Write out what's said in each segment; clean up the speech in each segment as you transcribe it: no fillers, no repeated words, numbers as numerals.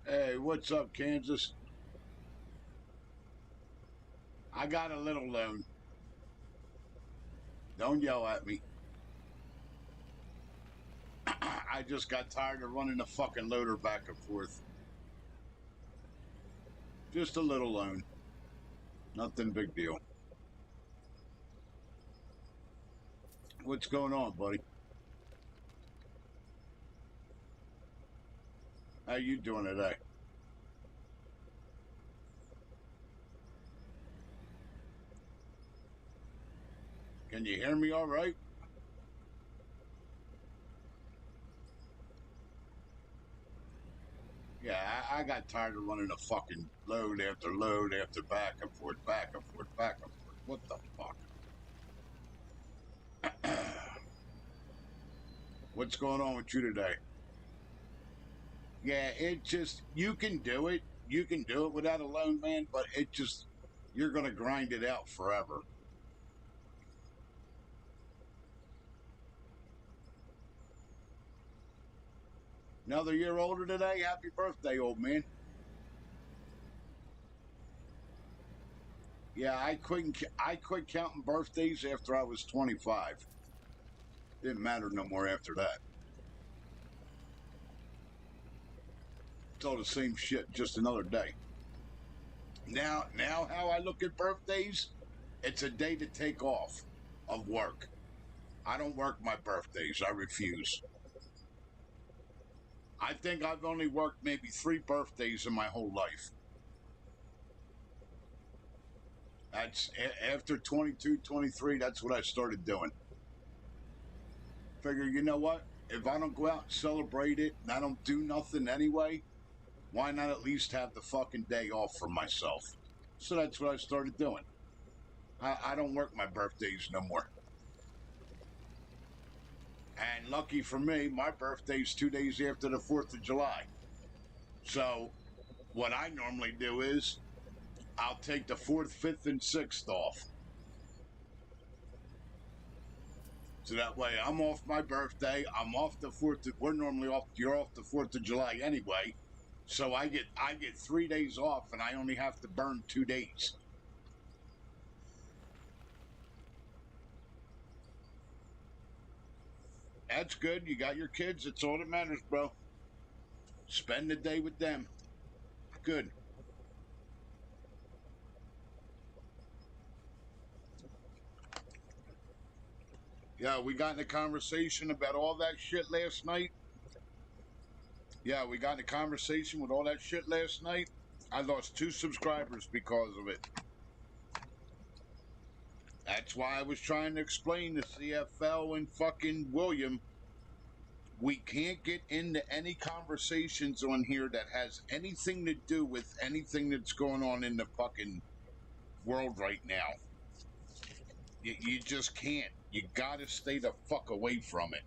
Hey, what's up, Kansas? I got a little loan. Don't yell at me. I just got tired of running the fucking loader back and forth. Just a little loan. Nothing big deal. What's going on, buddy? How you doing today? Can you hear me all right? Yeah, I got tired of running a fucking load after back and forth, back and forth, back and forth. What the fuck? What's going on with you today? Yeah, it just, you can do it. You can do it without a loan, man, but it just, you're going to grind it out forever. Another year older today. Happy birthday, old man. Yeah, I quit counting birthdays after I was 25. Didn't matter no more after that. It's all the same shit, just another day. Now how I look at birthdays, it's a day to take off of work. I don't work my birthdays. I refuse. I think I've only worked maybe 3 birthdays in my whole life. That's after 22, 23, that's what I started doing. Figure, you know what? If I don't go out and celebrate it and I don't do nothing anyway, why not at least have the fucking day off for myself? So that's what I started doing. I don't work my birthdays no more. And lucky for me, my birthday's 2 days after the 4th of July. So what I normally do is I'll take the 4th, 5th, and 6th off. So that way I'm off my birthday. I'm off the 4th. We're normally off. You're off the 4th of July anyway. So I get 3 days off and I only have to burn 2 days. That's good. You got your kids. It's all that matters, bro. Spend the day with them. Good. Yeah, we got in a conversation about all that shit last night. Yeah, we got in a conversation with all that shit last night. I lost 2 subscribers because of it. That's why I was trying to explain to CFL and fucking William. We can't get into any conversations on here that has anything to do with anything that's going on in the fucking world right now. You just can't. You gotta stay the fuck away from it.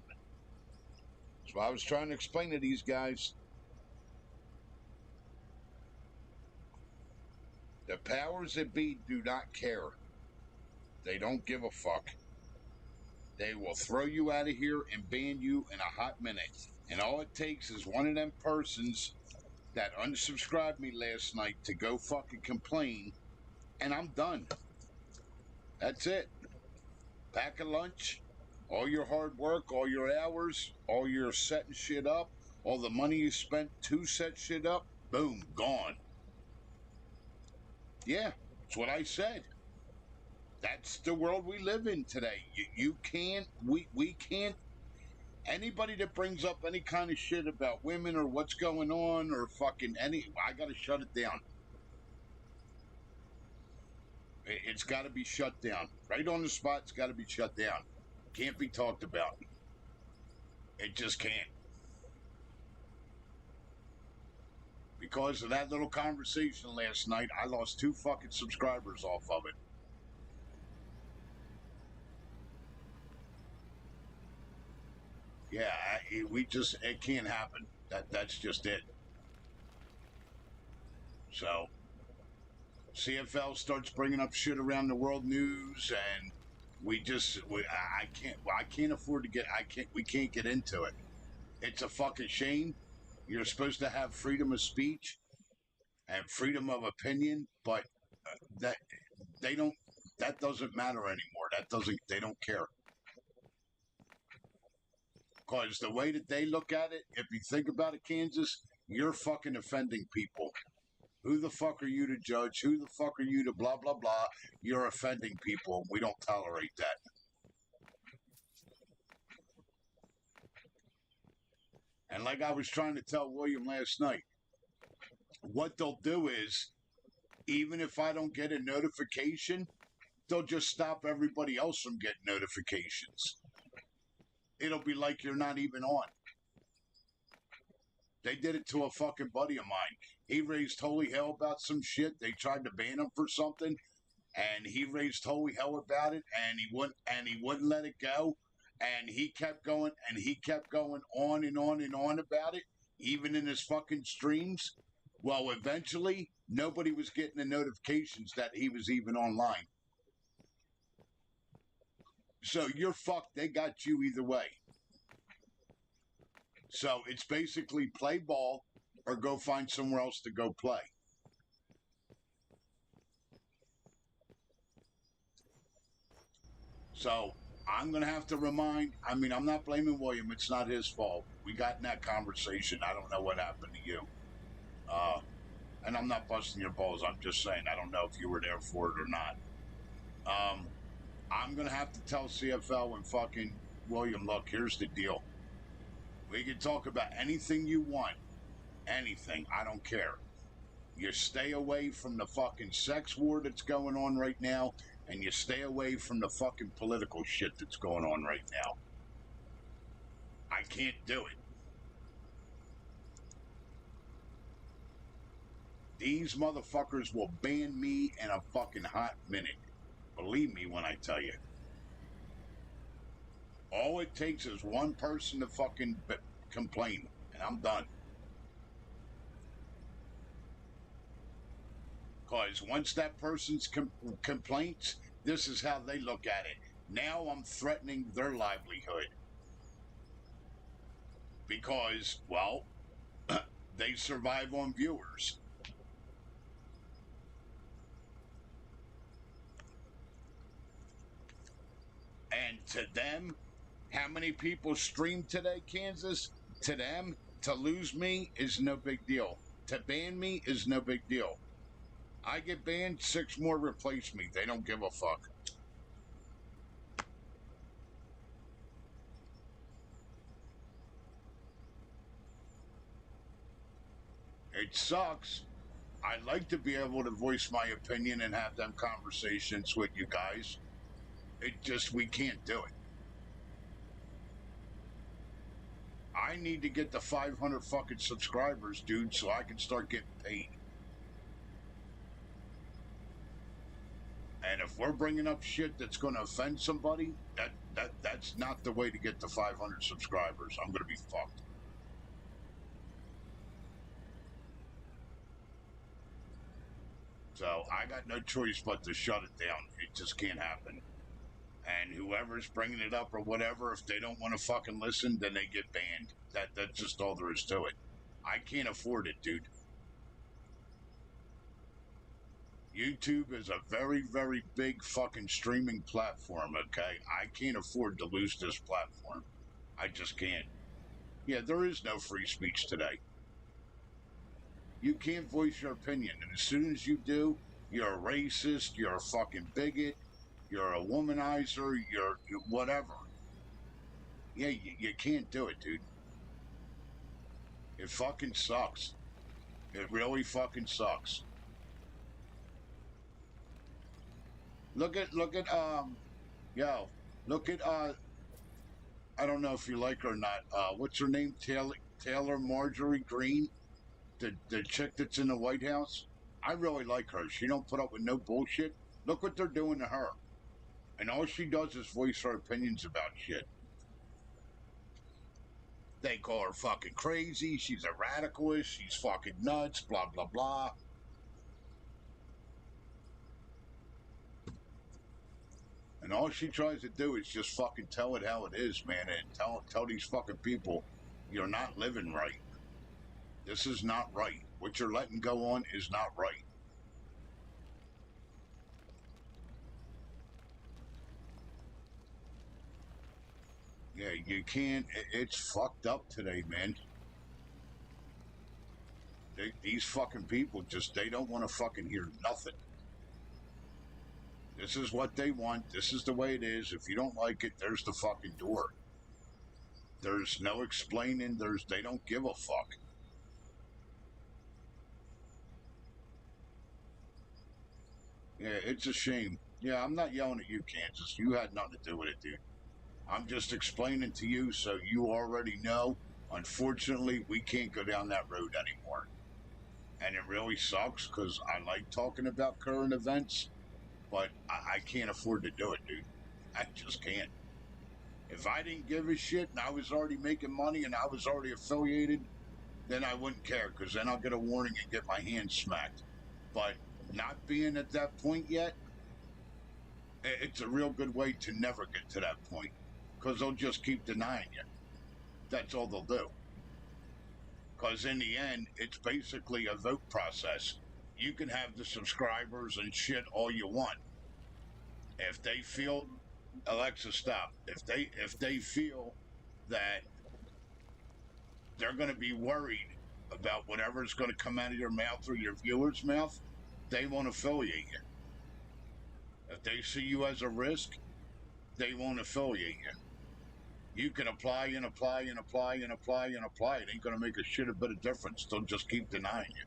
So I was trying to explain to these guys. The powers that be do not care. They don't give a fuck. They will throw you out of here and ban you in a hot minute. And all it takes is one of them persons that unsubscribed me last night to go fucking complain, and I'm done. That's it. Pack a lunch, all your hard work, all your hours, all your setting shit up, all the money you spent to set shit up, boom, gone. Yeah, that's what I said. That's the world we live in today. You can't, we can't, anybody that brings up any kind of shit about women or what's going on or fucking I gotta shut it down. It's gotta be shut down. Right on the spot, it's gotta be shut down. Can't be talked about. It just can't. Because of that little conversation last night, I lost 2 fucking subscribers off of it. Yeah, it can't happen. That's just it. So, CFL starts bringing up shit around the world news, and I can't afford to we can't get into it. It's a fucking shame, You're supposed to have freedom of speech and freedom of opinion, but that they don't. That doesn't matter anymore. That doesn't. They don't care. Because the way that they look at it, if you think about it, Kansas, you're fucking offending people. Who the fuck are you to judge? Who the fuck are you to blah, blah, blah? You're offending people. We don't tolerate that. And like I was trying to tell William last night, what they'll do is, even if I don't get a notification, they'll just stop everybody else from getting notifications. It'll be like you're not even on. They did it to a fucking buddy of mine. He raised holy hell about some shit. They tried to ban him for something, and he raised holy hell about it, and he wouldn't let it go, and he kept going, and he kept going on and on and on about it, even in his fucking streams. Well, eventually, nobody was getting the notifications that he was even online. So you're fucked. They got you either way. So it's basically play ball or go find somewhere else to go play. So I'm going to have to remind, I mean, I'm not blaming William. It's not his fault. We got in that conversation. I don't know what happened to you. And I'm not busting your balls. I'm just saying, I don't know if you were there for it or not. I'm going to have to tell CFL and fucking William, look, here's the deal. We can talk about anything you want. Anything. I don't care. You stay away from the fucking sex war that's going on right now, and you stay away from the fucking political shit that's going on right now. I can't do it. These motherfuckers will ban me in a fucking hot minute. Believe me when I tell you. All it takes is one person to fucking complain, and I'm done. Because once that person's complaints, this is how they look at it. Now I'm threatening their livelihood. Because, well, they survive on viewers. And to them, how many people streamed today, Kansas? To them, to lose me is no big deal. To ban me is no big deal. I get banned, 6 more replace me. They don't give a fuck. It sucks. I'd like to be able to voice my opinion and have them conversations with you guys. It just, we can't do it. I need to get the 500 fucking subscribers, dude, so I can start getting paid. And if we're bringing up shit that's going to offend somebody, that's not the way to get to 500 subscribers. I'm going to be fucked. So I got no choice but to shut it down. It just can't happen. And whoever's bringing it up or whatever, if they don't want to fucking listen, then they get banned. That's just all there is to it. I can't afford it, dude. YouTube is a very, very big fucking streaming platform, okay? I can't afford to lose this platform. I just can't. Yeah, there is no free speech today. You can't voice your opinion, and as soon as you do, you're a racist, you're a fucking bigot, you're a womanizer, you're whatever. Yeah, you can't do it, dude. It fucking sucks. It really fucking sucks. Look at look at I don't know if you like her or not. What's her name? Taylor Marjorie Greene, the chick that's in the White House. I really like her. She don't put up with no bullshit. Look what they're doing to her. And all she does is voice her opinions about shit. They call her fucking crazy. She's a radicalist. She's fucking nuts. Blah, blah, blah. And all she tries to do is just fucking tell it how it is, man. And tell these fucking people you're not living right. This is not right. What you're letting go on is not right. Yeah, you can't. It's fucked up today, man. These fucking people just, they don't want to fucking hear nothing. This is what they want. This is the way it is. If you don't like it, there's the fucking door. There's no explaining. They don't give a fuck. Yeah, it's a shame. Yeah, I'm not yelling at you, Kansas. You had nothing to do with it, dude. I'm just explaining to you so you already know. Unfortunately, we can't go down that road anymore. And it really sucks because I like talking about current events, but I can't afford to do it, dude. I just can't. If I didn't give a shit and I was already making money and I was already affiliated, then I wouldn't care because then I'll get a warning and get my hand smacked. But not being at that point yet, it's a real good way to never get to that point because they'll just keep denying you. That's all they'll do. Because in the end, it's basically a vote process. You can have the subscribers and shit all you want. If they feel, Alexa, stop. If they feel that they're going to be worried about whatever's going to come out of your mouth or your viewer's mouth, they won't affiliate you. If they see you as a risk, they won't affiliate you. You can apply and apply and apply and apply and apply. It ain't going to make a shit a bit of difference. They'll just keep denying you.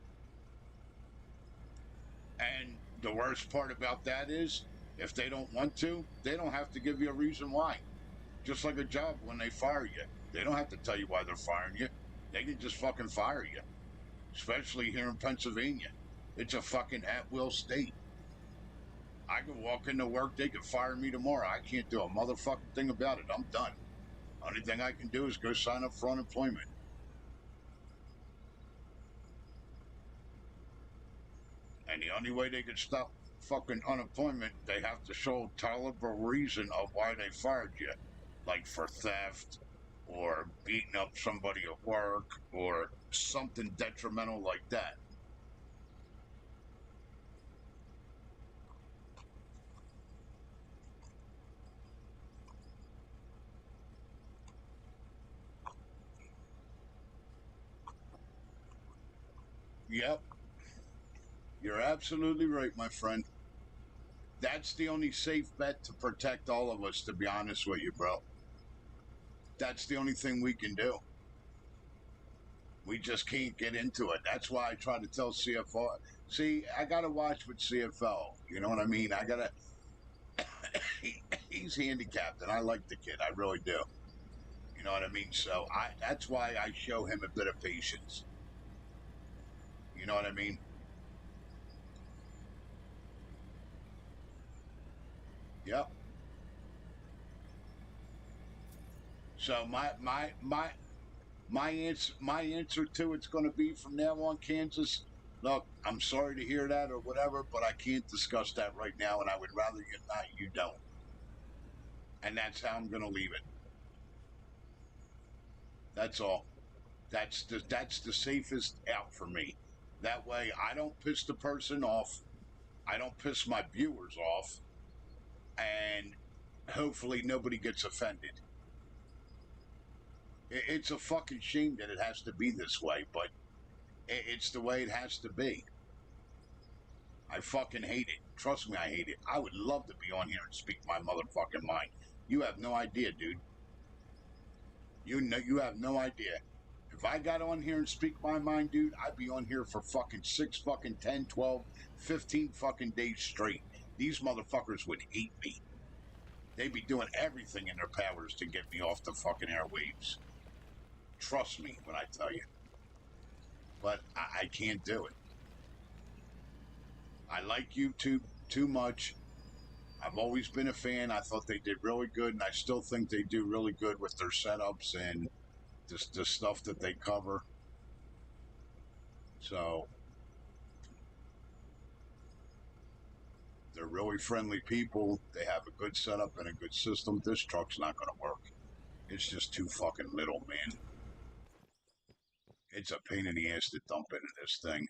And the worst part about that is, if they don't want to, they don't have to give you a reason why. Just like a job when they fire you. They don't have to tell you why they're firing you. They can just fucking fire you. Especially here in Pennsylvania. It's a fucking at-will state. I could walk into work, they could fire me tomorrow. I can't do a motherfucking thing about it. I'm done. Only thing I can do is go sign up for unemployment. And the only way they could stop fucking unemployment, they have to show a tolerable reason of why they fired you. Like for theft, or beating up somebody at work, or something detrimental like that. Yep, you're absolutely right, my friend. That's the only safe bet to protect all of us, to be honest with you, bro. That's the only thing we can do. We just can't get into it. That's why I try to tell CFO. See, I got to watch with CFO. You know what I mean? I got to. He's handicapped, and I like the kid. I really do. You know what I mean? So that's why I show him a bit of patience. You know what I mean? Yep. So my answer to it's going to be from now on, Kansas. Look, I'm sorry to hear that or whatever, but I can't discuss that right now, and I would rather you don't. And that's how I'm going to leave it. That's all. That's the safest out for me. That way, I don't piss the person off. I don't piss my viewers off, and hopefully nobody gets offended. It's a fucking shame that it has to be this way, but it's the way it has to be. I fucking hate it. Trust me, I hate it. I would love to be on here and speak my motherfucking mind. You have no idea, dude. You have no idea. If I got on here and speak my mind, dude, I'd be on here for fucking 6 fucking 10, 12, 15 fucking days straight. These motherfuckers would hate me. They'd be doing everything in their powers to get me off the fucking airwaves. Trust me when I tell you. But I can't do it. I like YouTube too much. I've always been a fan. I thought they did really good, and I still think they do really good with their setups and the stuff that they cover. So they're really friendly people. They have a good setup and a good system. This truck's not going to work. It's just too fucking little, man. It's a pain in the ass to dump into this thing.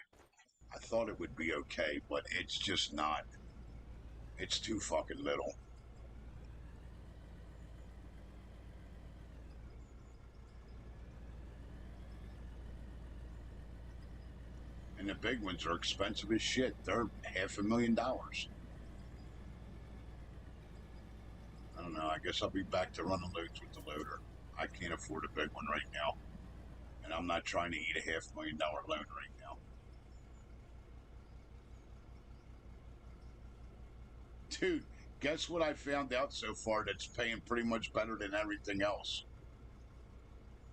I thought it would be okay, but it's just not. It's too fucking little. And the big ones are expensive as shit. They're $500,000. I don't know. I guess I'll be back to running loads with the loader. I can't afford a big one right now. And I'm not trying to eat a $500,000 loan right now. Dude, guess what I found out so far that's paying pretty much better than everything else?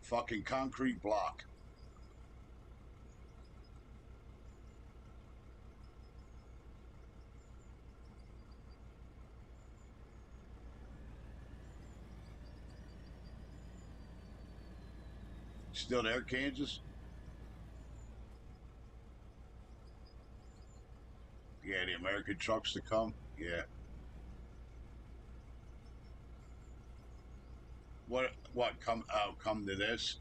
Fucking concrete block. Still there, Kansas? Yeah, the American trucks to come. Yeah. What come to this?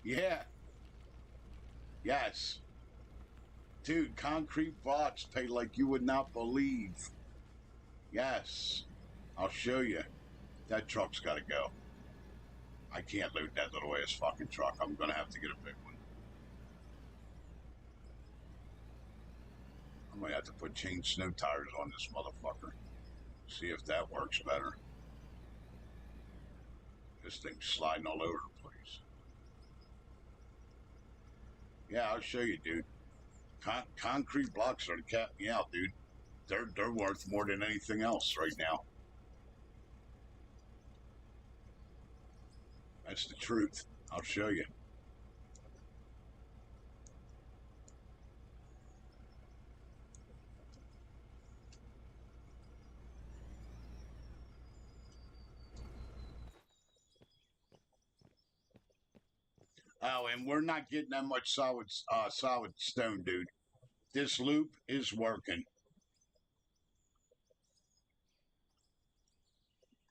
Yeah. Yes. Dude, concrete blocks pay like you would not believe. Yes. I'll show you. That truck's got to go. I can't load that little ass fucking truck. I'm going to have to get a big one. I'm going to have to put chain snow tires on this motherfucker. See if that works better. This thing's sliding all over the place. Yeah, I'll show you, dude. Concrete blocks are to cap me out, dude. They're worth more than anything else right now. That's the truth. I'll show you. Oh, and we're not getting that much solid stone, dude. This loop is working.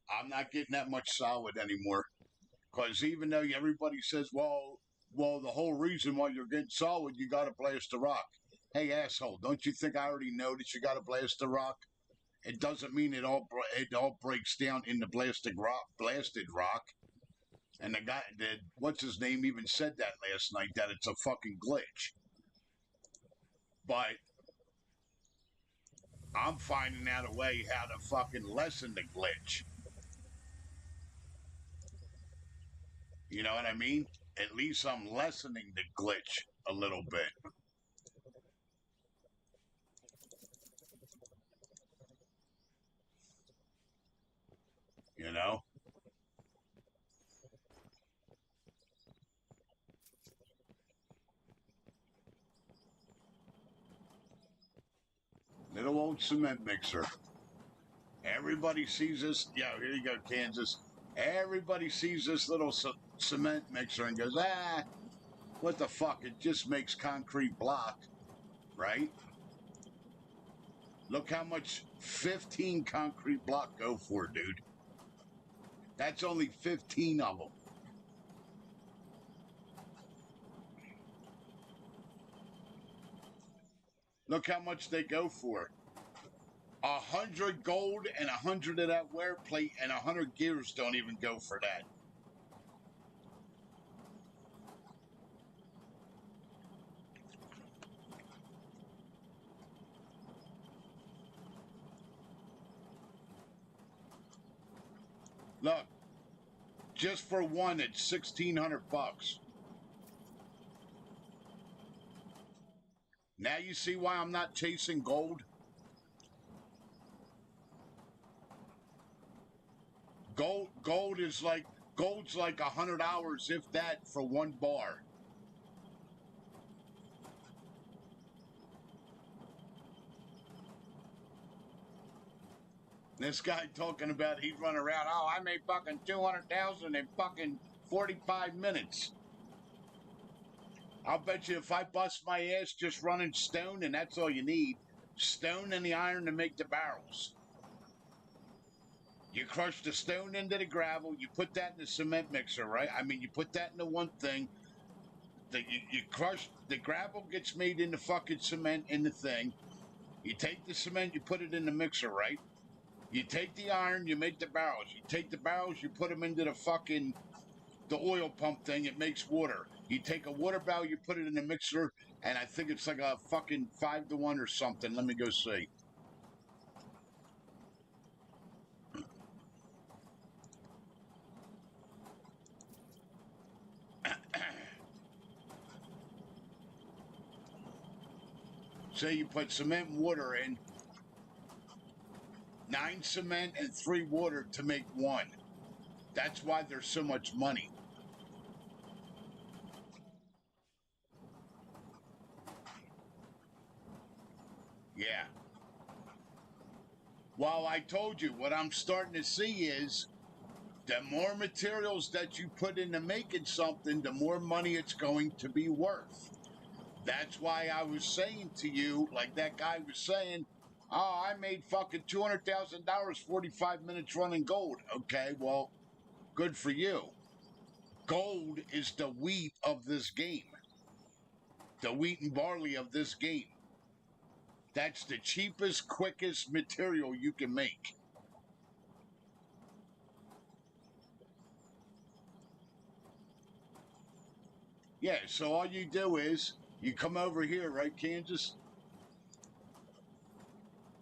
I'm not getting that much solid anymore. Because even though everybody says, well, the whole reason why you're getting solid, you got to blast the rock. Hey, asshole, don't you think I already know that you got to blast the rock? It doesn't mean it all breaks down in the blasted rock. And the guy that what's his name even said that last night that it's a fucking glitch. But I'm finding out a way how to fucking lessen the glitch. You know what I mean? At least I'm lessening the glitch a little bit. You know? Little old cement mixer. Everybody sees this. Yeah, here you go, Kansas. Everybody sees this little cement mixer and goes, what the fuck? It just makes concrete block, right? Look how much 15 concrete block go for, dude. That's only 15 of them. Look how much they go for. 100 gold and 100 of that wear plate and 100 gears don't even go for that. Look, just for one, it's $1,600. Now you see why I'm not chasing gold? Gold's like 100 hours, if that, for one bar. This guy talking about he'd run around. Oh, I made fucking 200,000 in fucking 45 minutes. I'll bet you if I bust my ass just running stone, and that's all you need, stone and the iron to make the barrels. You crush the stone into the gravel, you put that in the cement mixer, right? I mean, you put that in the one thing, you crush, the gravel gets made into fucking cement in the thing. You take the cement, you put it in the mixer, right? You take the iron, you make the barrels. You take the barrels, you put them into the oil pump thing, it makes water. You take a water barrel, you put it in the mixer, and I think it's like a fucking 5-to-1 or something. Let me go see. Say you put cement and water in, 9 cement and 3 water to make 1. That's why there's so much money. Yeah. Well, I told you, what I'm starting to see is the more materials that you put into making something, the more money it's going to be worth. That's why I was saying to you, like that guy was saying, oh, I made fucking $200,000 45 minutes running gold. Okay, well, good for you. Gold is the wheat of this game. The wheat and barley of this game. That's the cheapest, quickest material you can make. Yeah, so all you do is you come over here, right, Kansas?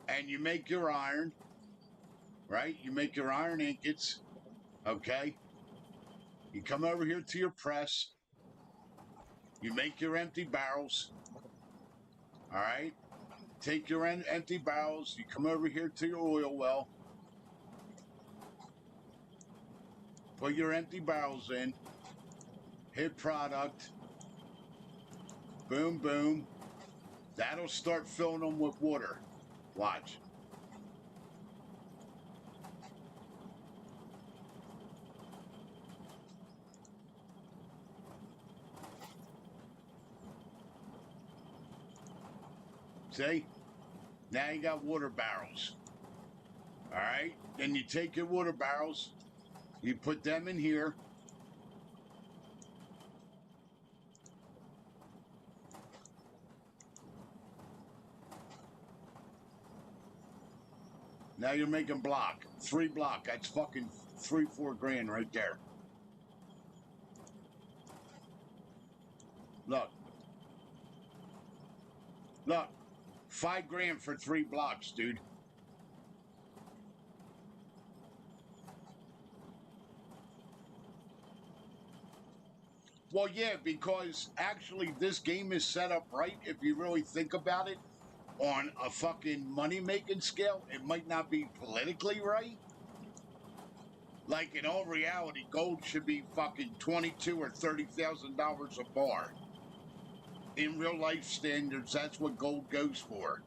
And you make your iron, right? You make your iron ingots, okay? You come over here to your press. You make your empty barrels, all right? Take your empty barrels. You come over here to your oil well. Put your empty barrels in. Hit product. Boom, boom. That'll start filling them with water. Watch. See? Now you got water barrels. All right? Then you take your water barrels. You put them in here. Now you're making block. 3 block. That's fucking 3-4 grand right there. Look. Look. 5 grand for 3 blocks, dude. Well, yeah, because actually this game is set up right if you really think about it. On a fucking money-making scale, it might not be politically right. Like, in all reality, gold should be fucking $22,000 or $30,000 a bar. In real life standards, that's what gold goes for.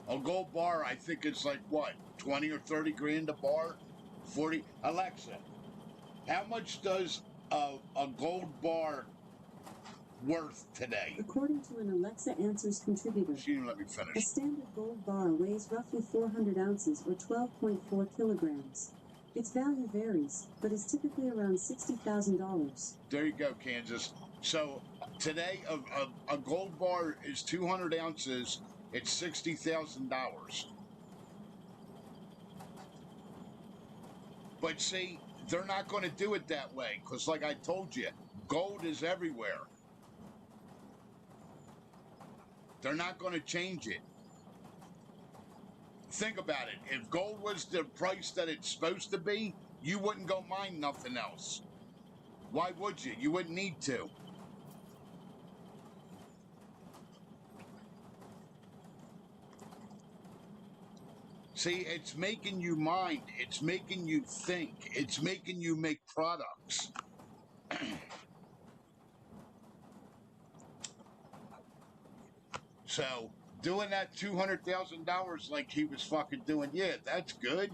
A gold bar, I think it's like, what, 20 or 30 grand a bar? 40? Alexa, how much does a gold bar worth today? According to an Alexa Answers contributor, she didn't let me finish. A standard gold bar weighs roughly 400 ounces or 12.4 kilograms. Its value varies, but is typically around $60,000. There you go, Kansas. So today, a gold bar is 200 ounces. It's $60,000. But see, they're not going to do it that way because, like I told you, gold is everywhere. They're not going to change it. Think about it. If gold was the price that it's supposed to be, you wouldn't go mine nothing else. Why would you? You wouldn't need to. See, it's making you mind. It's making you think. It's making you make products. So, doing that $200,000 like he was fucking doing, yeah, that's good.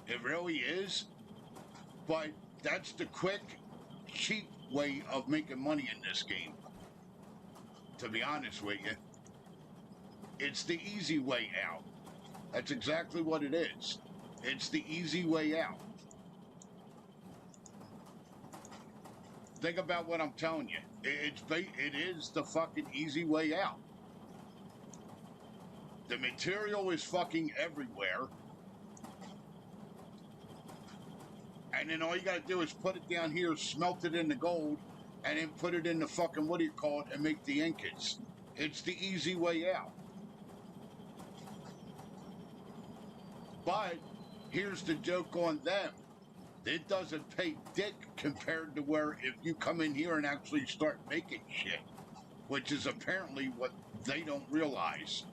It really is. But that's the quick, cheap way of making money in this game. to be honest with you. It's the easy way out. That's exactly what it is. It's the easy way out. Think about what I'm telling you. It is the fucking easy way out. The material is fucking everywhere. And then all you gotta do is put it down here, smelt it into gold, and then put it in the fucking, what do you call it, and make the ingots. It's the easy way out. But here's the joke on them. It doesn't pay dick compared to where if you come in here and actually start making shit, which is apparently what they don't realize.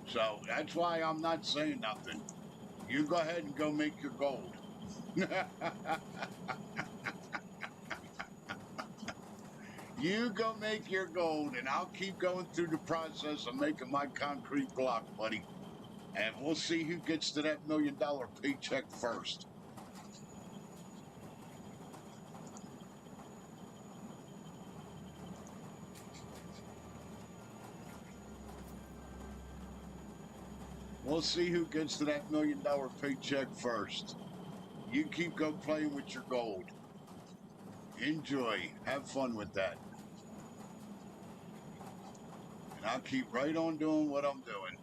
So that's why I'm not saying nothing. You go ahead and go make your gold. You go make your gold, and I'll keep going through the process of making my concrete block, buddy. And we'll see who gets to that $1 million paycheck first. We'll see who gets to that $1 million paycheck first. You keep go playing with your gold. Enjoy. Have fun with that. And I'll keep right on doing what I'm doing.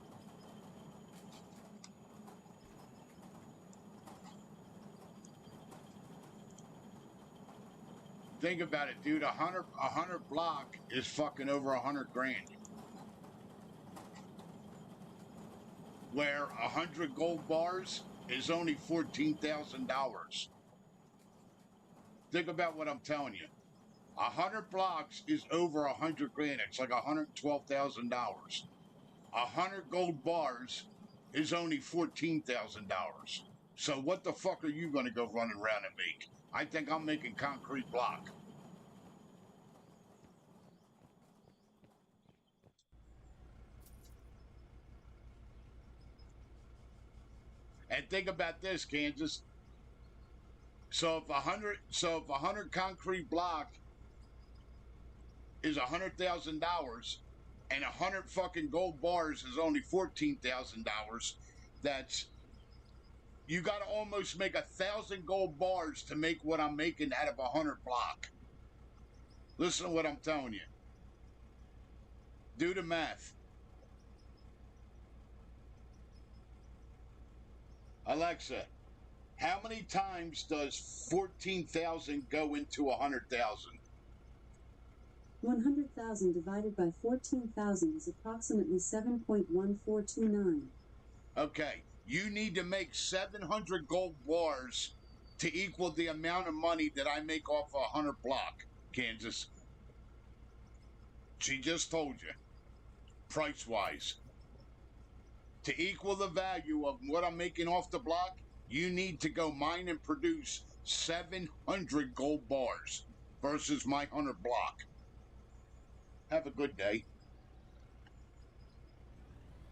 Think about it, dude. A hundred block is fucking over 100 grand. Where 100 gold bars is only $14,000. Think about what I'm telling you. 100 blocks is over 100 grand. It's like $112,000. 100 gold bars is only $14,000. So what the fuck are you going to go running around and make? I think I'm making concrete block. And think about this, Kansas. So if 100 concrete block is $100,000 and 100 fucking gold bars is only $14,000, that's, you got to almost make 1,000 gold bars to make what I'm making out of 100 block. Listen to what I'm telling you. Do the math. Alexa, how many times does 14,000 go into 100,000? 100,000 divided by 14,000 is approximately 7.1429. Okay, you need to make 700 gold bars to equal the amount of money that I make off a 100 block, Kansas. She just told you, price-wise. To equal the value of what I'm making off the block, you need to go mine and produce 700 gold bars versus my 100 block. Have a good day.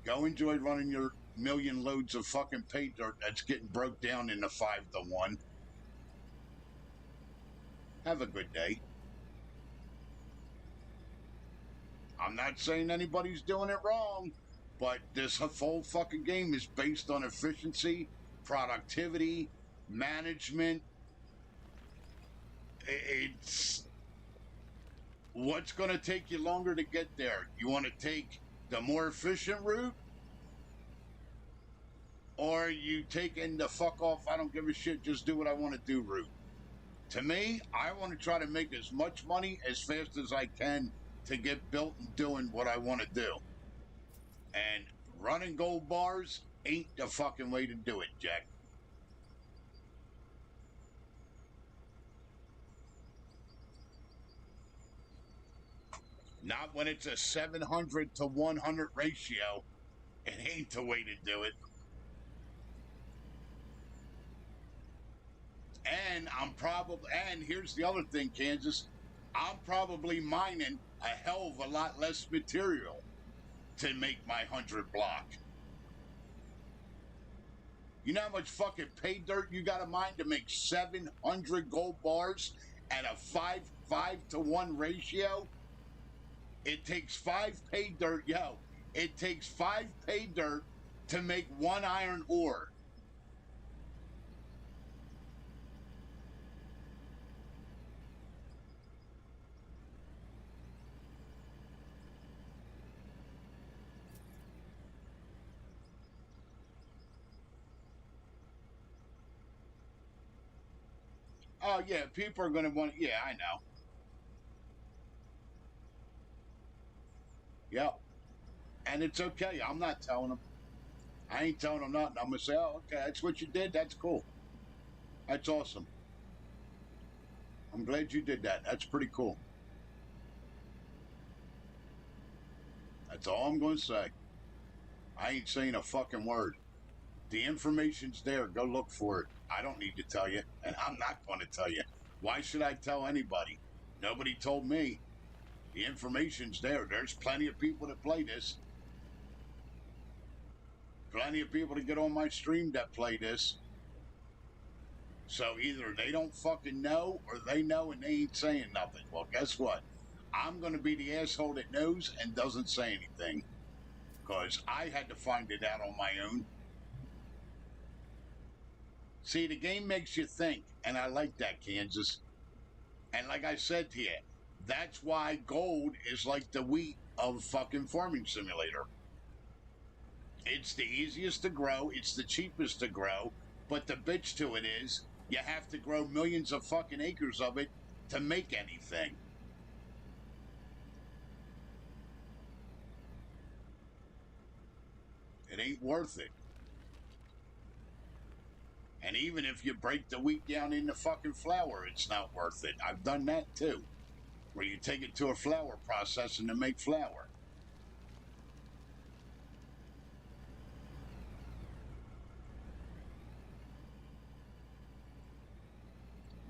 Go enjoy running your million loads of fucking pay dirt that's getting broke down into 5-to-1. Have a good day. I'm not saying anybody's doing it wrong, but this whole fucking game is based on efficiency, productivity, management. It's what's going to take you longer to get there. You want to take the more efficient route? Or you taking the fuck off, I don't give a shit, just do what I want to do route? To me, I want to try to make as much money as fast as I can to get built and doing what I want to do. And running gold bars ain't the fucking way to do it, Jack. Not when it's a 700 to 100 ratio. It ain't the way to do it. And here's the other thing, Kansas. I'm probably mining a hell of a lot less material to make my 100 block. You know how much fucking pay dirt you got to mine to make 700 gold bars at a 5-to-1 ratio? It takes 5 pay dirt, yo. It takes 5 pay dirt to make 1 iron ore. Oh, yeah, people are going to want, yeah, I know. Yep. And it's okay. I'm not telling them. I ain't telling them nothing. I'm going to say, oh, okay, that's what you did. That's cool. That's awesome. I'm glad you did that. That's pretty cool. That's all I'm going to say. I ain't saying a fucking word. The information's there. Go look for it. I don't need to tell you, and I'm not going to tell you. Why should I tell anybody? Nobody told me. The information's there. There's plenty of people that play this. Plenty of people to get on my stream that play this. So either they don't fucking know or they know and they ain't saying nothing. Well, guess what? I'm going to be the asshole that knows and doesn't say anything. Because I had to find it out on my own. See, the game makes you think, and I like that, Kansas. And like I said to you, that's why gold is like the wheat of fucking Farming Simulator. It's the easiest to grow, it's the cheapest to grow, but the bitch to it is you have to grow millions of fucking acres of it to make anything. It ain't worth it. And even if you break the wheat down into fucking flour, it's not worth it. I've done that too, where you take it to a flour processing to make flour.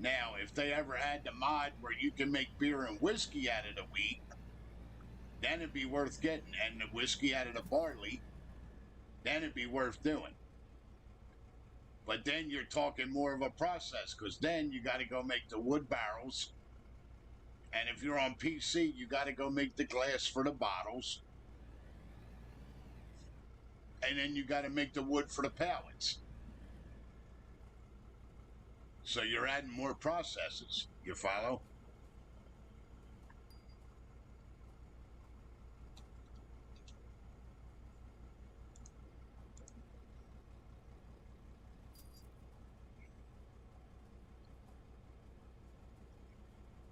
Now, if they ever had the mod where you can make beer and whiskey out of the wheat, then it'd be worth getting. And the whiskey out of the barley, then it'd be worth doing. But then you're talking more of a process, because then you got to go make the wood barrels. And if you're on PC, you got to go make the glass for the bottles. And then you got to make the wood for the pallets. So you're adding more processes. You follow?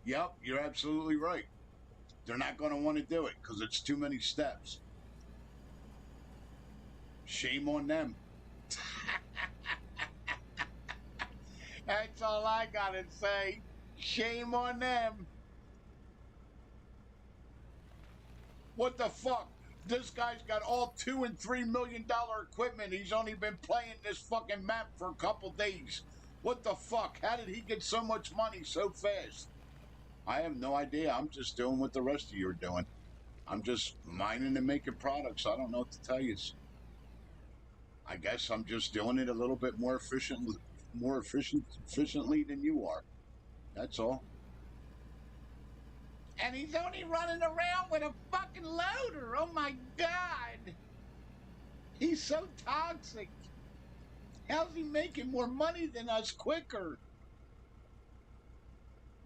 Yep, you're absolutely right. They're not going to want to do it because it's too many steps. Shame on them. That's all I got to say. Shame on them. What the fuck? This guy's got all $2 and $3 million equipment. He's only been playing this fucking map for a couple days. What the fuck? How did he get so much money so fast? I have no idea. I'm just doing what the rest of you are doing. I'm just mining and making products. I don't know what to tell you. I guess I'm just doing it a little bit more efficiently than you are. That's all. And he's only running around with a fucking loader. Oh my God. He's so toxic. How's he making more money than us quicker?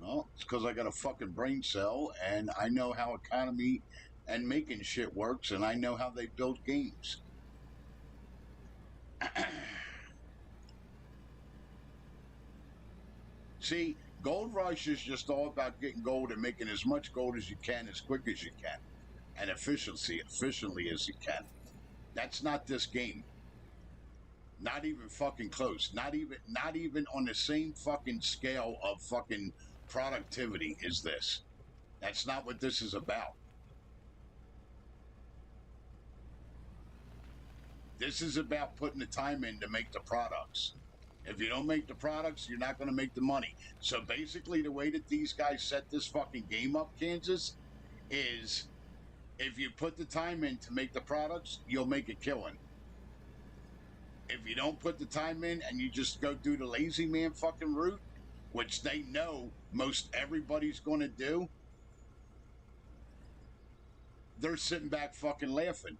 Well, it's because I got a fucking brain cell and I know how economy and making shit works and I know how they build games. See, Gold Rush is just all about getting gold and making as much gold as you can as quick as you can and efficiently as you can. That's not this game. Not even fucking close. Not even on the same fucking scale of fucking productivity is this. That's not what this is about. This is about putting the time in to make the products. If you don't make the products, you're not going to make the money. So basically, the way that these guys set this fucking game up, Kansas, is if you put the time in to make the products, you'll make a killing. If you don't put the time in and you just go do the lazy man fucking route, which they know most everybody's going to do, they're sitting back fucking laughing.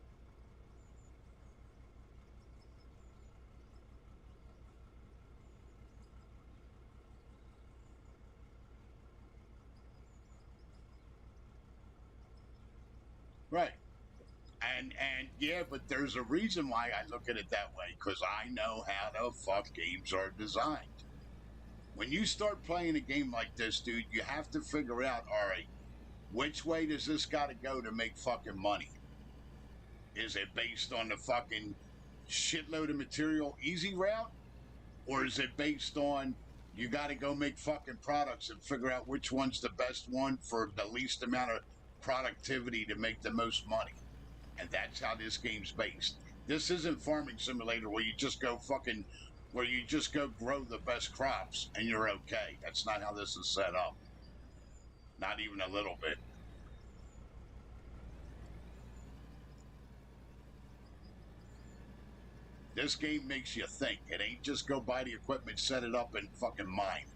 Right. And yeah, but there's a reason why I look at it that way, because I know how the fuck games are designed. When you start playing a game like this, dude, you have to figure out, all right, which way does this got to go to make fucking money? Is it based on the fucking shitload of material easy route? Or is it based on you got to go make fucking products and figure out which one's the best one for the least amount of productivity to make the most money? And that's how this game's based. This isn't Farming Simulator where you just go grow the best crops and you're okay. That's not how this is set up. Not even a little bit. This game makes you think. It ain't just go buy the equipment, set it up, and fucking mine.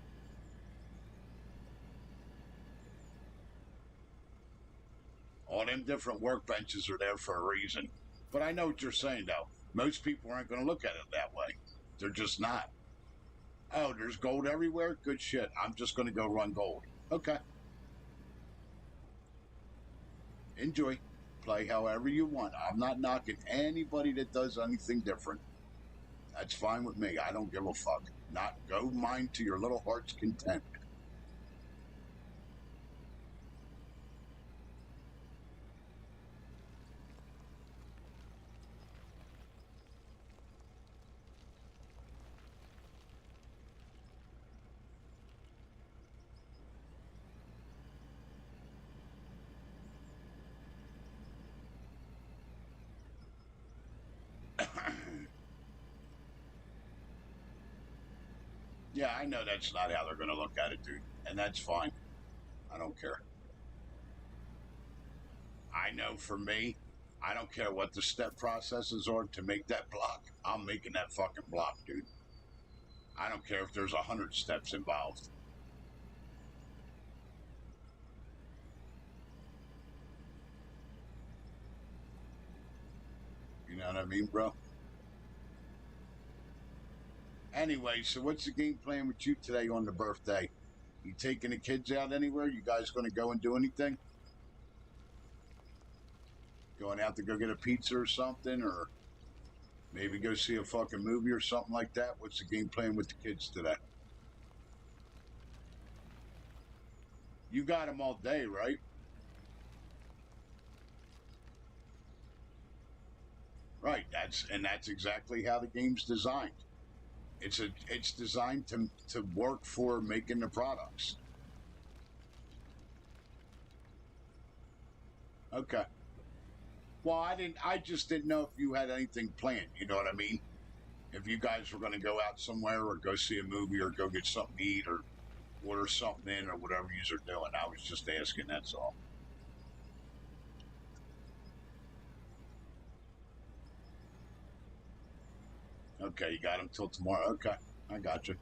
All them different workbenches are there for a reason. But I know what you're saying, though. Most people aren't going to look at it that way. They're just not. Oh, there's gold everywhere? Good shit. I'm just going to go run gold. Okay. Enjoy. Play however you want. I'm not knocking anybody that does anything different. That's fine with me. I don't give a fuck. Not go mine to your little heart's content. Yeah, I know that's not how they're going to look at it, dude. And that's fine. I don't care. I know for me, I don't care what the step processes are to make that block. I'm making that fucking block, dude. I don't care if there's 100 steps involved. You know what I mean, bro? Anyway, so what's the game plan with you today on the birthday? You taking the kids out anywhere? You guys going to go and do anything? Going out to go get a pizza or something? Or maybe go see a fucking movie or something like that? What's the game plan with the kids today? You got them all day, right? Right. That's exactly how the game's designed. It's designed to work for making the products. Okay. Well, I just didn't know if you had anything planned. You know what I mean? If you guys were going to go out somewhere or go see a movie or go get something to eat or order something in or whatever you are doing. I was just asking. That's all. Okay, you got them till tomorrow. Okay, I got you.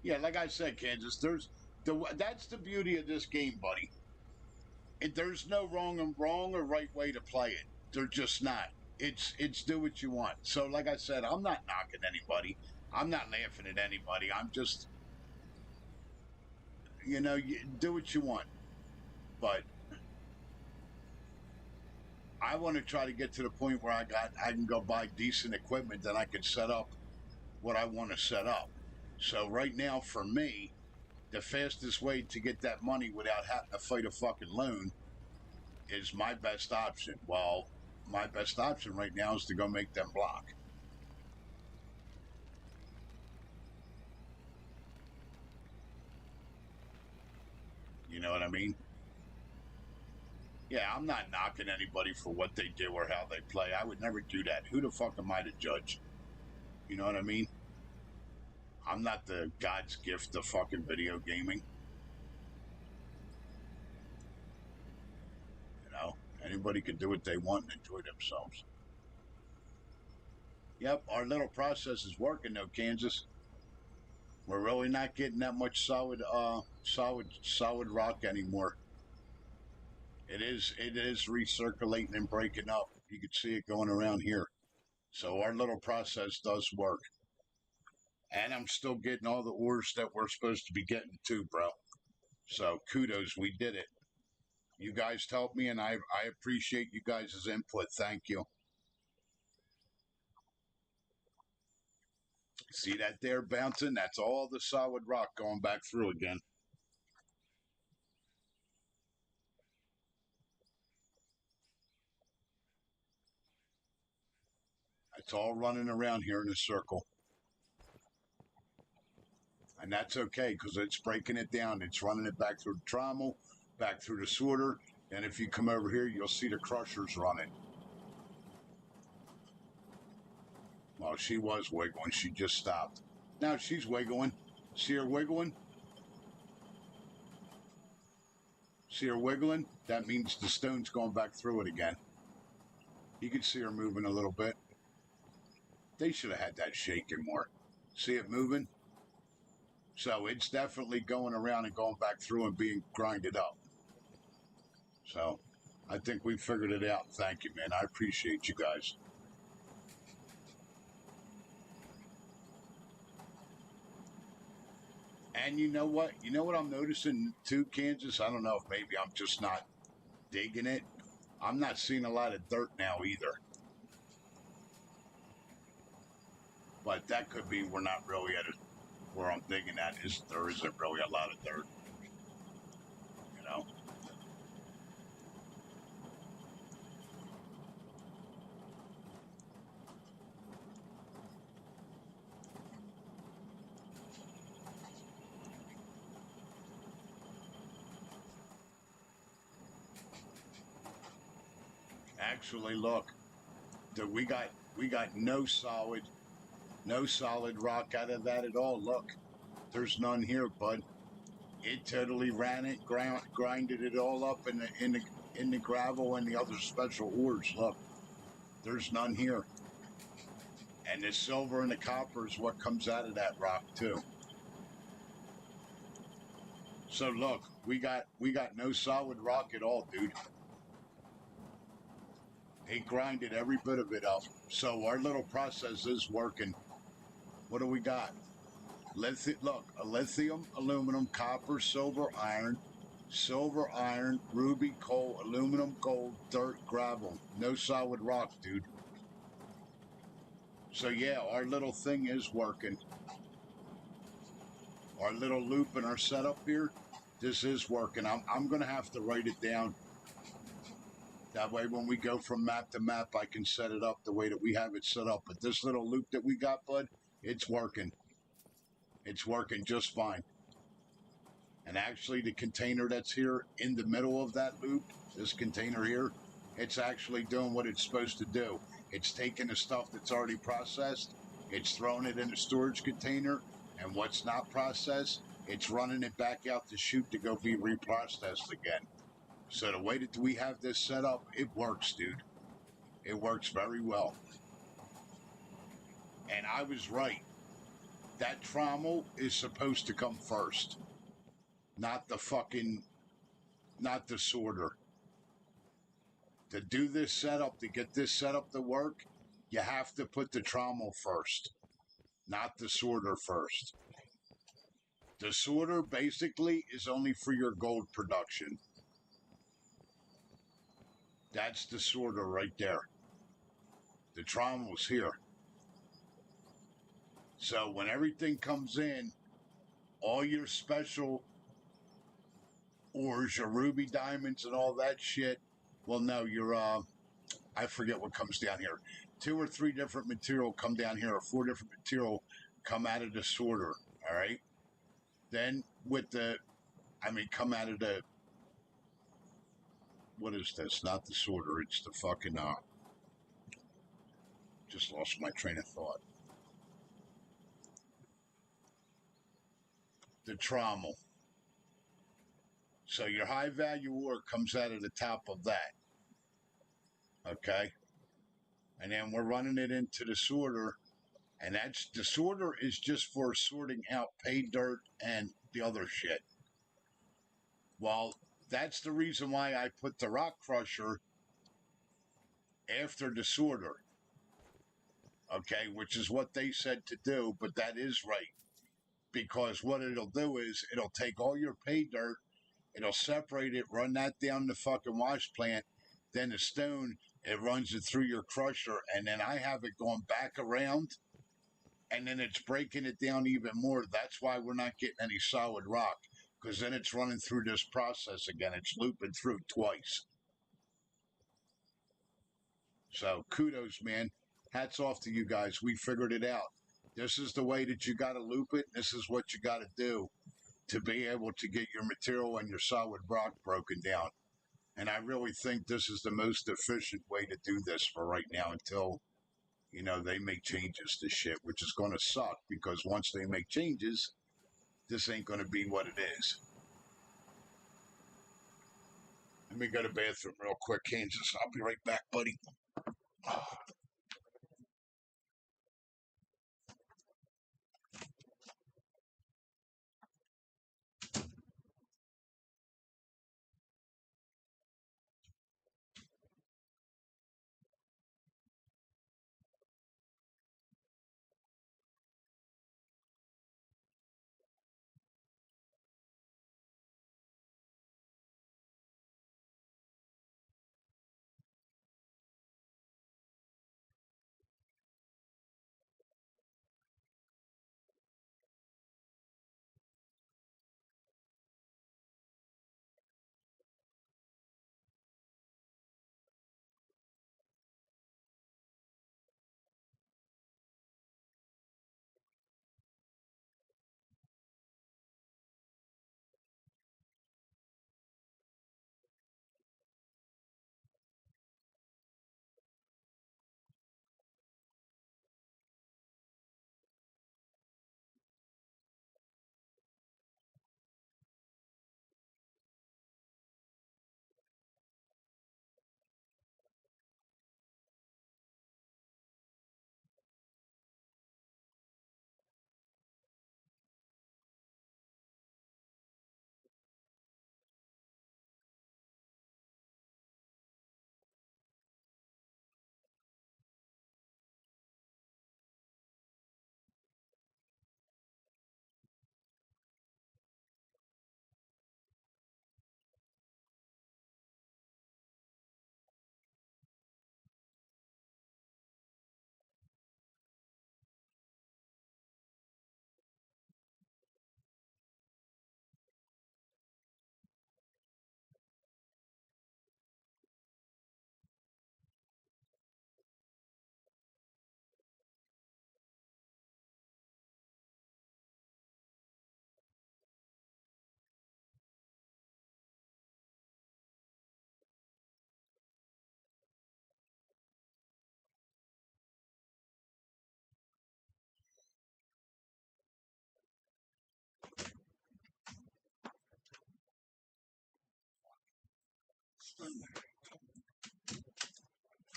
Yeah, like I said, Kansas. That's the beauty of this game, buddy. There's no wrong or right way to play it. They're just not. It's do what you want. So, like I said, I'm not knocking anybody. I'm not laughing at anybody. I'm just, you do what you want. But I want to try to get to the point where I can go buy decent equipment that I can set up what I want to set up. So right now, for me, the fastest way to get that money without having to fight a fucking loan is my best option. Well, my best option right now is to go make them block. You know what I mean? Yeah, I'm not knocking anybody for what they do or how they play. I would never do that. Who the fuck am I to judge? You know what I mean? I'm not the God's gift of fucking video gaming. You know, anybody can do what they want and enjoy themselves. Yep, our little process is working though, Kansas. We're really not getting that much solid rock anymore. It is recirculating and breaking up. You can see it going around here. So our little process does work. And I'm still getting all the ores that we're supposed to be getting too, bro. So kudos, we did it. You guys helped me, and I appreciate you guys' input. Thank you. See that there bouncing? That's all the solid rock going back through again. It's all running around here in a circle. And that's okay because it's breaking it down. It's running it back through the trommel, back through the sorter. And if you come over here, you'll see the crushers running. Well, she was wiggling. She just stopped. Now she's wiggling. See her wiggling? See her wiggling? That means the stone's going back through it again. You can see her moving a little bit. They should have had that shaking more. See it moving? So it's definitely going around and going back through and being grinded up. So I think we figured it out. Thank you, man. I appreciate you guys. And you know what? You know what I'm noticing too, Kansas? I don't know if maybe I'm just not digging it. I'm not seeing a lot of dirt now either. But that could be we're not really at it. Where I'm digging at is there isn't really a lot of dirt. You know? Actually, look, we got no solid rock out of that at all. Look, there's none here, bud. It totally ran it, grinded it all up in the gravel and the other special ores. Look, there's none here. And the silver and the copper is what comes out of that rock too. So look, we got no solid rock at all, dude. It grinded every bit of it up. So our little process is working. What do we got? Look, lithium, aluminum, copper, silver, iron, ruby, coal, aluminum, gold, dirt, gravel. No solid rock, dude. So yeah, our little thing is working. Our little loop and our setup here, this is working. I'm going to have to write it down. That way when we go from map to map, I can set it up the way that we have it set up. But this little loop that we got, bud, it's working. It's working just fine. And actually the container that's here in the middle of that loop, this container here, it's actually doing what it's supposed to do. It's taking the stuff that's already processed, it's throwing it in a storage container, and what's not processed, it's running it back out the chute to go be reprocessed again. So the way that we have this set up, it works, dude. It works very well. And I was right. That trommel is supposed to come first. Not the sorter. To do this setup, to get this setup to work, you have to put the trommel first, not the sorter first. The sorter basically is only for your gold production. That's the sorter right there. The trommel's here. So when everything comes in, all your special ores, your ruby diamonds and all that shit, well, no, your, I forget what comes down here. 2 or 3 different material come down here, or 4 different material come out of the sorter, all right? Then come out of the, what is this? Not the sorter, it's the fucking, just lost my train of thought. the trommel. So your high value ore comes out of the top of that. Okay. And then we're running it into the sorter. And the sorter is just for sorting out pay dirt and the other shit. Well, that's the reason why I put the rock crusher after the sorter. Okay, which is what they said to do, but that is right. Because what it'll do is it'll take all your pay dirt, it'll separate it, run that down the fucking wash plant, then the stone, it runs it through your crusher, and then I have it going back around, and then it's breaking it down even more. That's why we're not getting any solid rock, because then it's running through this process again. It's looping through twice. So kudos, man. Hats off to you guys. We figured it out. This is the way that you got to loop it. This is what you got to do to be able to get your material and your solid rock broken down. And I really think this is the most efficient way to do this for right now until, they make changes to shit, which is going to suck because once they make changes, this ain't going to be what it is. Let me go to the bathroom real quick, Kansas. I'll be right back, buddy.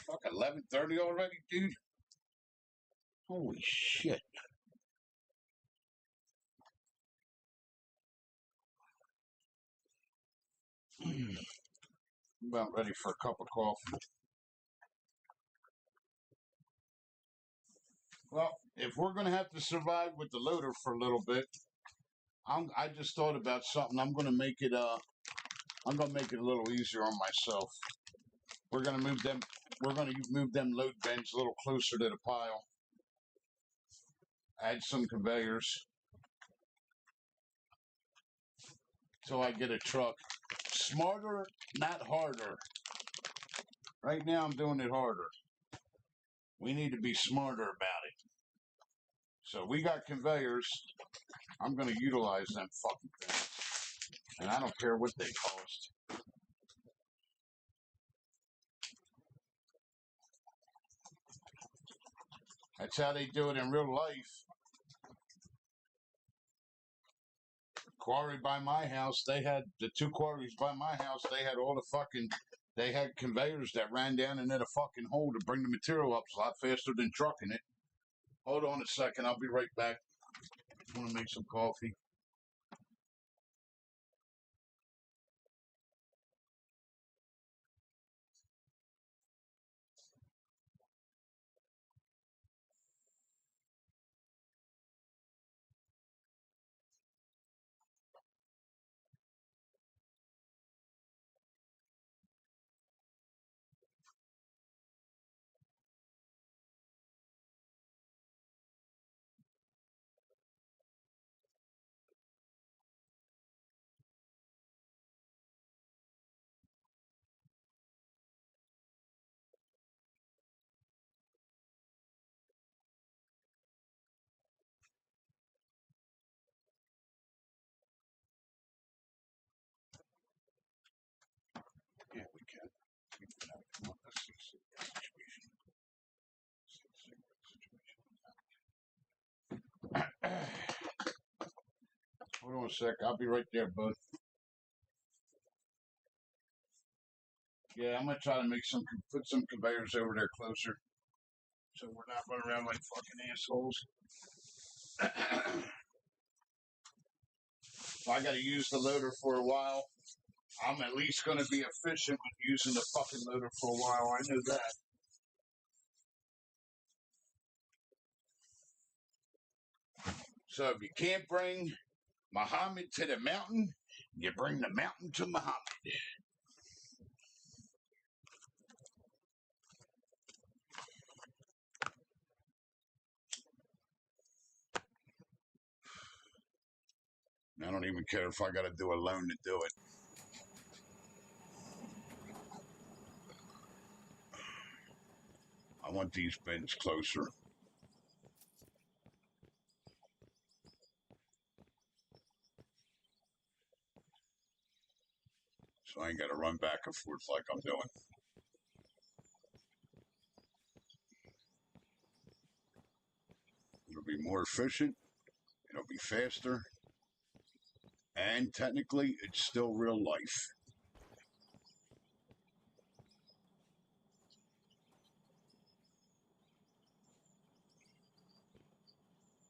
Fuck, 11:30 already, dude? Holy shit. About ready for a cup of coffee. Well, if we're going to have to survive with the loader for a little bit, I just thought about something. I'm going to make it a little easier on myself. We're going to move them. We're going to move them load bins a little closer to the pile. Add some conveyors till I get a truck. Smarter, not harder. Right now, I'm doing it harder. We need to be smarter about it. So we got conveyors. I'm going to utilize them fucking things, and I don't care what they cost. That's how they do it in real life. quarry by my house, they had the two quarries by my house. They had all the fucking. They had conveyors that ran down into the fucking hole to bring the material up a lot faster than trucking it. Hold on a second, I'll be right back. I want to make some coffee. Yeah, we can. Let's see situation. Hold on a sec. I'll be right there, bud. Yeah, I'm gonna try to make put some conveyors over there closer, so we're not running around like fucking assholes. If I gotta use the loader for a while, I'm at least gonna be efficient with using the fucking loader for a while. I know that. So if you can't bring Muhammad to the mountain, you bring the mountain to Muhammad. I don't even care if I got to do a loan to do it. I want these bins closer. So I ain't got to run back and forth like I'm doing. It'll be more efficient. It'll be faster. And technically, it's still real life.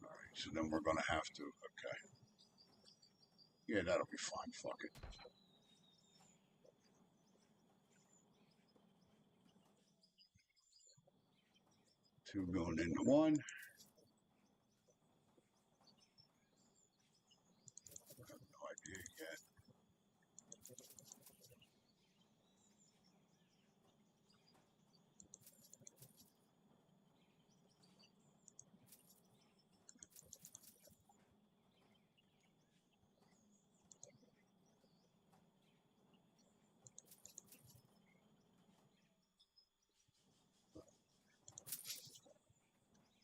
All right, so then we're going to have to, okay. Yeah, that'll be fine. Fuck it. Two going into one. I have no idea yet.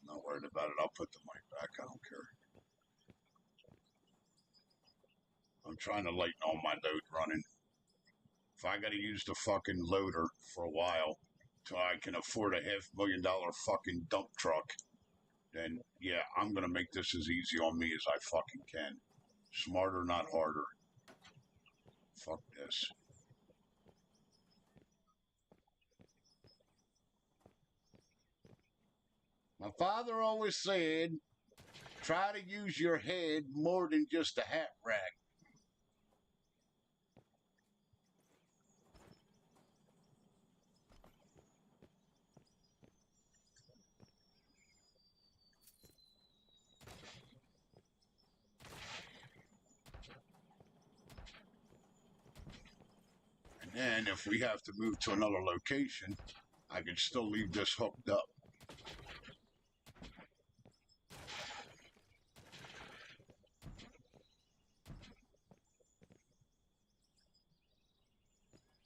Not worried about it. I'll put the mic back. I don't care. I'm trying to lighten all my load running. If I got to use the fucking loader for a while till I can afford a $500,000 fucking dump truck, then yeah, I'm going to make this as easy on me as I fucking can. Smarter, not harder. Fuck this. My father always said, try to use your head more than just a hat rack. And then if we have to move to another location, I can still leave this hooked up.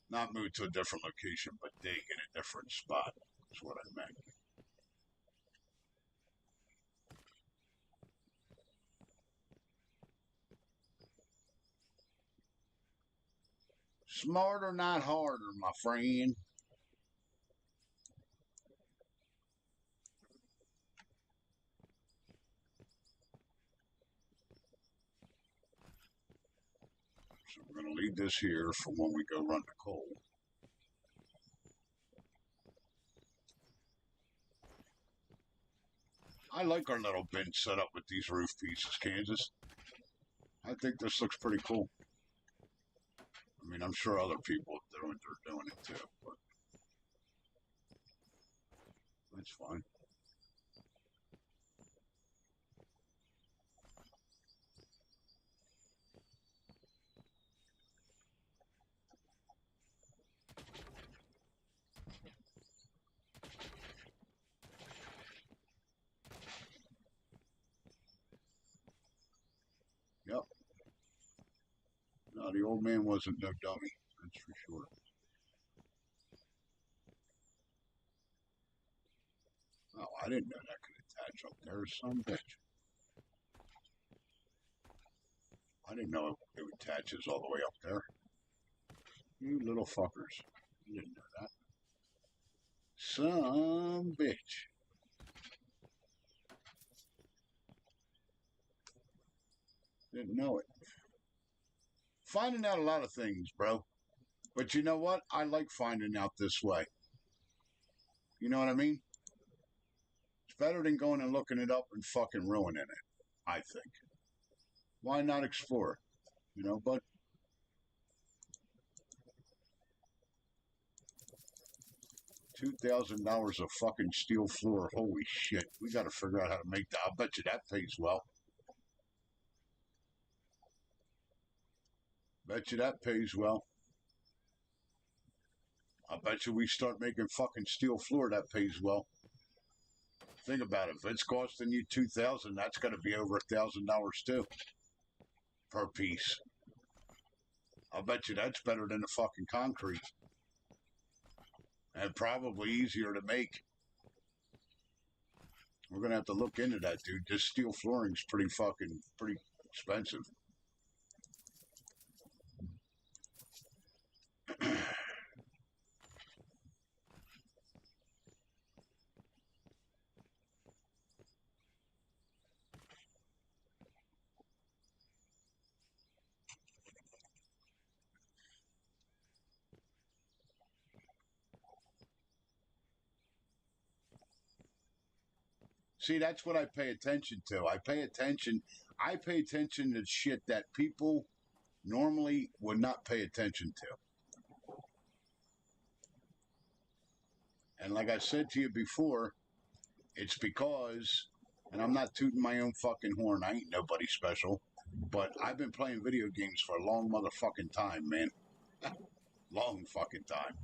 Not move to a different location, but dig in a different spot is what I meant. Smarter, not harder, my friend. So we're going to leave this here for when we go run the coal. I like our little bin set up with these roof pieces, Kansas. I think this looks pretty cool. I mean, I'm sure other people are doing it too, but that's fine. Yep. No, the old man wasn't no dummy. That's for sure. Oh, I didn't know that could attach up there. Some bitch. I didn't know it attaches all the way up there. You little fuckers. You didn't know that. Some bitch. Didn't know it. Finding out a lot of things, bro. But you know what? I like finding out this way. You know what I mean? It's better than going and looking it up and fucking ruining it, I think. Why not explore? You know, but $2,000 of fucking steel floor. Holy shit. We got to figure out how to make that. I'll bet you that pays well. Bet you that pays well. I bet you we start making fucking steel floor that pays well. Think about it. If it's costing you $2,000, that's got to be over $1,000 too per piece. I bet you that's better than the fucking concrete, and probably easier to make. We're gonna have to look into that, dude. This steel flooring's pretty expensive. See, that's what I pay attention to. I pay attention to shit that people normally would not pay attention to. And like I said to you before, it's because, and I'm not tooting my own fucking horn, I ain't nobody special, but I've been playing video games for a long motherfucking time, man. Long fucking time.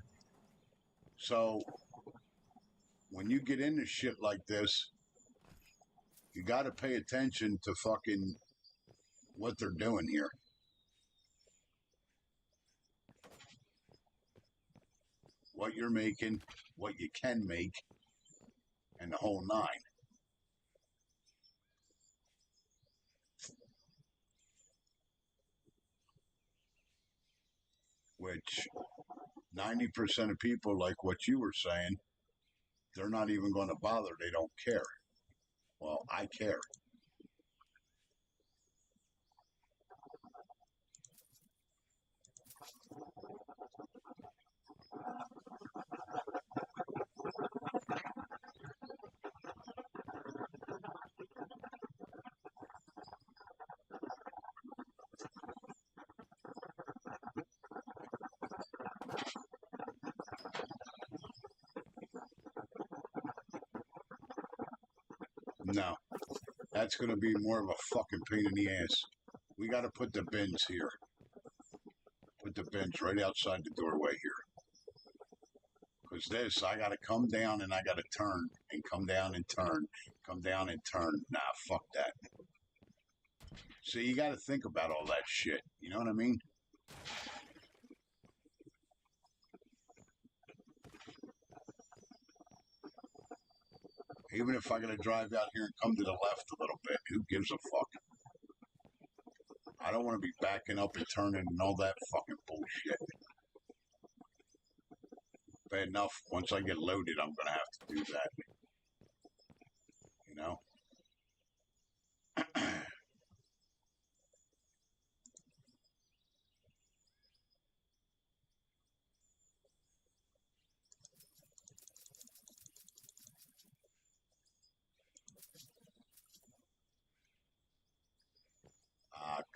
So, when you get into shit like this, you gotta pay attention to fucking what they're doing here. What you're making, what you can make, and the whole nine. Which 90% of people, like what you were saying, they're not even going to bother. They don't care. Well, I care. No, that's going to be more of a fucking pain in the ass. We got to put the bins here. Put the bins right outside the doorway here. Because this, I got to come down and I got to turn and come down and turn, come down and turn. Nah, fuck that. So you got to think about all that shit. You know what I mean? Even if I got to drive out here and come to the left a little bit, who gives a fuck? I don't want to be backing up and turning and all that fucking bullshit. Bad enough, once I get loaded, I'm going to have to do that. You know?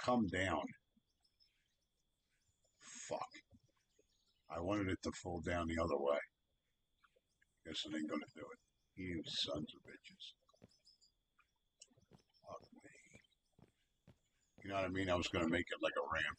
come down. Fuck. I wanted it to fall down the other way. Guess it ain't gonna do it. You sons of bitches. Fuck me. You know what I mean? I was gonna make it like a ramp.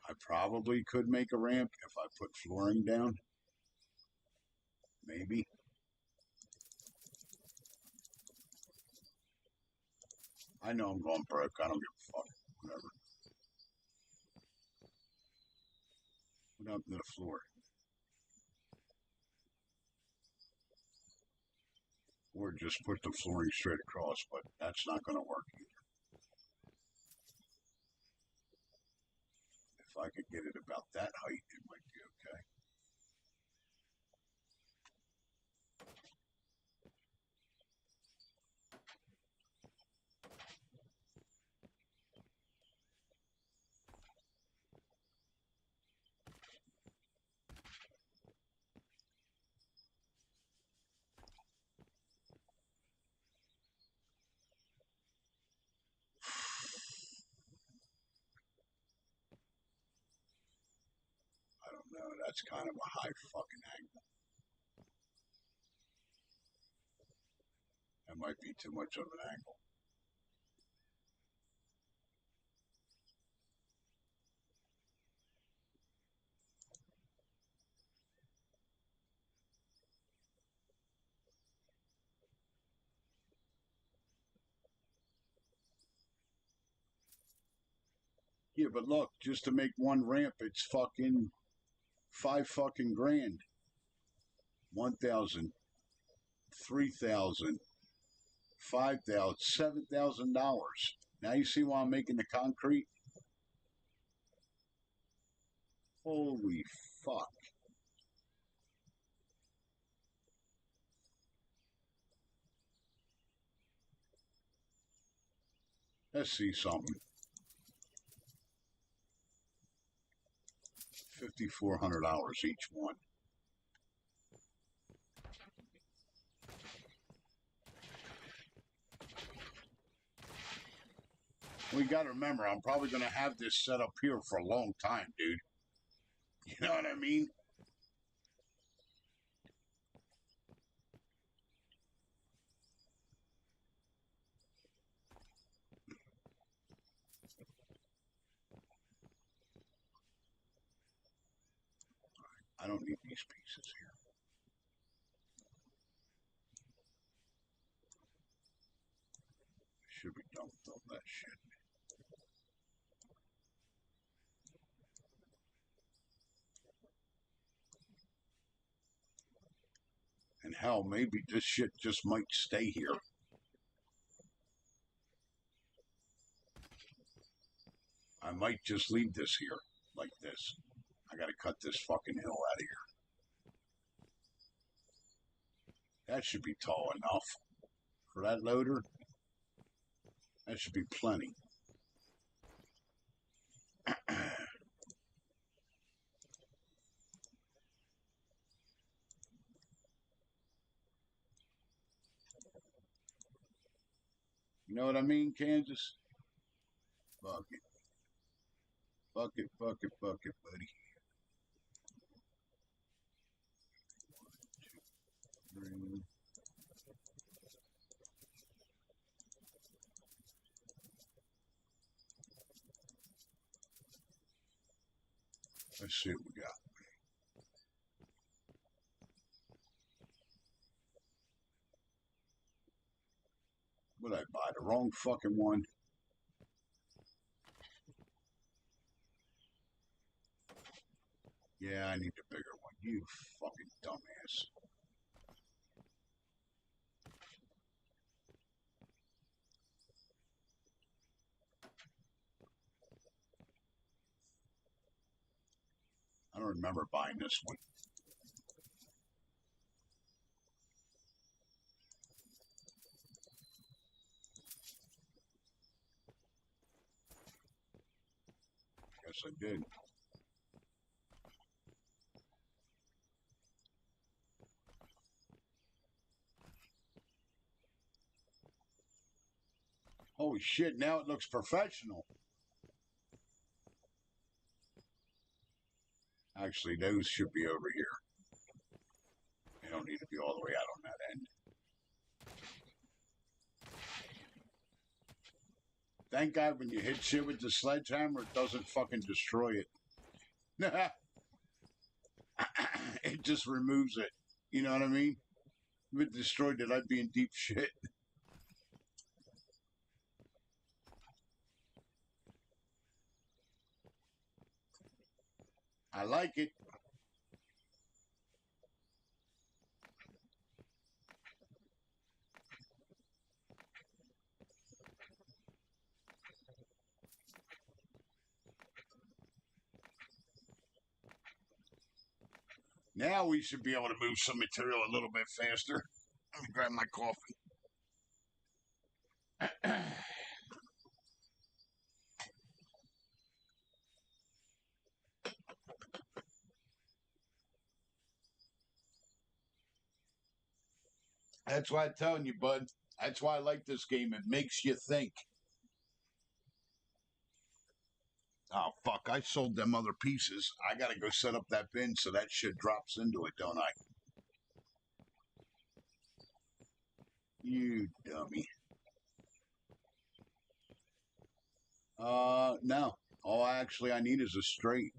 I probably could make a ramp if I put flooring down. Maybe. I know I'm going broke. I don't give a fuck. Whatever. What happened to the floor? Or just put the flooring straight across, but that's not going to work either. If I could get it about that height, it might be okay. I don't know. That's kind of a high fucking angle. That might be too much of an angle. Yeah, but look, just to make one ramp, it's fucking $5 grand. 1,000, 3,000, 5,000, $7,000. Now you see why I'm making the concrete? Holy fuck. Let's see something. $5,400 each one. We got to remember, I'm probably going to have this set up here for a long time, dude. You know what I mean? I don't need these pieces here. Should be done with all that shit. And hell, maybe this shit just might stay here. I might just leave this here, like this. I gotta cut this fucking hill out of here. That should be tall enough. For that loader, that should be plenty. You know what I mean, Kansas? Fuck it. Fuck it, fuck it, fuck it, buddy. 1, 2, 3. Let's see what we got. What did I buy? The wrong fucking one? Yeah, I need the bigger one. You fucking dumbass. I don't remember buying this one. Guess I did. Holy shit, now it looks professional. Actually, those should be over here. They don't need to be all the way out on that end. Thank God when you hit shit with the sledgehammer, it doesn't fucking destroy it. It just removes it. You know what I mean? If it destroyed it, I'd be in deep shit. I like it. Now we should be able to move some material a little bit faster. Let me grab my coffee. That's why I'm telling you, bud. That's why I like this game. It makes you think. Oh, fuck. I sold them other pieces. I got to go set up that bin so that shit drops into it, don't I? You dummy. No. All actually I need is a straight.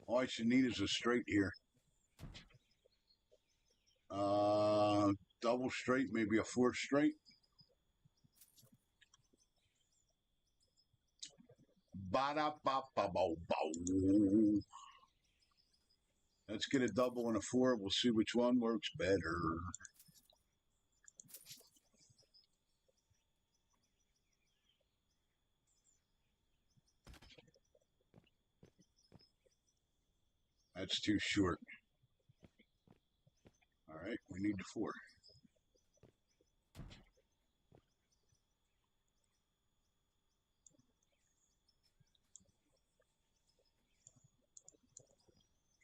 All I should need is a straight here. Double straight, maybe a fourth straight. Ba-da-ba-ba-bo-bo. Let's get a double and a four. We'll see which one works better. That's too short. All right, we need the four.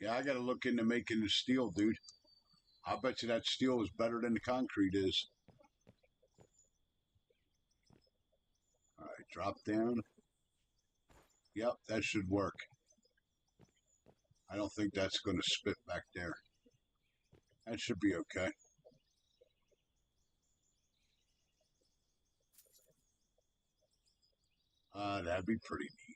Yeah, I got to look into making the steel, dude. I bet you that steel is better than the concrete is. All right, drop down. Yep, that should work. I don't think that's going to spit back there. That should be okay. That'd be pretty neat.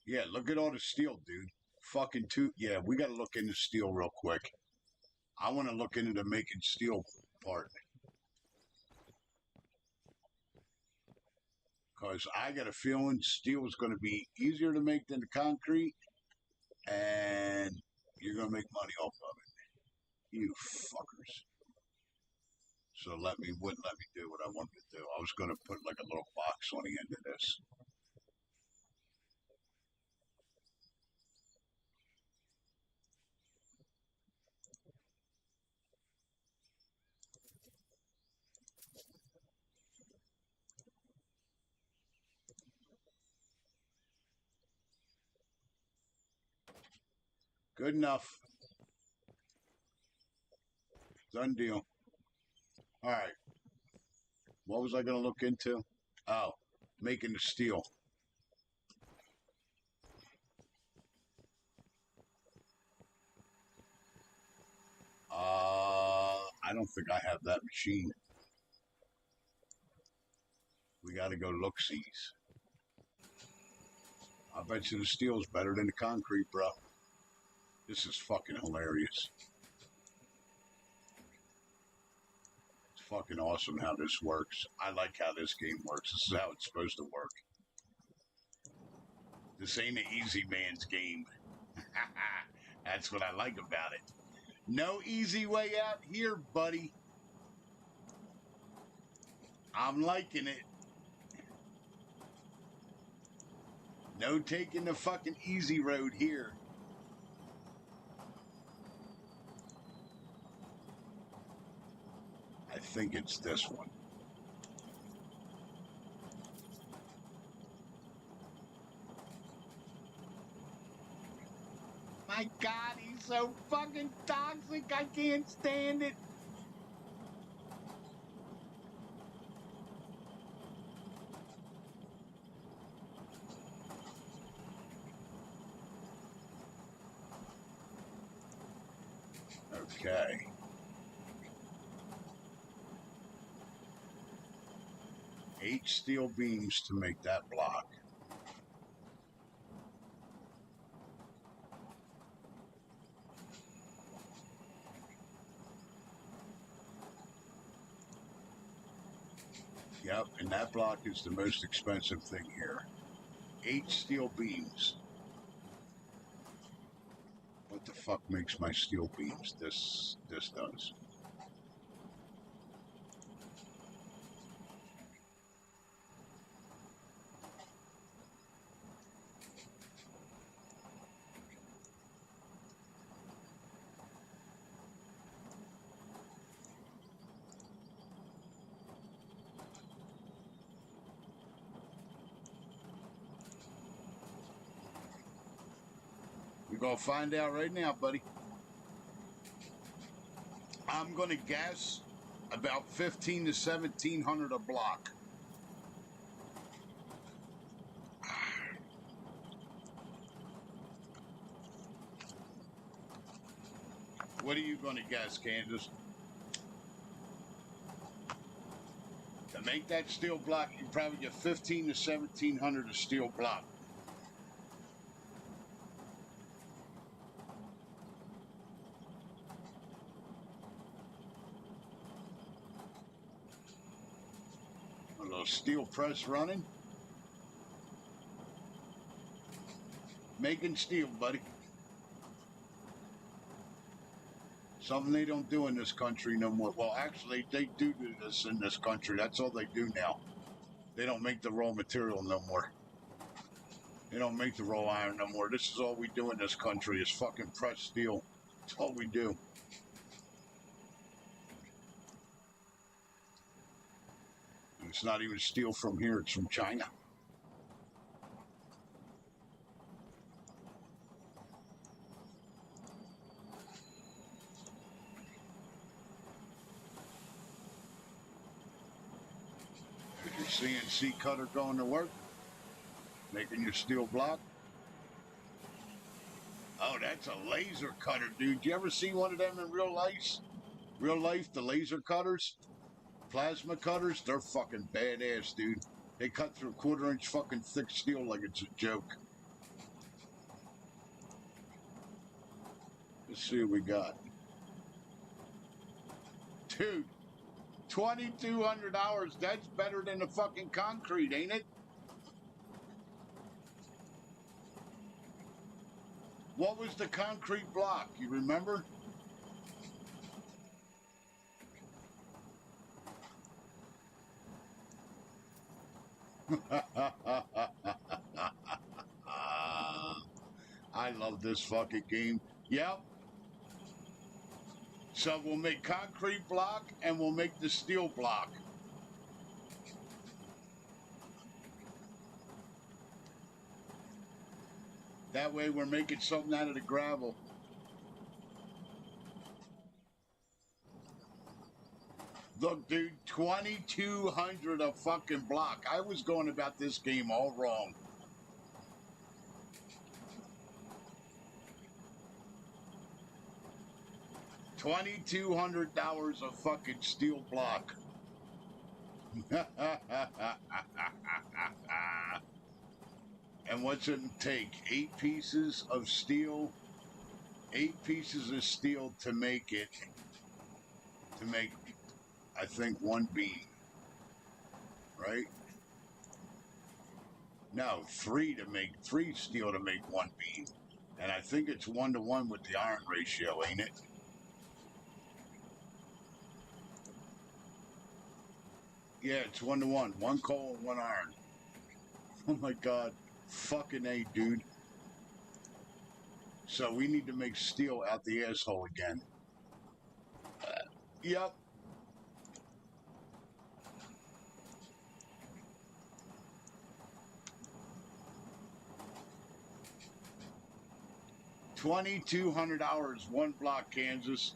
Yeah, look at all the steel, dude. Fucking two. Yeah, we got to look into steel real quick. I want to look into the making steel part. Because I got a feeling steel is going to be easier to make than the concrete, and you're going to make money off of it. You fuckers. So wouldn't let me do what I wanted to do. I was going to put like a little box on the end of this. Good enough. Done deal. All right. What was I going to look into? Oh, making the steel. I don't think I have that machine. We got to go look-sees. I bet you the steel's better than the concrete, bro. This is fucking hilarious. It's fucking awesome how this works. I like how this game works. This is how it's supposed to work. This ain't an easy man's game. That's what I like about it. No easy way out here, buddy. I'm liking it. No taking the fucking easy road here. I think it's this one. My God, he's so fucking toxic. I can't stand it. Okay. Eight steel beams to make that block. Yep, and that block is the most expensive thing here. 8 steel beams. What the fuck makes my steel beams? This does. We're gonna find out right now, buddy. I'm gonna guess about 15 to 1700 a block. What are you gonna guess, Kansas? To make that steel block, you probably get 15 to 1700 a steel block. A little steel press running. Making steel, buddy. Something they don't do in this country no more. Well, actually, they do this in this country. That's all they do now. They don't make the raw material no more. They don't make the raw iron no more. This is all we do in this country is fucking press steel. That's all we do. And it's not even steel from here. It's from China. There's your CNC cutter going to work. Making your steel block. Oh, that's a laser cutter, dude. You ever see one of them in real life? Real life, the laser cutters? Plasma cutters? They're fucking badass, dude. They cut through 1/4 inch fucking thick steel like it's a joke. Let's see what we got. Dude, $2,200. That's better than the fucking concrete, ain't it? What was the concrete block? You remember? I love this fucking game. Yep. So we'll make concrete block and we'll make the steel block. That way we're making something out of the gravel. Look, dude, 2,200 a fucking block. I was going about this game all wrong. $2,200 a fucking steel block. And what's it take? 8 pieces of steel. 8 pieces of steel to make it. To make, I think, 1 beam. Right? No, 3 steel to make 1 beam. And I think it's 1-to-1 with the iron ratio, ain't it? Yeah, it's 1-to-1. 1 coal and 1 iron. Oh my god. Fucking A, dude. So we need to make steel out the asshole again. Yep. $2,200, 1 block, Kansas.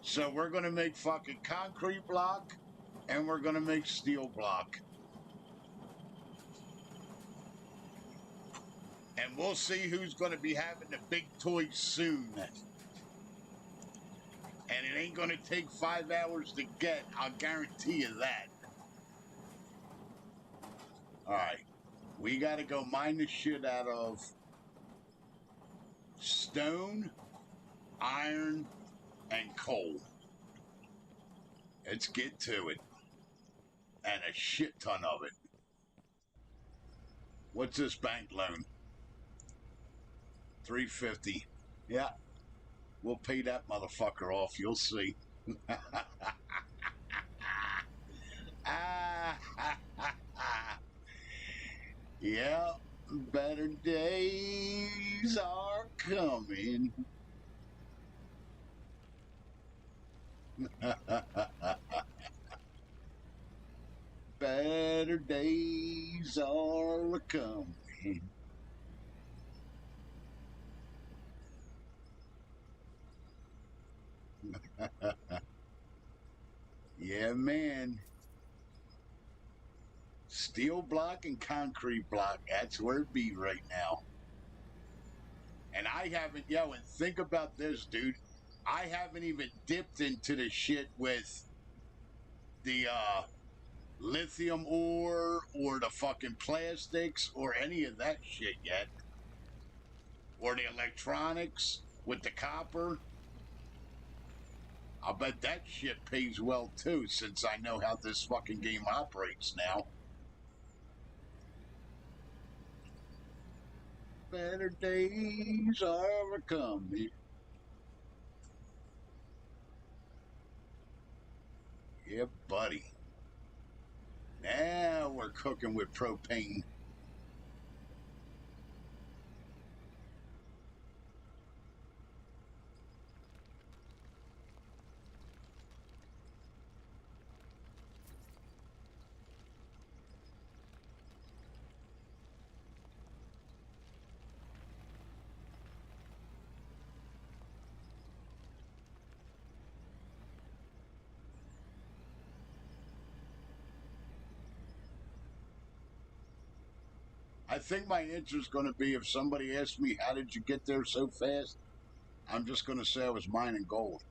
So we're gonna make fucking concrete block and we're gonna make steel block. And we'll see who's gonna be having the big toys soon. And it ain't gonna take 5 hours to get, I'll guarantee you that. Alright. We gotta go mine the shit out of stone, iron, and coal. Let's get to it. And a shit ton of it. What's this bank loan? $350. Yeah. We'll pay that motherfucker off. You'll see. Yeah. Better days are coming. Better days are coming. Yeah, man. Steel block and concrete block. That's where it be right now. And I haven't, and think about this, dude. I haven't even dipped into the shit with the lithium ore or the fucking plastics or any of that shit yet. Or the electronics with the copper. I'll bet that shit pays well too, since I know how this fucking game operates now. Better days are coming. Yeah, buddy. Now we're cooking with propane. I think my answer is going to be, if somebody asks me, how did you get there so fast? I'm just going to say I was mining gold.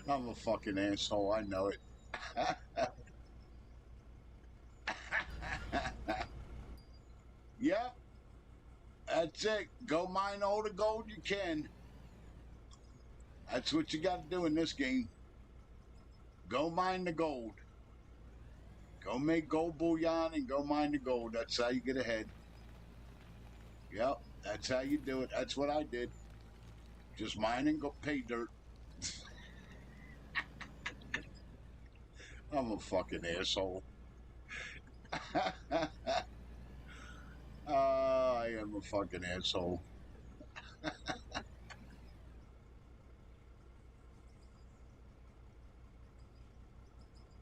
I'm a fucking asshole. I know it. Yep. That's it. Go mine all the gold you can. That's what you got to do in this game. Go mine the gold. Go make gold bullion and go mine the gold. That's how you get ahead. Yep. That's how you do it. That's what I did. Just mine and go pay dirt. I'm a fucking asshole. I am a fucking asshole.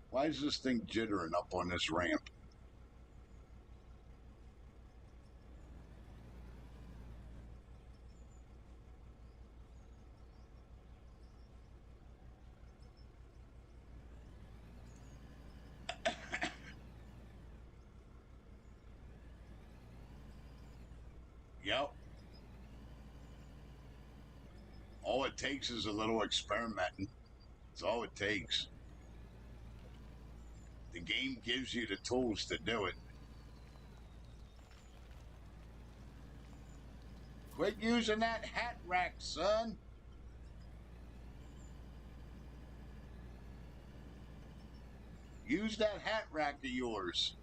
Why is this thing jittering up on this ramp? Yep. All it takes is a little experimenting. That's all it takes. The game gives you the tools to do it. Quit using that hat rack, son. Use that hat rack of yours.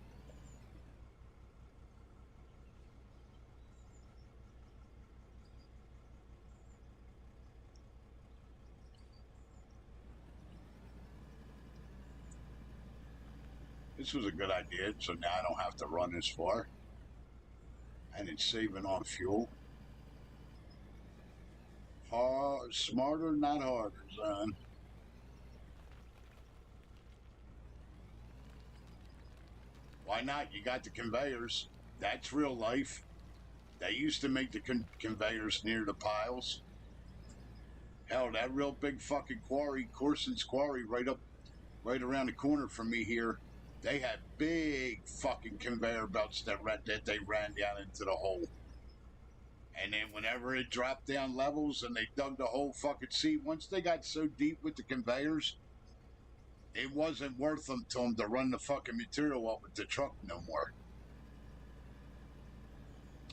This was a good idea, so now I don't have to run as far. And it's saving on fuel. Smarter, not harder, son. Why not? You got the conveyors. That's real life. They used to make the conveyors near the piles. Hell, that real big fucking quarry, Corson's Quarry, right around the corner from me here, they had big fucking conveyor belts that they ran down into the hole. And then whenever it dropped down levels and they dug the whole fucking sea, once they got so deep with the conveyors, it wasn't worth them to them to run the fucking material up with the truck no more.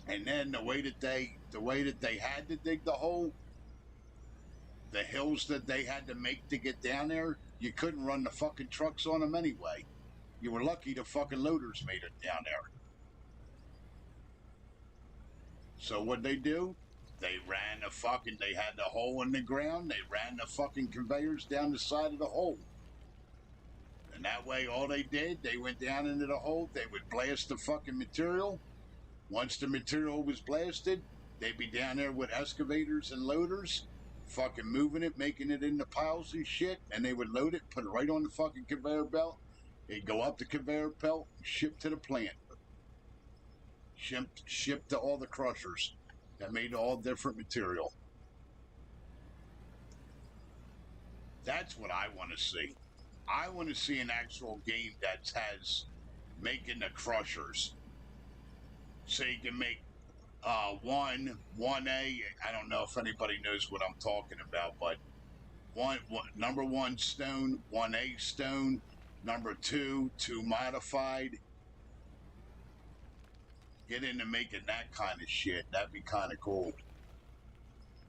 And then the way that they had to dig the hole, the hills that they had to make to get down there, you couldn't run the fucking trucks on them anyway. You were lucky the fucking loaders made it down there. So what they do? They had the hole in the ground, they ran the fucking conveyors down the side of the hole. And that way all they did, they went down into the hole, they would blast the fucking material. Once the material was blasted, they'd be down there with excavators and loaders, fucking moving it, making it into piles and shit, and they would load it, put it right on the fucking conveyor belt. It'd go up the conveyor belt, shipped to the plant. Shipped to all the crushers that made all different material. That's what I want to see. I want to see an actual game that has making the crushers. So you can make 1A. I don't know if anybody knows what I'm talking about, but number 1 stone, 1A stone, number 2 modified. Get into making that kind of shit. That'd be kind of cool.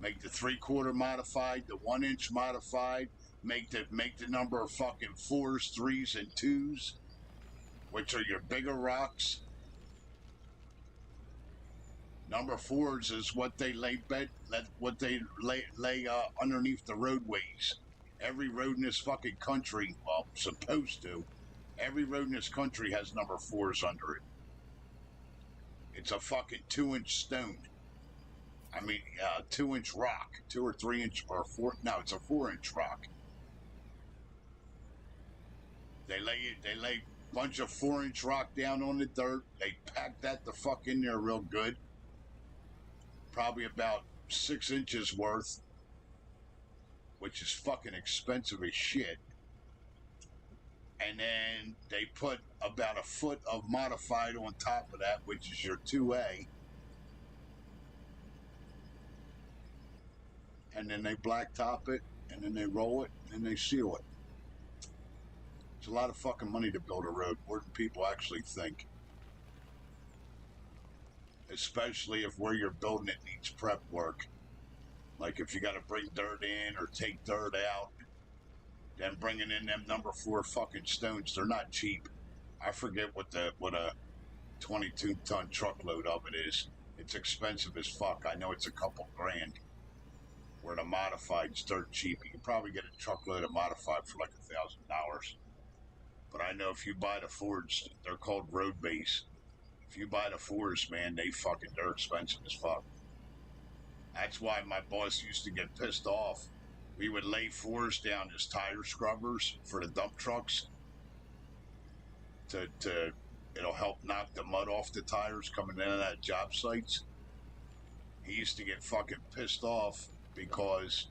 Make the 3/4 modified, the 1-inch modified. Make the number of fucking 4s, 3s, and 2s, which are your bigger rocks. Number 4s is what they lay underneath the roadways. Every road in this fucking country, well, supposed to, every road in this country has number 4s under it. It's a fucking 2-inch stone. I mean, 2-inch rock, 2 or 3 inch or 4. No, it's a 4-inch rock. They lay a bunch of 4-inch rock down on the dirt. They pack that the fuck in there real good. Probably about 6 inches worth, which is fucking expensive as shit. And then they put about a foot of modified on top of that, which is your 2A. And then they blacktop it, and then they roll it, and they seal it. It's a lot of fucking money to build a road, more than people actually think. Especially if where you're building it needs prep work. Like if you got to bring dirt in or take dirt out, then bringing in them number 4 fucking stones, they're not cheap. I forget what a 22-ton truckload of it is. It's expensive as fuck. I know it's a couple grand. Where the modified's dirt cheap. You can probably get a truckload of modified for like $1,000. But I know if you buy the Fords, they're called road base. If you buy the 4s, man, they're expensive as fuck. That's why my boss used to get pissed off. We would lay 4s down as tire scrubbers for the dump trucks. It'll help knock the mud off the tires coming in and out of job sites. He used to get fucking pissed off because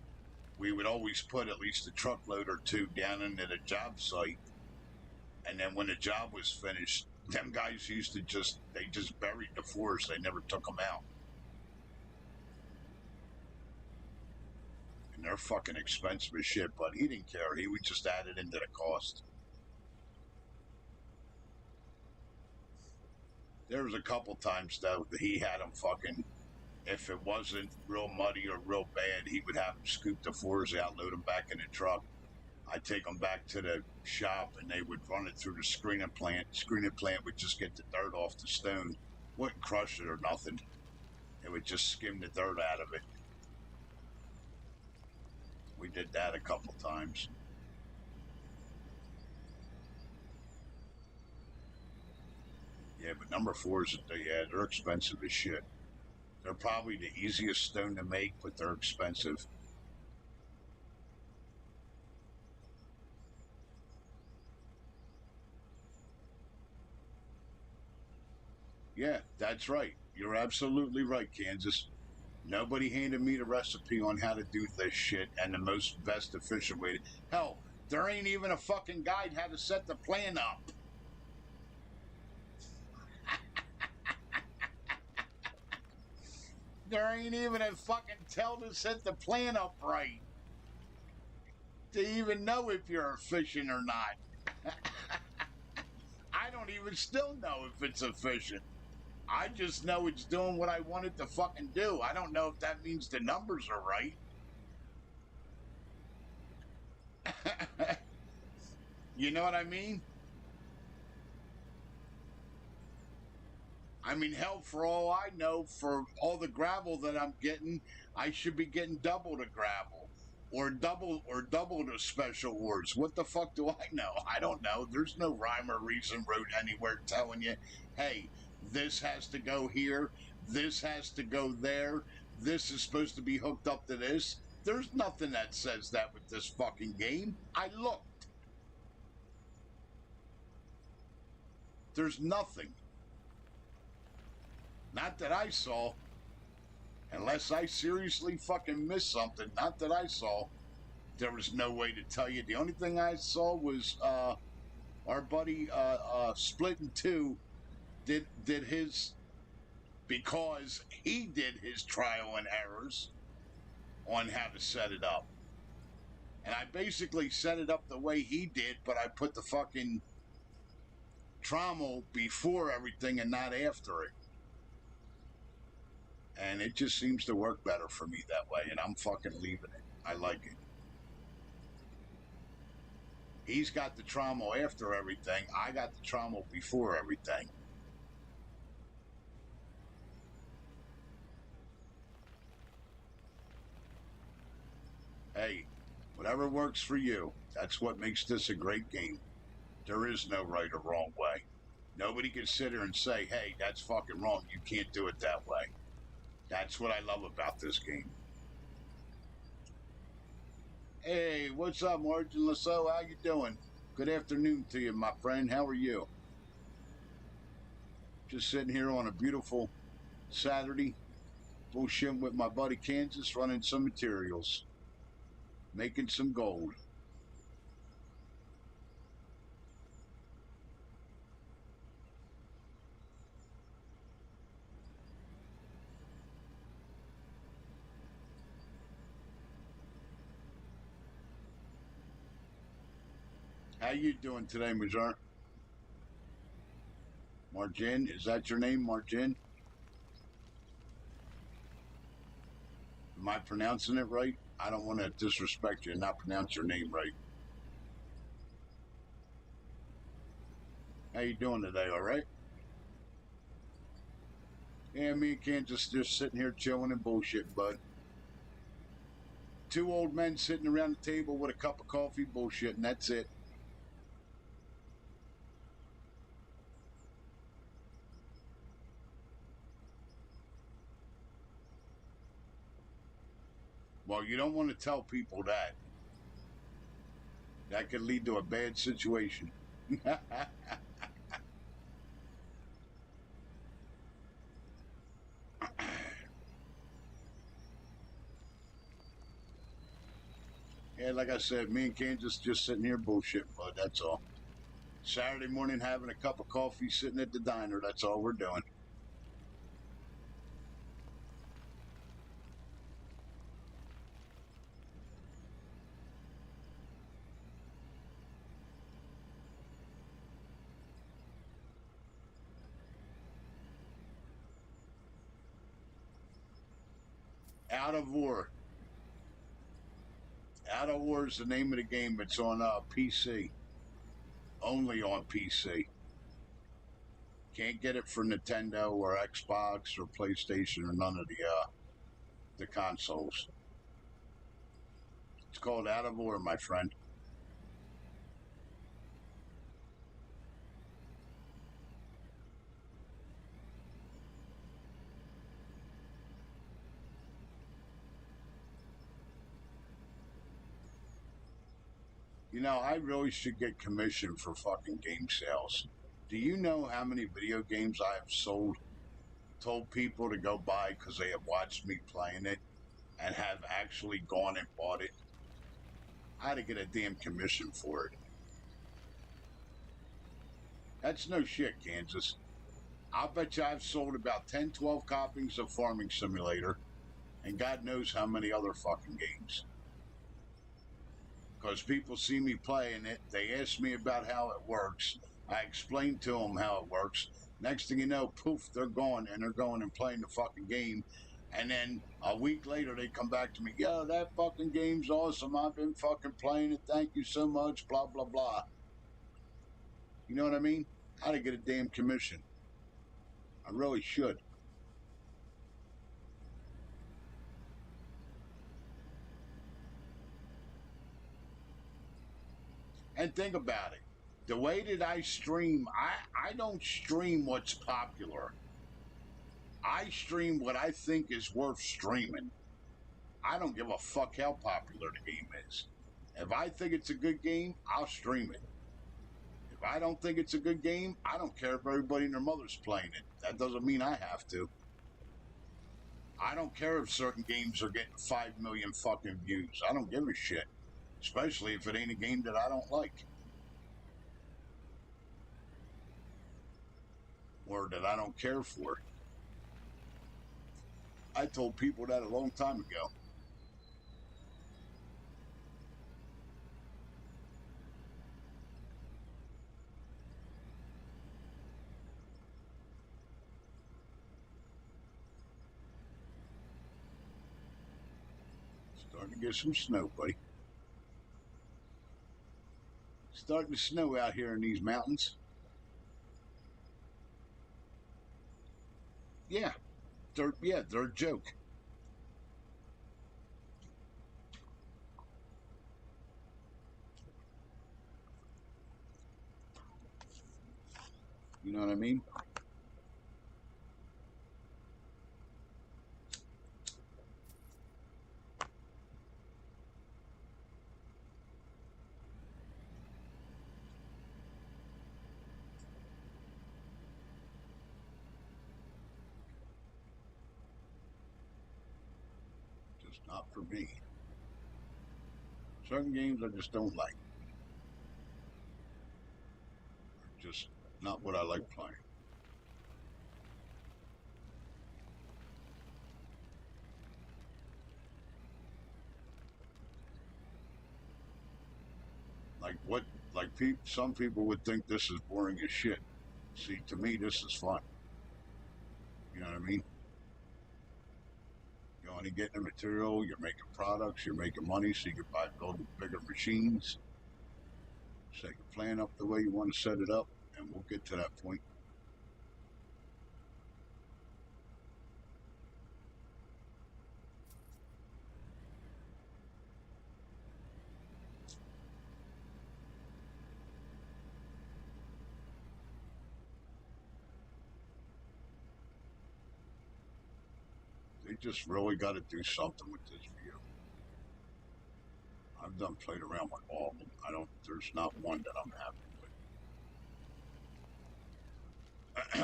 we would always put at least a truckload or 2 down into the job site. And then when the job was finished, them guys used to just buried the 4s. They never took them out. And they're fucking expensive as shit, but he didn't care. He would just add it into the cost. There was a couple times, though, that he had them fucking, if it wasn't real muddy or real bad, he would have them scoop the 4s out, load them back in the truck. I'd take them back to the shop, and they would run it through the screening plant. Screening plant would just get the dirt off the stone. Wouldn't crush it or nothing. It would just skim the dirt out of it. We did that a couple times. Yeah, but number fours, yeah, they're expensive as shit. They're probably the easiest stone to make, but they're expensive. Yeah, that's right. You're absolutely right, Kansas. Nobody handed me the recipe on how to do this shit and the most best efficient way. Hell, there ain't even a fucking guide how to set the plan up. There ain't even a fucking tell to set the plan up right to even know if you're efficient or not. I don't even still know if it's efficient. I just know it's doing what I want it to fucking do. I don't know if that means the numbers are right. You know what I mean? I mean, hell, for all I know, for all the gravel that I'm getting, I should be getting double the gravel or double the special ores. What the fuck do I know? I don't know. There's no rhyme or reason wrote anywhere telling you, hey, this has to go here, this has to go there, this is supposed to be hooked up to this. There's nothing that says that with this fucking game. I looked. There's nothing. Not that I saw. Unless I seriously fucking missed something. Not that I saw. There was no way to tell you. The only thing I saw was our buddy Split in Two did his, because he did his trial and errors on how to set it up. And I basically set it up the way he did, but I put the fucking trommel before everything and not after it. And it just seems to work better for me that way, and I'm fucking leaving it. I like it. He's got the trommel after everything. I got the trommel before everything. Hey, whatever works for you. That's what makes this a great game. There is no right or wrong way. Nobody can sit here and say, hey, that's fucking wrong. You can't do it that way. That's what I love about this game. Hey, what's up, Margin Lasso? How you doing? Good afternoon to you, my friend. How are you? Just sitting here on a beautiful Saturday, bullshitting with my buddy Kansas, running some materials, making some gold. How you doing today, Majar? Margin, is that your name, Margin? Am I pronouncing it right? I don't want to disrespect you and not pronounce your name right. How you doing today, all right? Yeah, me and Ken just sitting here chilling and bullshit, bud. Two old men sitting around the table with a cup of coffee, bullshit, and that's it. Well, you don't want to tell people that. That could lead to a bad situation. Yeah, like I said, me and Kansas just sitting here bullshitting, bud. That's all. Saturday morning having a cup of coffee, sitting at the diner. That's all we're doing. Out of War. Out of War is the name of the game. It's on PC. Only on PC. Can't get it for Nintendo or Xbox or PlayStation or none of the consoles. It's called Out of War, my friend. You know, I really should get commission for fucking game sales. Do you know how many video games I have sold, told people to go buy because they have watched me playing it and have actually gone and bought it? I had to get a damn commission for it. That's no shit, Kansas. I'll bet you I've sold about 10, 12 copies of Farming Simulator and God knows how many other fucking games. Because people see me playing it, they ask me about how it works. I explain to them how it works. Next thing you know, poof, they're gone and they're going and playing the fucking game. And then a week later, they come back to me, yo, that fucking game's awesome. I've been fucking playing it. Thank you so much. Blah, blah, blah. You know what I mean? I ought to get a damn commission. I really should. And think about it. The way that I stream, I don't stream what's popular. I stream what I think is worth streaming. I don't give a fuck how popular the game is. If I think it's a good game, I'll stream it. If I don't think it's a good game, I don't care if everybody and their mother's playing it. That doesn't mean I have to. I don't care if certain games are getting 5 million fucking views. I don't give a shit. Especially if it ain't a game that I don't like. Or that I don't care for. I told people that a long time ago. Starting to get some snow, buddy. Starting to snow out here in these mountains. Yeah, they're a joke. You know what I mean? Just not for me. Certain games I just don't like. Just not what I like playing. Like what? Like some people would think this is boring as shit. See, to me, this is fun. You know what I mean? You're only getting the material. You're making products. You're making money, so you can build bigger machines. Set your plan up the way you want to set it up, and we'll get to that point. They just really got to do something with this view. I've done played around with all of them. I don't. There's not one that I'm happy with.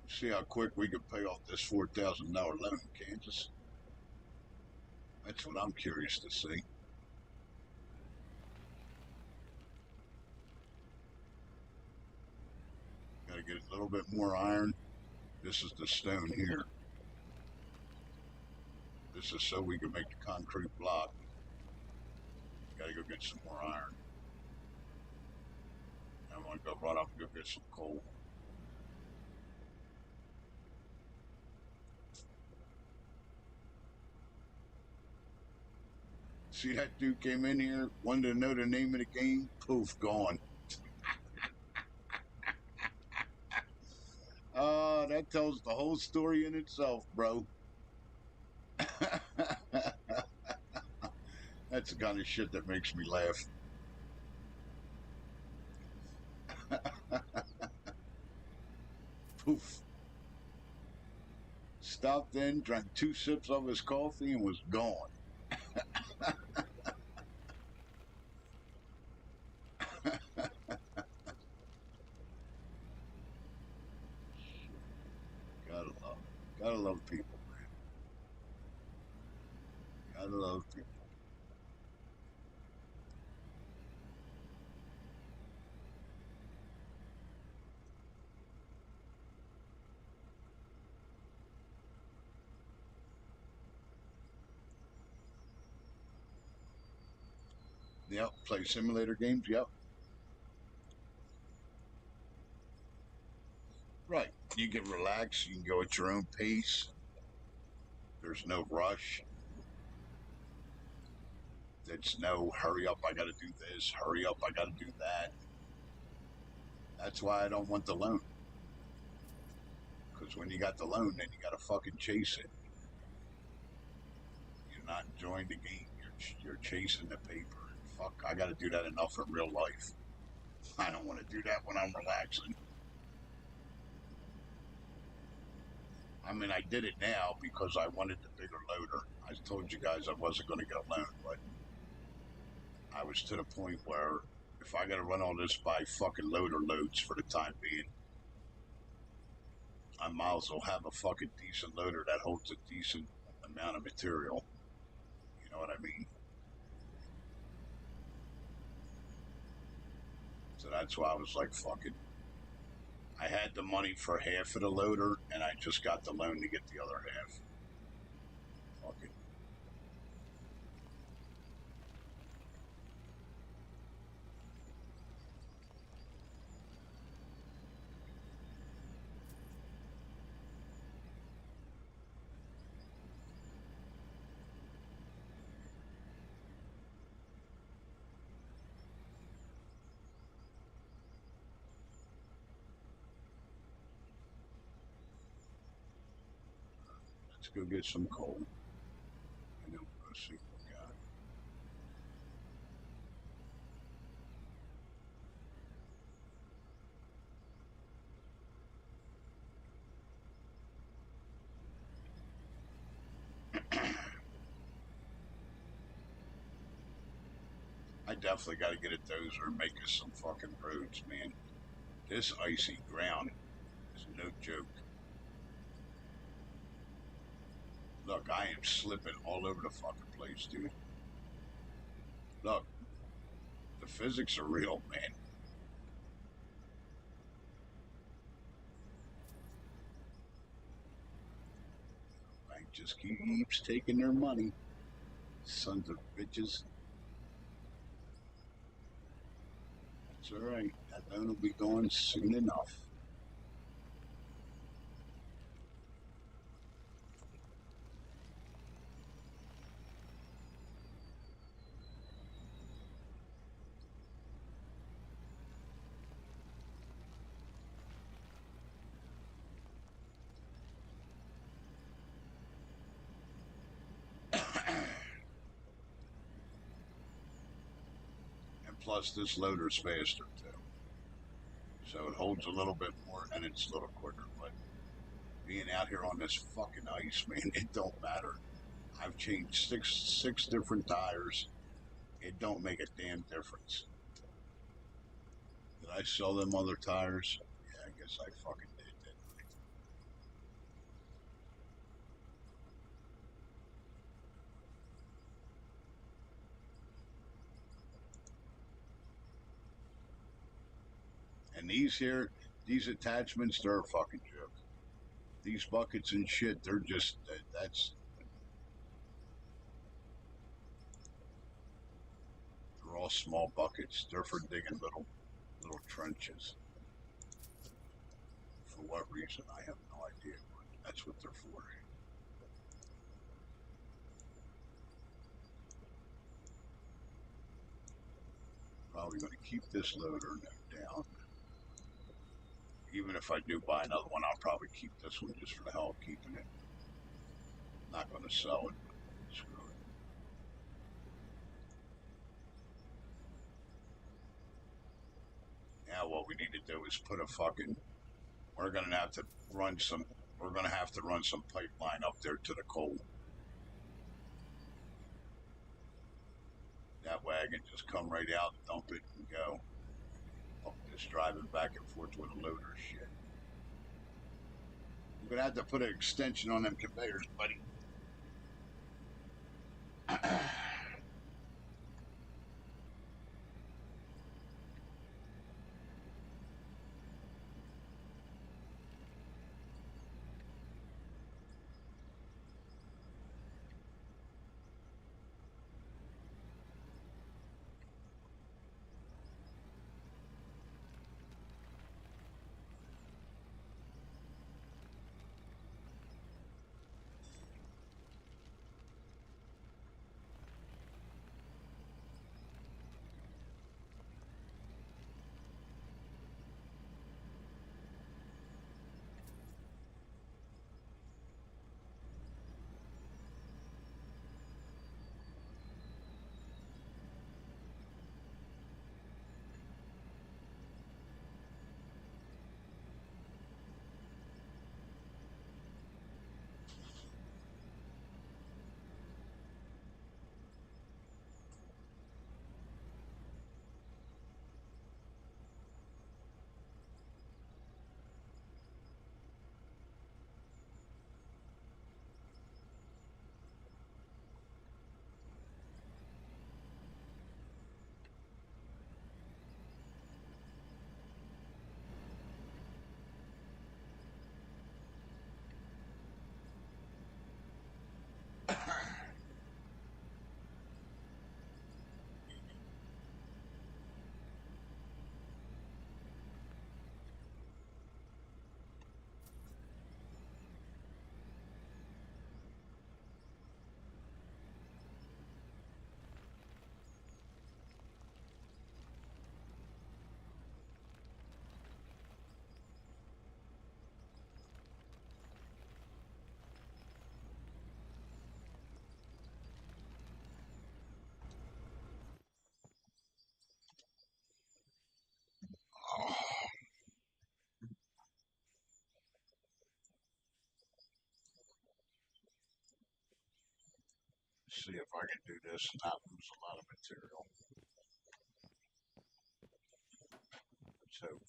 See how quick we can pay off this $4,000 loan, Kansas. That's what I'm curious to see. Got to get a little bit more iron. This is the stone here. This is so we can make the concrete block. Got to go get some more iron. I'm going to go run up and go get some coal. See that dude came in here, wanted to know the name of the game, poof, gone. That tells the whole story in itself, bro. That's the kind of shit that makes me laugh. Poof. Stopped in, drank 2 sips of his coffee, and was gone. Gotta love people, man. Gotta love people. Yep, play simulator games. Yep, right. You can relax. You can go at your own pace. There's no rush. There's no hurry up. I got to do this. Hurry up. I got to do that. That's why I don't want the loan. Because when you got the loan, then you got to fucking chase it. You're not enjoying the game. You're chasing the paper. Fuck, I got to do that enough in real life. I don't want to do that when I'm relaxing. I mean, I did it now because I wanted the bigger loader. I told you guys I wasn't going to get a loan, but I was to the point where if I got to run all this by fucking loader loads for the time being, I might as well have a fucking decent loader that holds a decent amount of material. You know what I mean? So that's why I was like, fucking. I had the money for half of the loader, and I just got the loan to get the other half. Fucking. Let's go get some coal, and then we'll go see what we got. I definitely got to get a dozer and make us some fucking roads, man. This icy ground is no joke. Look, I am slipping all over the fucking place, dude. Look, the physics are real, man. Bank just keeps taking their money. Sons of bitches. That's alright. That loan will be gone soon enough. And plus, this loader's faster, too. So it holds a little bit more and it's a little quicker. But being out here on this fucking ice, man, it don't matter. I've changed six different tires. It don't make a damn difference. Did I sell them other tires? Yeah, I guess I fucking did, didn't I? And these attachments, they're a fucking joke. These buckets and shit, they're just, they're all small buckets. They're for digging little trenches. For what reason, I have no idea, but that's what they're for. Probably going to keep this loader down. Even if I do buy another one, I'll probably keep this one just for the hell of keeping it. Not going to sell it. Screw it. Now what we need to do is put a fucking. We're going to have to run some. We're going to have to run some pipeline up there to the coal. That way I can just come right out, dump it, and go. Just driving back and forth with a loader shit. We're going to have to put an extension on them conveyors, buddy. See if I can do this and not lose a lot of material. Let's hope.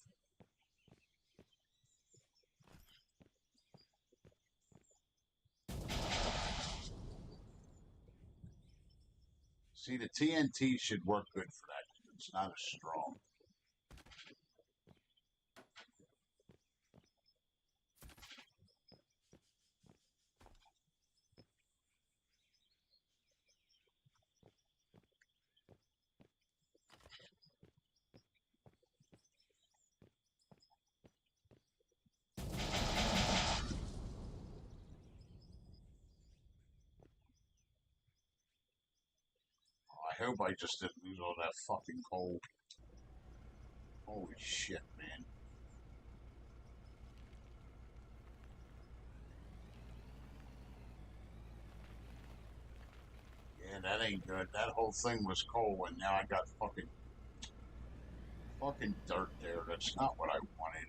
See, the TNT should work good for that. It's not as strong. I hope I just didn't lose all that fucking coal. Holy shit, man. Yeah, that ain't good. That whole thing was coal, and now I got fucking dirt there. That's not what I wanted.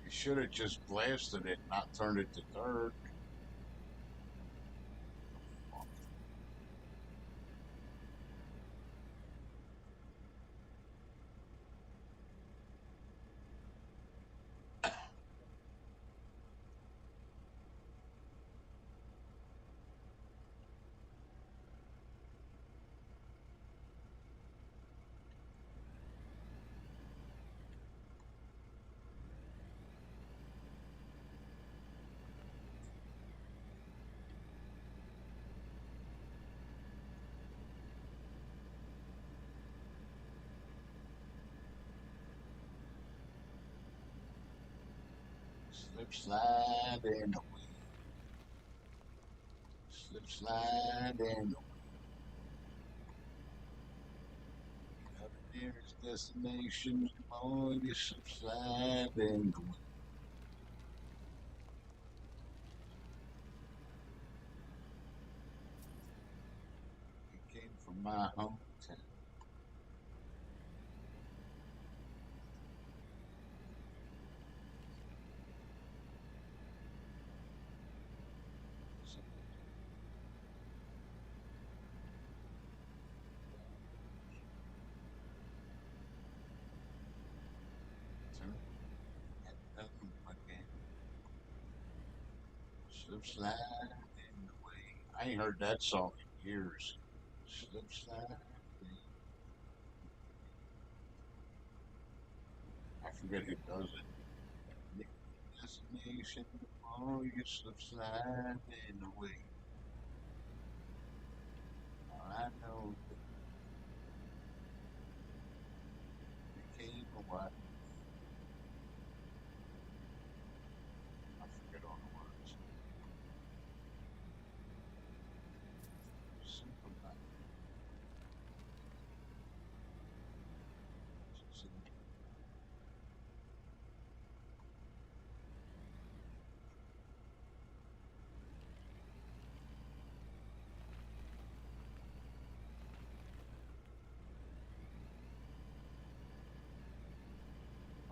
You should have just blasted it, not turned it to dirt. Slip sliding away. Slip sliding away. Now the nearest destination, oh, you slip sliding away. You came from my hometown. Slip sliding away. I ain't heard that song in years. Slip sliding. I forget who does it. Destination, oh, you slip sliding away. I know that you came away. I forget all the words. Simple night.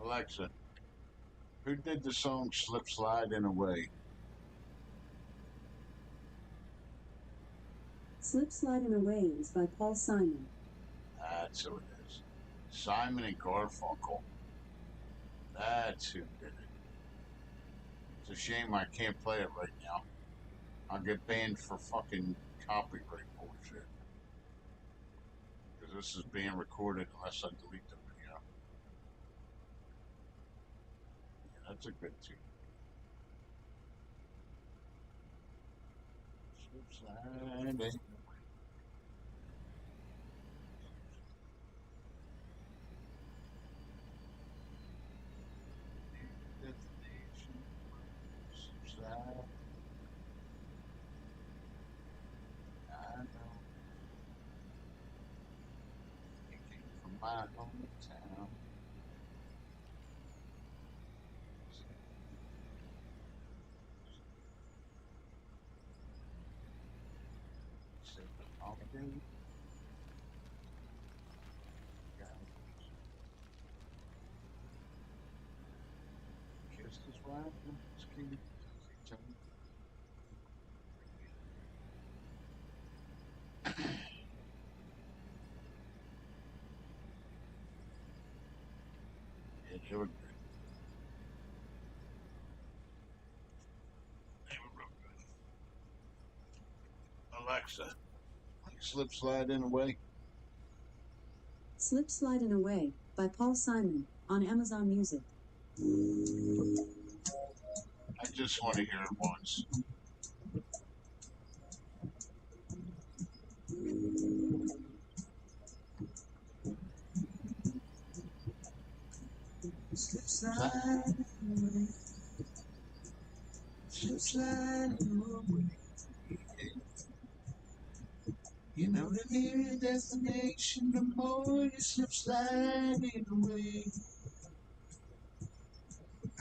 Alexa, who did the song Slip Sliding Away? Slip Sliding Away is by Paul Simon. That's who it is. Simon and Garfunkel. That's who did it. It's a shame I can't play it right now. I'll get banned for fucking copyright bullshit. Because this is being recorded unless I delete the video. Yeah, that's a good tune. Slip sliding away. Destination. Slip slide. I know. It came from my hometown. Said the mountain. Kissed his wife and his kid. Yeah, they were good. They were real good. Alexa, slip sliding away. Slip Sliding Away by Paul Simon on Amazon Music. I just want to hear it once. Slip sliding away. Slip sliding away. You know the nearer destination, the more you slip sliding away.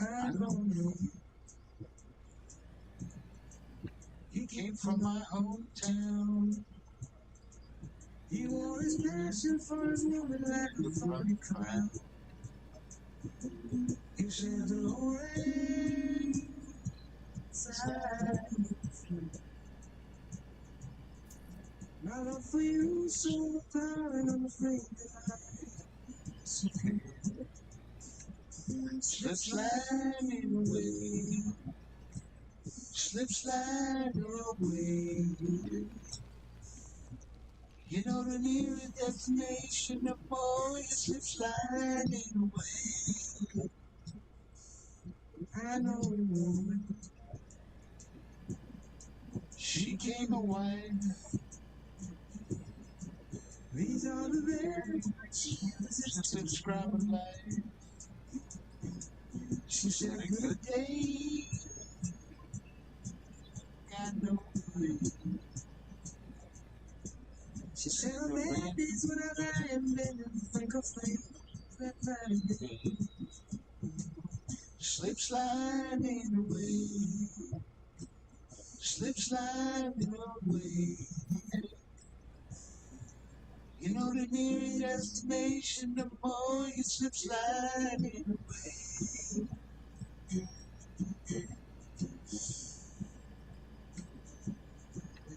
I don't know. You came from my hometown. You wore his passion for his woman like a funny crown. You said the rain side. My love for you is so fine, I'm afraid that I slip sliding away. Slip sliding away. You know the nearer destination, the more you slip sliding away. I know a woman. She came away. These are the very words she uses to describe her life. She said, good day, got no way. She said, a man is what I am in and think of things that matter day. Slip sliding away, slip sliding away. You know the nearer destination, the more you slip sliding away.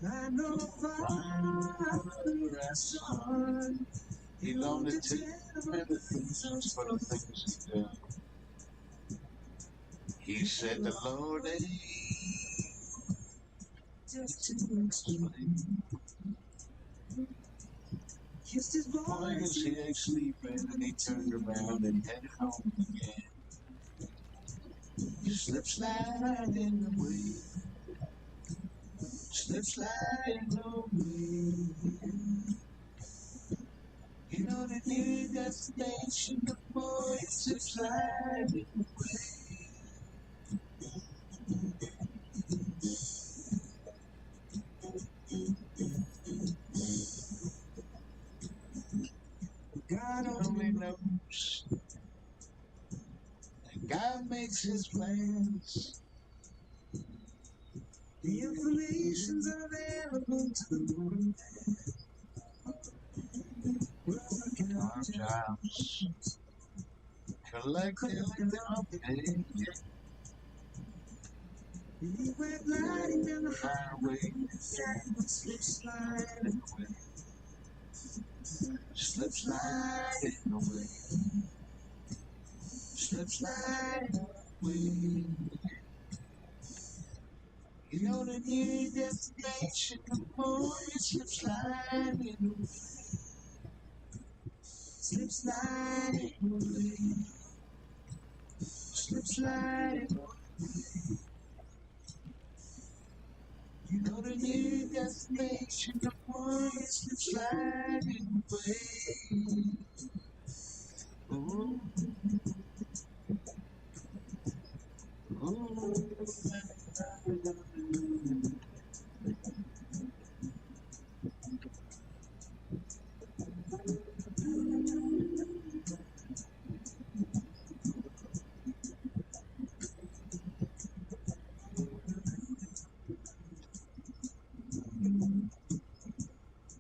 And I know Father and Son, he longed to tell me the things, those for the things he done. He said the Lord ain't just to explain. Kissed his boy as he lay sleeping, and he turned around and headed home again. Slip sliding away, slip sliding away. You know the near destination, the boy slip sliding away. God only knows, and God makes his plans. The information's available to the one we're working our jobs, collecting our pay. He went gliding down the highway, slip sliding away, slip sliding away, slip sliding away. You know the near destination, the more you slip sliding away, slip sliding away, slip sliding away. You know the near destination, the more you slip sliding away. Ooh. Ooh.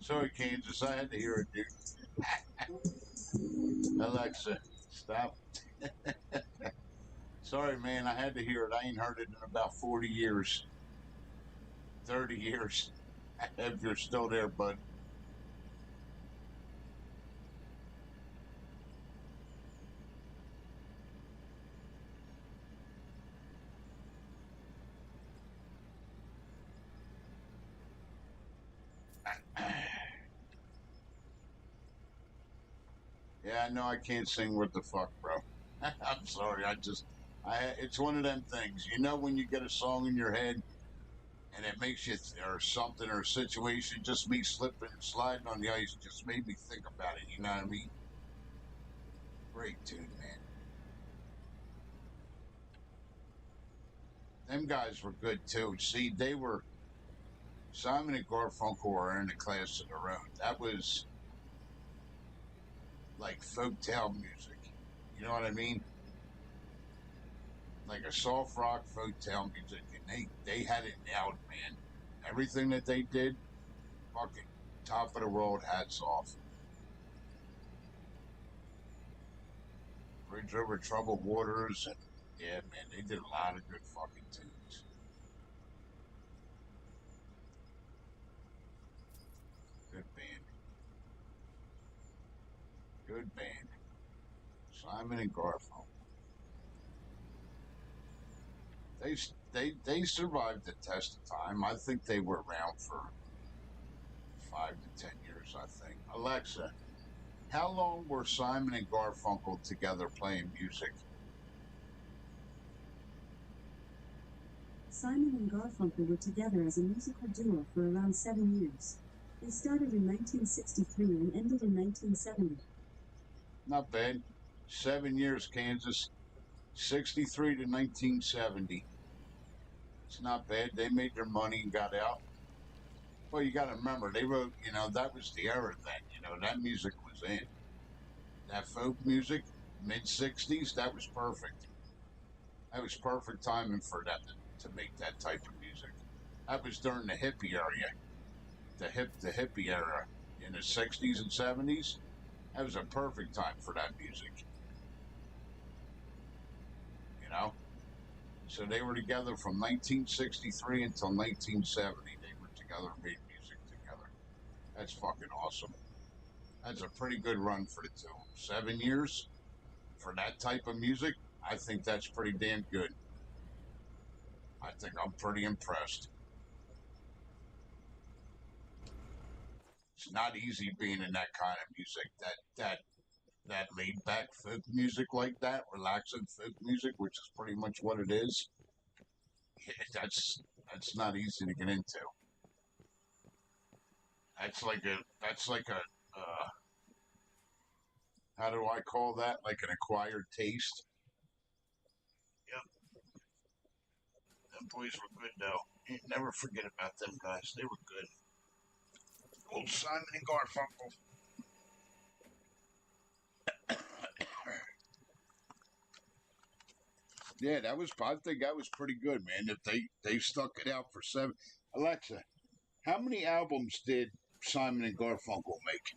Sorry, Kansas, I had to hear it, dude. Alexa, stop. Sorry, man, I had to hear it. I ain't heard it in about 40 years, 30 years. If you're still there, bud. Yeah, I know I can't sing what the fuck, bro. I'm sorry. It's one of them things. You know, when you get a song in your head and it makes you, or something, or a situation, just me slipping and sliding on the ice just made me think about it. You know what I mean? Great tune, man. Them guys were good too. See, Simon and Garfunkel were in a class of their own. That was like folktale music. You know what I mean? Like a soft rock folktale music, and they had it nailed, man. Everything that they did, fucking top of the world, hats off. Bridge over troubled waters, and yeah, man, they did a lot of good fucking tunes. Good band, good band. Simon and Garfunkel. They they survived the test of time. I think they were around for 5 to 10 years. I think. Alexa, how long were Simon and Garfunkel together playing music? Simon and Garfunkel were together as a musical duo for around 7 years. They started in 1963 and ended in 1970. Not bad. 7 years, Kansas. '63 to 1970. It's not bad. They made their money and got out. Well, you got to remember, they wrote, that was the era then. That music was in. That folk music, mid 60s, that was perfect. That was perfect timing for them to make that type of music. That was during the hippie area, the hippie era in the 60s and 70s. That was a perfect time for that music. You know? So they were together from 1963 until 1970. They were together and made music together. That's fucking awesome. That's a pretty good run for the two. 7 years for that type of music, I think that's pretty damn good. I think I'm pretty impressed. It's not easy being in that kind of music. That laid back folk music like that, relaxing folk music, which is pretty much what it is. That's not easy to get into. That's like a how do I call that? Like an acquired taste. Yep, them boys were good though. You never forget about them guys. They were good. Old Simon and Garfunkel. Yeah, that was. I think that was pretty good, man. If they stuck it out for seven. Alexa, how many albums did Simon and Garfunkel make?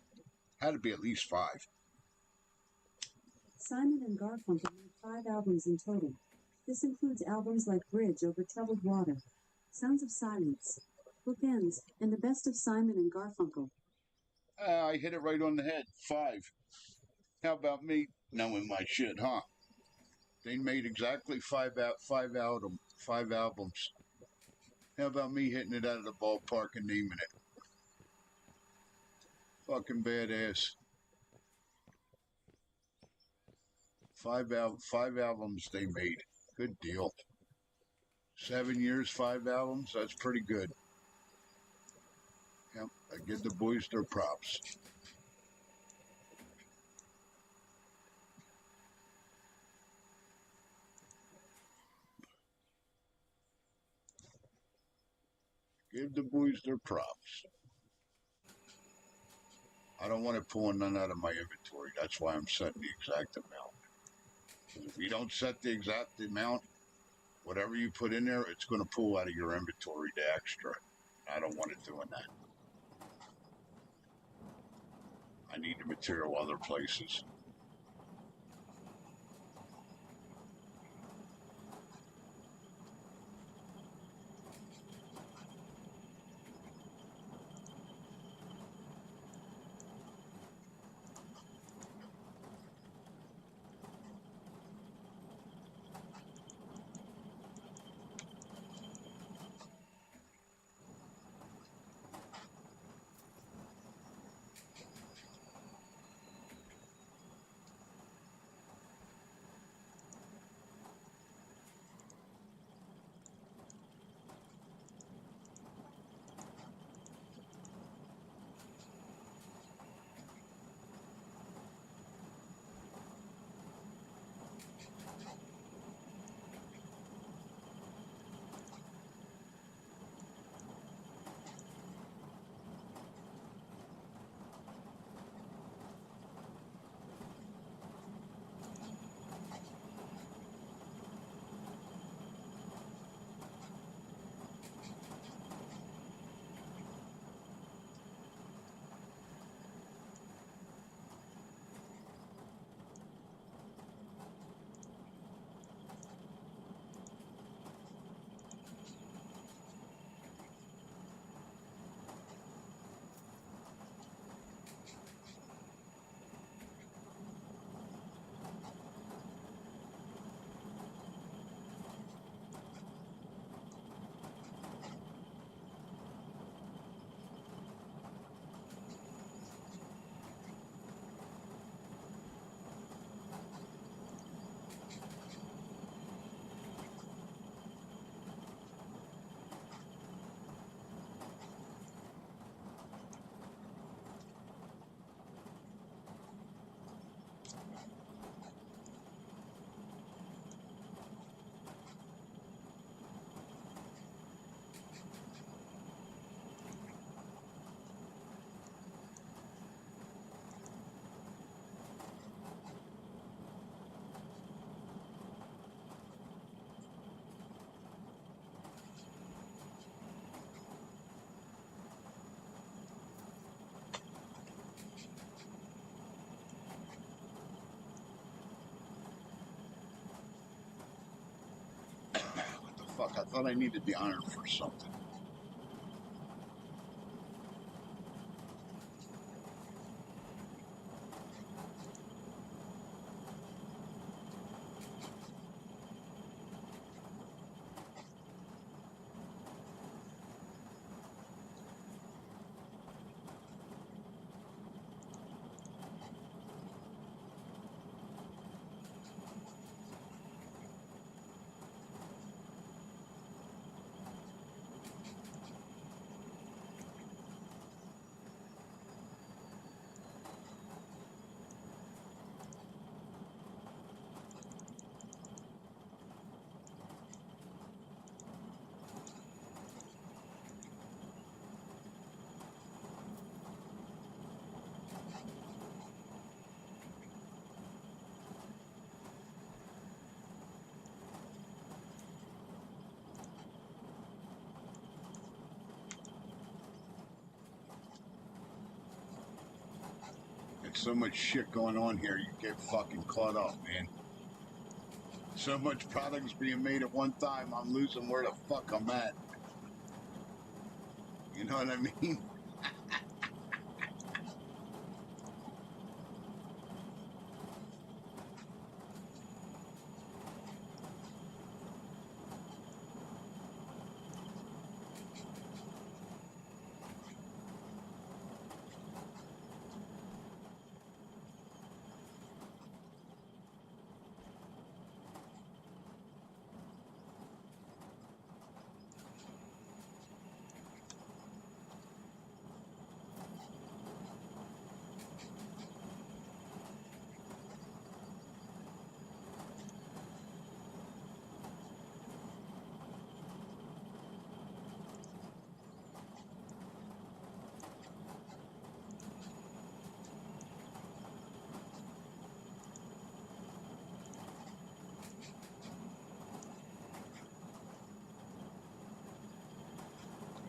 Had to be at least five. Simon and Garfunkel made 5 albums in total. This includes albums like Bridge Over Troubled Water, Sounds of Silence, Bookends, and The Best of Simon and Garfunkel. I hit it right on the head. 5. How about me knowing my shit, huh? They made exactly five albums. How about me hitting it out of the ballpark and naming it? Fucking badass. Five albums they made. Good deal. 7 years, 5 albums. That's pretty good. Yep, I give the boys their props. Give the boys their props. I don't want to pull none out of my inventory. That's why I'm setting the exact amount. If you don't set the exact amount, whatever you put in there, it's going to pull out of your inventory the extra. I don't want it doing that. I need the material other places. fuck, I thought I needed the iron for something. There's so much shit going on here, you get fucking caught up, man. So much products being made at one time, I'm losing where the fuck I'm at. You know what I mean?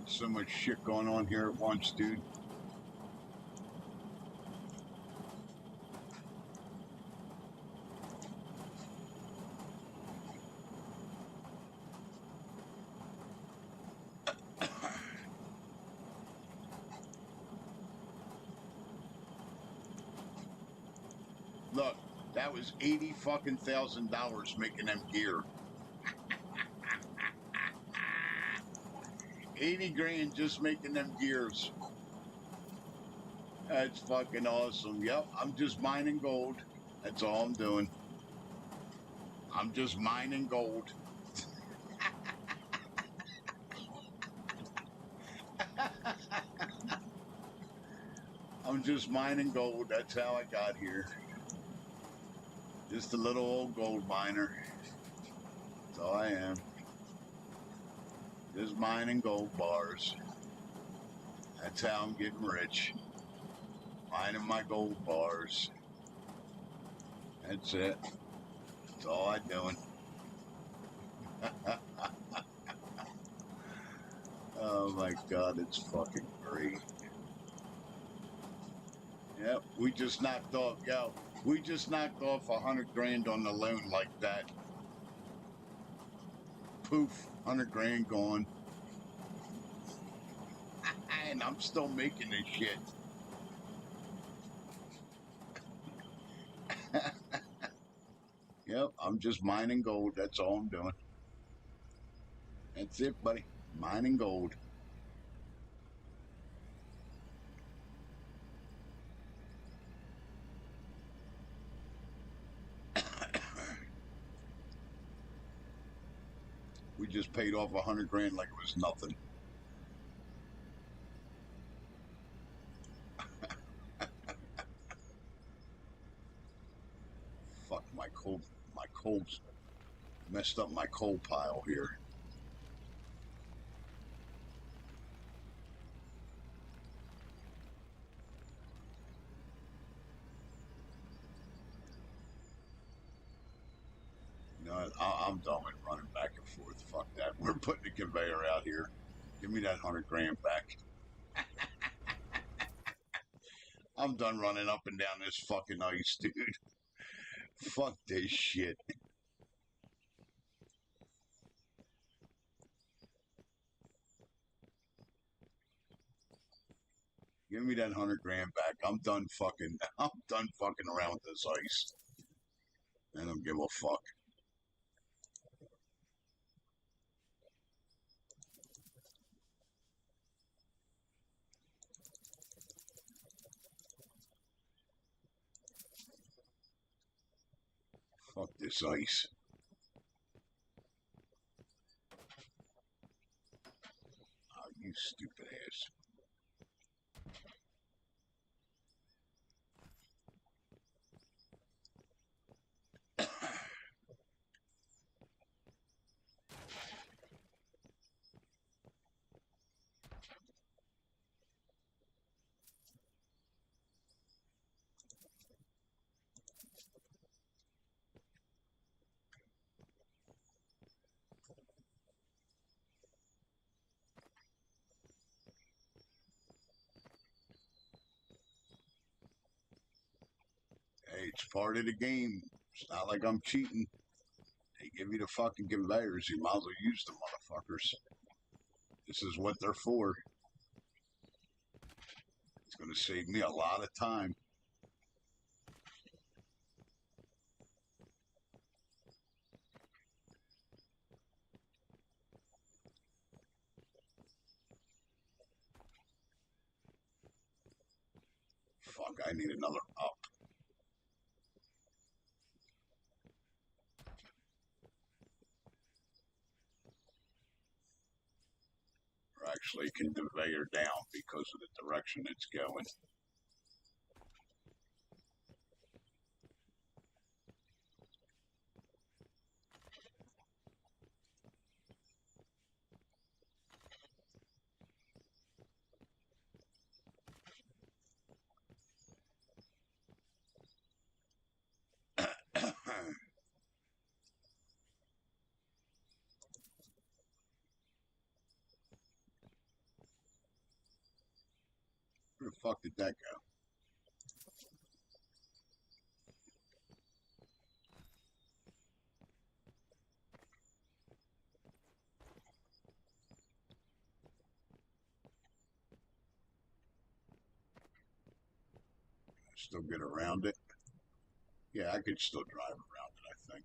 So much shit going on here at once, dude. Look, that was $80,000 making them gear. 80 grand just making them gears. That's fucking awesome. Yep, I'm just mining gold. That's all I'm doing. I'm just mining gold. I'm just mining gold. That's how I got here. Just a little old gold miner. That's all I am. Just mining gold bars. That's how I'm getting rich. Mining my gold bars. That's it. That's all I'm doing. Oh my God, it's fucking great. Yep, we just knocked off 100 grand on the loan like that. Poof, 100 grand gone. And I'm still making this shit. Yep, I'm just mining gold. That's all I'm doing. That's it, buddy. Mining gold. We just paid off 100 grand like it was nothing. Fuck, my coal's messed up my coal pile here. You know, I'm done with running back and forth. Fuck that. We're putting the conveyor out here. Give me that 100 grand back. I'm done running up and down this fucking ice, dude. Fuck this shit. Give me that 100 grand back. I'm done fucking around with this ice. I don't give a fuck. Fuck this ice. Oh, you stupid ass. Hey, it's part of the game. It's not like I'm cheating. They give you the fucking conveyors. You might as well use the motherfuckers. This is what they're for. It's going to save me a lot of time. Fuck, I need another up. Or actually can conveyor down because of the direction it's going. Where the fuck did that go? Still get around it? Yeah, I could still drive around it, I think.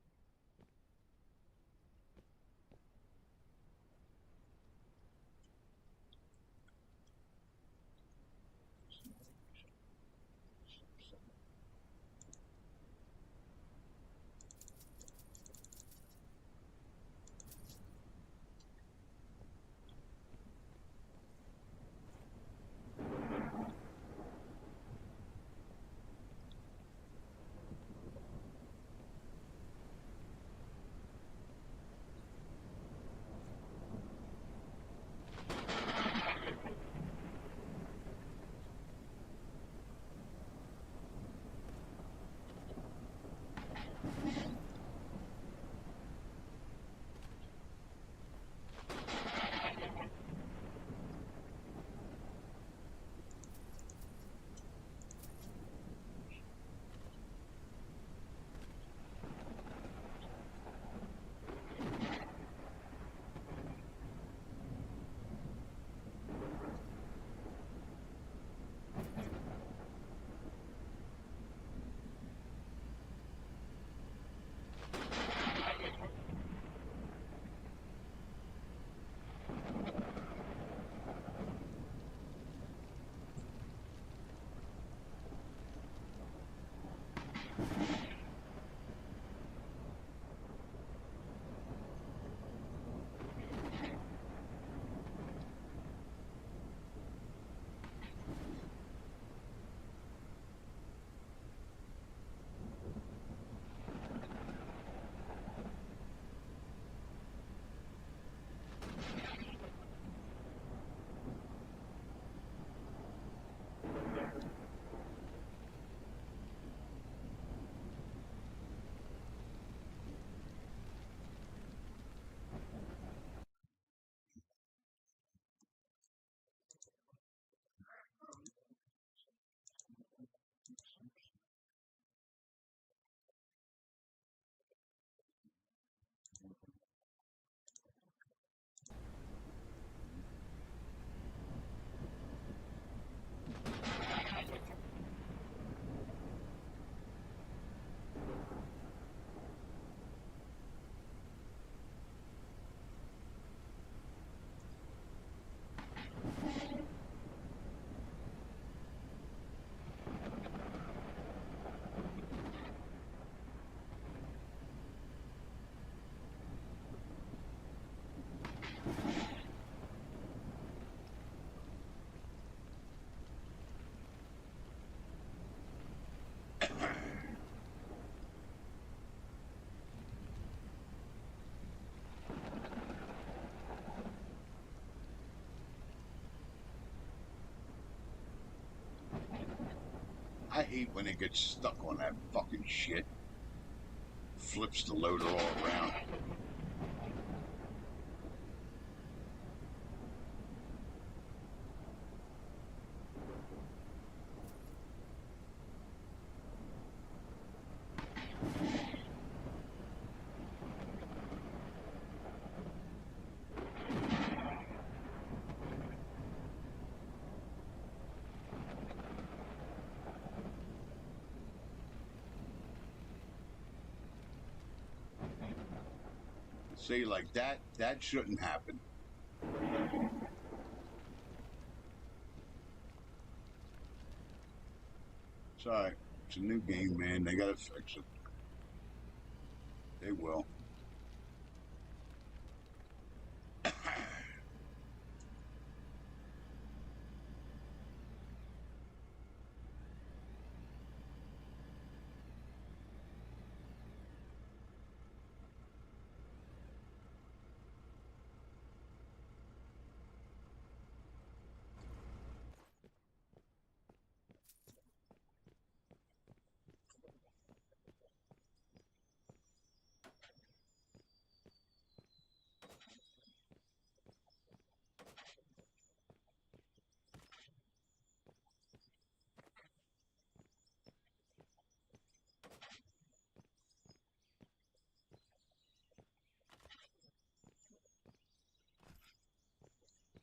I hate when it gets stuck on that fucking shit. Flips the loader all around. See, like that shouldn't happen. It's alright. It's a new game, man. They gotta fix it. They will.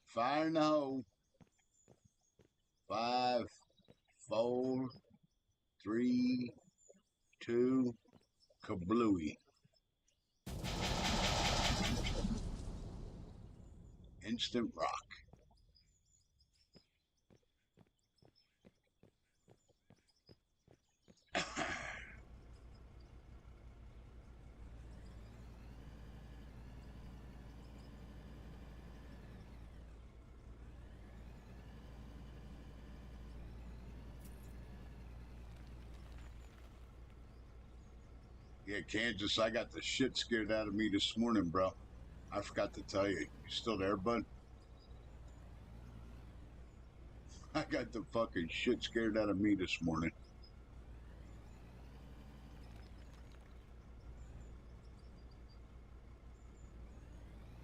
Fire in the hole. 5, 4, 3, 2, kablooey. Instant rock. Yeah, Kansas, I got the shit scared out of me this morning, bro. I forgot to tell you. You still there, bud? I got the fucking shit scared out of me this morning.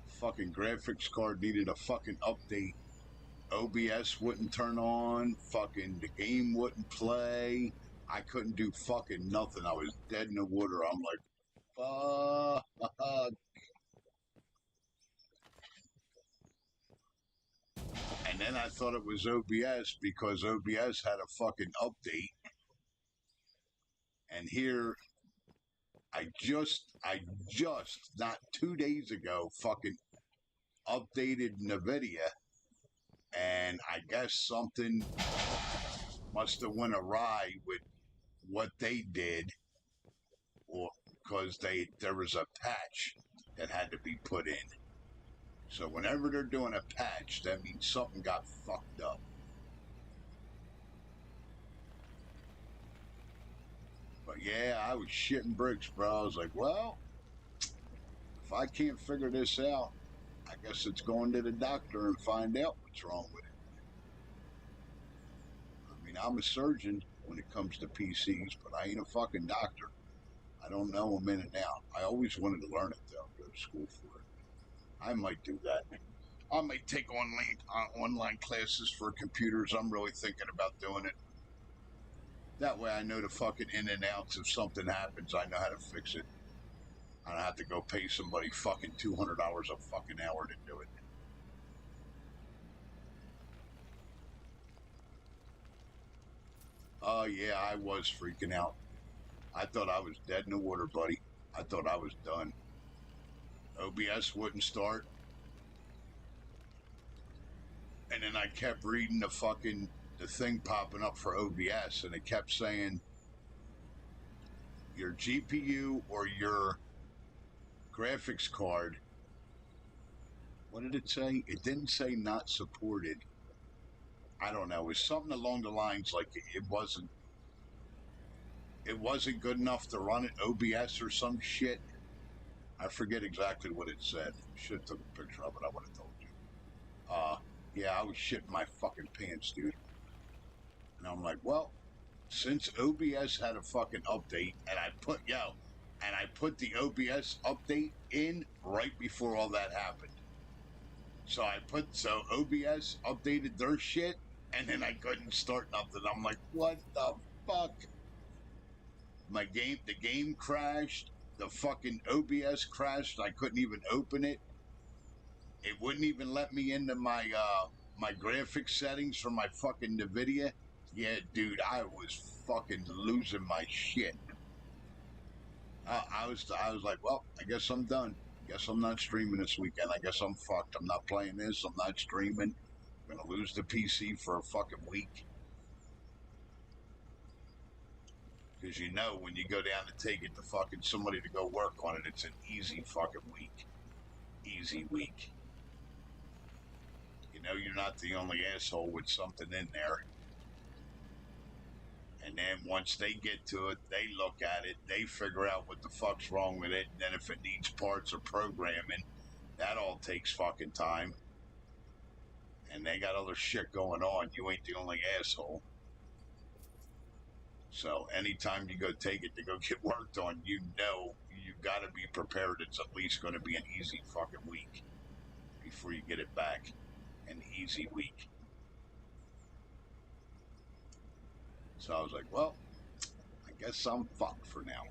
Fucking graphics card needed a fucking update. OBS wouldn't turn on. Fucking the game wouldn't play. I couldn't do fucking nothing. I was dead in the water. I'm like, fuck. And then I thought it was OBS because OBS had a fucking update. And here, I just not 2 days ago fucking updated NVIDIA, and I guess something must have went awry with what they did, or because there was a patch that had to be put in. So whenever they're doing a patch, that means something got fucked up. But yeah, I was shitting bricks, bro. I was like, well, if I can't figure this out, I guess it's going to the doctor and find out what's wrong with it. I mean, I'm a surgeon when it comes to PCs, but I ain't a fucking doctor. I don't know them in and out. I always wanted to learn it, though, go to school for it. I might do that. I might take online classes for computers. I'm really thinking about doing it. That way I know the fucking in and outs. If something happens, I know how to fix it. I don't have to go pay somebody fucking $200 a fucking hour to do it. Oh, yeah, I was freaking out. I thought I was dead in the water, buddy. I thought I was done. OBS wouldn't start. And then I kept reading the thing popping up for OBS, and it kept saying your GPU or your graphics card. What did it say? It didn't say not supported. I don't know. It was something along the lines like it wasn't good enough to run it OBS or some shit. I forget exactly what it said. Should have took a picture of it. I would have told you. Yeah, I was shitting my fucking pants, dude. And I'm like, well, since OBS had a fucking update, and I put the OBS update in right before all that happened. So OBS updated their shit, and then I couldn't start nothing. I'm like, what the fuck? The game crashed. The fucking OBS crashed. I couldn't even open it. It wouldn't even let me into my graphics settings for my fucking NVIDIA. Yeah, dude, I was fucking losing my shit. I was like, well, I guess I'm done. Guess I'm not streaming this weekend. I guess I'm fucked. I'm not playing this. I'm not streaming. I'm gonna lose the PC for a fucking week. Because you know, when you go down to take it to fucking somebody to go work on it, it's an easy fucking week. Easy week. You know, you're not the only asshole with something in there. And then once they get to it, they look at it, they figure out what the fuck's wrong with it, and then if it needs parts or programming, that all takes fucking time. And they got other shit going on. You ain't the only asshole. So anytime you go take it to go get worked on, you know you got to be prepared. It's at least going to be an easy fucking week before you get it back. An easy week. So I was like, well, I guess I'm fucked for now.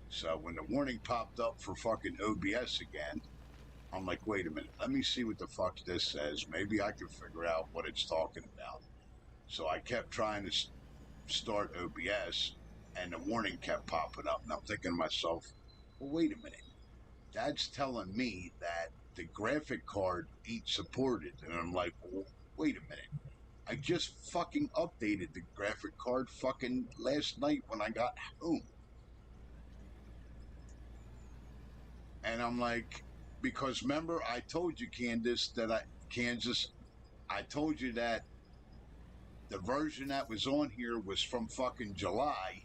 So when the warning popped up for fucking OBS again, I'm like, wait a minute, let me see what the fuck this says. Maybe I can figure out what it's talking about. So I kept trying to start OBS, and the warning kept popping up. And I'm thinking to myself, well, wait a minute. That's telling me that the graphic card ain't supported. And I'm like, well, wait a minute. I just fucking updated the graphic card fucking last night when I got home. And I'm like, because remember, I told you, Kansas, I told you that the version that was on here was from fucking July,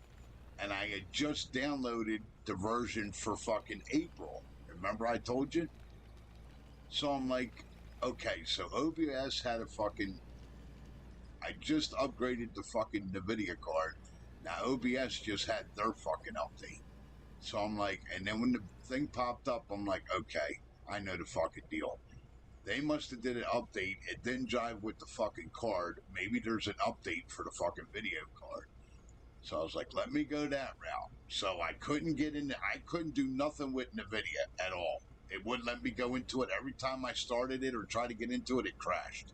and I had just downloaded the version for fucking April. Remember I told you? So I'm like, okay, so OBS had I just upgraded the fucking NVIDIA card. Now OBS just had their fucking update. So I'm like, and then when the thing popped up, I'm like, okay, I know the fucking deal. They must have did an update. It didn't jive with the fucking card. Maybe there's an update for the fucking video card. So I was like, let me go that route. So I couldn't do nothing with NVIDIA at all. It wouldn't let me go into it. Every time I started it or tried to get into it, it crashed.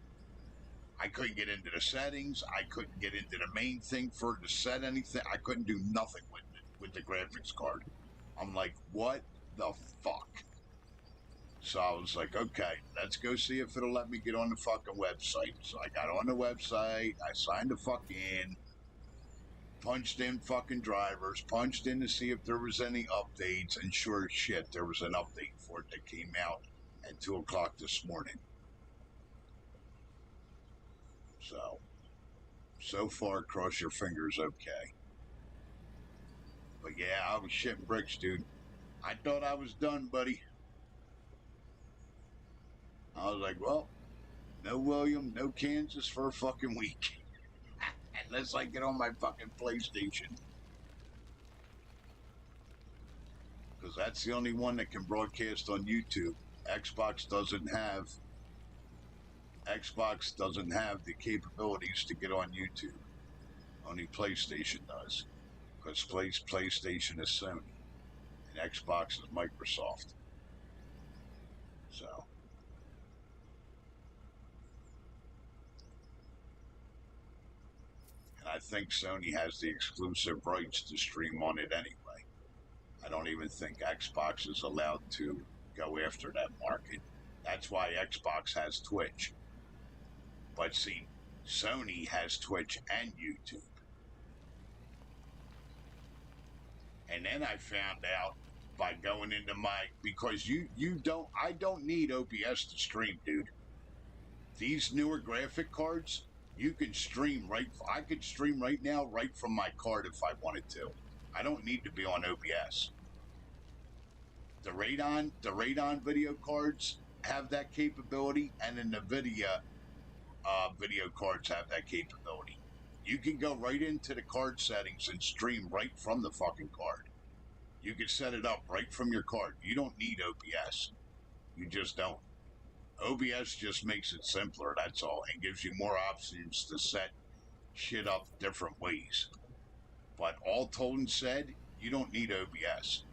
I couldn't get into the settings. I couldn't get into the main thing for it to set anything. I couldn't do nothing with it, with the graphics card. I'm like, what the fuck? So I was like, okay, let's go see if it'll let me get on the fucking website. So I got on the website. I signed the fuck in. Punched in fucking drivers. Punched in to see if there was any updates. And sure as shit, there was an update for it that came out at 2 o'clock this morning. So far, cross your fingers, okay. But yeah, I was shitting bricks, dude. I thought I was done, buddy. I was like, well, no William, no Kansas for a fucking week. Unless I get on my fucking PlayStation. Because that's the only one that can broadcast on YouTube. Xbox doesn't have the capabilities to get on YouTube. Only PlayStation does. Because PlayStation is Sony. And Xbox is Microsoft. So. And I think Sony has the exclusive rights to stream on it anyway. I don't even think Xbox is allowed to go after that market. That's why Xbox has Twitch. But see, Sony has Twitch and YouTube. And then I found out by going into because I don't need OBS to stream, dude. These newer graphic cards, you can stream I could stream right now right from my card if I wanted to. I don't need to be on OBS. The Radon video cards have that capability, and then the NVIDIA video cards have that capability. You can go right into the card settings and stream right from the fucking card. You can set it up right from your card. You don't need OBS. You just don't. OBS just makes it simpler, that's all, and gives you more options to set shit up different ways. But all told and said, you don't need OBS.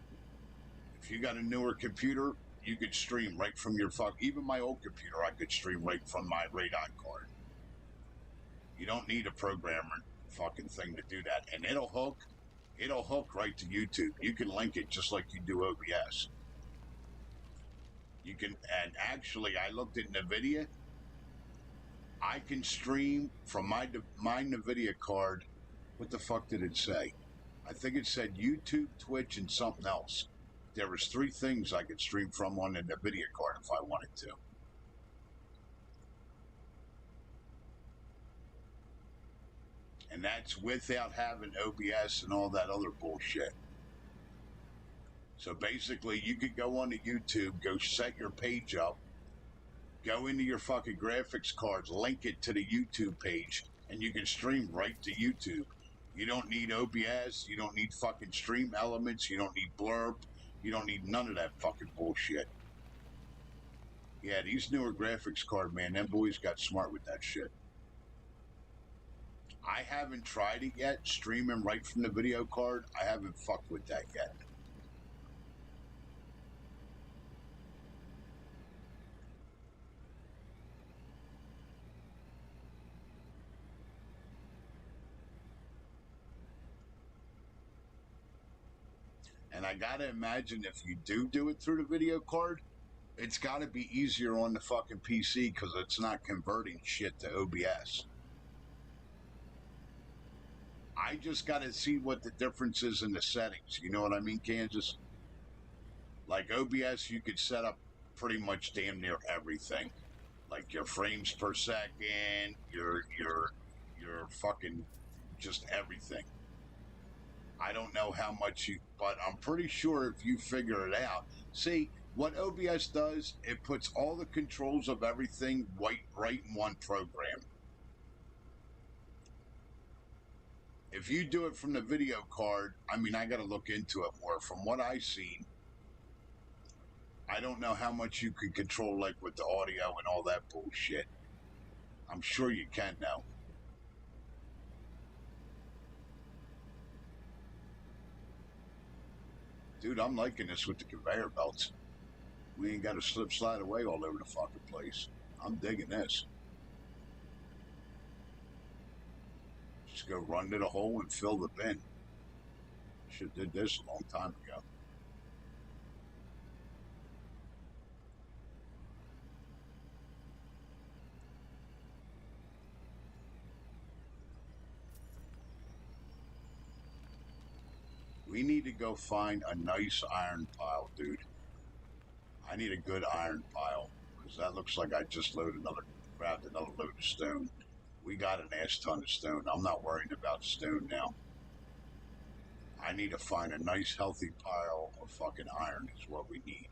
If you got a newer computer, you could stream right from your even my old computer, I could stream right from my Radon card. You don't need a programmer fucking thing to do that. And it'll hook right to YouTube. You can link it just like you do OBS. You can, and actually I looked at NVIDIA. I can stream from my NVIDIA card. What the fuck did it say? I think it said YouTube, Twitch, and something else. There was 3 things I could stream from on the NVIDIA card if I wanted to. And that's without having OBS and all that other bullshit. So basically, you could go onto YouTube, go set your page up, go into your fucking graphics cards, link it to the YouTube page, and you can stream right to YouTube. You don't need OBS, you don't need fucking stream elements, you don't need blurb, you don't need none of that fucking bullshit. Yeah, these newer graphics card, man, them boys got smart with that shit. I haven't tried it yet, streaming right from the video card. I haven't fucked with that yet. And I gotta imagine if you do it through the video card, it's gotta be easier on the fucking PC because it's not converting shit to OBS. I just gotta see what the difference is in the settings. You know what I mean, Kansas? Like OBS, you could set up pretty much damn near everything. Like your frames per second, your fucking just everything. I don't know how much but I'm pretty sure if you figure it out. See, what OBS does, it puts all the controls of everything right in one program. If you do it from the video card, I mean, I got to look into it more. From what I've seen, I don't know how much you can control, like with the audio and all that bullshit. I'm sure you can now. Dude, I'm liking this with the conveyor belts. We ain't got to slide away all over the fucking place. I'm digging this. Just go run to the hole and fill the bin. Should did this a long time ago. We need to go find a nice iron pile, dude. I need a good iron pile because that looks like I just grabbed another load of stone. We got an ass ton of stone. I'm not worried about stone now. I need to find a nice healthy pile of fucking iron is what we need.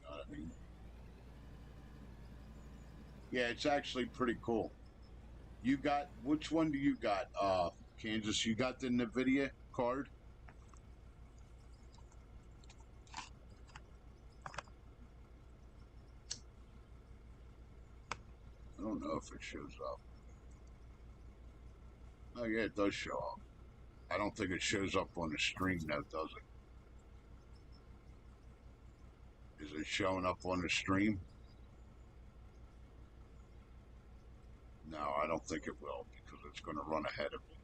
You know what I mean? Yeah, it's actually pretty cool. You got, which one do you got, Kansas? You got the NVIDIA card? I don't know if it shows up. Oh yeah, it does show up. I don't think it shows up on the screen though, does it? Is it showing up on the stream? No, I don't think it will because it's going to run ahead of me.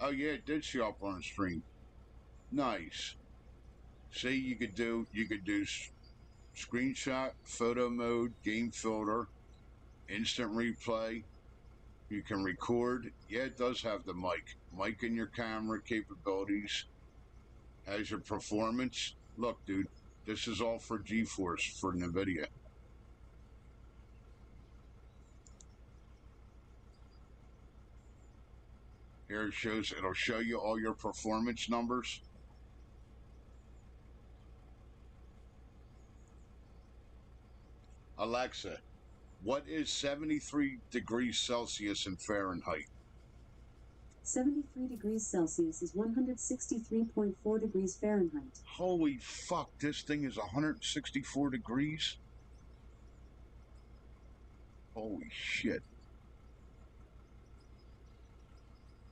Oh yeah, it did show up on the stream. Nice. See, you could do screenshot, photo mode, game filter, instant replay. You can record. Yeah, it does have the mic in your camera capabilities. Has your performance. Look, dude, this is all for GeForce for NVIDIA. Here it shows, it'll show you all your performance numbers. Alexa, what is 73 degrees Celsius in Fahrenheit? 73 degrees Celsius is 163.4 degrees Fahrenheit. Holy fuck, this thing is 164 degrees? Holy shit.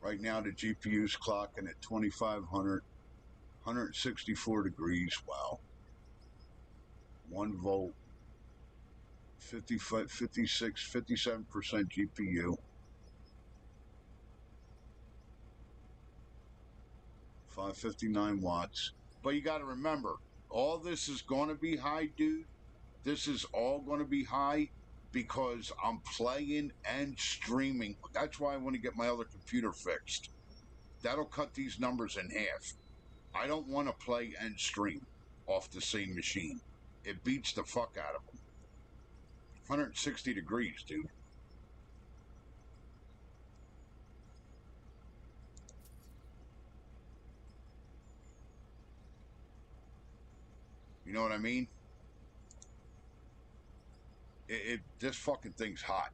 Right now the GPU's clocking at 2500, 164 degrees. Wow. 1 volt, 55, 56, 57% GPU. 559 watts. But you got to remember, all this is going to be high, dude. This is all going to be high because I'm playing and streaming. That's why I want to get my other computer fixed. That'll cut these numbers in half. I don't want to play and stream off the same machine. It beats the fuck out of them. 160 degrees, dude. You know what I mean? This fucking thing's hot.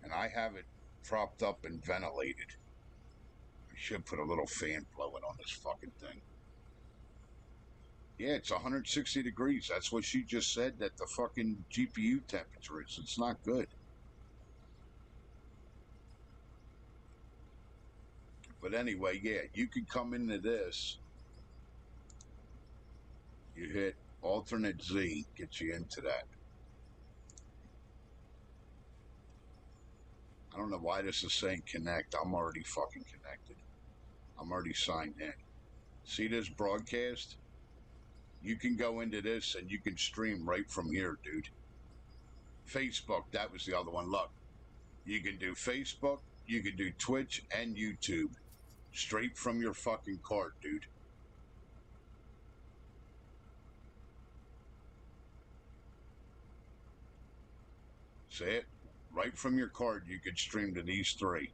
And I have it propped up and ventilated. I should put a little fan blowing on this fucking thing. Yeah, it's 160 degrees. That's what she just said that the fucking GPU temperature is. It's not good. But anyway, yeah, you can come into this. You hit alternate Z, gets you into that. I don't know why this is saying connect. I'm already fucking connected. I'm already signed in. See this broadcast? You can go into this and you can stream right from here, dude. Facebook, that was the other one. Look, you can do Facebook, you can do Twitch and YouTube straight from your fucking card, dude. See it? Right from your card, you could stream to these three.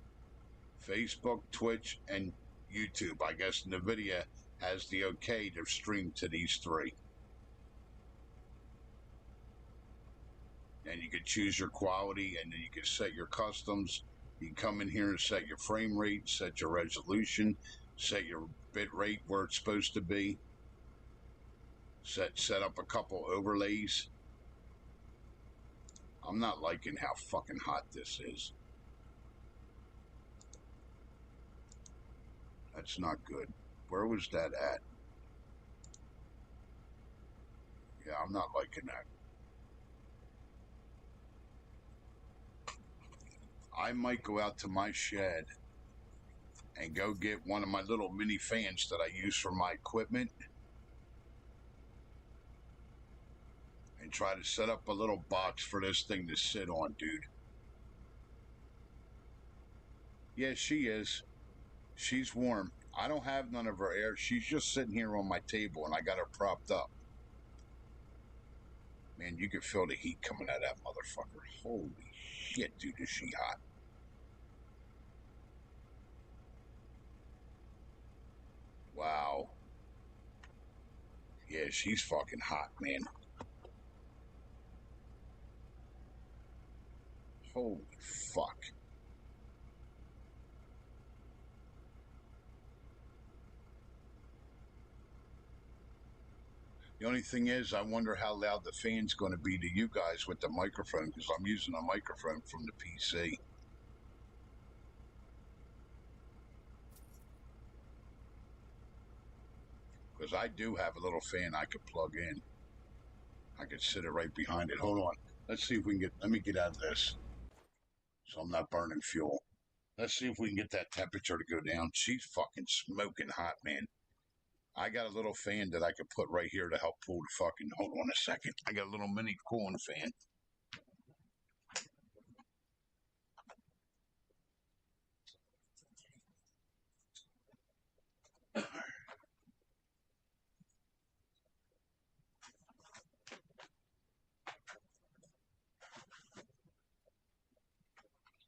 Facebook, Twitch, and YouTube. I guess NVIDIA has the okay to stream to these three. And you can choose your quality, and then you can set your customs. You can come in here and set your frame rate, set your resolution, set your bit rate where it's supposed to be. Set up a couple overlays. I'm not liking how fucking hot this is. That's not good. Where was that at? Yeah, I'm not liking that. I might go out to my shed and go get one of my little mini fans that I use for my equipment and try to set up a little box for this thing to sit on, dude. Yeah, she is. She's warm. I don't have none of her air. She's just sitting here on my table and I got her propped up. Man, you can feel the heat coming out of that motherfucker. Holy shit, dude, is she hot. Wow. Yeah, she's fucking hot, man. Holy fuck. The only thing is, I wonder how loud the fan's going to be to you guys with the microphone, because I'm using a microphone from the PC. Because I do have a little fan I could plug in. I could sit it right behind it. Hold on. Let's see if we can get, let me get out of this so I'm not burning fuel. Let's see if we can get that temperature to go down. She's fucking smoking hot, man. I got a little fan that I could put right here to help pull the fucking, hold on a second. I got a little mini cooling fan.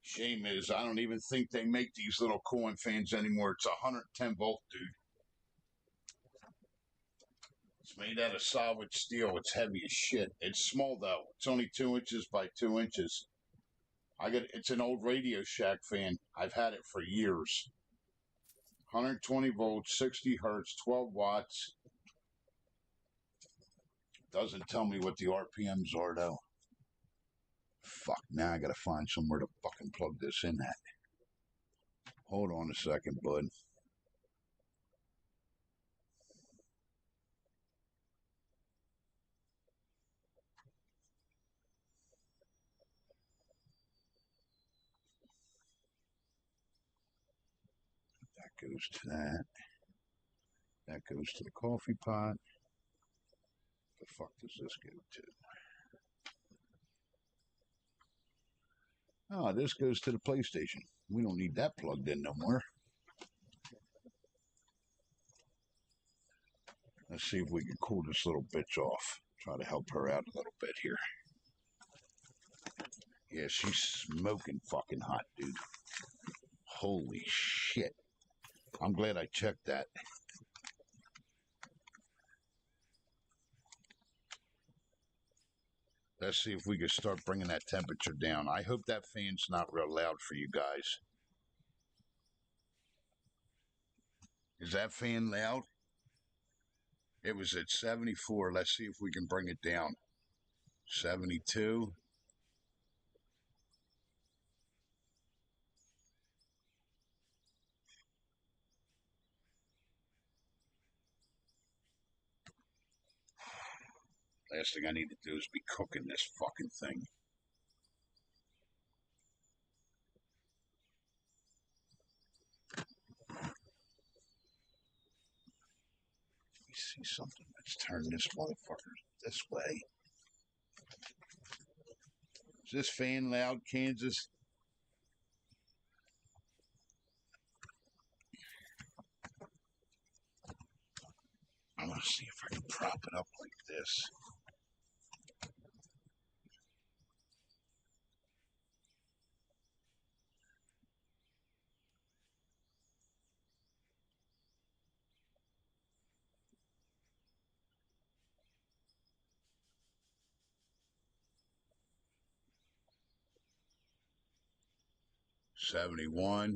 Shame is I don't even think they make these little cooling fans anymore. It's 110 volt, dude. It's made out of solid steel. It's heavy as shit. It's small though. It's only 2 inches by 2 inches. It's an old Radio Shack fan. I've had it for years. 120 volts, 60 hertz, 12 watts. Doesn't tell me what the RPMs are though. Fuck, now I gotta find somewhere to fucking plug this in at. Hold on a second, bud. That goes to that. That goes to the coffee pot. The fuck does this go to? Oh, this goes to the PlayStation. We don't need that plugged in no more. Let's see if we can cool this little bitch off. Try to help her out a little bit here. Yeah, she's smoking fucking hot, dude. Holy shit. I'm glad I checked that. Let's see if we can start bringing that temperature down. I hope that fan's not real loud for you guys. Is that fan loud? It was at 74. Let's see if we can bring it down. 72. Last thing I need to do is be cooking this fucking thing. Let me see something. Let's turn this motherfucker this way. Is this fan loud, Kansas? I'm going to see if I can prop it up like this. $71.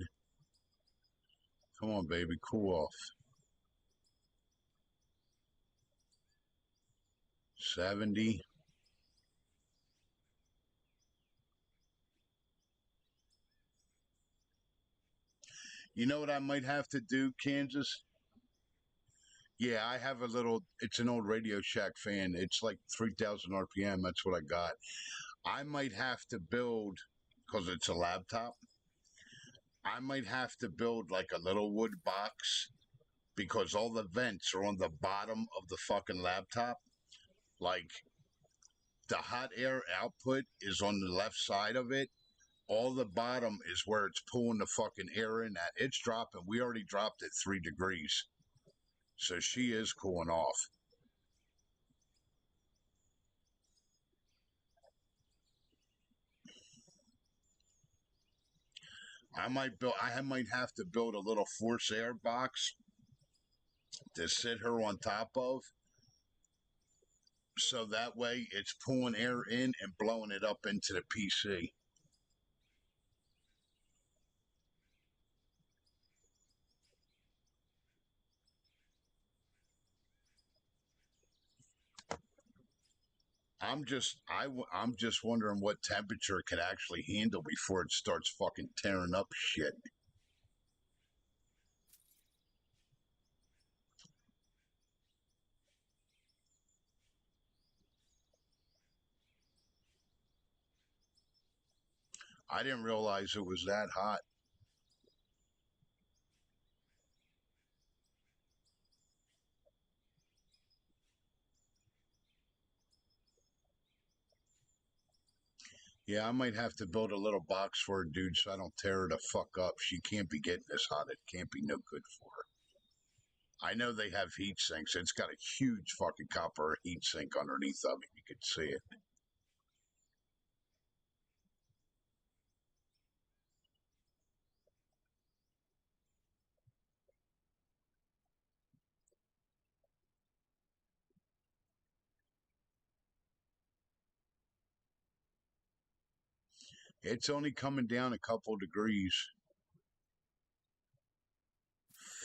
Come on, baby, cool off. 70. You know what I might have to do, Kansas? Yeah, I have a little, it's an old Radio Shack fan. It's like 3,000 RPM. That's what I got. I might have to build, because it's a laptop, I might have to build like a little wood box because all the vents are on the bottom of the fucking laptop. Like the hot air output is on the left side of it. All the bottom is where it's pulling the fucking air in at. It's dropping. We already dropped it 3 degrees. So she is cooling off. I might have to build a little force air box to sit her on top of. So that way it's pulling air in and blowing it up into the PC. I'm just wondering what temperature it could actually handle before it starts fucking tearing up shit. I didn't realize it was that hot. Yeah, I might have to build a little box for her, dude, so I don't tear her the fuck up. She can't be getting this hot. It can't be no good for her. I know they have heat sinks. It's got a huge fucking copper heat sink underneath of it. You can see it. It's only coming down a couple degrees.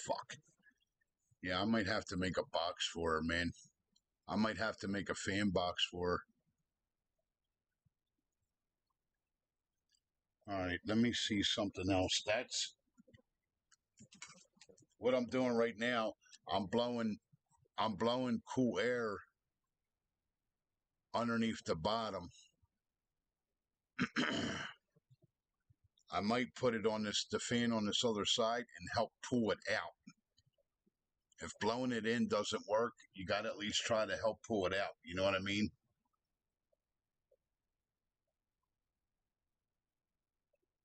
Fuck. Yeah, I might have to make a box for her, man. I might have to make a fan box for her. All right, let me see something else. That's what I'm doing right now. I'm blowing cool air underneath the bottom. I might put it on the fan on this other side and help pull it out. If blowing it in doesn't work, you got to at least try to help pull it out. You know what I mean?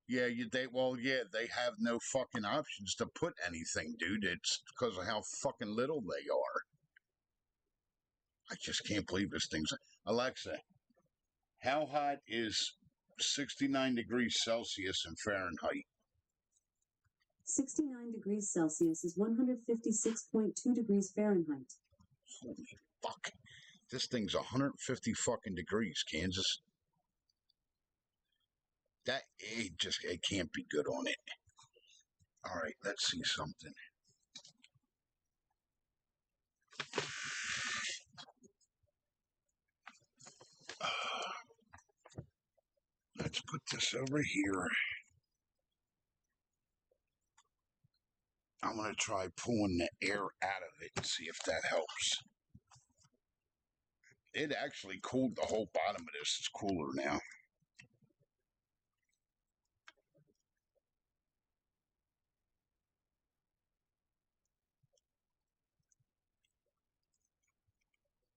Yeah, they have no fucking options to put anything, dude. It's because of how fucking little they are. I just can't believe this thing's. Alexa, how hot is 69 degrees Celsius in Fahrenheit? 69 degrees Celsius is 156.2 degrees Fahrenheit. Holy fuck. This thing's 150 fucking degrees, Kansas. It can't be good on it. All right, let's see something. Let's put this over here. I'm going to try pulling the air out of it and see if that helps. It actually cooled the whole bottom of this. It's cooler now.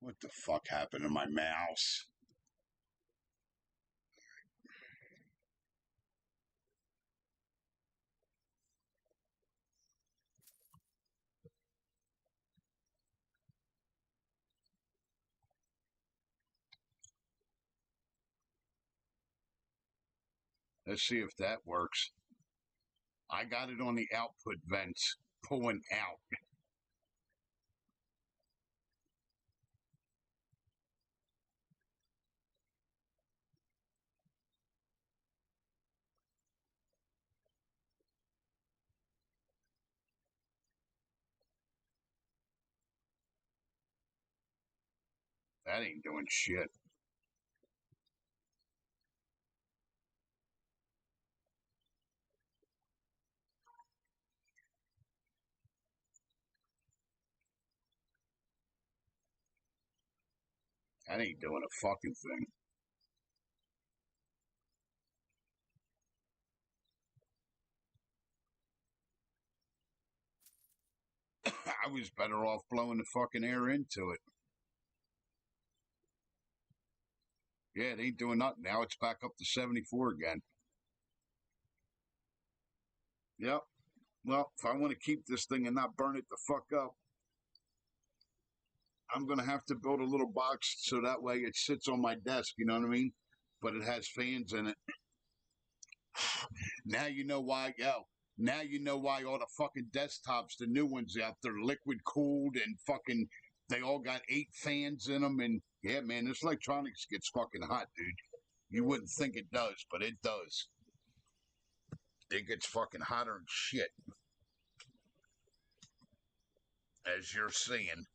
What the fuck happened to my mouse? Let's see if that works. I got it on the output vents, pulling out. That ain't doing shit. That ain't doing a fucking thing. I was better off blowing the fucking air into it. Yeah, it ain't doing nothing. Now it's back up to 74 again. Yep. Well, if I want to keep this thing and not burn it the fuck up, I'm going to have to build a little box so that way it sits on my desk, you know what I mean? But it has fans in it. Now you know why, now you know why all the fucking desktops, the new ones out there, liquid cooled and fucking, they all got 8 fans in them. And yeah, man, this electronics gets fucking hot, dude. You wouldn't think it does, but it does. It gets fucking hotter than shit. As you're seeing.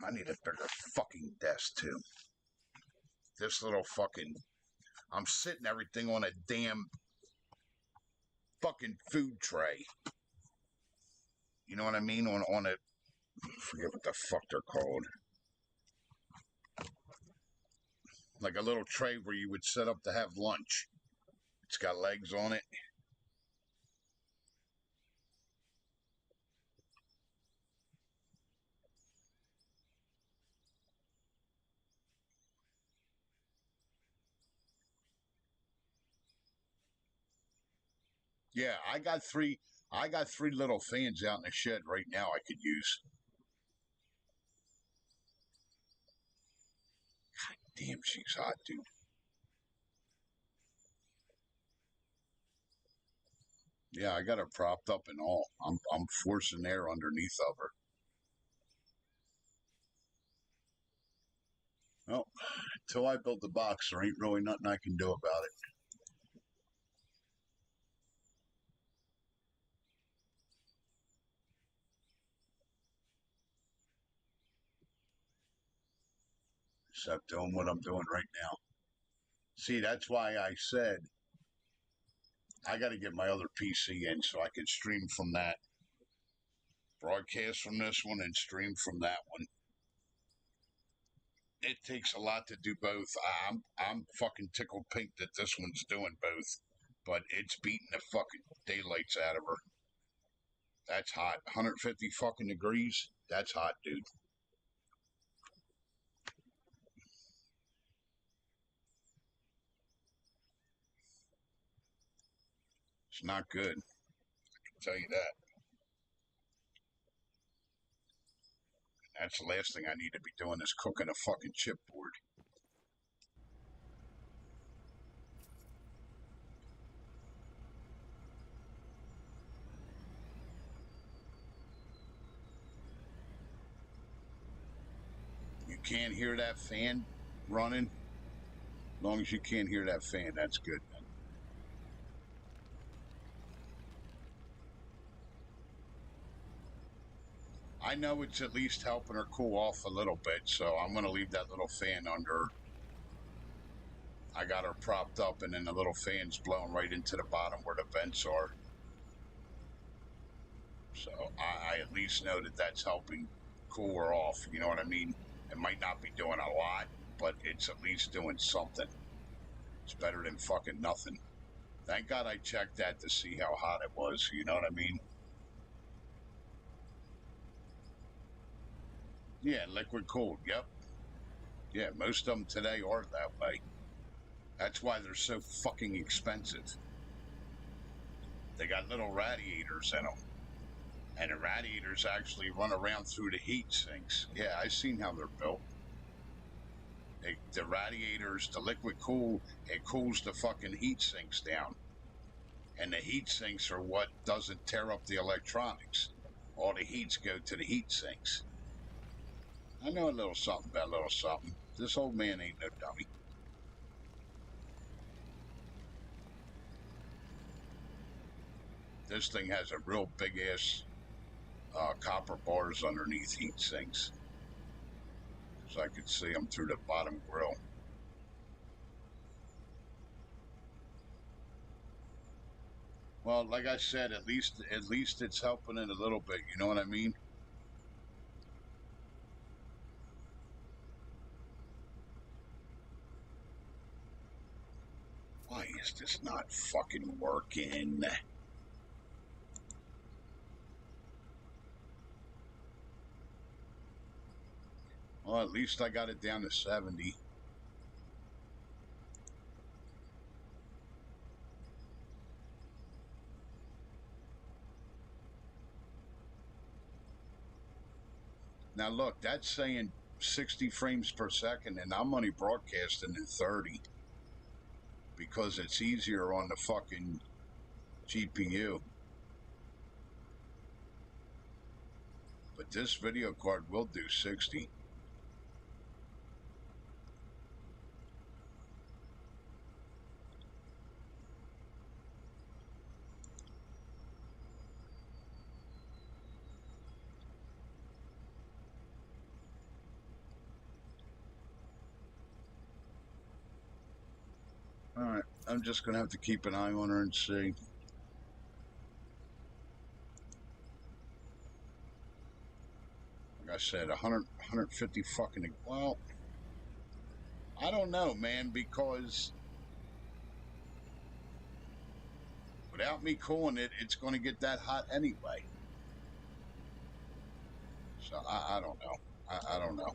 I need a bigger fucking desk, too. This little fucking... I'm sitting everything on a damn fucking food tray. You know what I mean? On a... I forget what the fuck they're called. Like a little tray where you would set up to have lunch. It's got legs on it. Yeah, I got three little fans out in the shed right now I could use. Damn, she's hot, dude. Yeah, I got her propped up and all. I'm forcing air underneath of her. till I build the box, there ain't really nothing I can do about it. Except doing what I'm doing right now. See, that's why I said I got to get my other PC in so I can stream from that, broadcast from this one, and stream from that one. It takes a lot to do both. I'm fucking tickled pink that this one's doing both, but it's beating the fucking daylights out of her. That's hot. 150 fucking degrees. That's hot, dude. It's not good. I can tell you that. That's the last thing I need to be doing is cooking a fucking chipboard. You can't hear that fan running? As long as you can't hear that fan, that's good, man. I know it's at least helping her cool off a little bit, so I'm going to leave that little fan under. I got her propped up, and then the little fan's blowing right into the bottom where the vents are. So I at least know that that's helping cool her off, you know what I mean? It might not be doing a lot, but it's at least doing something. It's better than fucking nothing. Thank God I checked that to see how hot it was, you know what I mean? Yeah, liquid cooled, yep. Yeah, most of them today are that way. That's why they're so fucking expensive. They got little radiators in them. And the radiators actually run around through the heat sinks. Yeah, I've seen how they're built. The radiators, the liquid cool, it cools the fucking heat sinks down. And the heat sinks are what doesn't tear up the electronics. All the heats go to the heat sinks. I know a little something about a little something. This old man ain't no dummy. This thing has a real big ass copper bars underneath heat sinks. So I could see them through the bottom grill. Well, like I said, at least it's helping it a little bit. You know what I mean? Why is this not fucking working? Well, at least I got it down to 70. Now look, that's saying 60 frames per second, and I'm only broadcasting in 30 because it's easier on the fucking GPU. But this video card will do 60. Alright, I'm just going to have to keep an eye on her and see. Like I said, 150 fucking... Well, I don't know, man, because without me cooling it, it's going to get that hot anyway. So I don't know. I don't know.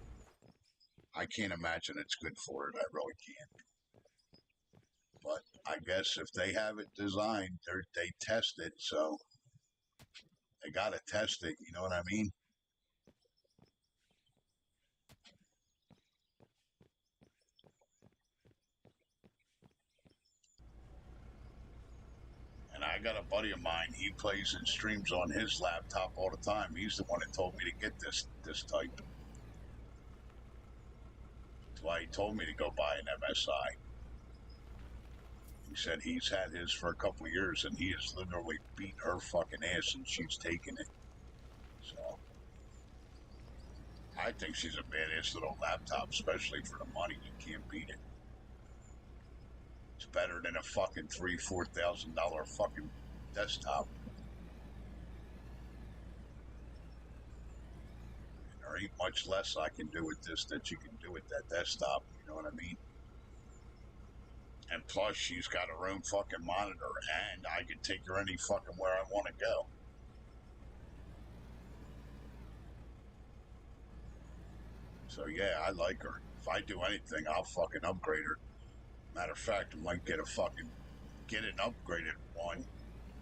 I can't imagine it's good for it. I really can't. But I guess if they have it designed, they test it, so they got to test it. You know what I mean? And I got a buddy of mine. He plays and streams on his laptop all the time. He's the one that told me to get this type. why he told me to go buy an MSI. He said he's had his for a couple of years and he has literally beat her fucking ass and she's taken it. So I think she's a badass little laptop, especially for the money. You can't beat it. It's better than a fucking $3,000-$4,000 fucking desktop. And there ain't much less I can do with this that you can do with that desktop. You know what I mean? And plus, she's got her own fucking monitor, and I can take her any fucking where I want to go. So yeah, I like her. If I do anything, I'll fucking upgrade her. Matter of fact, I might get an upgraded one.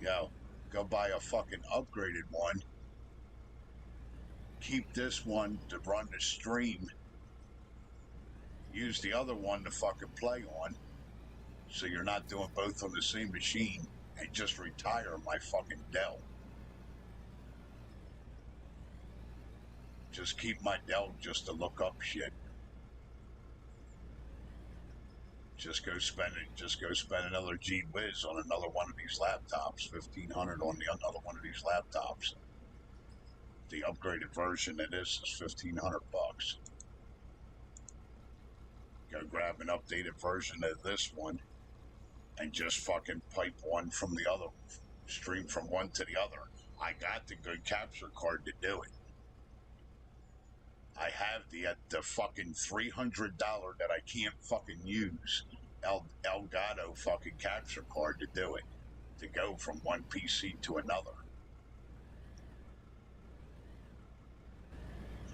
Yo, go buy a fucking upgraded one. Keep this one to run the stream. Use the other one to fucking play on. So you're not doing both on the same machine, and just retire my fucking Dell. Just keep my Dell just to look up shit. Just go spend another G Whiz on another one of these laptops. $1,500 on another one of these laptops. The upgraded version of this is $1,500. Go grab an updated version of this one and just fucking pipe one from the other, stream from one to the other. I got the good capture card to do it. I have the fucking $300 that I can't fucking use Elgato fucking capture card to do it, to go from one PC to another.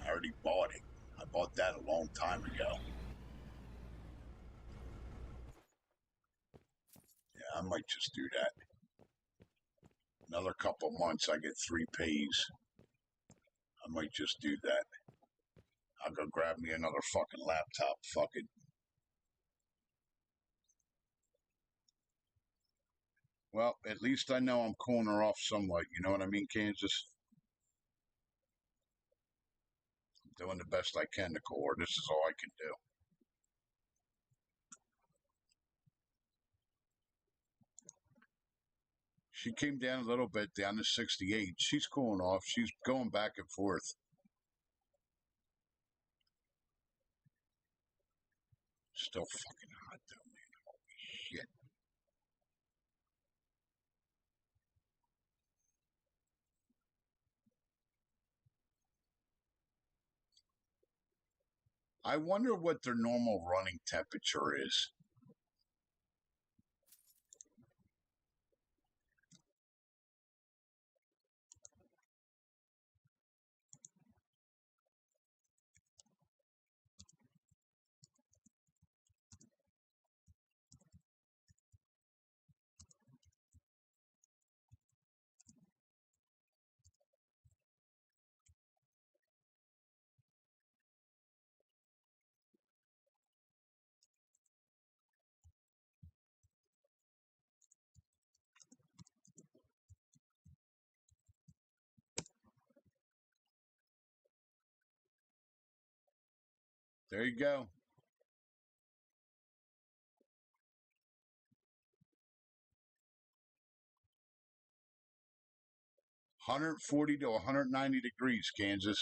I already bought it. I bought that a long time ago. Yeah, I might just do that. Another couple months, I get 3 pays. I might just do that. I'll go grab me another fucking laptop. Fuck it. Well, at least I know I'm cooling her off somewhat. You know what I mean, Kansas? I'm doing the best I can to cool her. This is all I can do. She came down a little bit, down to 68. She's cooling off. She's going back and forth. Still fucking hot though, man. Holy shit. I wonder what their normal running temperature is. There you go. 140 to 190 degrees, Kansas.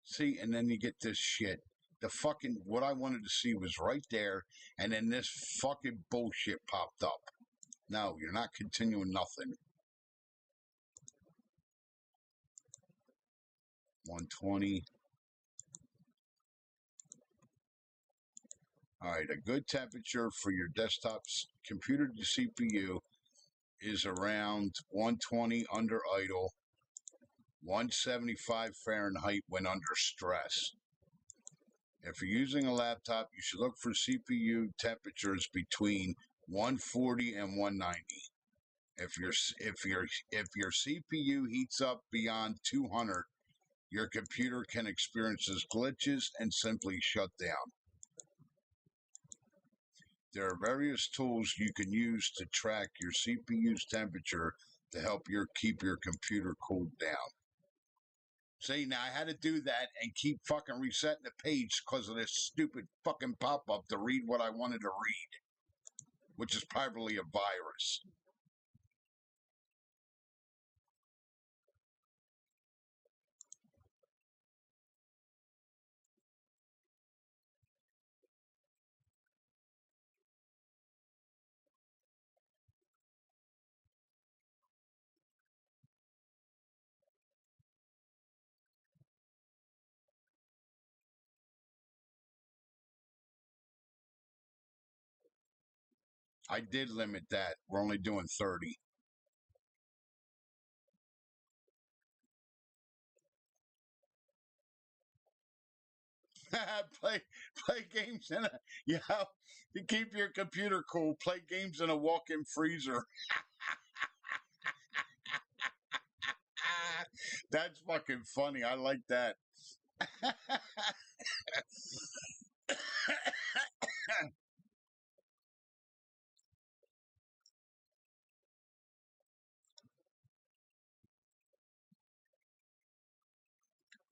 See, and then you get this shit. The fucking, what I wanted to see was right there, and then this fucking bullshit popped up. No, you're not continuing nothing. 120. All right, a good temperature for your desktop's computer CPU is around 120 under idle, 175 Fahrenheit when under stress. If you're using a laptop, you should look for CPU temperatures between 140 and 190. If your CPU heats up beyond 200, Your computer can experience glitches and simply shut down. There are various tools you can use to track your CPU's temperature to help keep your computer cooled down. See, now I had to do that and keep fucking resetting the page because of this stupid fucking pop-up to read what I wanted to read, which is probably a virus. I did limit that. We're only doing 30. play games in a to keep your computer cool. Play games in a walk-in freezer. That's fucking funny. I like that.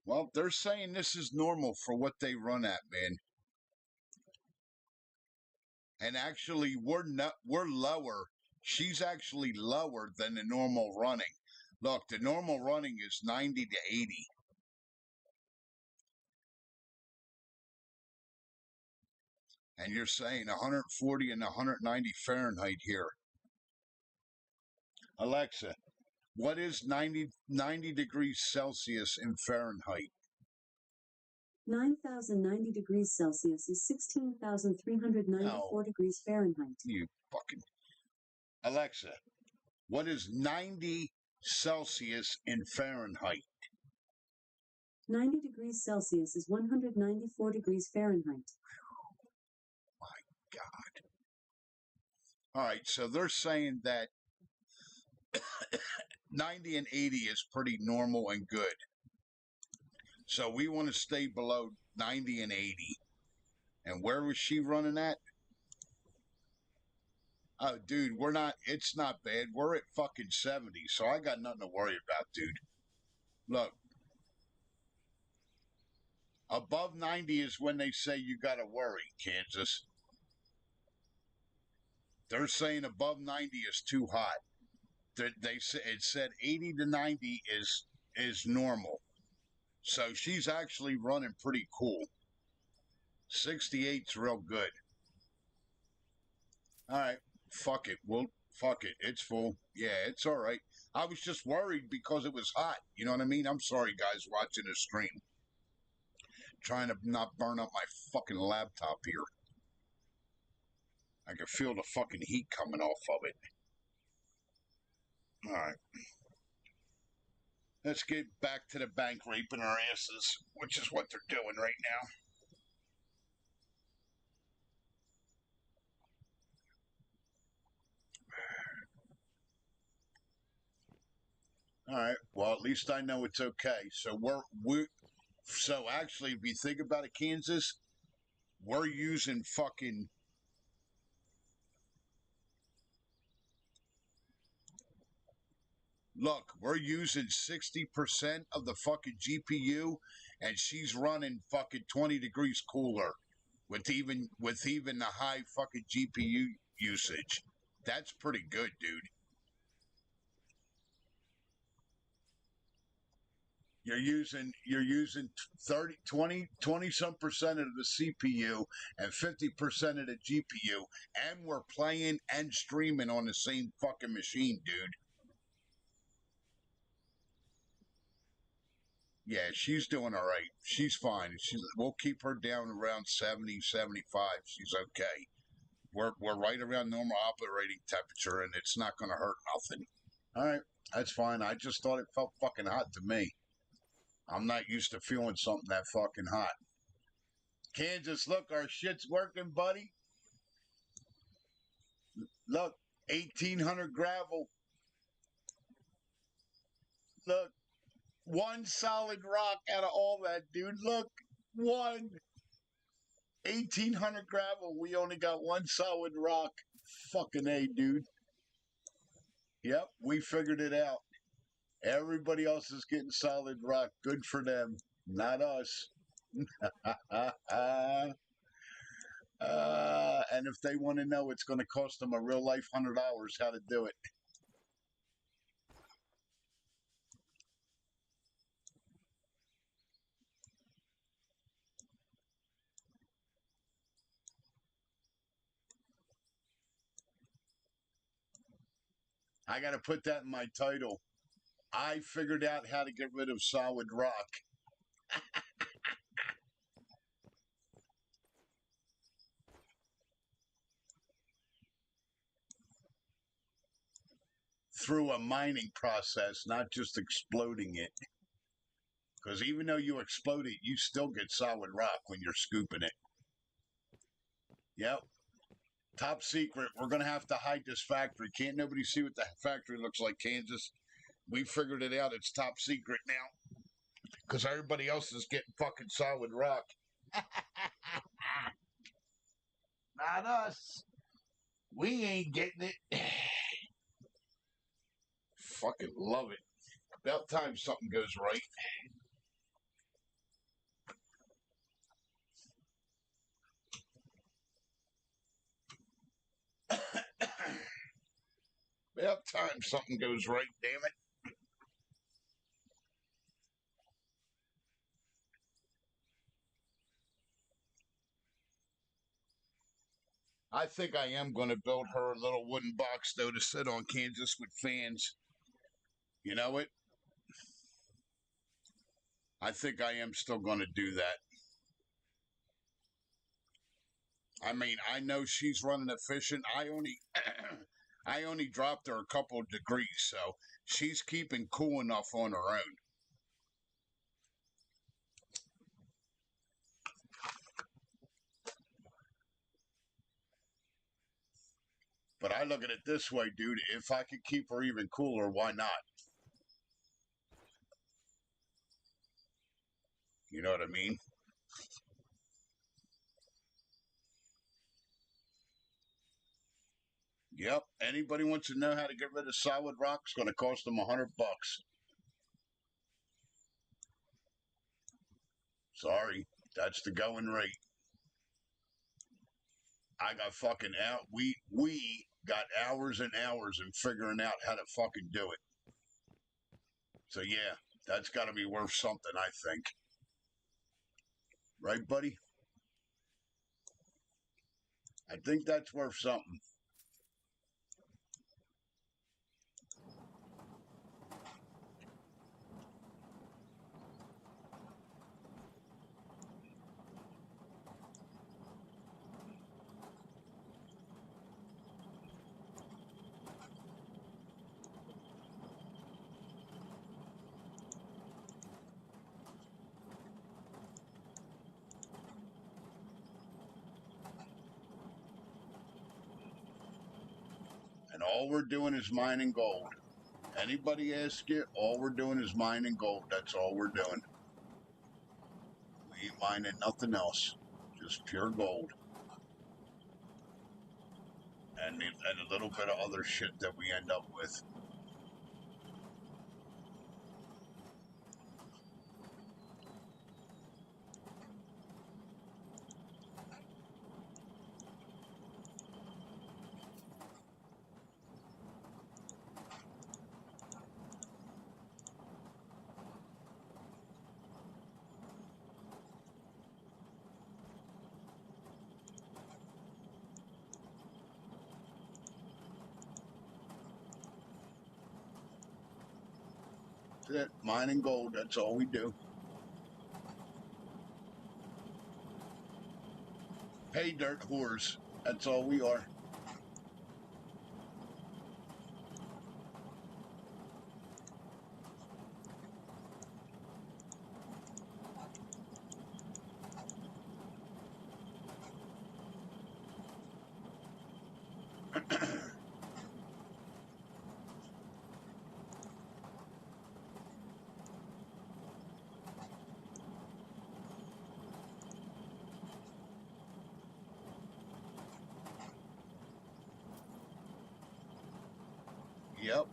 Well, they're saying this is normal for what they run at, man. And actually, we're lower. She's actually lower than the normal running. Look, the normal running is 90 to 80. And you're saying 140 and 190 Fahrenheit here. Alexa, what is 90 degrees Celsius in Fahrenheit? 9,090 degrees Celsius is 16,394 degrees Fahrenheit. You fucking... Alexa, what is 90 Celsius in Fahrenheit? 90 degrees Celsius is 194 degrees Fahrenheit. My God. All right, so they're saying that 90 and 80 is pretty normal and good. So we want to stay below 90 and 80. And where was she running at? Oh, dude, it's not bad. We're at fucking 70, so I got nothing to worry about, dude. Look. Above 90 is when they say you got to worry, Kansas. They're saying above 90 is too hot. It said 80 to 90 is normal. So she's actually running pretty cool. 68's real good. All right, fuck it. Fuck it. It's full. Yeah, it's all right. I was just worried because it was hot. You know what I mean? I'm sorry, guys, watching the stream. Trying to not burn up my fucking laptop here. I can feel the fucking heat coming off of it. All right. Let's get back to the bank raping our asses, which is what they're doing right now. All right. Well, at least I know it's okay. So so actually, if you think about it, Kansas, we're using fucking... Look, we're using 60% of the fucking GPU, and she's running fucking 20 degrees cooler with even the high fucking GPU usage. That's pretty good, dude. You're using 20 some percent of the CPU and 50% of the GPU, and we're playing and streaming on the same fucking machine, dude. Yeah, she's doing all right. She's fine. We'll keep her down around 70, 75. She's okay. We're right around normal operating temperature, and it's not going to hurt nothing. All right, that's fine. I just thought it felt fucking hot to me. I'm not used to feeling something that fucking hot. Kansas, look, our shit's working, buddy. Look, 1,800 gravel. Look, One solid rock out of all that, dude. Look, one. 1,800 gravel. We only got one solid rock. Fucking A, dude. Yep, we figured it out. Everybody else is getting solid rock. Good for them. Not us. And if they want to know, it's going to cost them a real life $100 how to do it. I got to put that in my title. I figured out how to get rid of solid rock. Through a mining process, not just exploding it. Because even though you explode it, you still get solid rock when you're scooping it. Yep. Top secret. We're going to have to hide this factory. Can't nobody see what the factory looks like, Kansas? We figured it out. It's top secret now. Because everybody else is getting fucking solid rock. Not us. We ain't getting it. Fucking love it. About time something goes right. About time something goes right, damn it. I think I am going to build her a little wooden box, though, to sit on, Kansas, with fans. You know what? I think I am still going to do that. I mean, I know she's running efficient. I only dropped her a couple of degrees, so she's keeping cool enough on her own. But I look at it this way, dude. If I could keep her even cooler, why not? You know what I mean? Yep. Anybody wants to know how to get rid of solid rock? It's going to cost them $100. Sorry, that's the going rate. I got fucking out. We got hours and hours in figuring out how to fucking do it. So yeah, that's got to be worth something, I think. Right, buddy? I think that's worth something. And all we're doing is mining gold. Anybody ask you, all we're doing is mining gold. That's all we're doing. We ain't mining nothing else. Just pure gold. And a little bit of other shit that we end up with. That's it. Mining gold. That's all we do. Hey, dirt whores. That's all we are. Yep.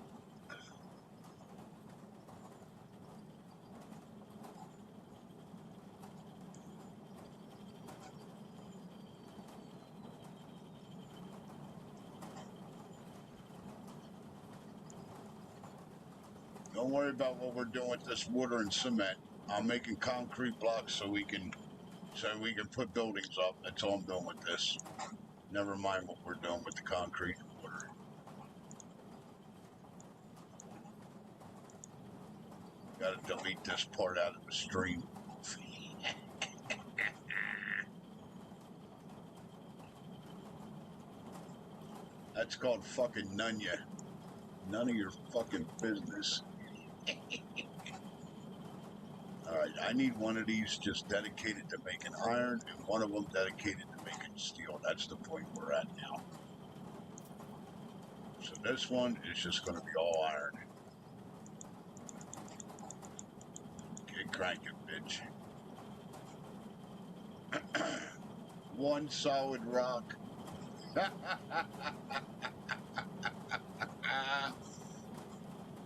Don't worry about what we're doing with this water and cement. I'm making concrete blocks so we can put buildings up. That's all I'm doing with this. Never mind what we're doing with the concrete and water. Got to delete this part out of the stream. That's called fucking Nunya. None of your fucking business. Alright, I need one of these just dedicated to making iron and one of them dedicated to making steel. That's the point we're at now. So this one is just going to be all iron. Get cranking, bitch. One solid rock.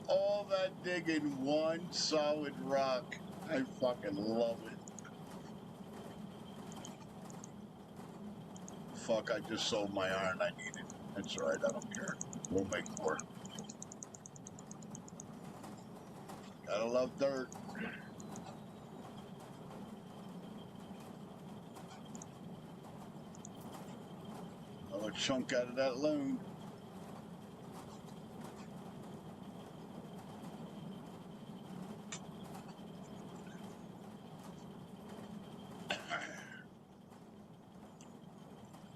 All that digging, one solid rock. I fucking love it. Fuck, I just sold my iron I needed. That's alright, I don't care. We'll make more. Gotta love dirt. Another chunk out of that loon.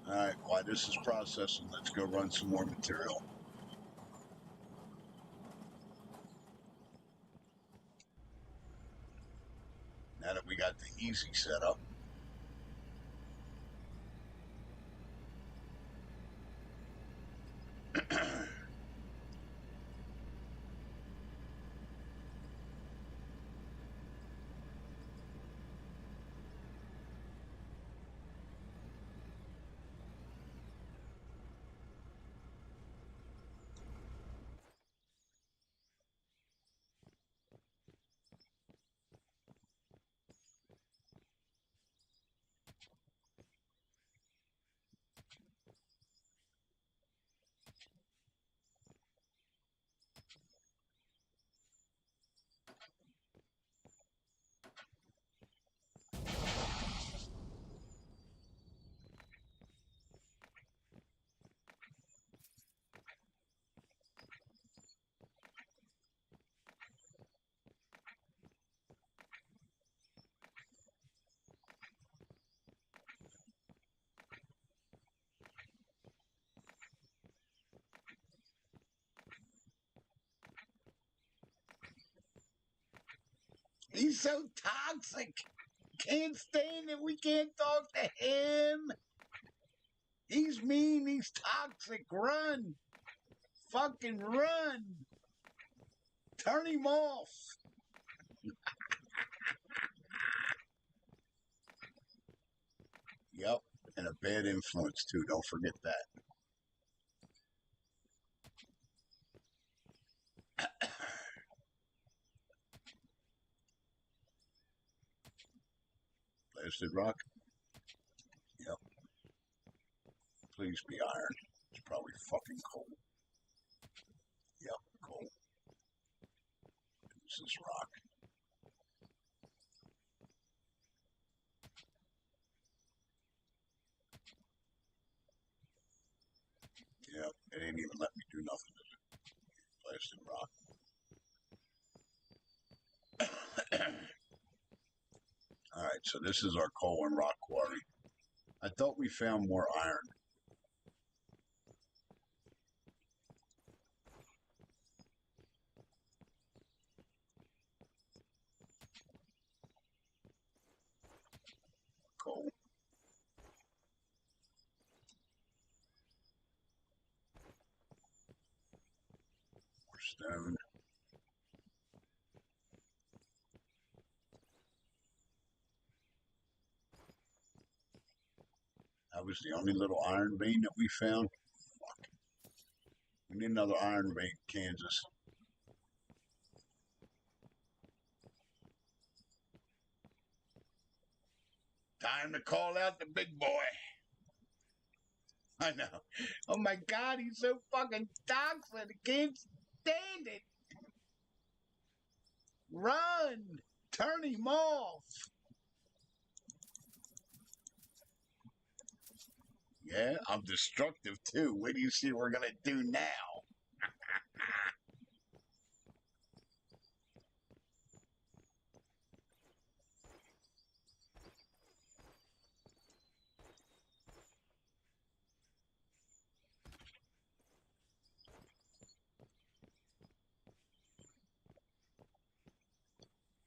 Alright, while this is processing, let's go run some more material. Now that we got the easy setup. He's so toxic. Can't stand it. We can't talk to him. He's mean. He's toxic. Run. Fucking run. Turn him off. Yep. And a bad influence, too. Don't forget that. Blasted rock. Yep. Please be iron. It's probably fucking coal. Yep, coal. This is rock. Yep, it ain't even let me do nothing to it. Blasted rock. Alright, so this is our coal and rock quarry. I thought we found more iron. Coal. More stone. That was the only little iron vein that we found. Fuck. We need another iron vein, Kansas. Time to call out the big boy. I know. Oh my God, he's so fucking toxic. I can't stand it. Run! Turn him off. Yeah, I'm destructive too. What do you see we're gonna do now?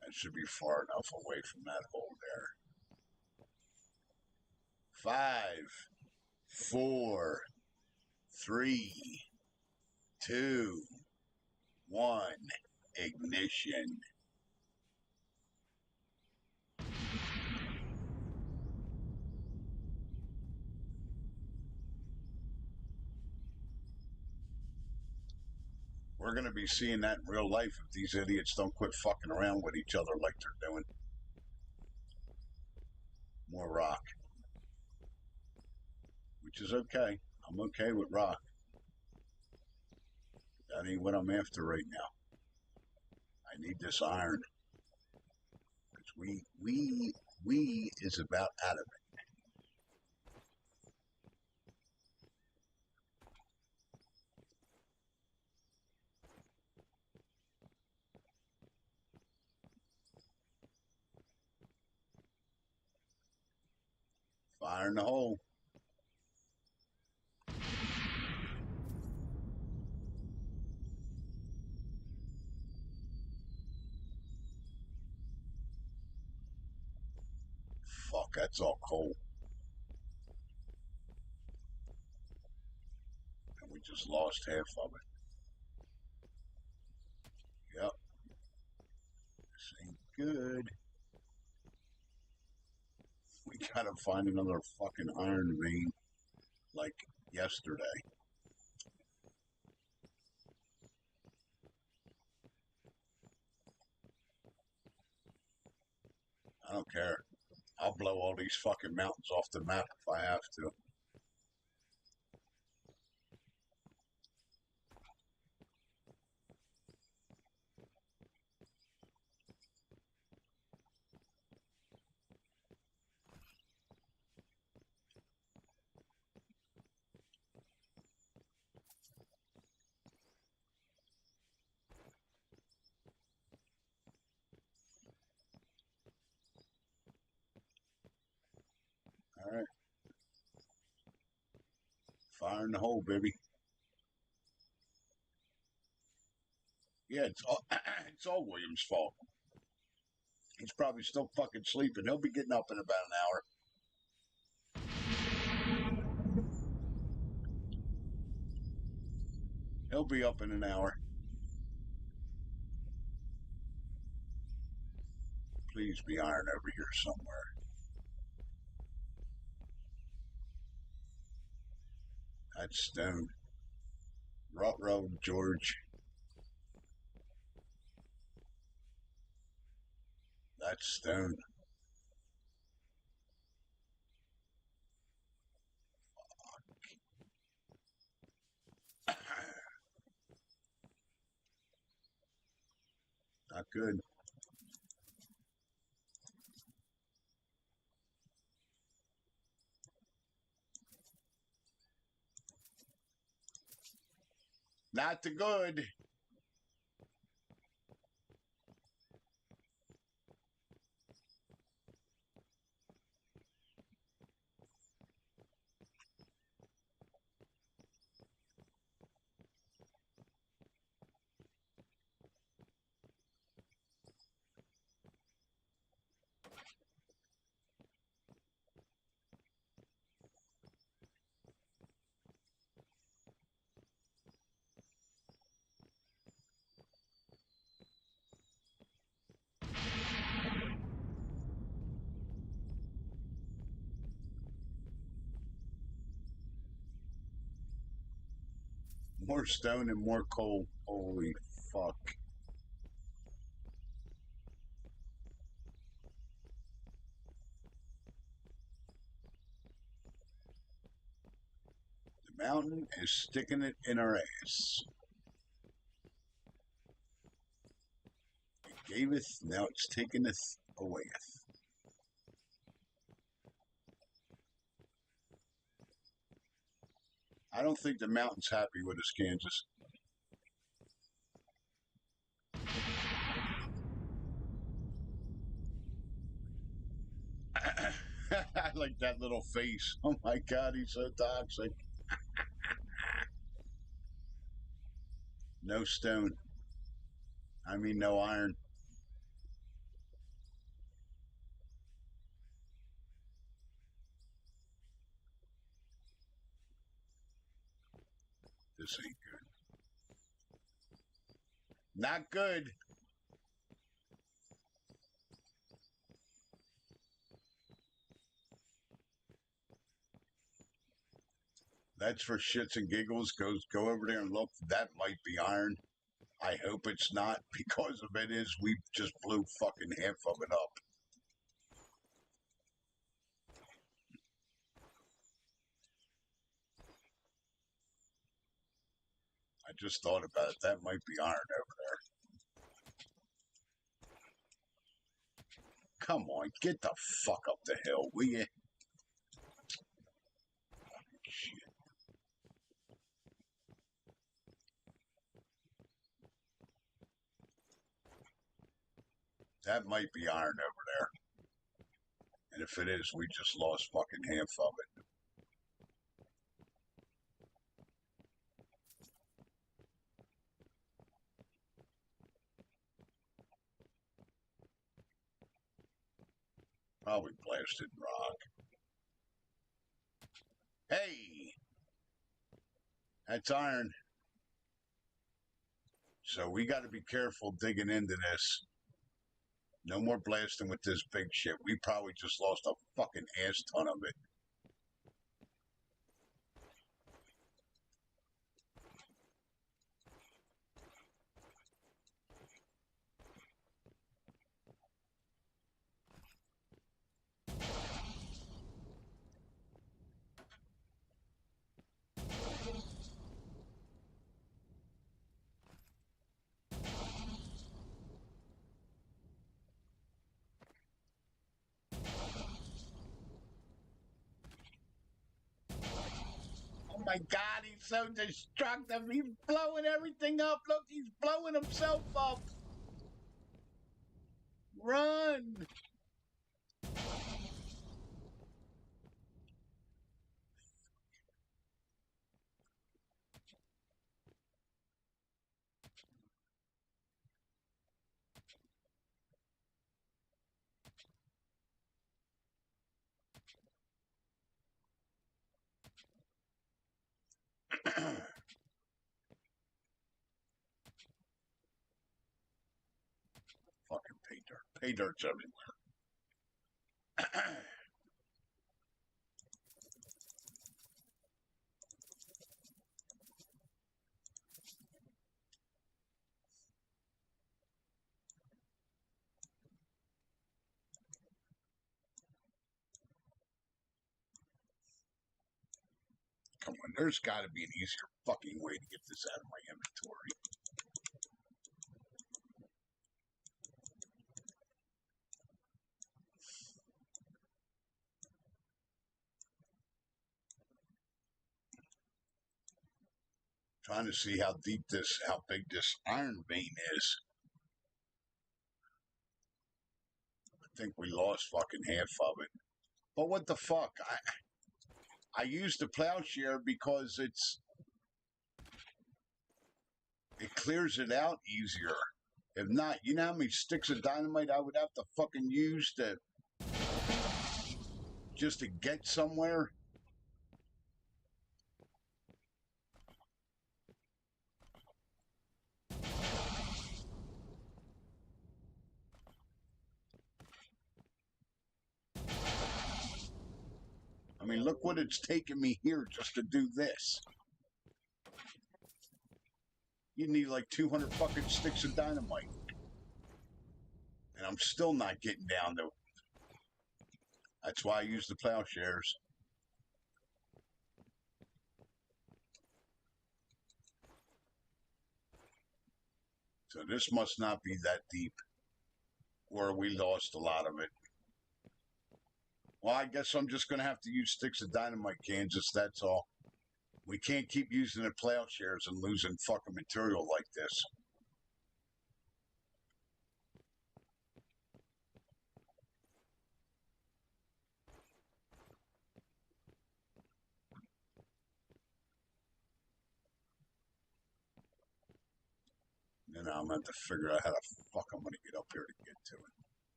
That should be far enough away from that hole there. 5, 4, 3, 2, 1. Ignition. We're going to be seeing that in real life if these idiots don't quit fucking around with each other like they're doing. More rock. Which is okay. I'm okay with rock. That ain't what I'm after right now. I need this iron. Because we is about out of it. Fire in the hole. Fuck, that's all coal. And we just lost half of it. Yep. This ain't good. We gotta find another fucking iron vein like yesterday. I don't care. I'll blow all these fucking mountains off the map if I have to. All right. Fire in the hole, baby. Yeah, it's all William's fault. He's probably still fucking sleeping. He'll be getting up in about an hour. He'll be up in an hour. Please be iron over here somewhere. That's stone. Rut road, George. That's stone. Not good. Not the good. More stone and more coal. Holy fuck. The mountain is sticking it in our ass. It gaveth, now it's taketh awayeth. I don't think the mountain's happy with us, Kansas. I like that little face. Oh my god, he's so toxic. No stone. I mean, no iron. This ain't good. Not good. That's for shits and giggles. Go over there and look. That might be iron. I hope it's not, because if it is, we just blew fucking half of it up. I just thought about it. That might be iron over there. Come on, get the fuck up the hill, will you? Shit. That might be iron over there. And if it is, we just lost fucking half of it. Probably blasted rock. Hey! That's iron. So we got to be careful digging into this. No more blasting with this big shit. We probably just lost a fucking ass ton of it. Oh my god, he's so destructive. He's blowing everything up. Look, he's blowing himself up. Run! Fucking pay dirt. Pay dirt's everywhere. Come on, there's got to be an easier fucking way to get this out of my inventory. Trying to see how big this iron vein is. I think we lost fucking half of it. But what the fuck? I used the plowshare because it clears it out easier. If not, you know how many sticks of dynamite I would have to fucking use just to get somewhere? I mean, look what it's taken me here just to do this. You need like 200 fucking sticks of dynamite. And I'm still not getting down to. That's why I use the plowshares. So this must not be that deep, or we lost a lot of it. Well, I guess I'm just going to have to use sticks of dynamite, Kansas. That's all. We can't keep using the plowshares and losing fucking material like this. And I'm going to have to figure out how the fuck I'm going to get up here to get to it.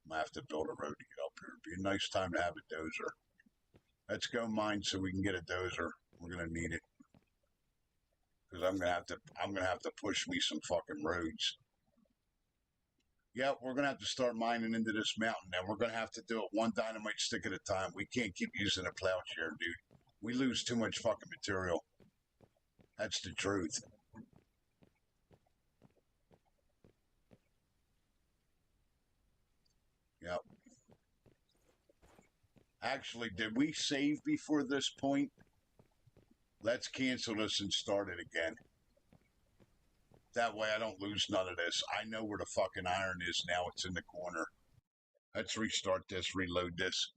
I'm going to have to build a road to get up here. It'd be a nice time to have a dozer. Let's go mine so we can get a dozer. We're going to need it. Because I'm going to have to push me some fucking roads. Yeah, we're going to have to start mining into this mountain. And we're going to have to do it one dynamite stick at a time. We can't keep using a plowshare, dude. We lose too much fucking material. That's the truth. Yep. Actually, did we save before this point? Let's cancel this and start it again. That way I don't lose none of this. I know where the fucking iron is now. It's in the corner. Let's restart this, reload this.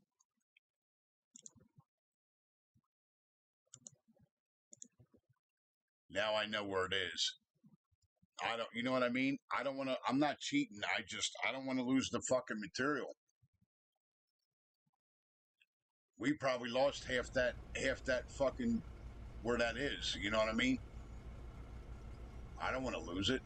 Now I know where it is. You know what I mean? I'm not cheating. I don't want to lose the fucking material. We probably lost half that fucking where that is. You know what I mean? I don't want to lose it.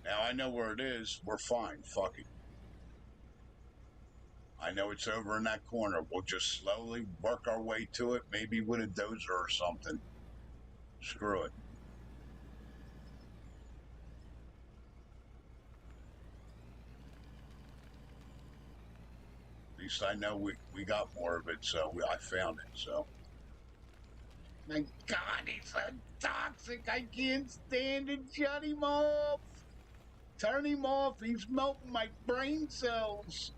Now I know where it is. We're fine. Fuck it. I know it's over in that corner. We'll just slowly work our way to it, maybe with a dozer or something. Screw it. At least I know we got more of it, so I found it, so. My God, he's so toxic. I can't stand it. Shut him off. Turn him off. He's melting my brain cells.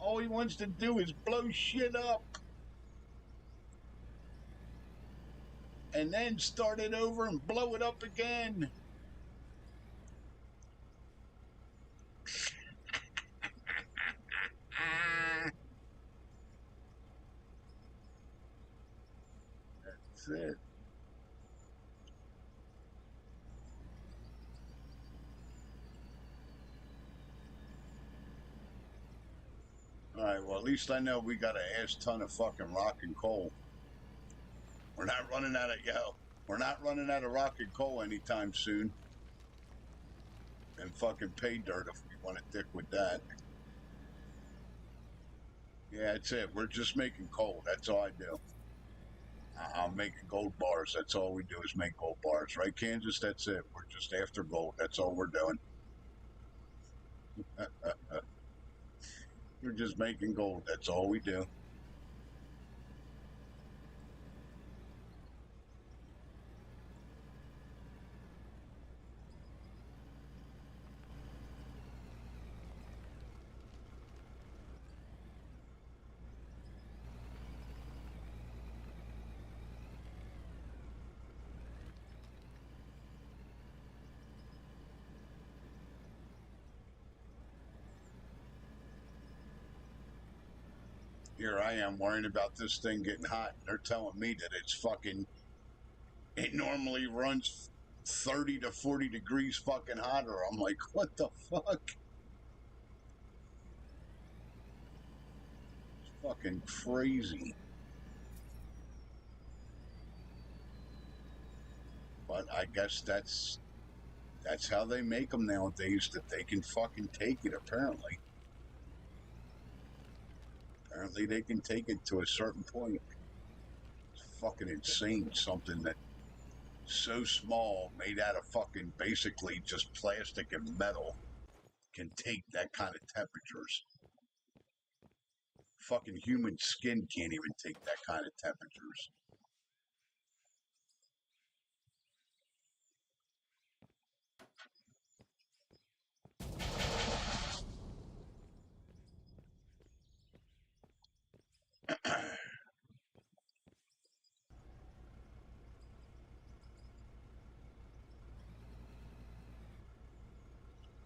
All he wants to do is blow shit up. And then start it over and blow it up again. That's it. All right, well, at least I know we got an ass ton of fucking rock and coal. We're not running out of rock and coal anytime soon. And fucking pay dirt if we want to dick with that. Yeah, that's it. We're just making coal. That's all I do. I'm making gold bars. That's all we do is make gold bars. Right, Kansas? That's it. We're just after gold. That's all we're doing. We're just making gold. That's all we do. Here I am worrying about this thing getting hot. They're telling me that it normally runs 30 to 40 degrees fucking hotter. I'm like, what the fuck? It's fucking crazy. But I guess that's how they make them nowadays, that they can fucking take it, apparently. Apparently they can take it to a certain point. fucking insane. Something that so small, made out of fucking basically just plastic and metal, can take that kind of temperatures. Fucking human skin can't even take that kind of temperatures.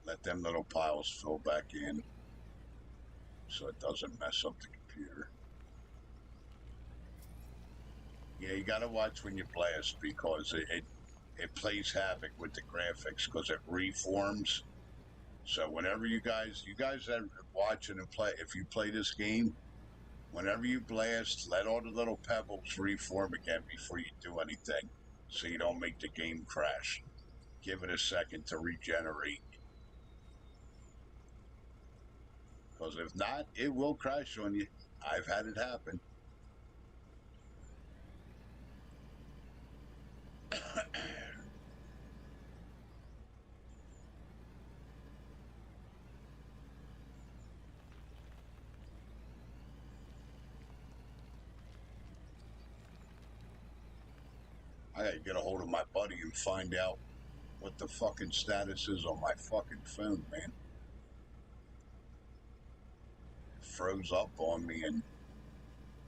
Let them little piles fill back in so it doesn't mess up the computer. Yeah, you gotta watch when you blast because it plays havoc with the graphics because it reforms. So whenever you guys are watching and play, if you play this game, whenever you blast, let all the little pebbles reform again before you do anything so you don't make the game crash. Give it a second to regenerate. Because if not, it will crash on you. I've had it happen. I gotta get a hold of my buddy and find out what the fucking status is on my fucking phone, man. It froze up on me and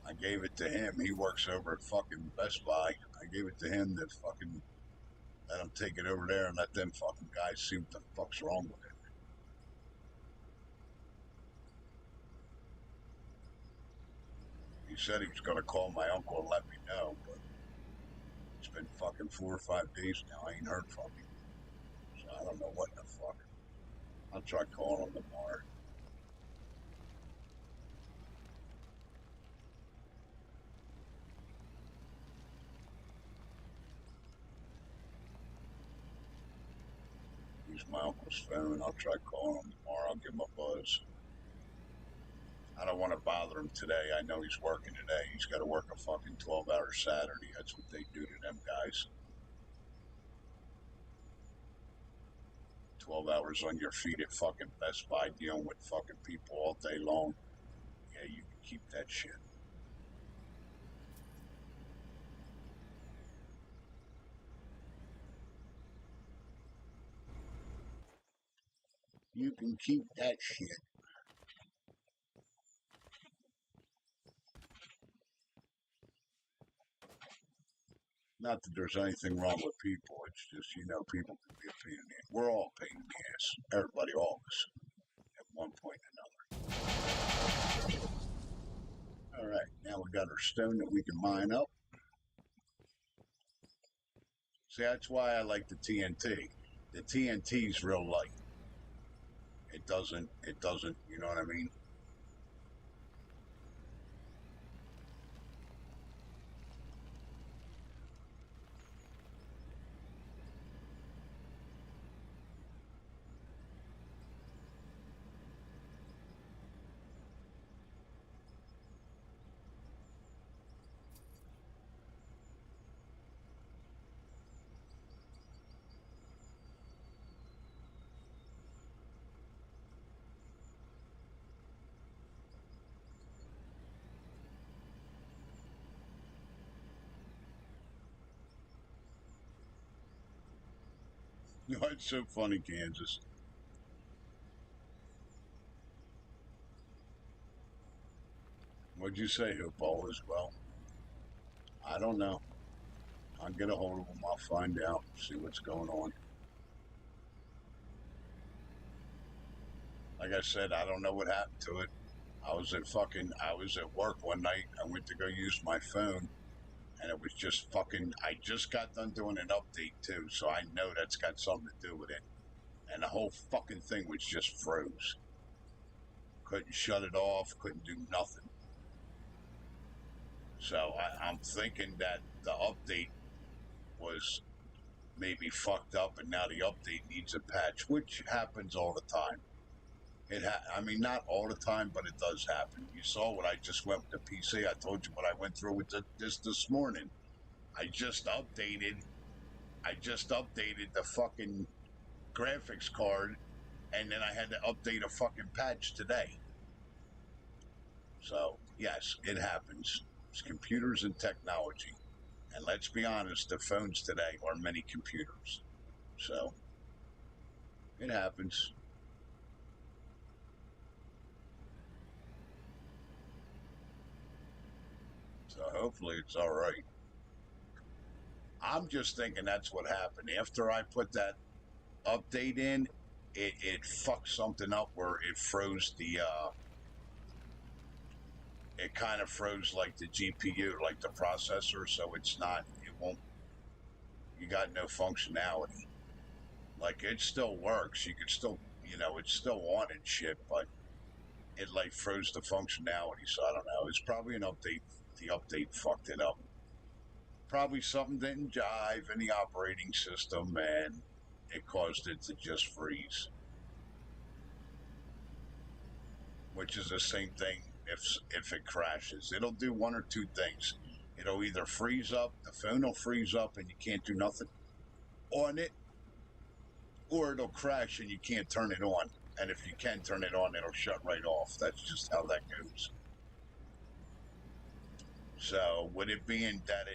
I gave it to him. He works over at fucking Best Buy. I gave it to him to fucking let him take it over there and let them fucking guys see what the fuck's wrong with it. He said he was gonna call my uncle and let me know, but it's been fucking 4 or 5 days now. I ain't heard from him. So I don't know what the fuck. I'll try calling him tomorrow. Use my uncle's phone. I'll try calling him tomorrow. I'll give him a buzz. I don't want to bother him today. I know he's working today. He's got to work a fucking 12-hour Saturday. That's what they do to them guys. 12 hours on your feet at fucking Best Buy dealing with fucking people all day long. Yeah, you can keep that shit. You can keep that shit. Not that there's anything wrong with people. It's just, people can be a pain in the ass. We're all a pain in the ass. Everybody, all of us, at one point or another. All right, now we got our stone that we can mine up. See, that's why I like the TNT. The TNT's real light. It doesn't, you know what I mean? You know, it's so funny, Kansas. What'd you say, Hoopball, as well? I don't know. I'll get a hold of him. I'll find out, see what's going on. Like I said, I don't know what happened to it. I was at work one night. I went to go use my phone, and it was just fucking. I just got done doing an update too, so I know that's got something to do with it. And the whole fucking thing was just froze. Couldn't shut it off. Couldn't do nothing. So I'm thinking that the update was maybe fucked up, and now the update needs a patch, which happens all the time. I mean, not all the time, but it does happen. You saw what I just went with the PC. I told you what I went through with this morning. I just updated. I just updated the fucking graphics card, and then I had to update a fucking patch today. So yes, it happens. It's computers and technology, and let's be honest, the phones today are mini computers. So it happens. So hopefully it's all right. I'm just thinking that's what happened. After I put that update in, it fucked something up where it froze it kind of froze like the GPU, like the processor, so it won't, you got no functionality. Like it still works. You could still, it's still on and shit, but it like froze the functionality. So I don't know. It's probably an update. The update fucked it up. Probably something didn't jive in the operating system and it caused it to just freeze. Which is the same thing if it crashes. It'll do one or two things. It'll either freeze up, the phone will freeze up and you can't do nothing on it, or it'll crash and you can't turn it on. And if you can turn it on, it'll shut right off. That's just how that goes. So with it being that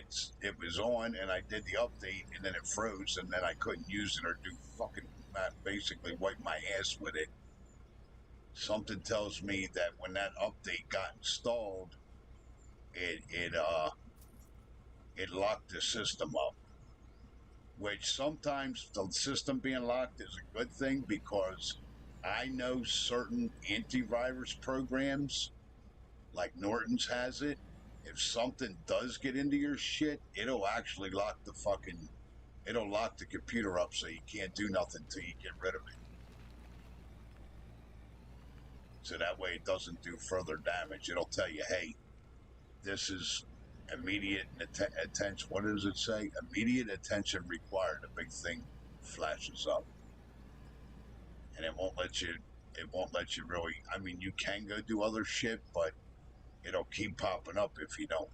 it was on and I did the update and then it froze and then I couldn't use it or do fucking basically wipe my ass with it. Something tells me that when that update got installed, it locked the system up. Which sometimes the system being locked is a good thing because I know certain antivirus programs, like Norton's has it, if something does get into your shit, it'll actually it'll lock the computer up so you can't do nothing till you get rid of it. So that way it doesn't do further damage. It'll tell you, hey, this is immediate attention. What does it say? Immediate attention required. A big thing flashes up. And it won't let you really, I mean, you can go do other shit, but it'll keep popping up if you don't.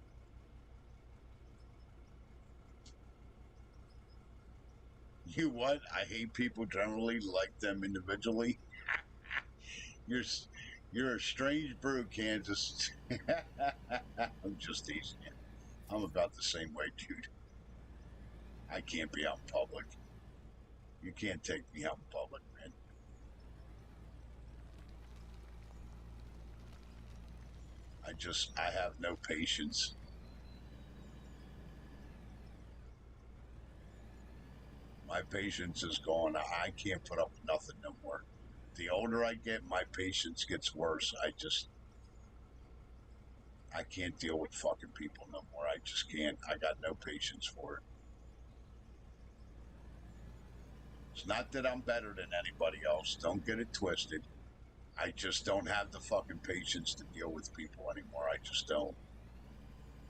You what? I hate people generally, like them individually. you're you're a strange brew, Kansas. I'm just teasing you. I'm about the same way, dude. I can't be out in public. You can't take me out in public, man. I have no patience. My patience is gone. I can't put up with nothing no more. The older I get, my patience gets worse. I can't deal with fucking people no more. I just can't. I got no patience for it. It's not that I'm better than anybody else. Don't get it twisted. I just don't have the fucking patience to deal with people anymore. I just don't.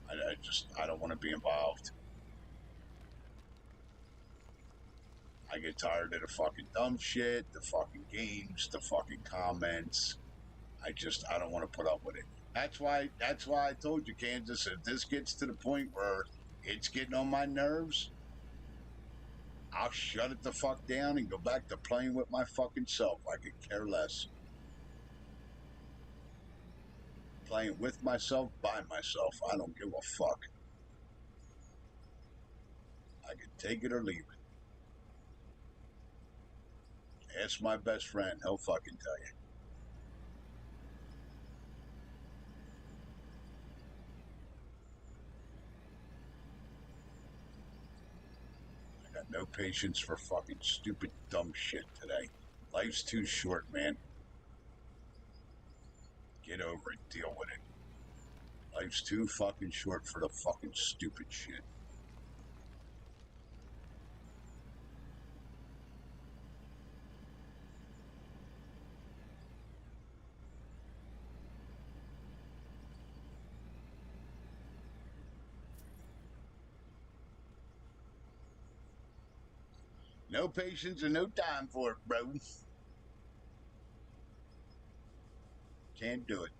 I don't want to be involved. I get tired of the fucking dumb shit, the fucking games, the fucking comments. I don't want to put up with it. That's why I told you, Kansas, if this gets to the point where it's getting on my nerves, I'll shut it the fuck down and go back to playing with my fucking self. I could care less. Playing with myself, by myself. I don't give a fuck. I can take it or leave it. Ask my best friend. He'll fucking tell you. I got no patience for fucking stupid, dumb shit today. Life's too short, man. Get over it. Deal with it. Life's too fucking short for the fucking stupid shit. No patience and no time for it, bro. Can't do it.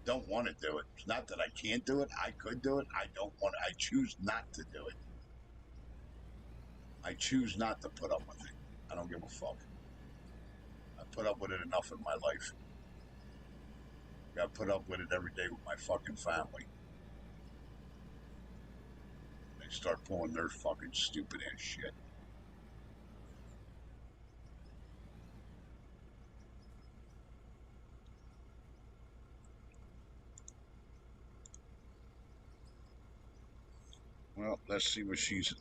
Don't want to do it. It's not that I can't do it. I could do it. I don't want to. I choose not to do it. I choose not to put up with it. I don't give a fuck. I put up with it enough in my life. I put up with it every day with my fucking family. They start pulling their fucking stupid ass shit. Well, let's see where she's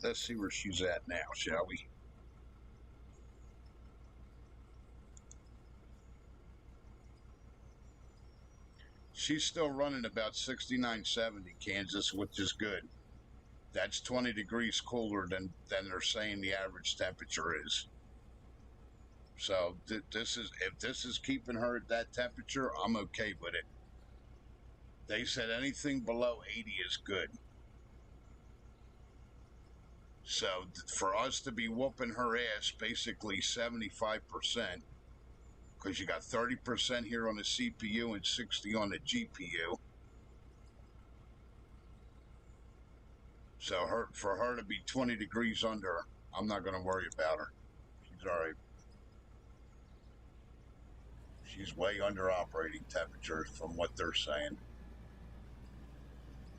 at now, shall we? She's still running about 69-70 Kansas, which is good. That's 20 degrees cooler than they're saying the average temperature is. So if this is keeping her at that temperature, I'm okay with it. They said anything below 80 is good. So for us to be whooping her ass basically 75%, because you got 30% here on the CPU and 60 on the GPU. So for her to be 20 degrees under, I'm not going to worry about her. She's all right. She's way under operating temperature from what they're saying.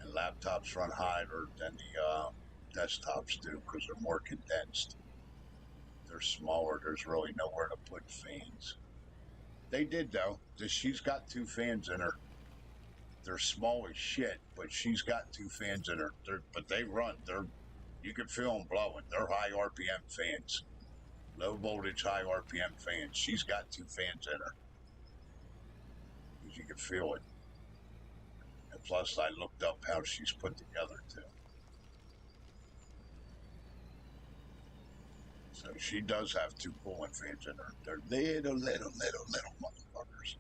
And laptops run hotter than the desktops do because they're more condensed. They're smaller. There's really nowhere to put fans. They did, though. She's got 2 fans in her. They're small as shit, but she's got 2 fans in her. But they run. You can feel them blowing. They're high RPM fans. Low voltage, high RPM fans. She's got 2 fans in her. You can feel it. And plus, I looked up how she's put together, too. So she does have 2 cooling fans in her. They're little motherfuckers.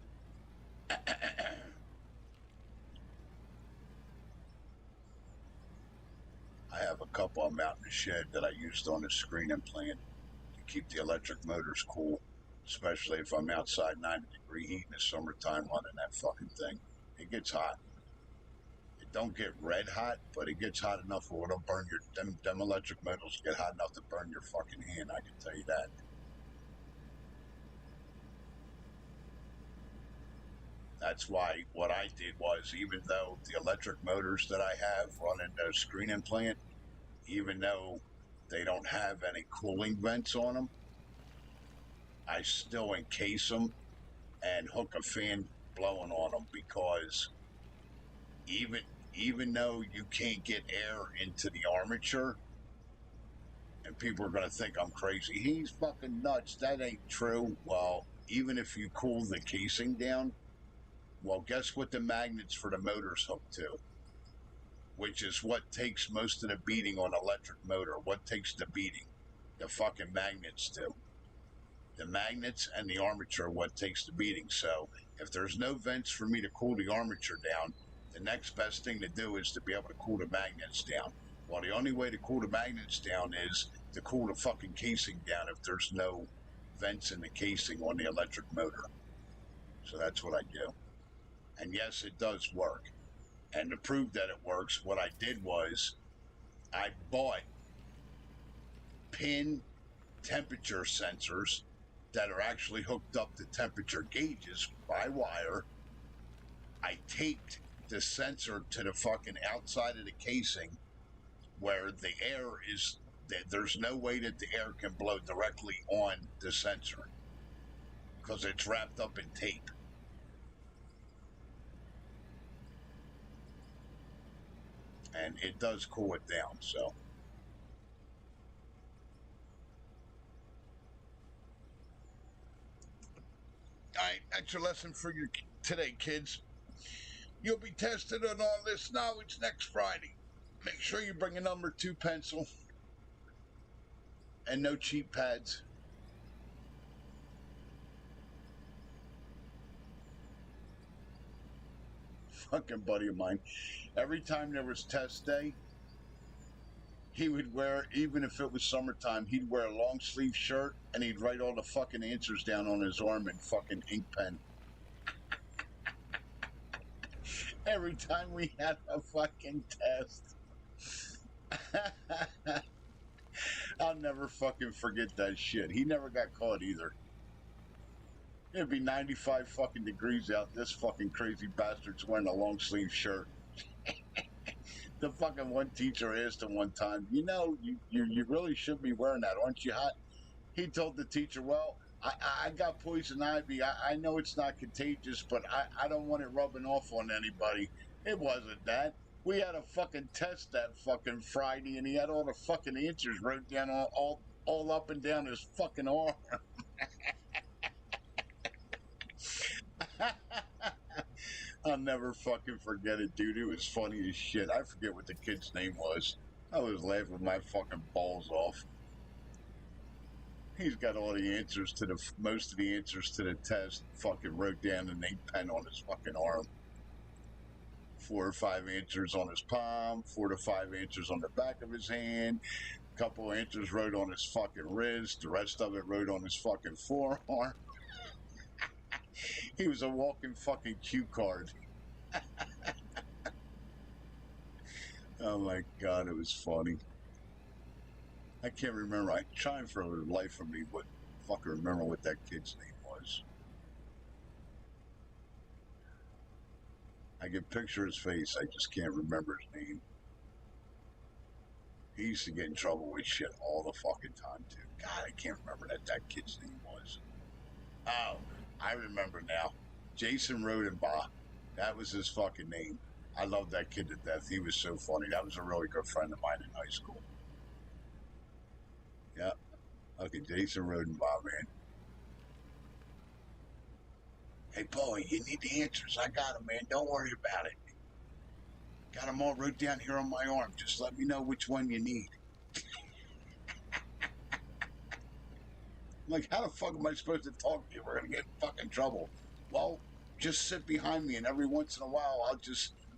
I have a couple of them out in the shed that I used on the screen implant to keep the electric motors cool, especially if I'm outside 90-degree heat in the summertime running that fucking thing. It gets hot. It don't get red hot, but it gets hot enough where it'll burn them electric motors get hot enough to burn your fucking hand, I can tell you that. That's why what I did was, even though the electric motors that I have running the screen implant, even though they don't have any cooling vents on them, I still encase them and hook a fan blowing on them, because even though you can't get air into the armature, and people are going to think I'm crazy, he's fucking nuts, that ain't true. Well, even if you cool the casing down, well, guess what the magnets for the motors hook to? Which is what takes most of the beating on an electric motor. What takes the beating? The fucking magnets do. The magnets and the armature are what takes the beating. So if there's no vents for me to cool the armature down, the next best thing to do is to be able to cool the magnets down. Well, the only way to cool the magnets down is to cool the fucking casing down if there's no vents in the casing on the electric motor. So that's what I do. And yes, it does work. And to prove that it works, what I did was I bought pin temperature sensors that are actually hooked up to temperature gauges by wire. I taped the sensor to the fucking outside of the casing where the air is, there's no way that the air can blow directly on the sensor because it's wrapped up in tape. And it does cool it down, so. All right, that's your lesson for your today, kids. You'll be tested on all this knowledge next Friday. Make sure you bring a number 2 pencil and no cheap pads. Fucking buddy of mine, every time there was test day, he would wear, even if it was summertime, he'd wear a long sleeve shirt and he'd write all the fucking answers down on his arm in fucking ink pen. every time we had a fucking test. I'll never fucking forget that shit. He never got caught either. It'd be 95 fucking degrees out. This fucking crazy bastard's wearing a long sleeve shirt. The fucking one teacher asked him one time, you know, you really should be wearing that. Aren't you hot? He told the teacher, well, I got poison ivy. I know it's not contagious, but I don't want it rubbing off on anybody. It wasn't that. We had a fucking test that fucking Friday, and he had all the fucking answers wrote down all up and down his fucking arm. I'll never fucking forget it, dude. It was funny as shit. I forget what the kid's name was. I was laughing my fucking balls off. He's got all the answers to most of the answers to the test fucking wrote down in 8 pen on his fucking arm. 4 or 5 answers on his palm, 4 to 5 answers on the back of his hand, a couple answers wrote on his fucking wrist, the rest of it wrote on his fucking forearm. He was a walking fucking cue card. Oh my god, it was funny. I can't remember. I'm trying for the life of me what fucking remember what that kid's name was. I can picture his face. I just can't remember his name. He used to get in trouble with shit all the fucking time too. God, I can't remember what that kid's name was. Oh, I remember now. Jason Rodenbaugh. That was his fucking name. I loved that kid to death. He was so funny. That was a really good friend of mine in high school. Yeah. Okay, Jason Rodenbaugh, man. Hey, boy, you need the answers. I got them, man. Don't worry about it. Got them all wrote down here on my arm. Just let me know which one you need. I'm like, how the fuck am I supposed to talk to you? We're going to get in fucking trouble. Well, just sit behind me, and every once in a while,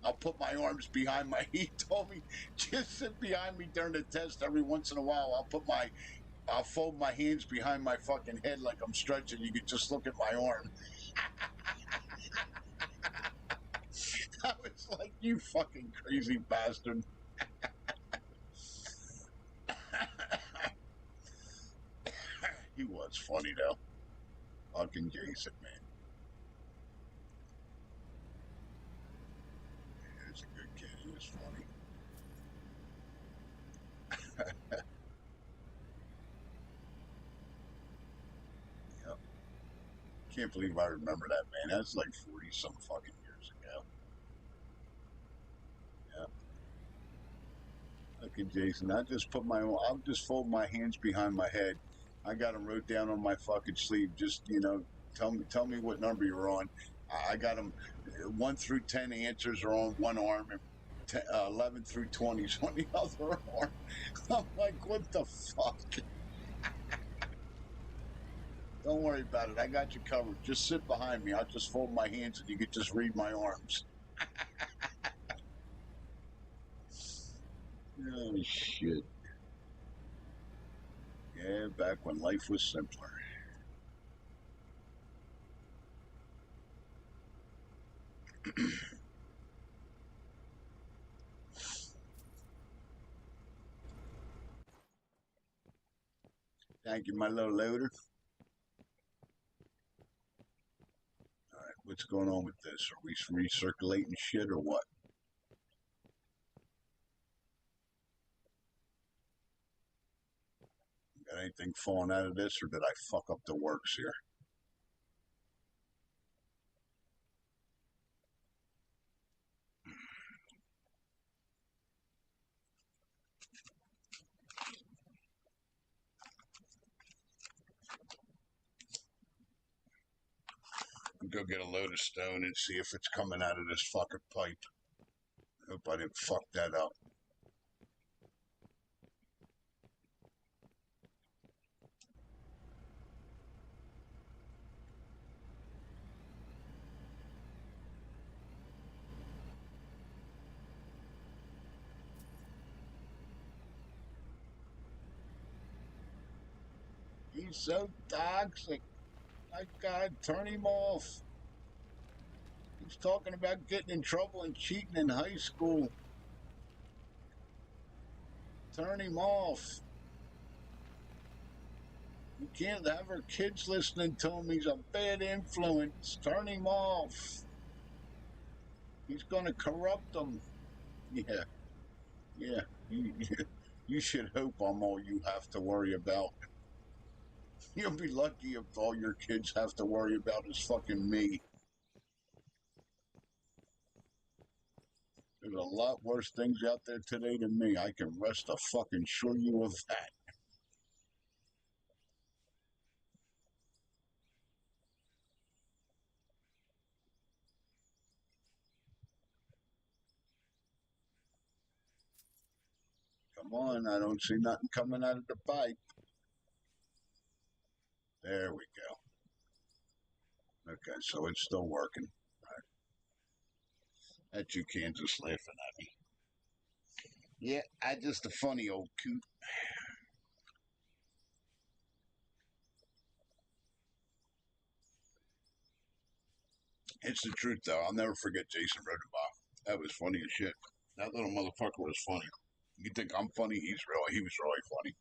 I'll put my arms behind my. He told me, just sit behind me during the test. Every once in a while, I'll fold my hands behind my fucking head like I'm stretching. You could just look at my arm. I was like, you fucking crazy bastard. He was funny, though. Fucking Jason, man. He was a good kid. He was funny. Yep. Can't believe I remember that, man. That's like 40 some fucking years ago. Yep. Okay, Jason. I'll just fold my hands behind my head. I got them wrote down on my fucking sleeve. Just, tell me what number you're on. I got them 1 through 10 answers are on one arm and 11 through 20 is on the other arm. I'm like, what the fuck? Don't worry about it. I got you covered. Just sit behind me. I'll just fold my hands and you can just read my arms. Oh, shit. Yeah, back when life was simpler. Thank you, my little loader. All right, what's going on with this? Are we recirculating shit or what? Got anything falling out of this, or did I fuck up the works here? I'll go get a load of stone and see if it's coming out of this fucking pipe. Hope I didn't fuck that up. He's so toxic. My God, turn him off. He's talking about getting in trouble and cheating in high school. Turn him off. You can't have our kids listening to him. He's a bad influence. Turn him off. He's going to corrupt them. Yeah. You should hope I'm all you have to worry about. You'll be lucky if all your kids have to worry about is fucking me. There's a lot worse things out there today than me. I can rest a fucking sure you of that. Come on, I don't see nothing coming out of the pipe. There we go. Okay, so it's still working. Right. That's you, Kansas, laughing at me. Yeah, I just a funny old coot. It's the truth, though. I'll never forget Jason Rodenbach. That was funny as shit. That little motherfucker was funny. You think I'm funny? He was really funny.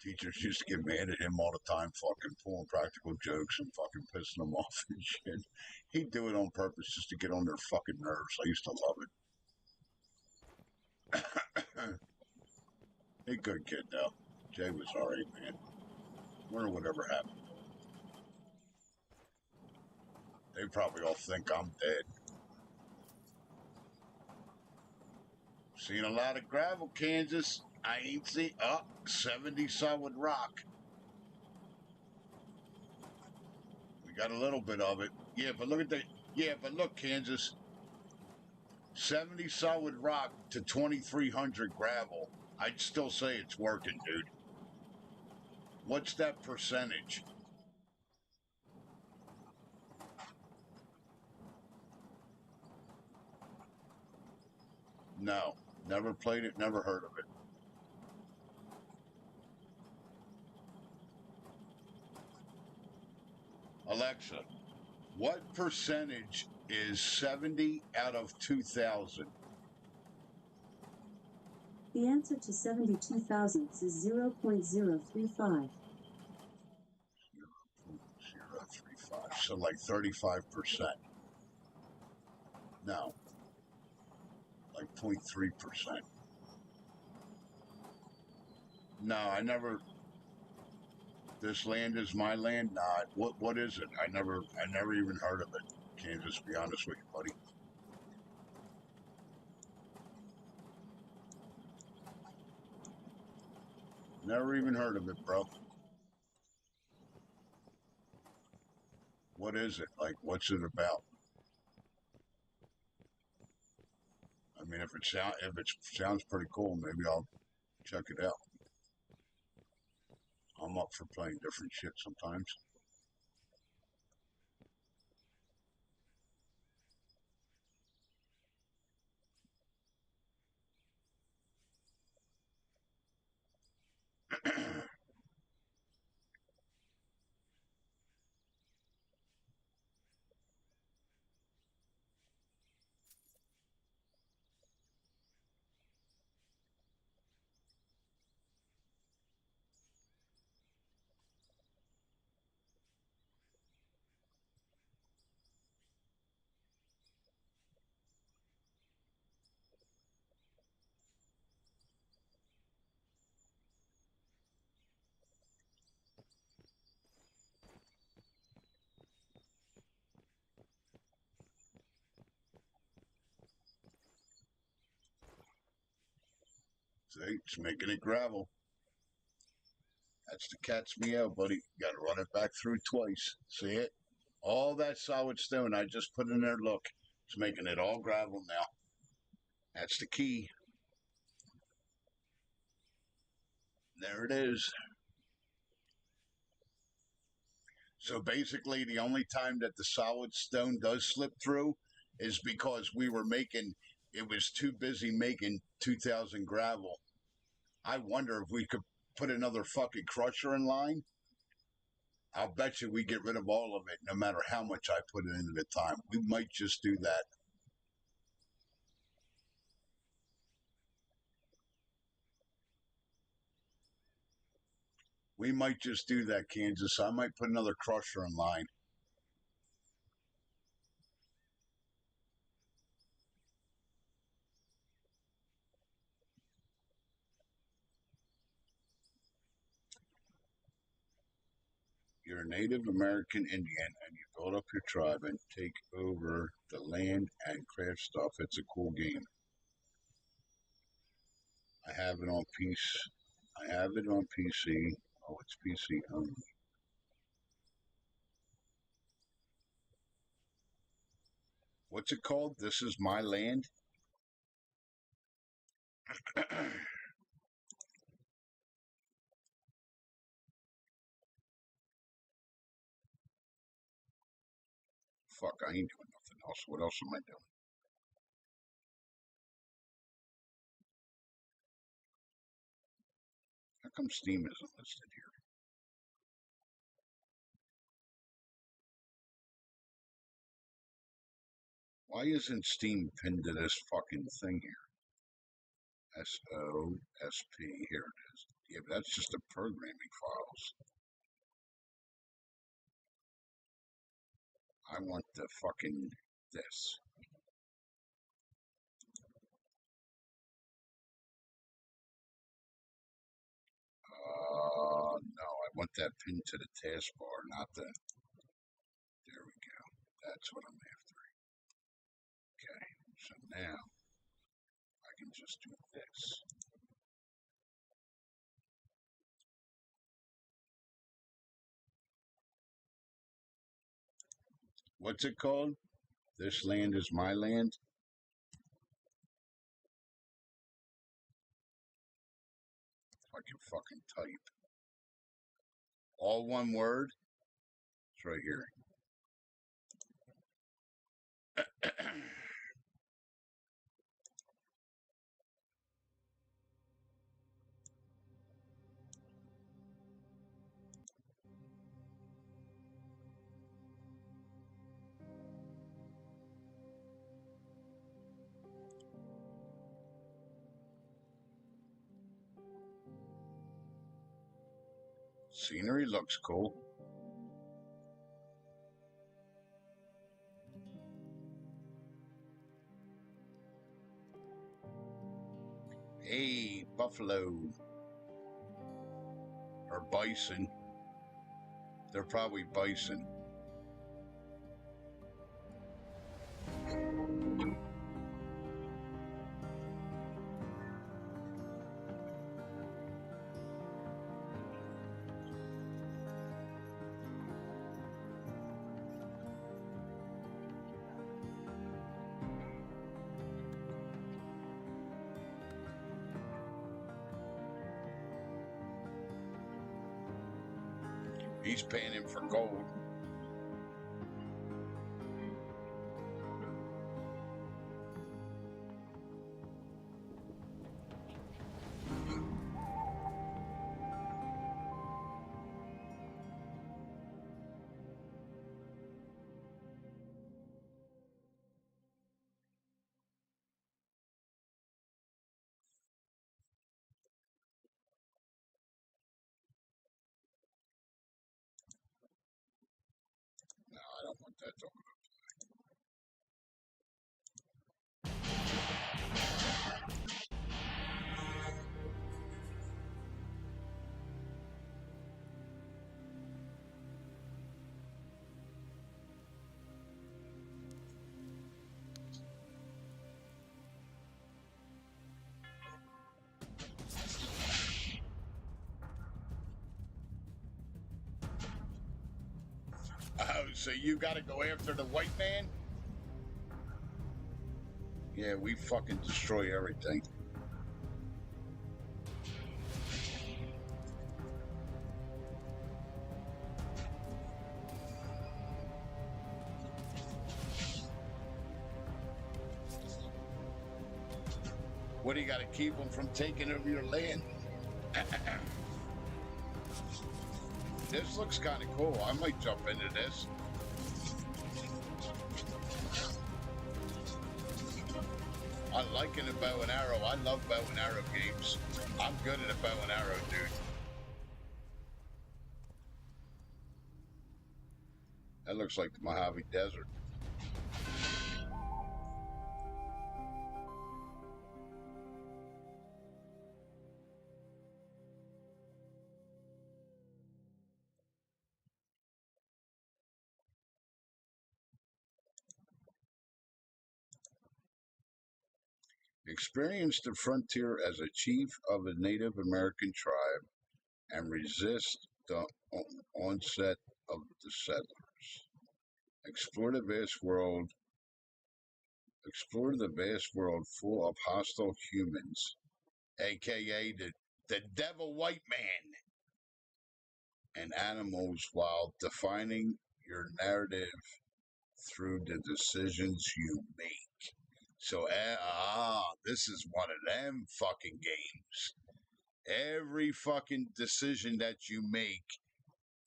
Teachers used to get mad at him all the time, fucking pulling practical jokes and fucking pissing them off and shit. He'd do it on purpose just to get on their fucking nerves. I used to love it. He a good kid, though. Jay was alright, man. Wonder whatever happened. They probably all think I'm dead. Seen a lot of gravel, Kansas. I ain't seen 70 solid rock. We got a little bit of it. Yeah, but look, Kansas. 70 solid rock to 2,300 gravel. I'd still say it's working, dude. What's that percentage? No, never played it, never heard of it. Alexa, what percentage is 70 out of 2,000? The answer to 72 thousandths is 0.035. 0.035. So like 35%. No. Like 0.3%. No, I never. This land is my land. Nah, what is it? I never even heard of it. Kansas, be honest with you, buddy. Never even heard of it, bro. What is it? Like, what's it about? I mean, if it sounds pretty cool, maybe I'll check it out. I'm up for playing different shit sometimes. See, it's making it gravel. That's the cat's meow, buddy. Got to run it back through twice. See it? All that solid stone I just put in there, look, it's making it all gravel now. That's the key. There it is. So basically, the only time that the solid stone does slip through is because it was too busy making 2,000 gravel. I wonder if we could put another fucking crusher in line. I'll bet you we get rid of all of it, no matter how much I put into the time. We might just do that. We might just do that, Kansas. I might put another crusher in line. You're a Native American Indian and you build up your tribe and take over the land and craft stuff. It's a cool game. I have it on PC. Oh, it's PC only. What's it called? This is my land. Fuck, I ain't doing nothing else. What else am I doing? How come Steam isn't listed here? Why isn't Steam pinned to this fucking thing here? SOSP, here it is. Yeah, but that's just the programming files. I want the fucking this. No, I want that pinned to the taskbar, not the. There we go. That's what I'm after. Okay, so now I can just do this. What's it called? This land is my land. If I can fucking type. All one word. It's right here. Scenery looks cool. Hey, buffalo. Or bison. They're probably bison. He's paying him for gold. No, I don't want that to. Oh, so you gotta go after the white man? Yeah, we fucking destroy everything. What do you gotta keep them from taking over your land? This looks kind of cool. I might jump into this. I like it a bow and arrow. I love bow and arrow games. I'm good at a bow and arrow, dude. That looks like the Mojave Desert. Experience the frontier as a chief of a Native American tribe and resist the onset of the settlers. Explore the vast world. Explore the vast world full of hostile humans, aka the devil white man, and animals while defining your narrative through the decisions you make. So, this is one of them fucking games. Every fucking decision that you make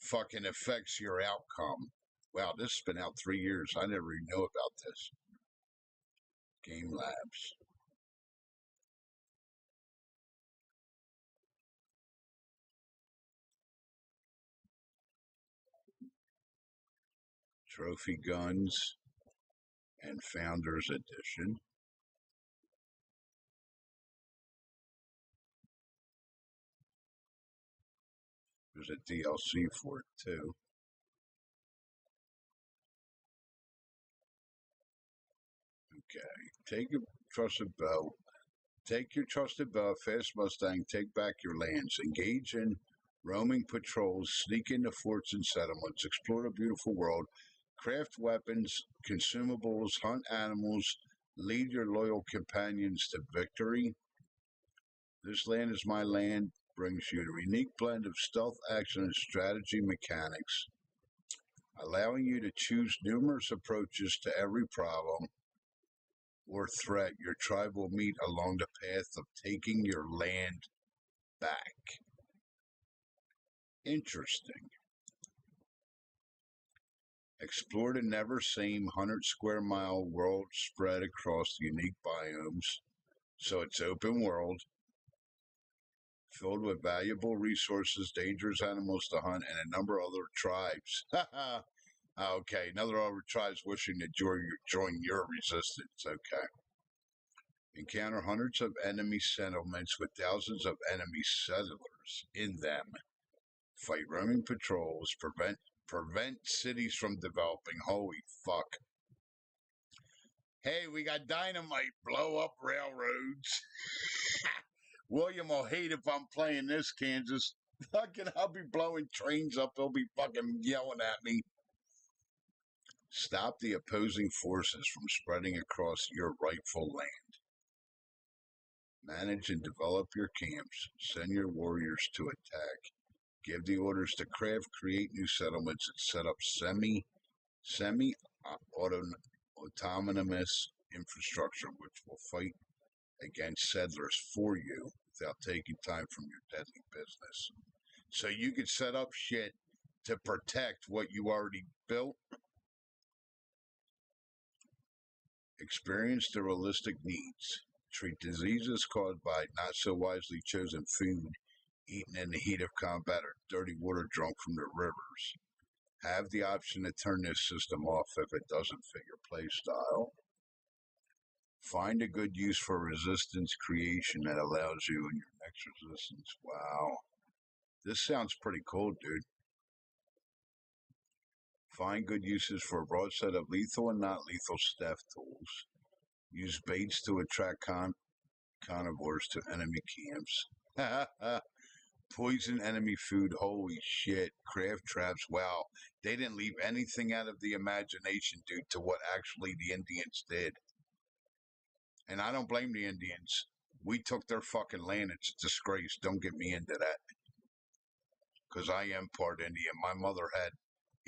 fucking affects your outcome. Wow, this has been out 3 years. I never even knew about this. Game Labs. Trophy Guns and Founders Edition. There's a DLC for it too. Okay. Take your trusted bow. Take your trusted bow, fast Mustang, take back your lands. Engage in roaming patrols, sneak into forts and settlements, explore the beautiful world, craft weapons, consumables, hunt animals, lead your loyal companions to victory. This Land is My Land brings you a unique blend of stealth, action, and strategy mechanics, allowing you to choose numerous approaches to every problem or threat your tribe will meet along the path of taking your land back. Interesting. Explore the never same 100 square mile world spread across unique biomes. So it's open world, filled with valuable resources, dangerous animals to hunt, and a number of other tribes. Okay, another other tribes wishing to join your resistance. Okay. Encounter hundreds of enemy settlements with thousands of enemy settlers in them. Fight roaming patrols, prevent cities from developing. Holy fuck. Hey, we got dynamite, blow up railroads. William will hate if I'm playing this, Kansas. Fucking, I'll be blowing trains up. They'll be fucking yelling at me. Stop the opposing forces from spreading across your rightful land. Manage and develop your camps. Send your warriors to attack. Give the orders to craft, create new settlements, and set up semi-autonomous infrastructure which will fight against settlers for you without taking time from your deadly business. So you could set up shit to protect what you already built. Experience the realistic needs. Treat diseases caused by not so wisely chosen food eaten in the heat of combat or dirty water drunk from the rivers. Have the option to turn this system off if it doesn't fit your playstyle. Find a good use for resistance creation that allows you in your next resistance. Wow. This sounds pretty cool, dude. Find good uses for a broad set of lethal and not lethal staff tools. Use baits to attract carnivores to enemy camps. Poison enemy food. Holy shit. Craft traps. Wow. They didn't leave anything out of the imagination, dude, to what actually the Indians did. And I don't blame the Indians. We took their fucking land. It's a disgrace. Don't get me into that. Because I am part Indian. My mother had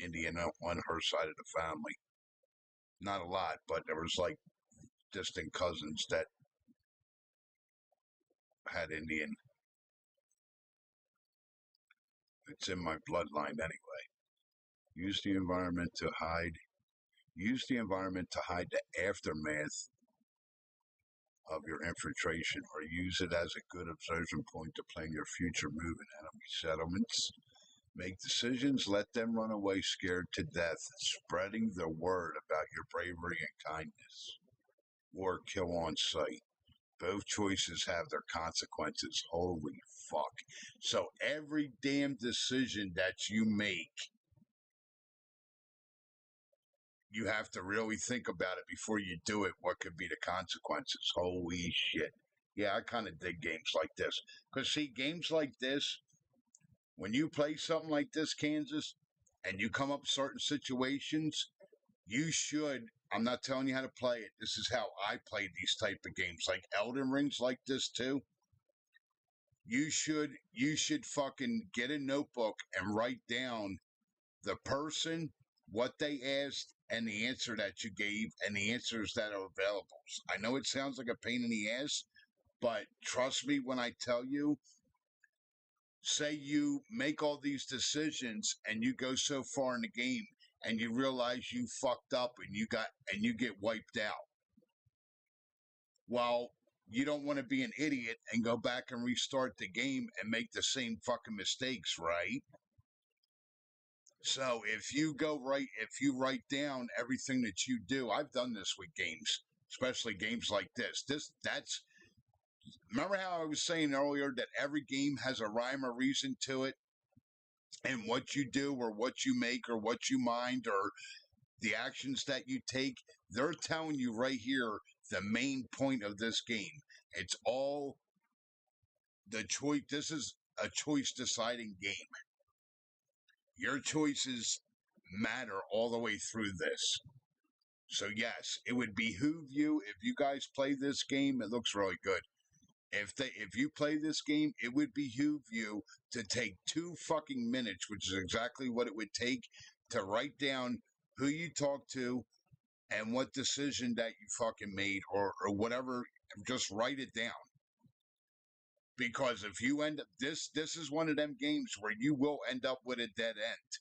Indian on her side of the family. Not a lot, but there was like distant cousins that had Indian. It's in my bloodline anyway. Use the environment to hide. Use the environment to hide the aftermath of your infiltration, or use it as a good observation point to plan your future move in enemy settlements. Make decisions, let them run away scared to death, spreading the word about your bravery and kindness. Or kill on sight. Both choices have their consequences. Holy fuck. So every damn decision that you make, you have to really think about it before you do it. What could be the consequences? Holy shit. Yeah, I kind of dig games like this. Because, see, games like this, when you play something like this, Kansas, and you come up certain situations, you should. I'm not telling you how to play it. This is how I play these type of games, like Elden Rings, like this too. You should fucking get a notebook and write down the person, what they asked, and the answer that you gave, and the answers that are available. I know it sounds like a pain in the ass, but trust me when I tell you, say you make all these decisions and you go so far in the game and you realize you fucked up and you get wiped out. Well, you don't want to be an idiot and go back and restart the game and make the same fucking mistakes, right? So if you write down everything that you do, I've done this with games, especially games like this. Remember how I was saying earlier that every game has a rhyme or reason to it, and what you do or what you make or what you mind or the actions that you take, they're telling you right here the main point of this game. It's all the choice. This is a choice deciding game. Your choices matter all the way through this. So yes, it would behoove you if you guys play this game. It looks really good. If you play this game, it would behoove you to take 2 fucking minutes, which is exactly what it would take, to write down who you talked to and what decision that you fucking made or whatever. Just write it down. Because if you end up this is one of them games where you will end up with a dead end.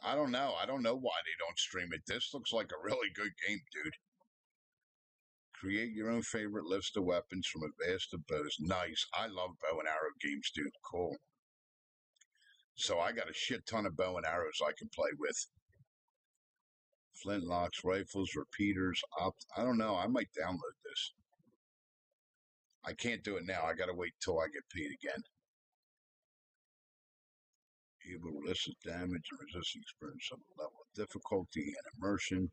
I don't know. I don't know why they don't stream it. This looks like a really good game, dude. Create your own favorite list of weapons from a vast of bows. Nice. I love bow and arrow games, dude. Cool. So I got a shit ton of bow and arrows I can play with. Flintlocks, rifles, repeaters. I don't know. I might download this. I can't do it now. I got to wait till I get paid again. Able to resist damage and resisting experience of a level of difficulty and immersion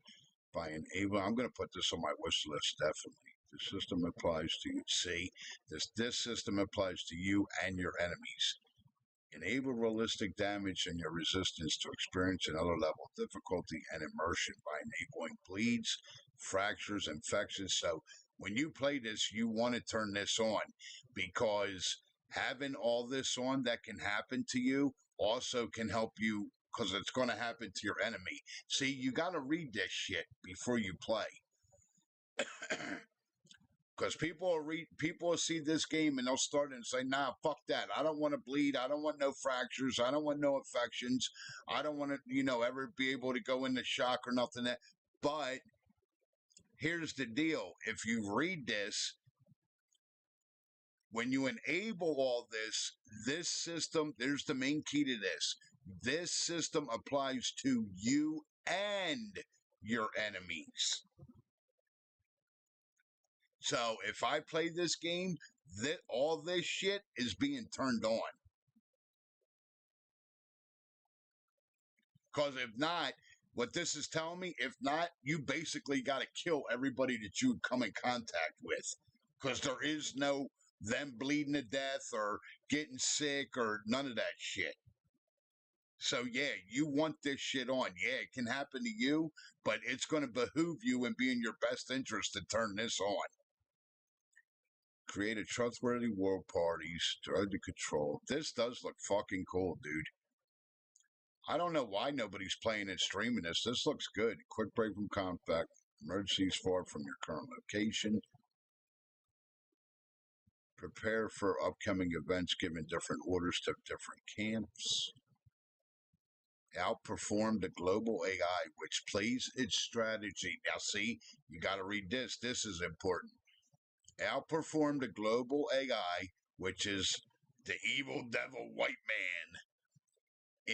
by enable. I'm going to put this on my wish list, definitely. The system applies to you. See, this system applies to you and your enemies. Enable realistic damage and your resistance to experience another level of difficulty and immersion by enabling bleeds, fractures, infections. So when you play this, you want to turn this on, because having all this on that can happen to you also can help you, because it's going to happen to your enemy. See, you got to read this shit before you play. Because people will see this game and they'll start and say, nah, fuck that. I don't want to bleed. I don't want no fractures. I don't want no infections. I don't want to, ever be able to go into shock or nothing. But here's the deal. If you read this, when you enable all this system, there's the main key to this. This system applies to you and your enemies. So if I play this game, all this shit is being turned on. Because if not, what this is telling me, if not, you basically got to kill everybody that you come in contact with. Because there is no them bleeding to death or getting sick or none of that shit. So yeah, you want this shit on. Yeah, it can happen to you, but it's going to behoove you and be in your best interest to turn this on. Create a trustworthy world party, start to control. This does look fucking cool, dude. I don't know why nobody's playing and streaming this. This looks good. Quick break from contact. Emergencies far from your current location. Prepare for upcoming events, giving different orders to different camps. Outperform the global AI, which plays its strategy. Now, see, you got to read this. This is important. Outperform the global AI, which is the evil devil white man,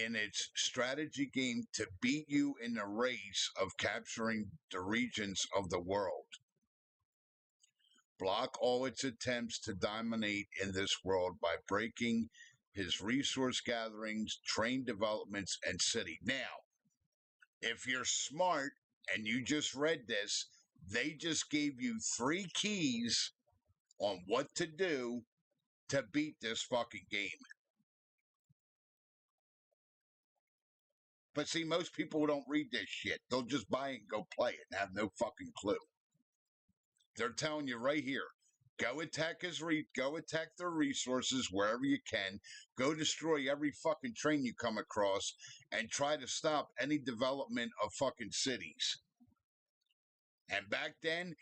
in its strategy game to beat you in the race of capturing the regions of the world. Block all its attempts to dominate in this world by breaking his resource gatherings, train developments, and city. Now, if you're smart and you just read this, they just gave you 3 keys on what to do to beat this fucking game. But see, most people don't read this shit. They'll just buy it and go play it and have no fucking clue. They're telling you right here, go attack their resources wherever you can. Go destroy every fucking train you come across and try to stop any development of fucking cities. And back then,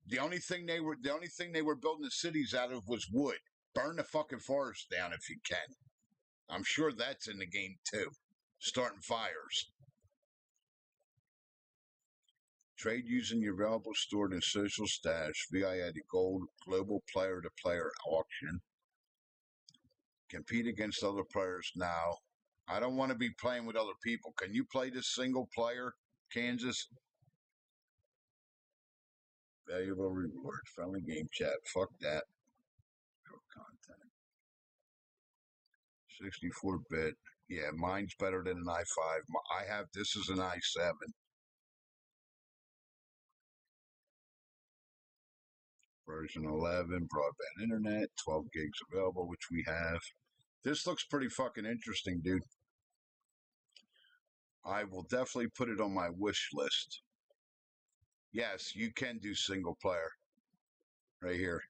the only thing they were building the cities out of was wood. Burn the fucking forest down if you can. I'm sure that's in the game too. Starting fires. Trade using your valuable stored in social stash via the gold global player-to-player auction. Compete against other players now. I don't want to be playing with other people. Can you play this single player, Kansas? Valuable rewards. Friendly game chat. Fuck that. Content. 64-bit. Yeah, mine's better than an i5. This is an i7. Version 11, broadband internet, 12 gigs available, which we have. This looks pretty fucking interesting, dude. I will definitely put it on my wish list. Yes, you can do single player. Right here.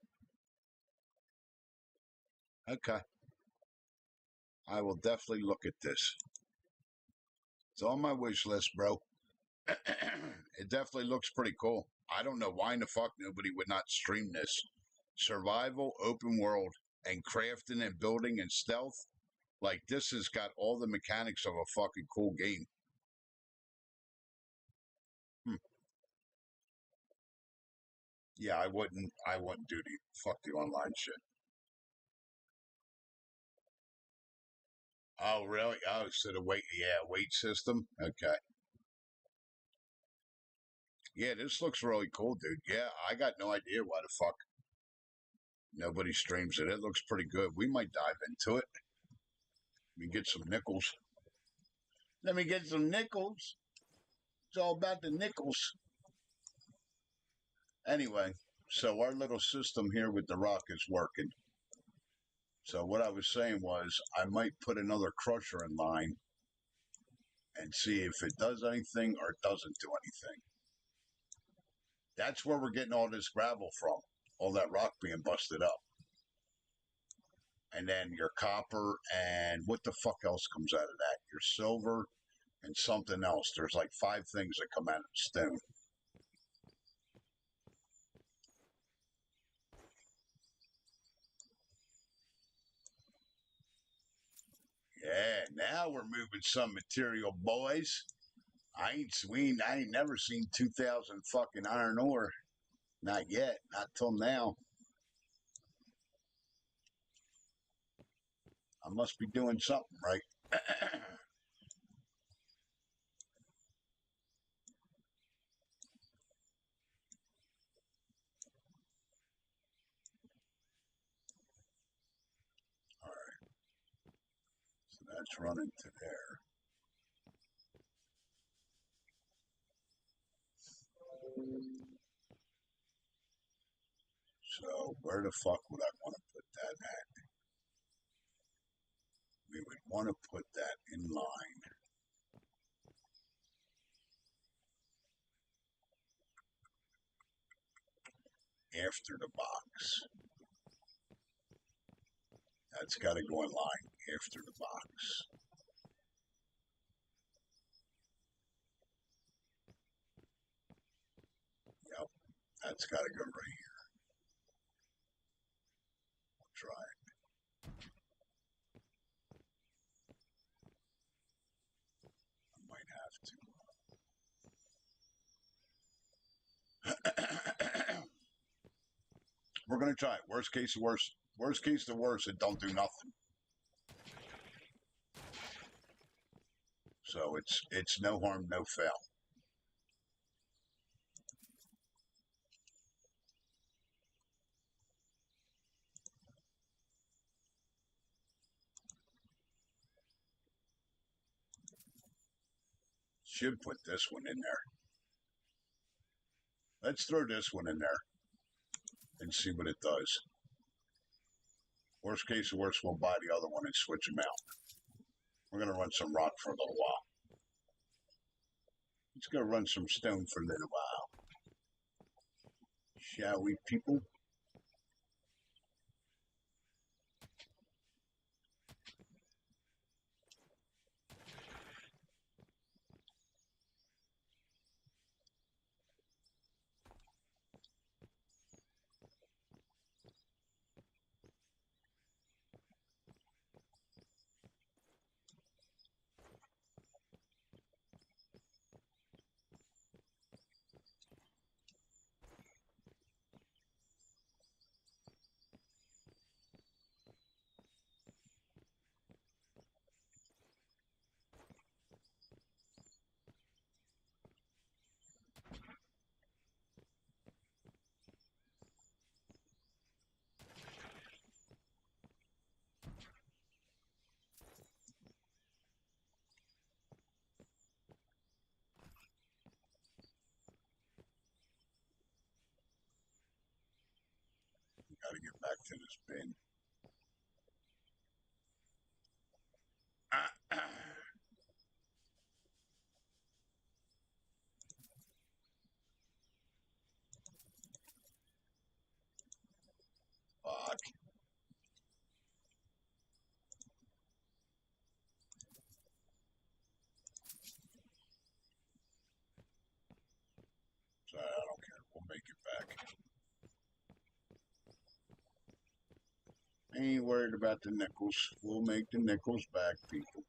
Okay. I will definitely look at this. It's on my wish list, bro. It definitely looks pretty cool. I don't know why in the fuck nobody would not stream this. Survival, open world, and crafting and building and stealth. Like, this has got all the mechanics of a fucking cool game. Yeah, I wouldn't do the online shit. Oh, really? Oh, so the weight system? Okay. Yeah, this looks really cool, dude. Yeah, I got no idea why the fuck nobody streams it. It looks pretty good. We might dive into it. Let me get some nickels. Let me get some nickels. It's all about the nickels. Anyway, so our little system here with the rock is working. So what I was saying was I might put another crusher in line and see if it does anything or doesn't do anything. That's where we're getting all this gravel from, all that rock being busted up. And then your copper and what the fuck else comes out of that? Your silver and something else. There's like 5 things that come out of stone. Yeah, now we're moving some material, boys. I ain't never seen 2,000 fucking iron ore. Not yet. Not till now. I must be doing something right. All right. So that's running to there. So where the fuck would I want to put that at? We would want to put that in line. After the box. That's got to go in line after the box. That's got to go right here. We'll try it. I might have to. We're going to try it. Worst case, the worst, it don't do nothing. So it's no harm, no foul. Should put this one in there. Let's throw this one in there and see what it does. Worst case, the worst, we'll buy the other one and switch them out. We're going to run some rock for a little while. Let's go run some stone for a little while. Shall we, people? We got to get back to this bin. Fuck. So I don't care. We'll make it back. I ain't worried about the nickels. We'll make the nickels back, people.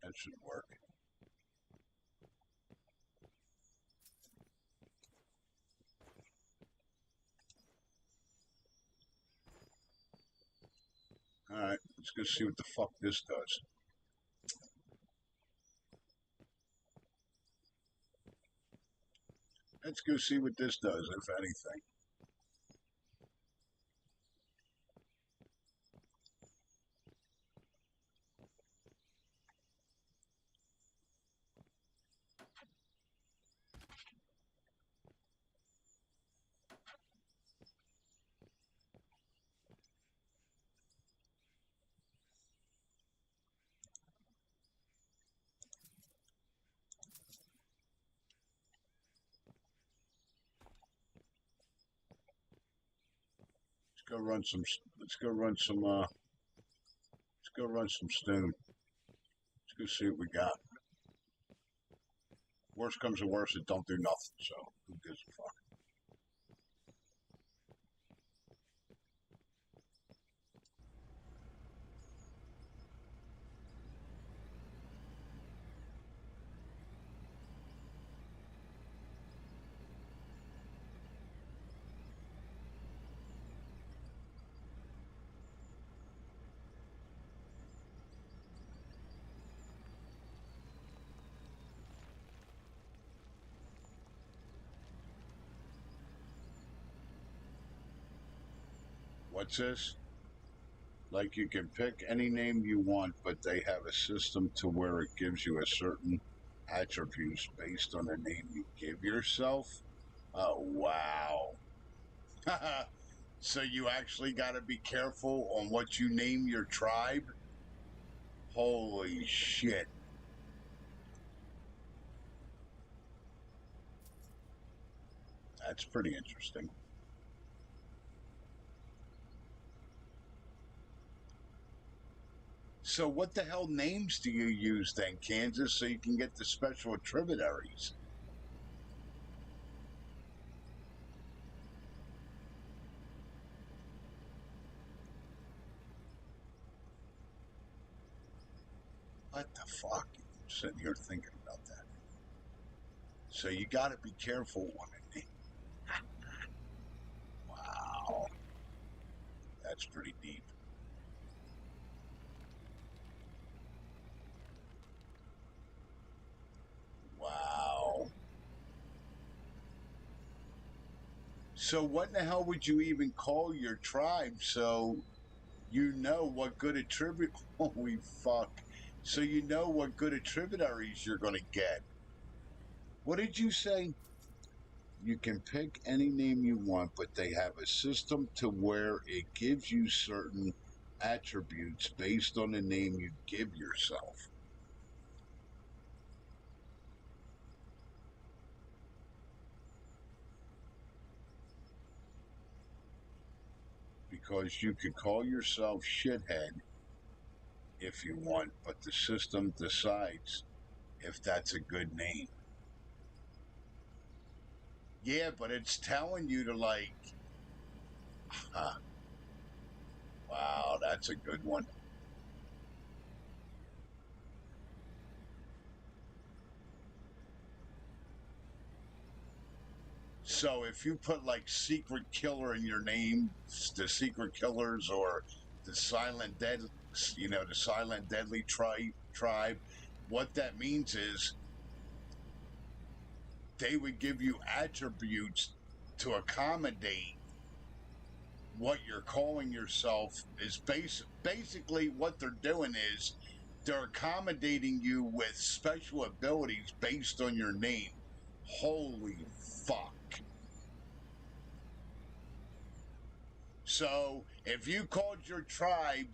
That should work. Alright, let's go see what the fuck this does. Let's go see what this does, if anything. Let's go run some stone. Let's go see what we got. Worst comes to worst, it don't do nothing, so who gives a fuck? What's this? Like you can pick any name you want, but they have a system to where it gives you a certain attributes based on the name you give yourself. Oh, wow. So you actually got to be careful on what you name your tribe? Holy shit. That's pretty interesting. So what the hell names do you use then, Kansas, so you can get the special tributaries? What the fuck? I'm sitting here thinking about that. So you got to be careful on it. Wow. That's pretty deep. Wow. So what in the hell would you even call your tribe so you know what good attribute? Holy fuck. So you know what good tributaries you're going to get. What did you say? You can pick any name you want, but they have a system to where it gives you certain attributes based on the name you give yourself. Because you could call yourself shithead if you want, but the system decides if that's a good name. Yeah, but it's telling you to like, huh, wow, that's a good one. So if you put like secret killer in your name, the secret killers or the silent dead, the silent deadly tribe, what that means is they would give you attributes to accommodate what you're calling yourself. Is basically what they're doing is they're accommodating you with special abilities based on your name. Holy fuck. So if you called your tribe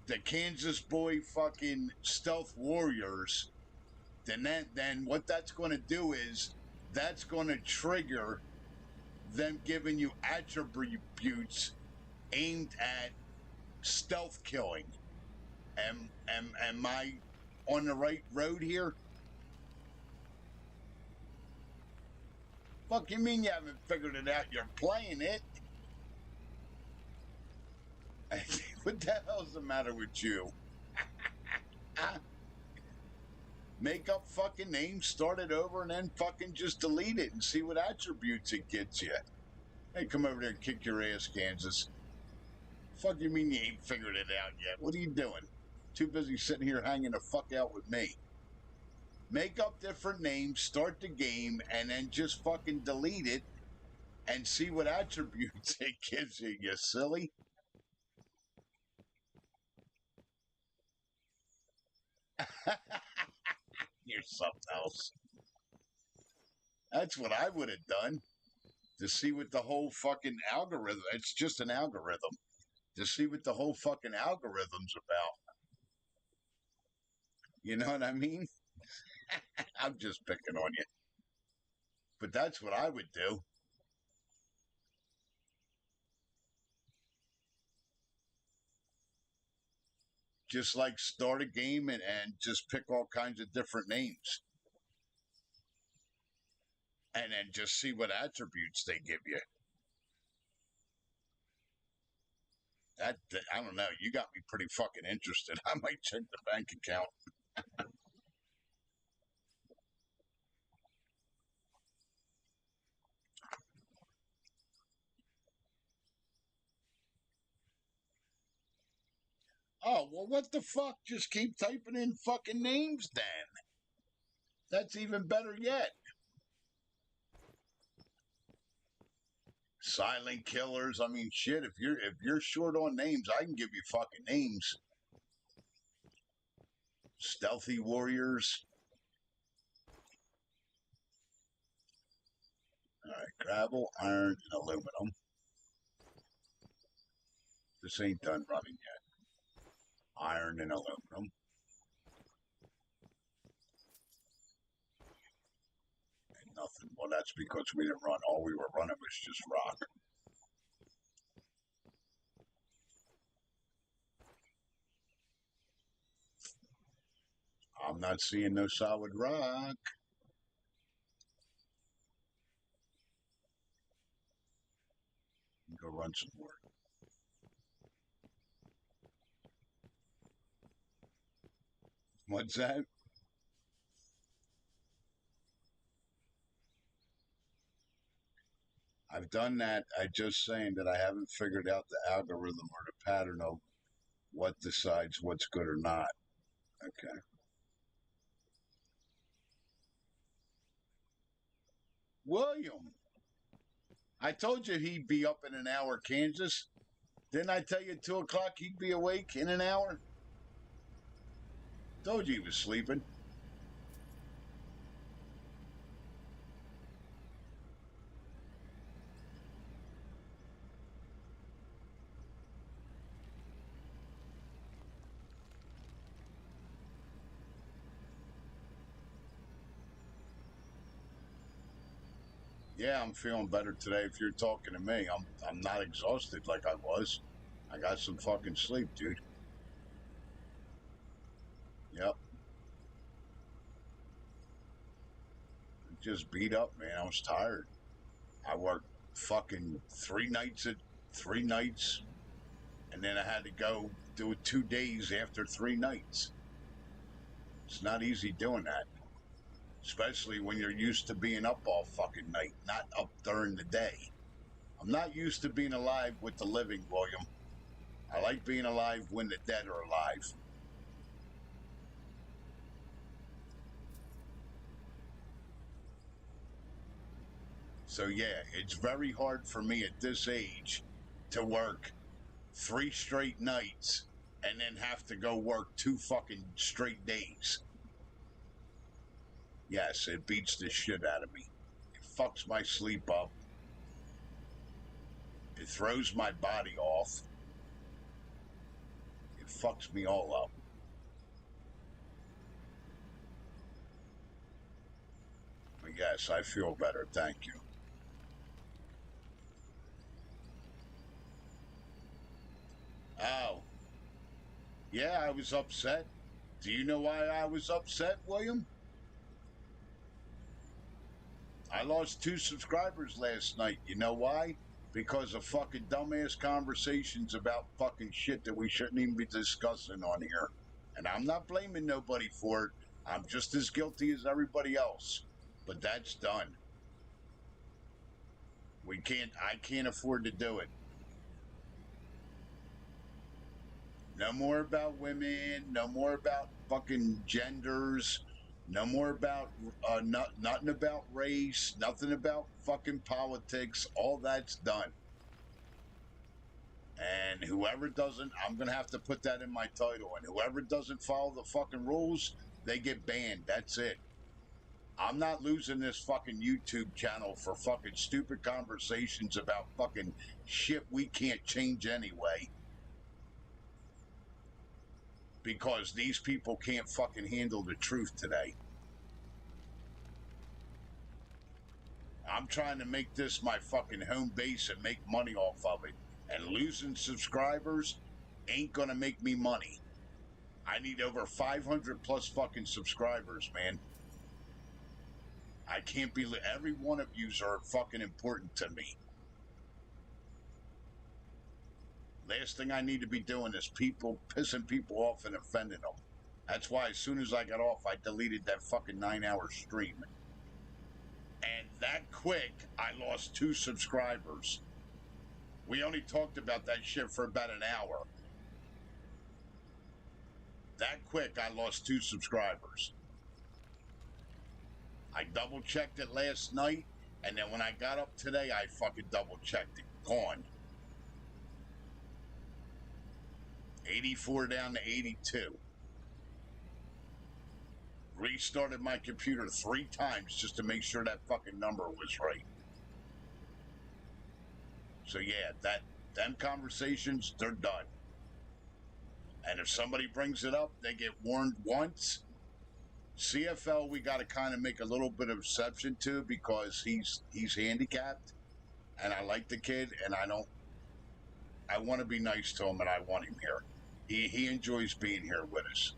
the Kansas Boy fucking Stealth Warriors, then what that's going to do is that's going to trigger them giving you attributes aimed at stealth killing. Am I on the right road here? Fuck you mean you haven't figured it out? You're playing it. What the hell's the matter with you? Make up fucking names, start it over, and then fucking just delete it and see what attributes it gets you. Hey, come over there and kick your ass, Kansas. Fuck you mean you ain't figured it out yet? What are you doing? Too busy sitting here hanging the fuck out with me. Make up different names, start the game, and then just fucking delete it and see what attributes it gives you, you silly. You're something else. That's what I would have done to see what the whole fucking algorithm, it's just an algorithm, to see what the whole fucking algorithm's about. You know what I mean? I'm just picking on you. But that's what I would do. Just like start a game and just pick all kinds of different names. And then just see what attributes they give you. That I don't know. You got me pretty fucking interested. I might check the bank account. Oh, well, what the fuck? Just keep typing in fucking names then. That's even better yet. Silent killers. I mean, shit. If you're short on names, I can give you fucking names. Stealthy warriors. All right, gravel, iron, and aluminum. This ain't done running yet. Iron and aluminum. And nothing. Well, that's because we didn't run. All we were running was just rock. I'm not seeing no solid rock. Go run some more. What's that? I've done that. I just saying that I haven't figured out the algorithm or the pattern of what decides what's good or not. Okay. William, I told you he'd be up in an hour, Kansas. Didn't I tell you at 2 o'clock he'd be awake in an hour? Told you he was sleeping. Yeah, I'm feeling better today. If you're talking to me, I'm not exhausted like I was. I got some fucking sleep, dude. Yep. Just beat up, man. I was tired. I worked fucking 3 nights, and then I had to go do it 2 days after 3 nights. It's not easy doing that, especially when you're used to being up all fucking night, not up during the day. I'm not used to being alive with the living, William. I like being alive when the dead are alive. So yeah, it's very hard for me at this age to work 3 straight nights and then have to go work 2 fucking straight days. Yes, it beats the shit out of me. It fucks my sleep up. It throws my body off. It fucks me all up. But yes, I feel better. Thank you. Oh, yeah, I was upset. Do you know why I was upset, William? I lost 2 subscribers last night. You know why? Because of fucking dumbass conversations about fucking shit that we shouldn't even be discussing on here. And I'm not blaming nobody for it. I'm just as guilty as everybody else. But that's done. I can't afford to do it. No more about women, no more about fucking genders, no more about nothing about race, nothing about fucking politics. All that's done. And whoever doesn't, I'm going to have to put that in my title. And whoever doesn't follow the fucking rules, they get banned. That's it. I'm not losing this fucking YouTube channel for fucking stupid conversations about fucking shit we can't change anyway. Because these people can't fucking handle the truth today. I'm trying to make this my fucking home base and make money off of it. And losing subscribers ain't gonna make me money. I need over 500 plus fucking subscribers, man. I can't believe every one of yous are fucking important to me. Last thing I need to be doing is pissing people off and offending them. That's why as soon as I got off, I deleted that fucking 9-hour stream. And that quick, I lost 2 subscribers. We only talked about that shit for about an hour. That quick, I lost 2 subscribers. I double checked it last night, and then when I got up today, I fucking double checked it. Gone. 84 down to 82. Restarted my computer 3 times just to make sure that fucking number was right. So yeah, them conversations, they're done. And if somebody brings it up, they get warned once. CFL, we got to kind of make a little bit of exception to because he's handicapped, and I like the kid, and I want to be nice to him, and I want him here. He enjoys being here with us.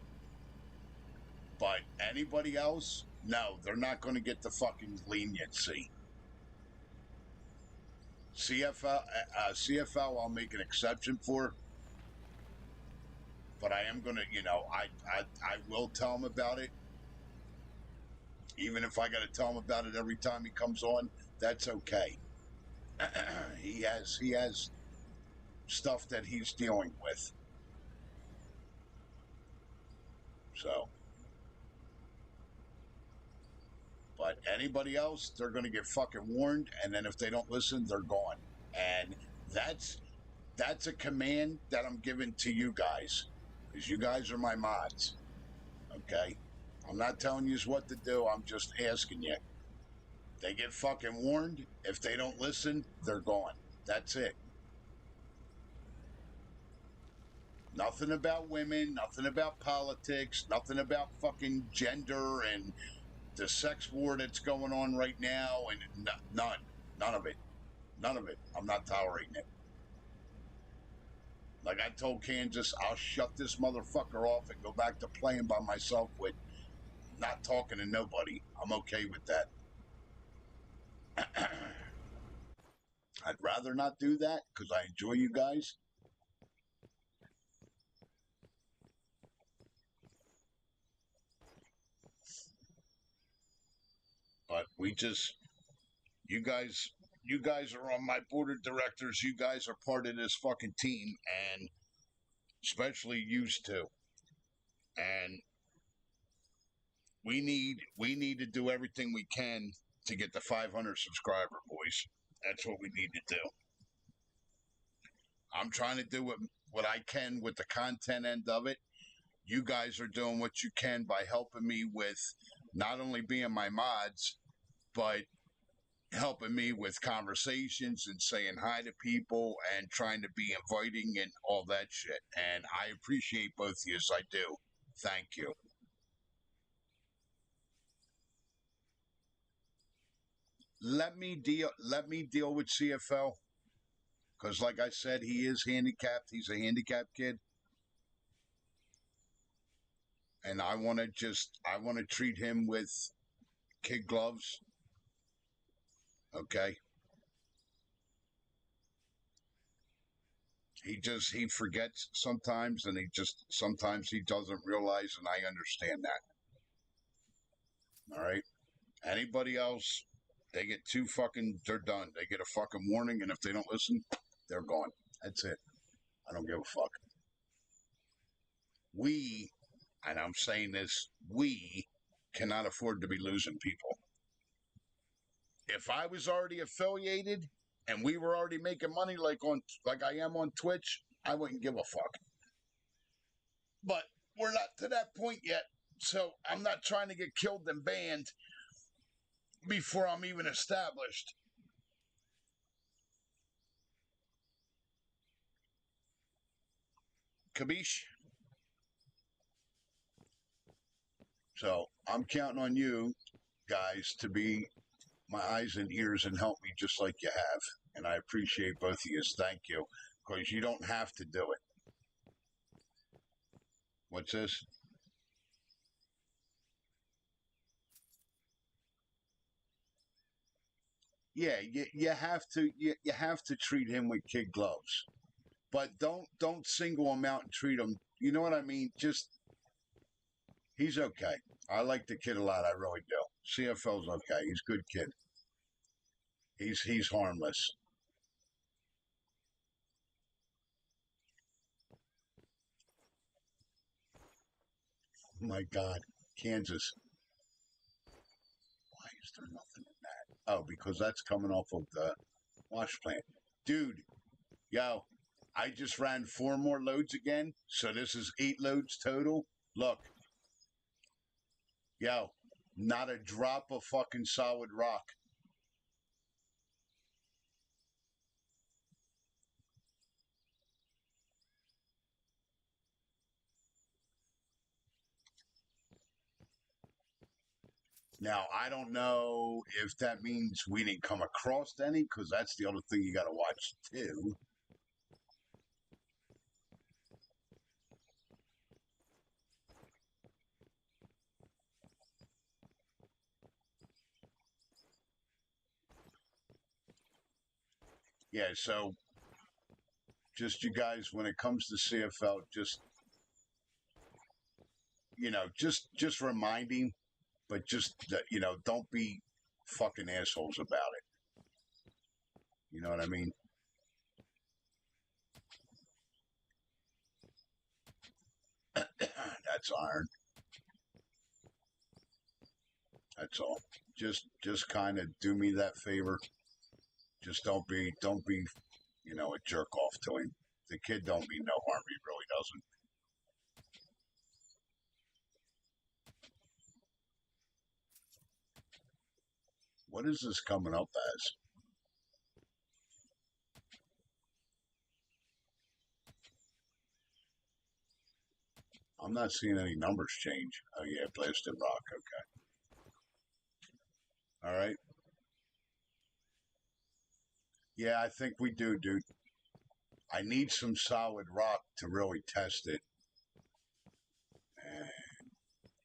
But anybody else, no, they're not going to get the fucking leniency. CFL, I'll make an exception for. But I am going to, I will tell him about it. Even if I got to tell him about it every time he comes on, that's okay. He has stuff that he's dealing with. So, but anybody else, they're going to get fucking warned, and then if they don't listen, they're gone. And that's a command that I'm giving to you guys, because you guys are my mods. Okay? I'm not telling you what to do, I'm just asking you. They get fucking warned. If they don't listen, they're gone. That's it. Nothing about women, nothing about politics, nothing about fucking gender and the sex war that's going on right now, and none of it. None of it. I'm not tolerating it. Like I told Kansas, I'll shut this motherfucker off and go back to playing by myself with not talking to nobody. I'm okay with that. I'd rather not do that because I enjoy you guys. But you guys are on my board of directors. You guys are part of this fucking team, and especially used to. And we need to do everything we can to get the 500 subscriber, boys. That's what we need to do. I'm trying to do what I can with the content end of it. You guys are doing what you can by helping me with not only being my mods, but helping me with conversations and saying hi to people and trying to be inviting and all that shit. And I appreciate both of you, I do. Thank you. Let me deal with CFL because, like I said, he is handicapped. He's a handicapped kid, and I want to treat him with kid gloves. Okay. He forgets sometimes, and sometimes he doesn't realize, and I understand that. All right. Anybody else, they get they're done. They get a fucking warning, and if they don't listen, they're gone. That's it. I don't give a fuck. And I'm saying this, we cannot afford to be losing people. If I was already affiliated and we were already making money like I am on Twitch, I wouldn't give a fuck. But we're not to that point yet, so I'm not trying to get killed and banned before I'm even established. Kabish? So I'm counting on you guys to be my eyes and ears and help me just like you have. And I appreciate both of you. Thank you. Because you don't have to do it. What's this? Yeah, you have to treat him with kid gloves. But don't single him out and treat him. You know what I mean? Just he's okay. I like the kid a lot. I really do. CFL's okay. He's a good kid. He's harmless. Oh my God, Kansas. Why is there nothing in that? Oh, because that's coming off of the wash plant. Dude, yo, I just ran 4 more loads again. So this is 8 loads total. Look, yo, not a drop of fucking solid rock. Now, I don't know if that means we didn't come across any, because that's the other thing you got to watch too. Yeah, so just you guys, when it comes to CFL, just just reminding, but just don't be fucking assholes about it. You know what I mean? That's iron. That's all. Just kind of do me that favor. Just don't be a jerk off to him. The kid don't mean no harm. He really doesn't. What is this coming up as? I'm not seeing any numbers change. Oh yeah, blasted rock. Okay. All right. Yeah, I think we do, dude. I need some solid rock to really test it. And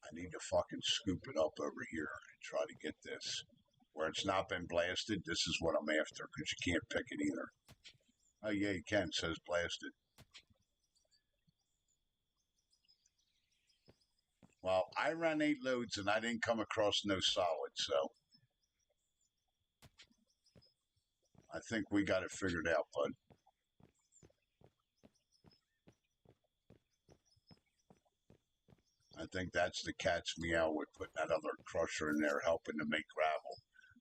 I need to fucking scoop it up over here and try to get this. Where it's not been blasted, this is what I'm after, because you can't pick it either. Oh yeah, you can. It says blasted. Well, I ran 8 loads and I didn't come across no solid, so I think we got it figured out, bud. I think that's the cat's meow with putting that other crusher in there helping to make gravel.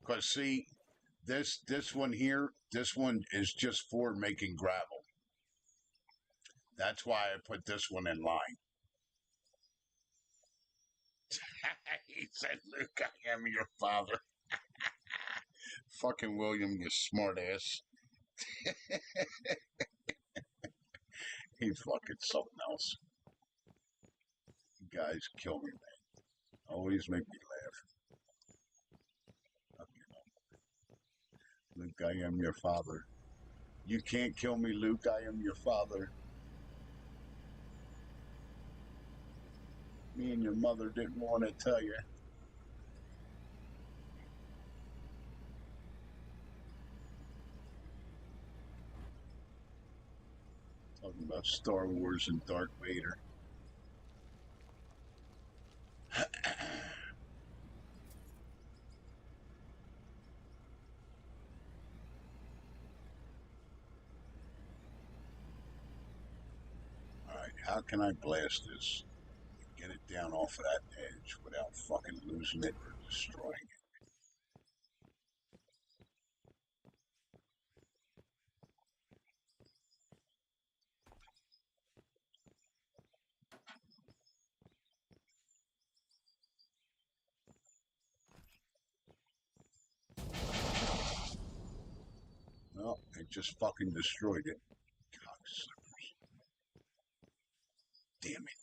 Because see, this one here, this one is just for making gravel. That's why I put this one in line. He said, Luke, I am your father. Fucking William, you smartass. He's fucking something else. You guys kill me, man. Always make me laugh. Luke, I am your father. You can't kill me, Luke. I am your father. Me and your mother didn't want to tell you. Talking about Star Wars and Darth Vader. Alright, how can I blast this? Get it down off of that edge without fucking losing it or destroying it. Well, it just fucking destroyed it. Cocksuckers. Damn it.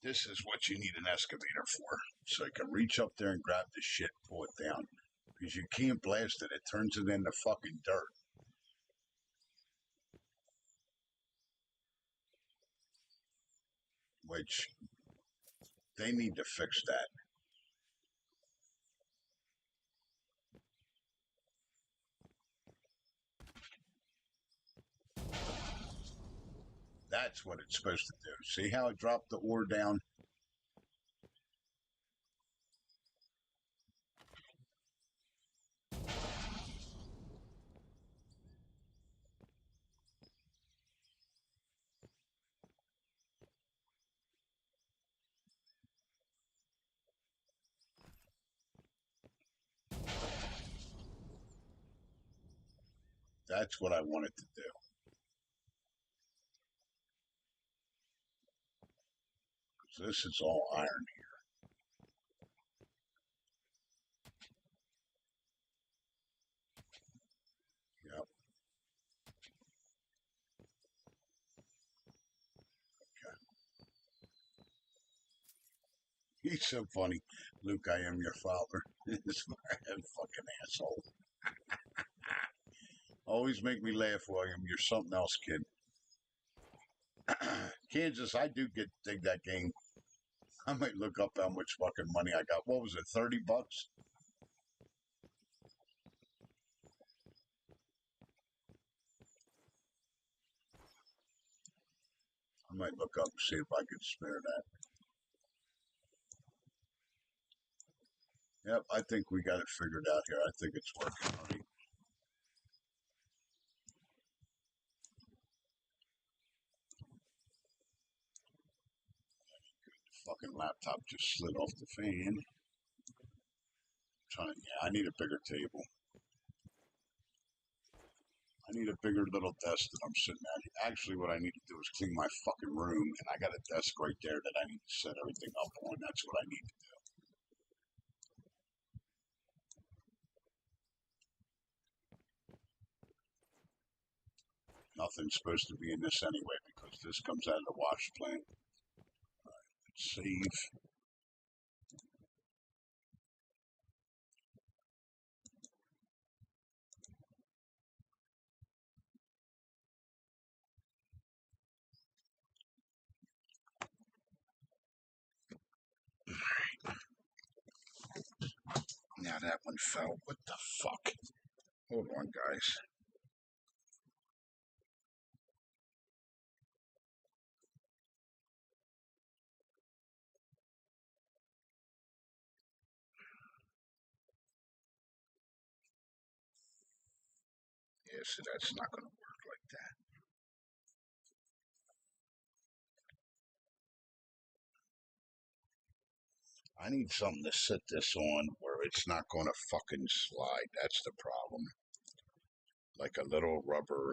This is what you need an excavator for. So you can reach up there and grab the shit, pull it down. Because you can't blast it. It turns it into fucking dirt. Which they need to fix that. That's what it's supposed to do. See how it dropped the ore down? That's what I wanted to do. Because this is all iron here. Yep. Okay. He's so funny. Luke, I am your father. This fucking asshole. Always make me laugh, William. You're something else, kid. Kansas, I do dig that game. I might look up how much fucking money I got. What was it, $30? I might look up and see if I can spare that. Yep, I think we got it figured out here. I think it's working already. Fucking laptop just slid off the fan. I need a bigger table. I need a bigger little desk that I'm sitting at. Actually, what I need to do is clean my fucking room, and I got a desk right there that I need to set everything up on. That's what I need to do. Nothing's supposed to be in this anyway because this comes out of the wash plant. All right, let's save. Now that one fell. What the fuck? Hold on, guys. Yeah, so that's not going to work like that. I need something to sit this on where it's not going to fucking slide. That's the problem. Like a little rubber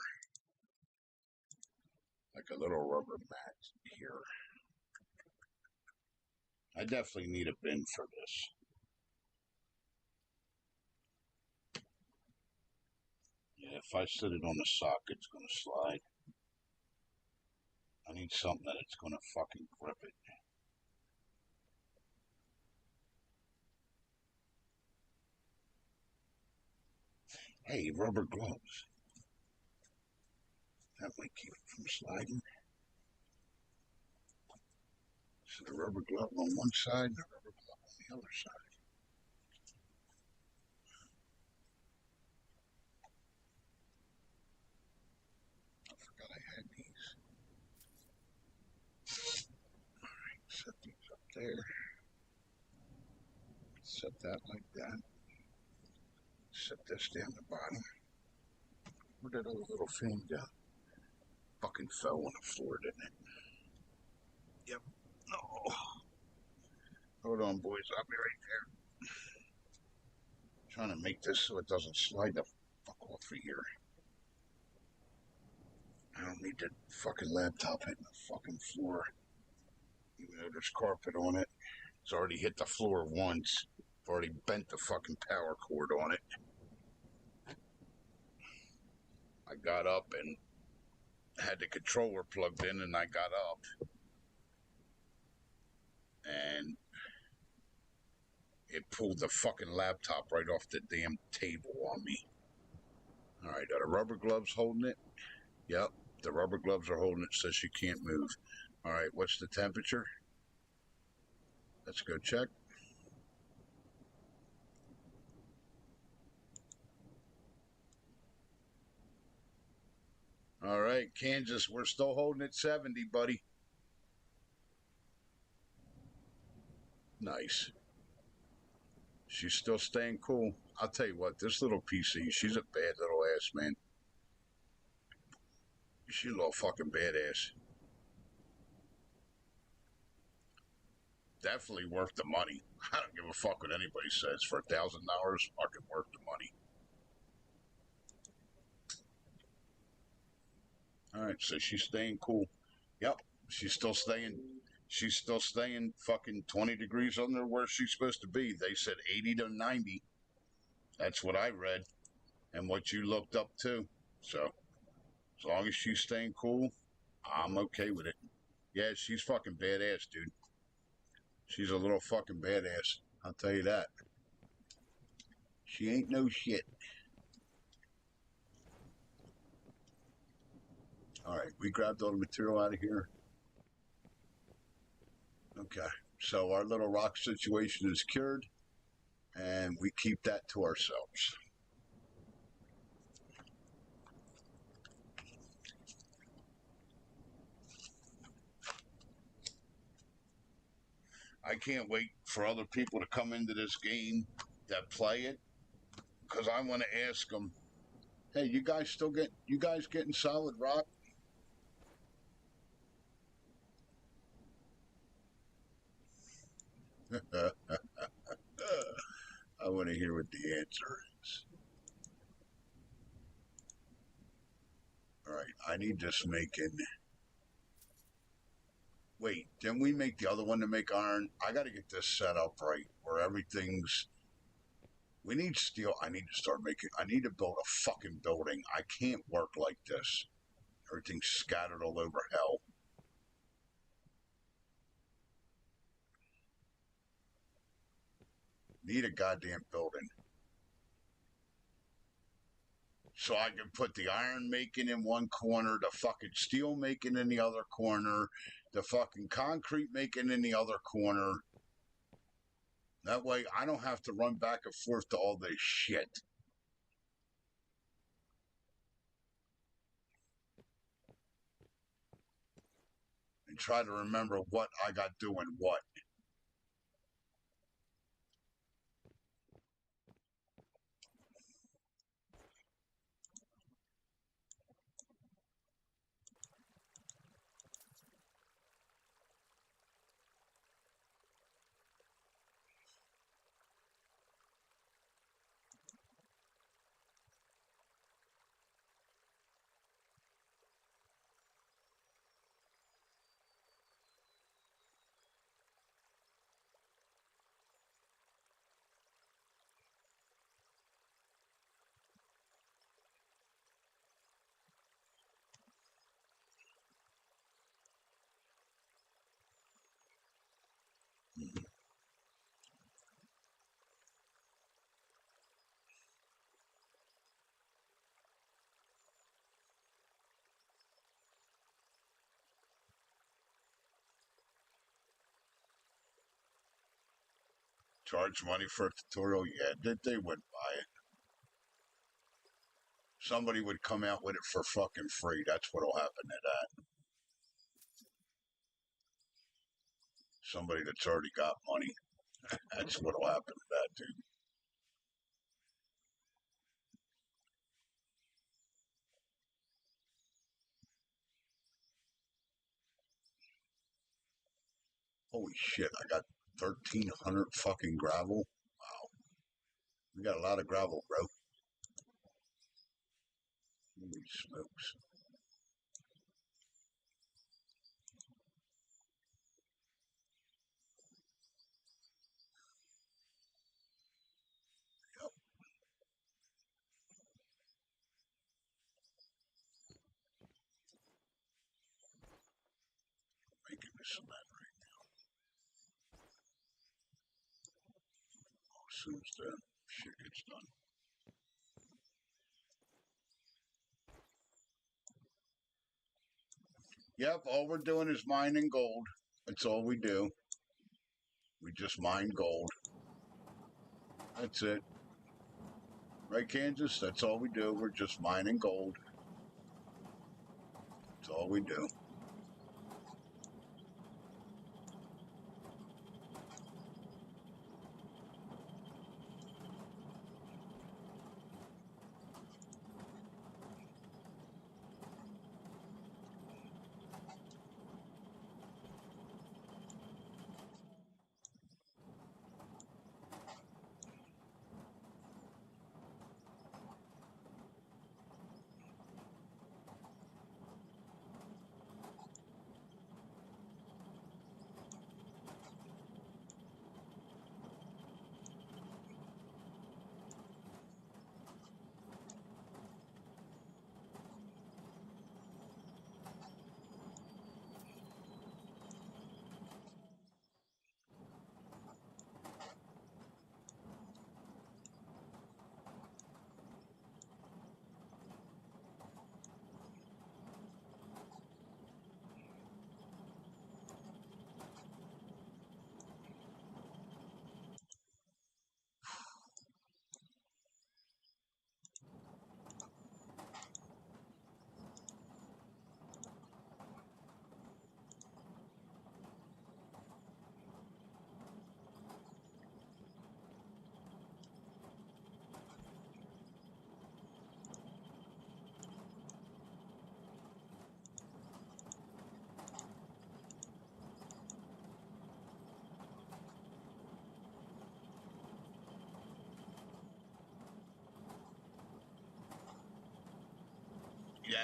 mat here. I definitely need a bin for this. Yeah, if I sit it on the socket, it's going to slide. I need something that it's going to fucking grip it. Hey, rubber gloves. That might keep it from sliding. So the rubber glove on one side and the rubber glove on the other side. I forgot I had these. Alright, set these up there. Set that like that. Set this down the bottom. Where did our little fan go? Fucking fell on the floor, didn't it? Yep. No. Hold on, boys. I'll be right there. Trying to make this so it doesn't slide the fuck off of here. I don't need the fucking laptop hitting the fucking floor. Even though there's carpet on it. It's already hit the floor once. I've already bent the fucking power cord on it. I got up and had the controller plugged in and I got up. And it pulled the fucking laptop right off the damn table on me. Alright, are the rubber gloves holding it? Yep, the rubber gloves are holding it so she can't move. Alright, what's the temperature? Let's go check. Alright, Kansas, we're still holding it 70, buddy. Nice. She's still staying cool. I'll tell you what, this little PC, she's a bad little ass, man. She's a little fucking badass. Definitely worth the money. I don't give a fuck what anybody says. For $1,000, fucking worth the money. Alright, so she's staying cool. Yep, she's still staying fucking 20 degrees under where she's supposed to be. They said 80 to 90. That's what I read and what you looked up too. So, as long as she's staying cool, I'm okay with it. Yeah, she's fucking badass, dude. She's a little fucking badass. I'll tell you that. She ain't no shit. Alright, we grabbed all the material out of here. Okay, so our little rock situation is cured, and we keep that to ourselves. I can't wait for other people to come into this game that play it, because I want to ask them, hey, you guys getting solid rock? I want to hear what the answer is. All right, I need this making. Wait, didn't we make the other one to make iron? I got to get this set up right where everything's. We need steel. I need to start making. I need to build a fucking building. I can't work like this. Everything's scattered all over hell. Need a goddamn building. So I can put the iron making in one corner, the fucking steel making in the other corner, the fucking concrete making in the other corner. That way I don't have to run back and forth to all this shit. And try to remember what I got doing what. Charge money for a tutorial? Yeah, they wouldn't buy it. Somebody would come out with it for fucking free. That's what'll happen to that. Somebody that's already got money. That's what'll happen to that, dude. Holy shit, I got 1,300 fucking gravel. Wow. We got a lot of gravel, bro. Holy smokes. Yep, making this cement right now. As soon as the shit gets done. Yep, all we're doing is mining gold. That's all we do. We just mine gold. That's it. Right, Kansas? That's all we do. We're just mining gold. That's all we do.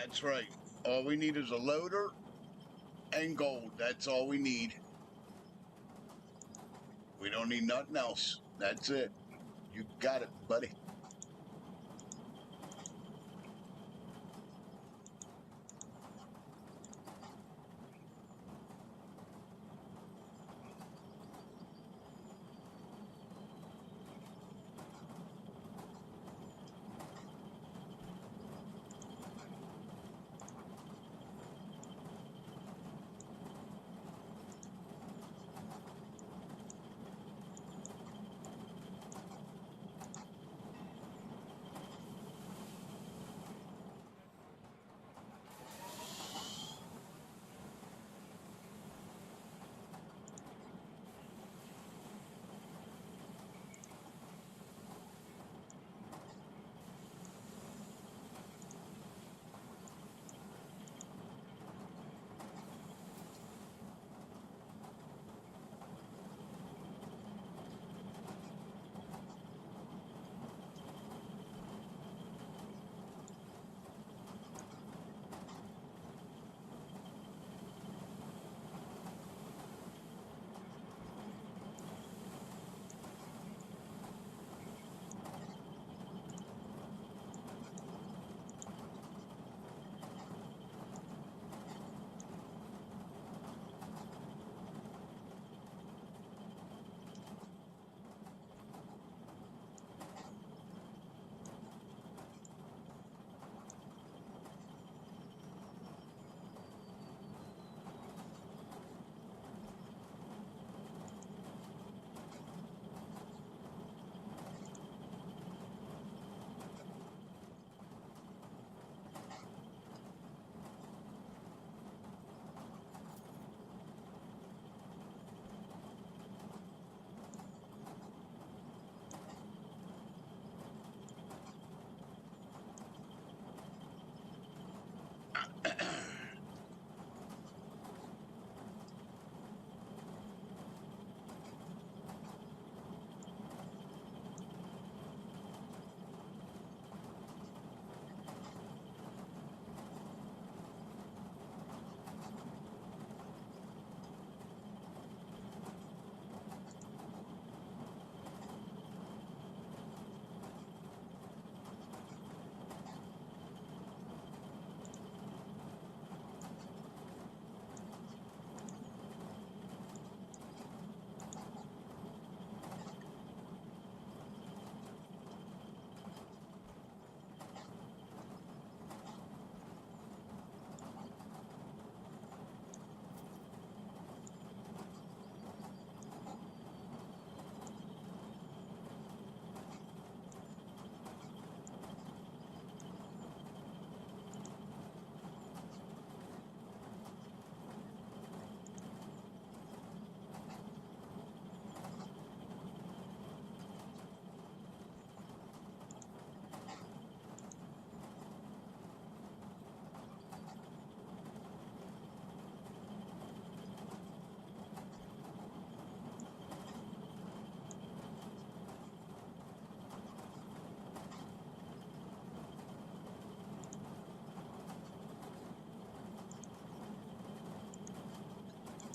That's right. All we need is a loader and gold. That's all we need. We don't need nothing else. That's it. You got it, buddy.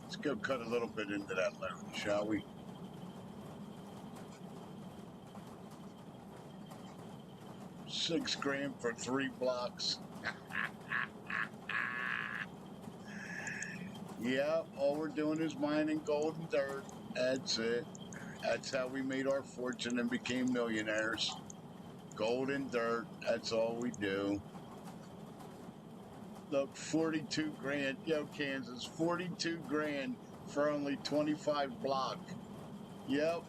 Let's go cut a little bit into that load, shall we? $6 grand for 3 blocks. Yeah, all we're doing is mining gold and dirt. That's it. That's how we made our fortune and became millionaires. Gold and dirt. That's all we do. Look, 42 grand. Yo, Kansas, 42 grand for only 25 block. Yep.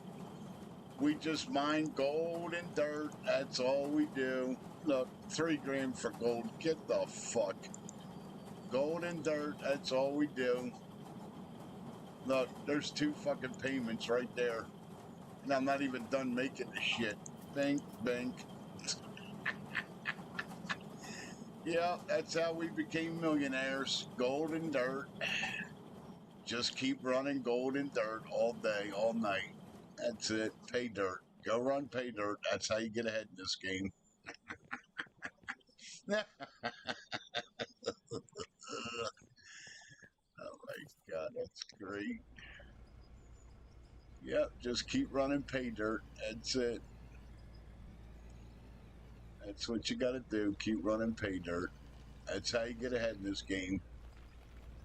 We just mine gold and dirt. That's all we do. Look, 3 grand for gold. Get the fuck. Gold and dirt. That's all we do. Look, there's 2 fucking payments right there. And I'm not even done making the shit. Bank, bank. Yeah, that's how we became millionaires. Gold and dirt. Just keep running gold and dirt all day, all night. That's it. Pay dirt. Go run pay dirt. That's how you get ahead in this game. Great. Yep, just keep running pay dirt. That's it. That's what you got to do. Keep running pay dirt. That's how you get ahead in this game.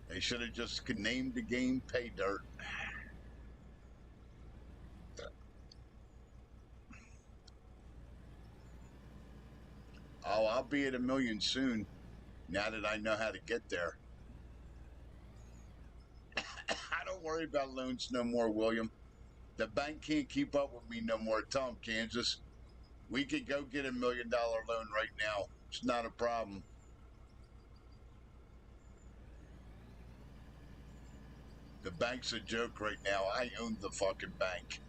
They should have just named the game Pay Dirt. Oh, I'll be at $1 million soon. Now that I know how to get there. I don't worry about loans no more, William. The bank can't keep up with me no more. Tell them, Kansas. We could go get $1 million loan right now. It's not a problem. The bank's a joke right now. I own the fucking bank.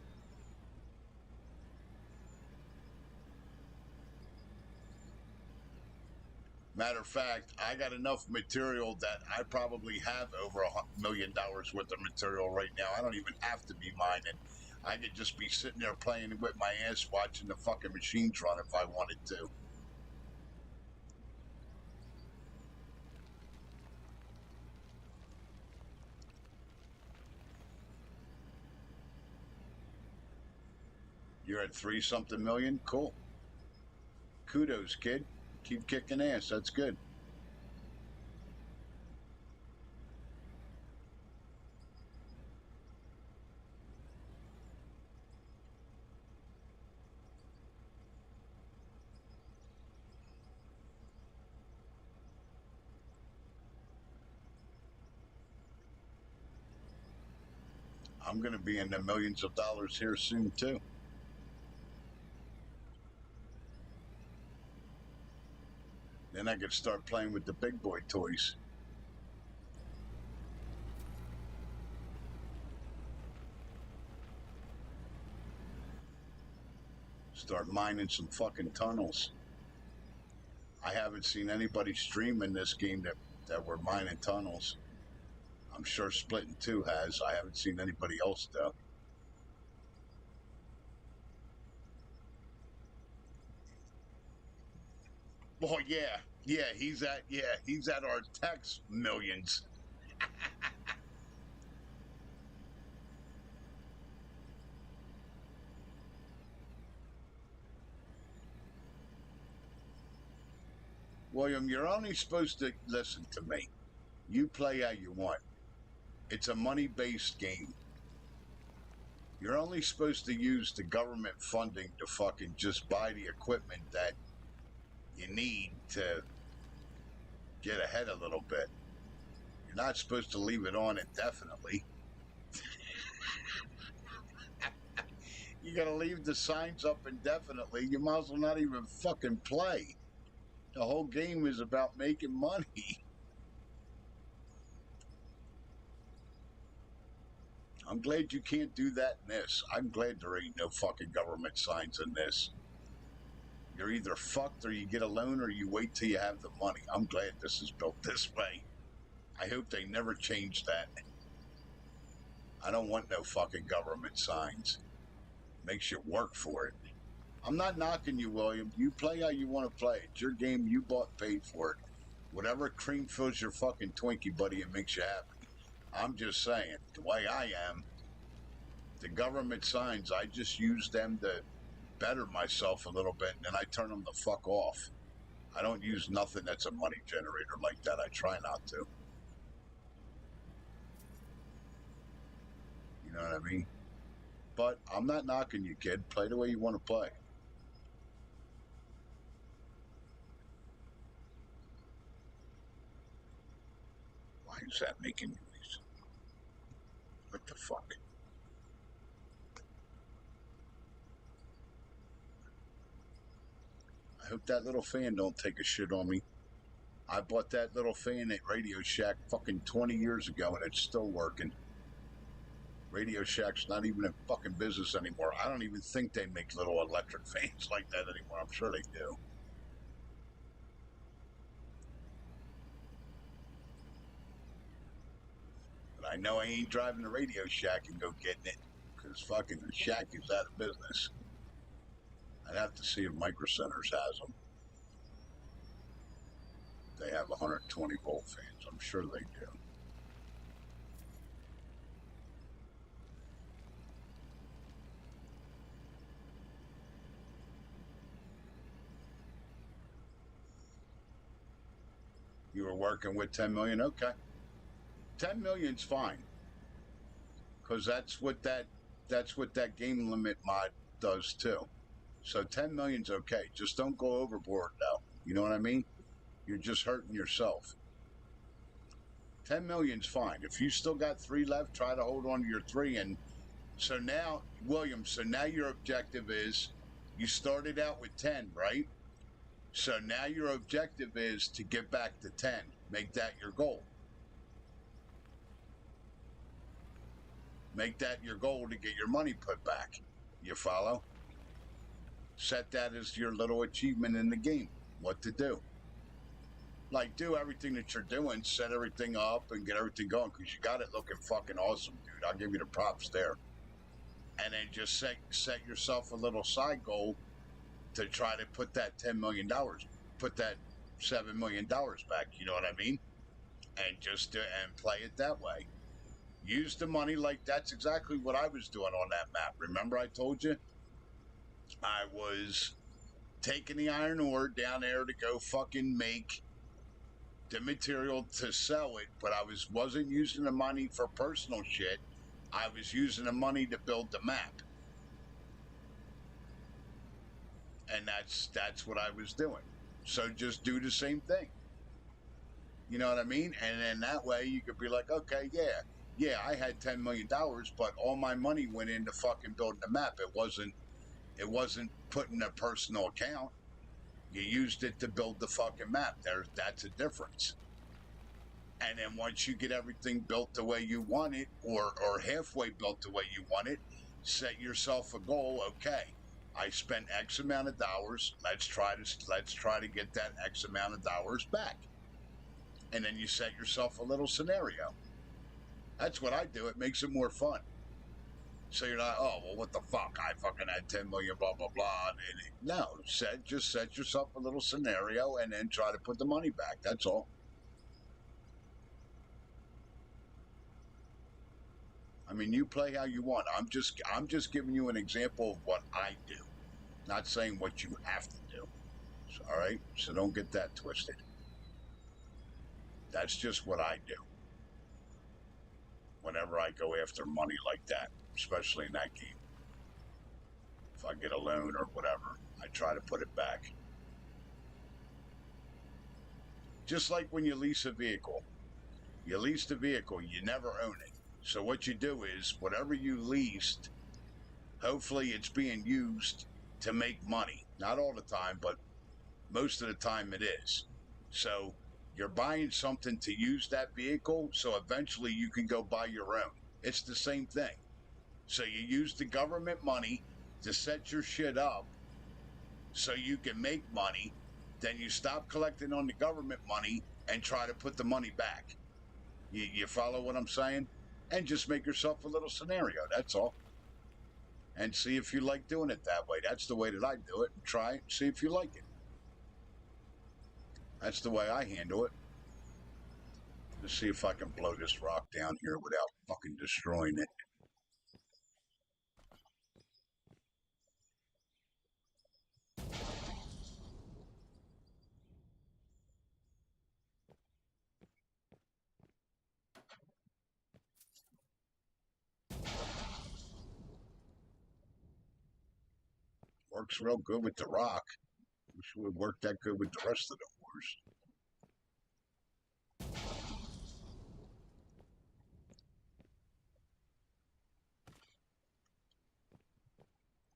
Matter of fact, I got enough material that I probably have over $1 million worth of material right now. I don't even have to be mining. I could just be sitting there playing with my ass watching the fucking machines run if I wanted to. You're at 3-something million? Cool. Kudos, kid. Keep kicking ass. That's good. I'm going to be in the millions of dollars here soon, too. Then I could start playing with the big boy toys. Start mining some fucking tunnels. I haven't seen anybody streaming this game that were mining tunnels. I'm sure Splitting 2 has. I haven't seen anybody else, though. Well, yeah, he's at our tax millions. William, you're only supposed to listen to me. You play how you want. It's a money-based game. You're only supposed to use the government funding to fucking just buy the equipment that you need to get ahead a little bit. You're not supposed to leave it on indefinitely. You gotta leave the signs up indefinitely. You might as well not even fucking play. The whole game is about making money. I'm glad you can't do that in this. I'm glad there ain't no fucking government signs in this. You're either fucked or you get a loan or you wait till you have the money. I'm glad this is built this way. I hope they never change that. I don't want no fucking government signs. Makes you work for it. I'm not knocking you, William. You play how you want to play. It's your game. You bought, paid for it. Whatever cream fills your fucking Twinkie, buddy, and makes you happy. I'm just saying, the way I am, the government signs, I just use them to better myself a little bit, and then I turn them the fuck off. I don't use nothing that's a money generator like that. I try not to. You know what I mean? But I'm not knocking you, kid. Play the way you want to play. Why is that making noise? What the fuck? I hope that little fan don't take a shit on me. I bought that little fan at Radio Shack fucking 20 years ago and it's still working. Radio Shack's not even in fucking business anymore. I don't even think they make little electric fans like that anymore. I'm sure they do. But I know I ain't driving to Radio Shack and go getting it because fucking the Shack is out of business. I'd have to see if Micro Centers has them. They have 120 volt fans. I'm sure they do. were working with 10 million. Okay. 10 million's fine. Because that's what that game limit mod does too. So 10 million's okay. Just don't go overboard though. You know what I mean? You're just hurting yourself. 10 million's fine. If you still got 3 left, try to hold on to your 3. And so now, William, your objective is, you started out with 10, right? So now your objective is to get back to 10. Make that your goal. Make that your goal to get your money put back. You follow? Set that as your little achievement in the game. What to do. Like, do everything that you're doing, set everything up and get everything going, because you got it looking fucking awesome, dude. I'll give you the props there. And then just set yourself a little side goal to try to put that $10 million, put that $7 million back, you know what I mean? And just and play it that way. Use the money like that's exactly what I was doing on that map. Remember I told you? I was taking the iron ore down there to go fucking make the material to sell it, but I wasn't using the money for personal shit. I was using the money to build the map. And that's what I was doing. So just do the same thing. You know what I mean? And then that way you could be like, okay, yeah, I had $10 million, but all my money went into fucking building the map. It wasn't put in a personal account. You used it to build the fucking map. That's a difference. And then once you get everything built the way you want it, or halfway built the way you want it, set yourself a goal. Okay, I spent X amount of dollars. Let's try to get that X amount of dollars back. And then you set yourself a little scenario. That's what I do. It makes it more fun. So you're not, oh, well, what the fuck? I fucking had 10 million, blah, blah, blah. No, just set yourself a little scenario and then try to put the money back. That's all. I mean, you play how you want. I'm just giving you an example of what I do. Not saying what you have to do. So, all right? So don't get that twisted. That's just what I do. Whenever I go after money like that, especially in that game. If I get a loan or whatever, I try to put it back. Just like when you lease a vehicle. You lease the vehicle, you never own it. So what you do is, whatever you leased, hopefully it's being used to make money. Not all the time, but most of the time it is. So you're buying something to use that vehicle, so eventually you can go buy your own. It's the same thing. So you use the government money to set your shit up so you can make money. Then you stop collecting on the government money and try to put the money back. You follow what I'm saying? And just make yourself a little scenario. That's all. And see if you like doing it that way. That's the way that I do it. Try it. See if you like it. That's the way I handle it. Let's see if I can blow this rock down here without fucking destroying it. Works real good with the rock. Wish it would work that good with the rest of the ores.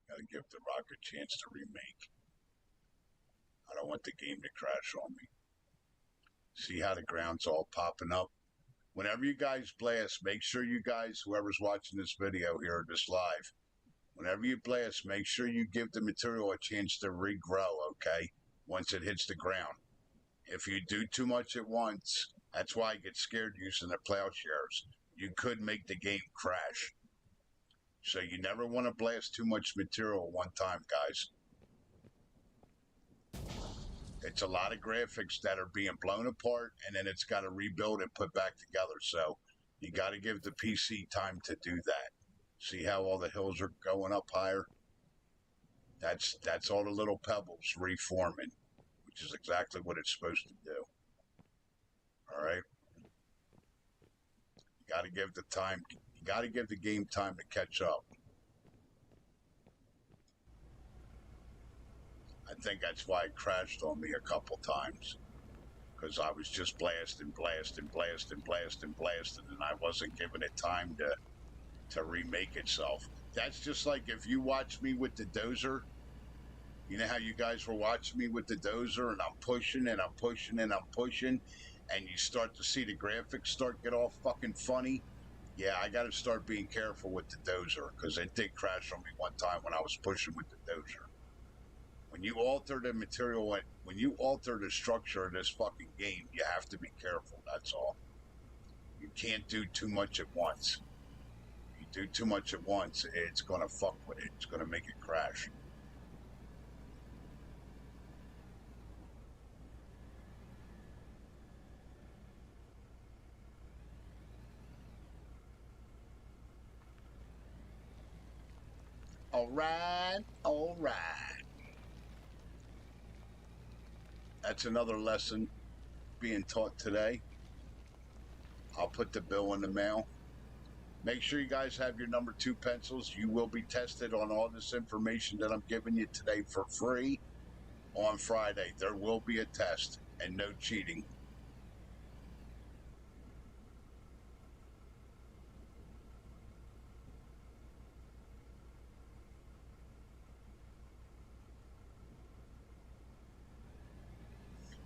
Gotta give the rock a chance to remake. I don't want the game to crash on me. See how the ground's all popping up? Whenever you guys blast, make sure you guys, whoever's watching this video here, this live, whenever you blast, make sure you give the material a chance to regrow, okay? Once it hits the ground. If you do too much at once, that's why I get scared using the plowshares. You could make the game crash. So you never want to blast too much material at one time, guys. It's a lot of graphics that are being blown apart, and then it's got to rebuild and put back together. So you got to give the PC time to do that. See how all the hills are going up higher? That's all the little pebbles reforming, which is exactly what it's supposed to do. All right. You got to give the time. You got to give the game time to catch up. I think that's why it crashed on me a couple times. Because I was just blasting, and I wasn't giving it time to remake itself. That's just like if you watch me with the dozer. You know how you guys were watching me with the dozer, and I'm pushing and I'm pushing and I'm pushing, and you start to see the graphics start get all fucking funny. Yeah, I got to start being careful with the dozer because it did crash on me one time when I was pushing with the dozer. When you alter the material, when you alter the structure of this fucking game, you have to be careful. That's all. You can't do too much at once. If you do too much at once, it's gonna fuck with it. It's gonna make it crash. All right, all right. That's another lesson being taught today. I'll put the bill in the mail. Make sure you guys have your number 2 pencils. You will be tested on all this information that I'm giving you today for free on Friday. There will be a test and no cheating.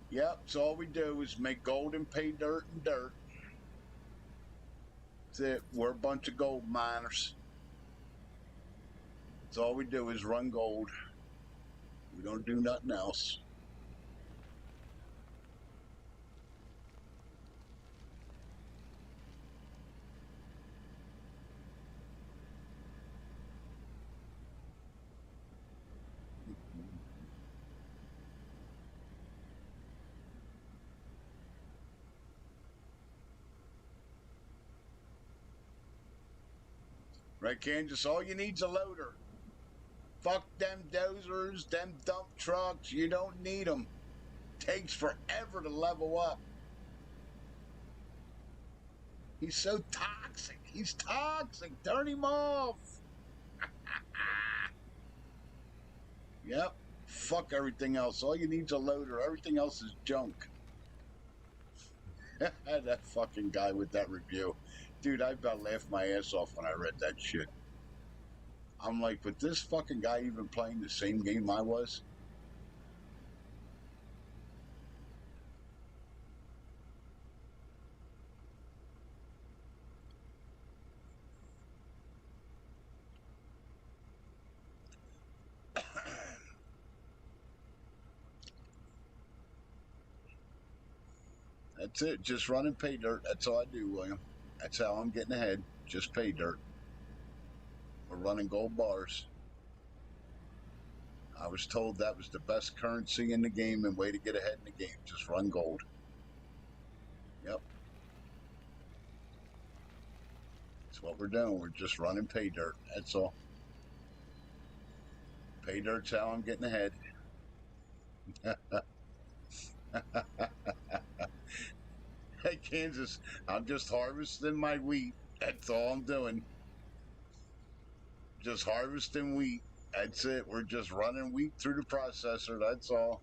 Yep, so all we do is make gold and pay dirt and dirt. That's it. We're a bunch of gold miners. That's all we do is run gold. We don't do nothing else. Right, Kansas? All you need's a loader. Fuck them dozers, them dump trucks. You don't need them. Takes forever to level up. He's so toxic. He's toxic. Turn him off. Yep. Fuck everything else. All you need's a loader. Everything else is junk. That fucking guy with that review. Dude, I about laughed my ass off when I read that shit. I'm like, but this fucking guy even playing the same game I was? That's it. Just run and pay dirt. That's all I do, William. That's how I'm getting ahead. Just pay dirt. We're running gold bars. I was told that was the best currency in the game and way to get ahead in the game. Just run gold. Yep. That's what we're doing. We're just running pay dirt. That's all. Pay dirt's how I'm getting ahead. Hey, Kansas, I'm just harvesting my wheat. That's all I'm doing. Just harvesting wheat. That's it. We're just running wheat through the processor. That's all.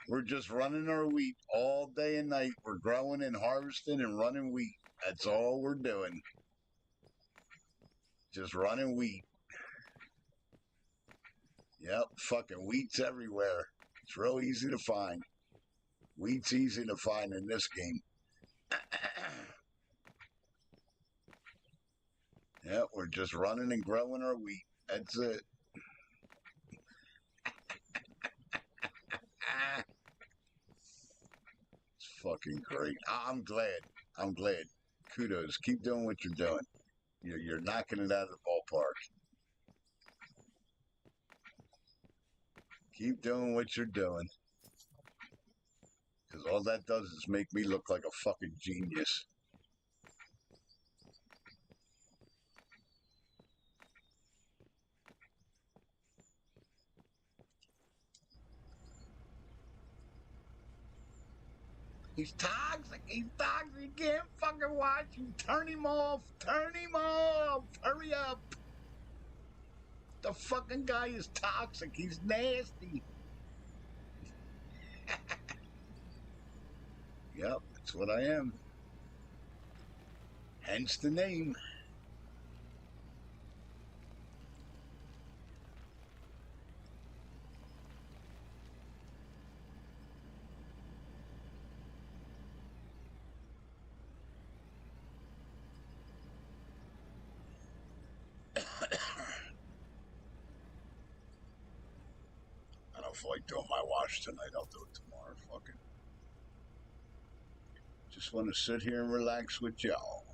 We're just running our wheat all day and night. We're growing and harvesting and running wheat. That's all we're doing. Just running wheat. Yep, fucking wheat's everywhere. It's real easy to find. Wheat's easy to find in this game. Yep, we're just running and growing our wheat. That's it. It's fucking great. I'm glad. I'm glad. Kudos. Keep doing what you're doing. You're knocking it out of the ballpark. Keep doing what you're doing. Because all that does is make me look like a fucking genius. He's toxic. He's toxic. You can't fucking watch him. Turn him off. Turn him off. Hurry up. The fucking guy is toxic. He's nasty. Yep, that's what I am. Hence the name. I don't feel like doing my wash tonight. I'll do it tomorrow. Fuck it. Just want to sit here and relax with y'all.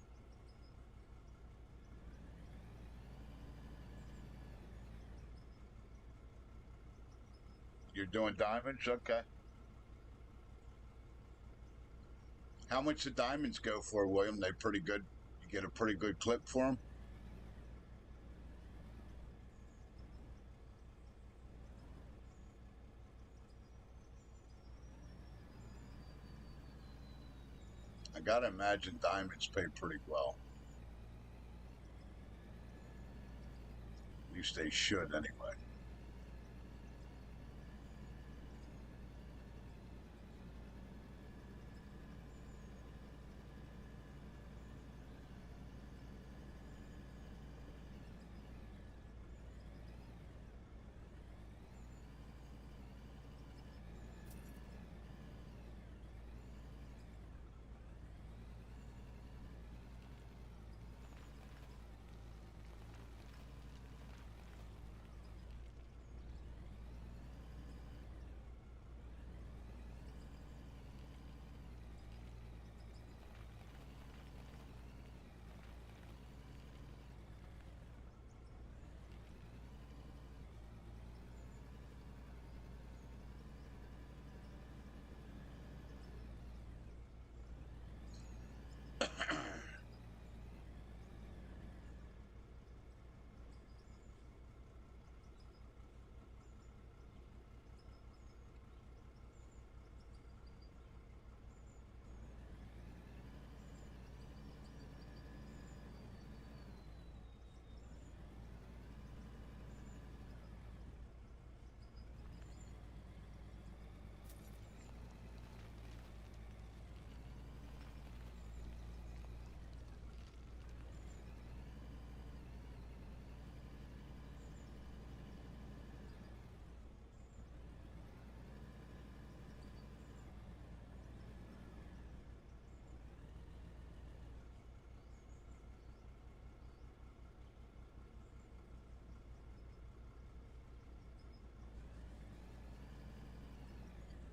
You're doing diamonds? Okay. How much do diamonds go for, William? They pretty good. You get a pretty good clip for them? I gotta imagine diamonds pay pretty well. At least they should anyway.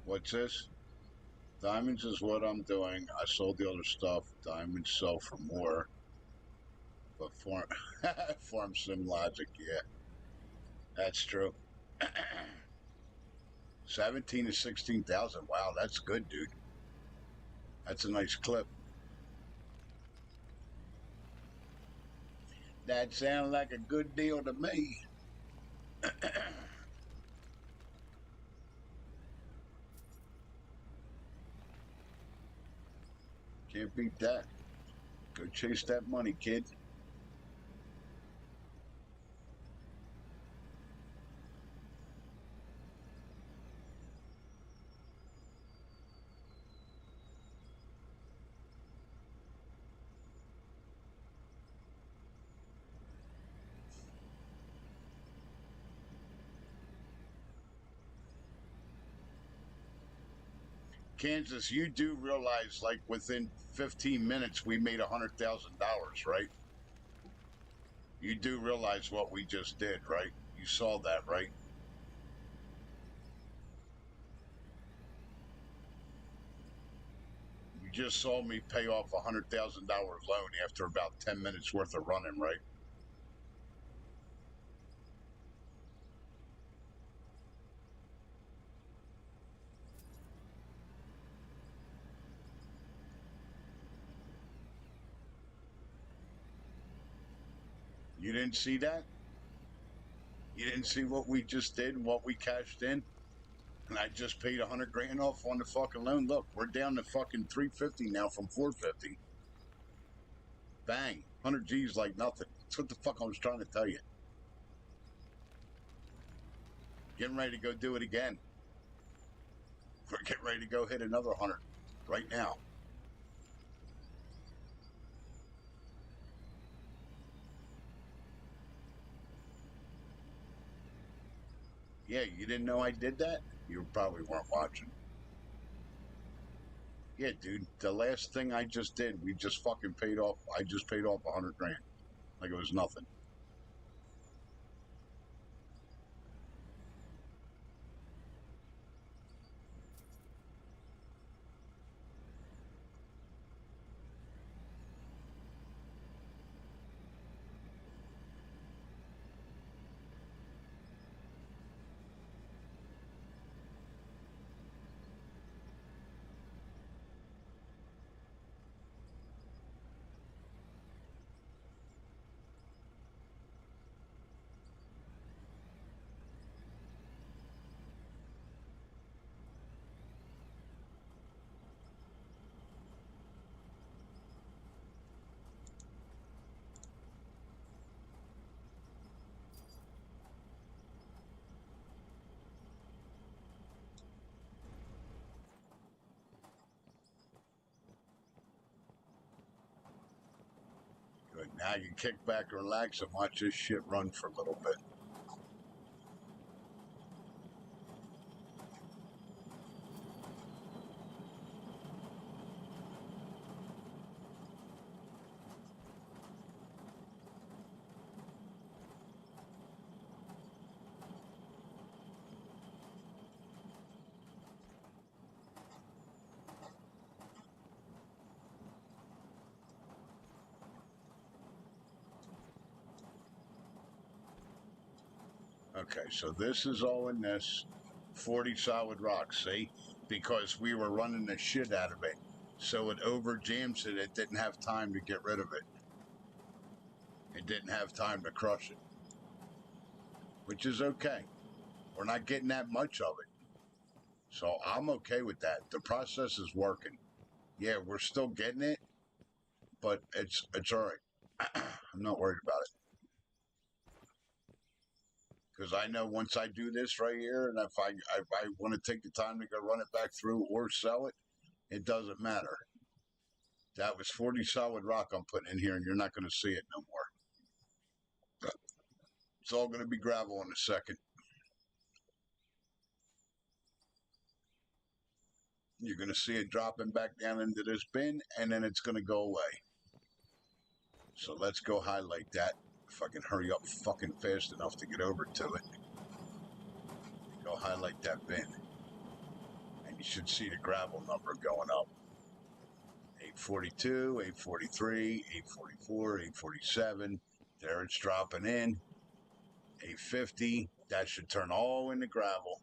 What's this? Diamonds is what I'm doing. I sold the other stuff. Diamonds sell for more. But farm sim logic, yeah. That's true. 17 to 16,000. Wow, that's good, dude. That's a nice clip. That sounds like a good deal to me. Can't beat that. Go chase that money, kid. Kansas, you do realize, like, within 15 minutes, we made $100,000, right? You do realize what we just did, right? You saw that, right? You just saw me pay off a $100,000 loan after about 10 minutes worth of running, right? You didn't see that? You didn't see what we just did and what we cashed in? And I just paid 100 grand off on the fucking loan. Look, we're down to fucking 350 now from 450. Bang, 100 G's like nothing. That's what the fuck I was trying to tell you. Getting ready to go do it again. We're getting ready to go hit another 100 right now. Yeah, you didn't know I did that? You probably weren't watching. Yeah, dude, the last thing I just did, we just fucking paid off. I just paid off 100 grand. Like it was nothing. Good. Now you can kick back and relax and watch this shit run for a little bit. Okay, so this is all in this 40 solid rock, see? Because we were running the shit out of it. So it over jams it. It didn't have time to get rid of it. It didn't have time to crush it. Which is okay. We're not getting that much of it. So I'm okay with that. The process is working. Yeah, we're still getting it, but it's all right. I'm not worried about it. Because I know once I do this right here, and if I want to take the time to go run it back through or sell it, it doesn't matter. That was 40 solid rock I'm putting in here, and you're not going to see it no more. It's all going to be gravel in a second. You're going to see it dropping back down into this bin, and then it's going to go away. So let's go highlight that. If I can hurry up fucking fast enough to get over to it. Go highlight that bin. And you should see the gravel number going up. 842, 843, 844, 847. There it's dropping in. 850. That should turn all into gravel.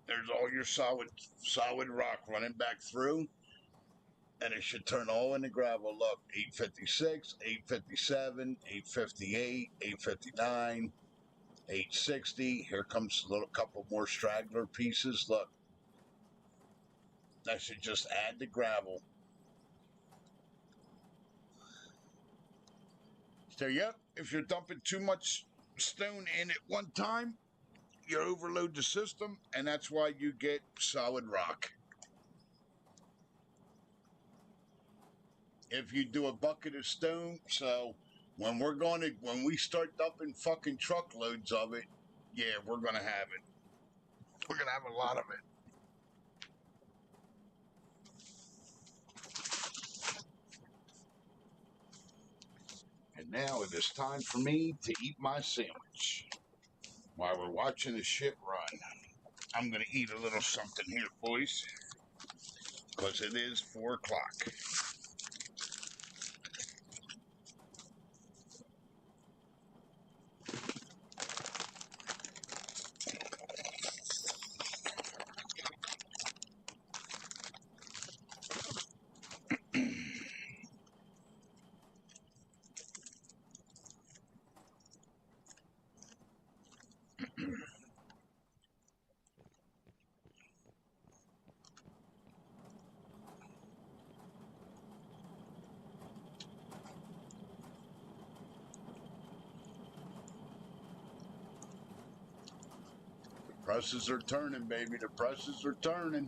There's all your solid rock running back through. And it should turn all into gravel. Look, 856, 857, 858, 859, 860. Here comes a little couple more straggler pieces. Look, that should just add the gravel. So, yep, if you're dumping too much stone in at one time, you overload the system, and that's why you get solid rock. If you do a bucket of stone, so when we start dumping fucking truckloads of it, yeah, we're gonna have it. We're gonna have a lot of it. And now it is time for me to eat my sandwich. While we're watching the shit run, I'm gonna eat a little something here, boys, because it is 4 o'clock. Presses are turning, baby. The presses are turning.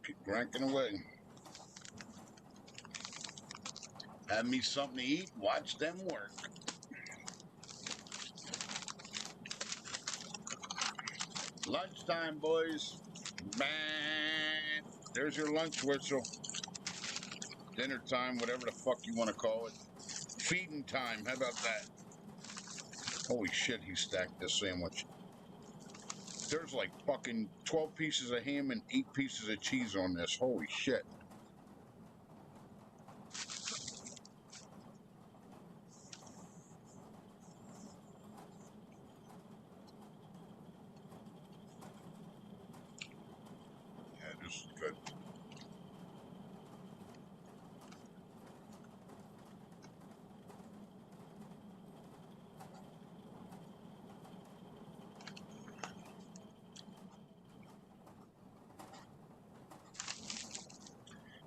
Keep cranking away. Have me something to eat. Watch them work. Lunchtime, boys. Man, there's your lunch whistle. Dinner time, whatever the fuck you want to call it. Feeding time. How about that? Holy shit, he stacked this sandwich. There's like fucking 12 pieces of ham and 8 pieces of cheese on this. Holy shit. Yeah, this is good.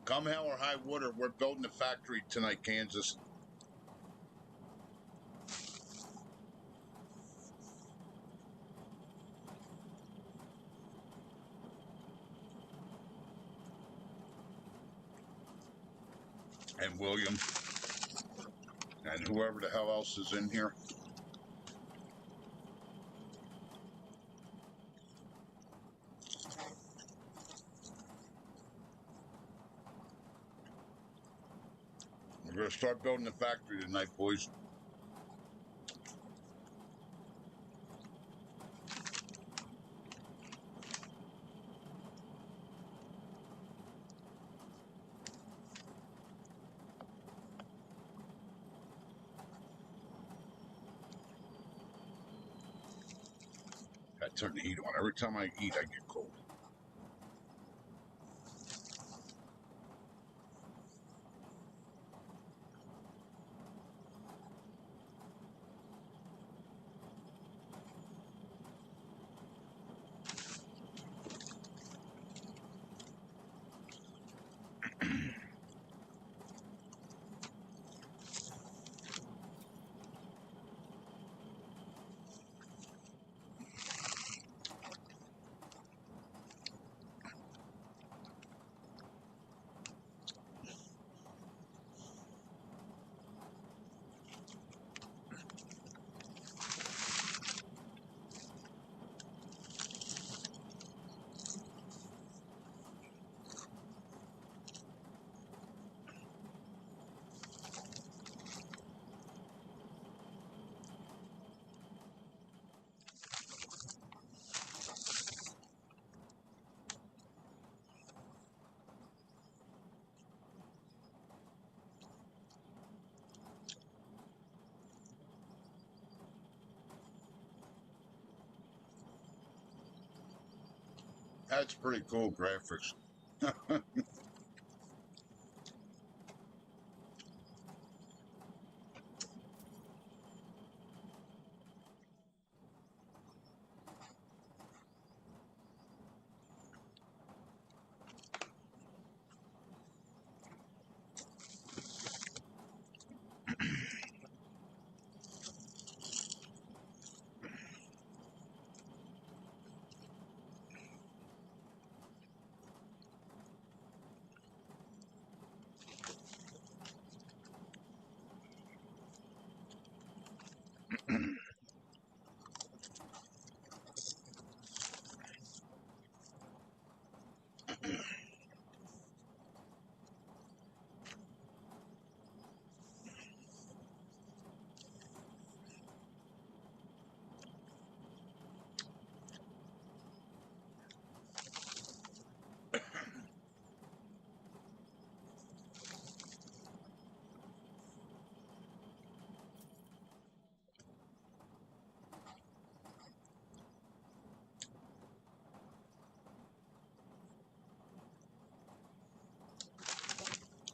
Come hell or high water, we're building a factory tonight, Kansas. And William. And whoever the hell else is in here. We're going to start building the factory tonight, boys. I turn the heat on. Every time I eat, I get cold. That's pretty cool graphics.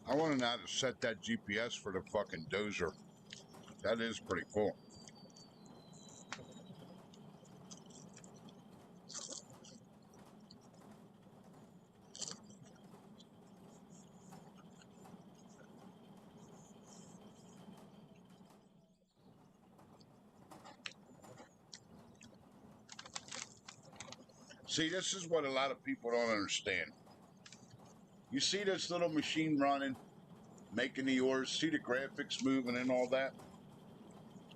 I want to know how to set that GPS for the fucking dozer. That is pretty cool. See, this is what a lot of people don't understand. You see this little machine running, making the ores, see the graphics moving and all that?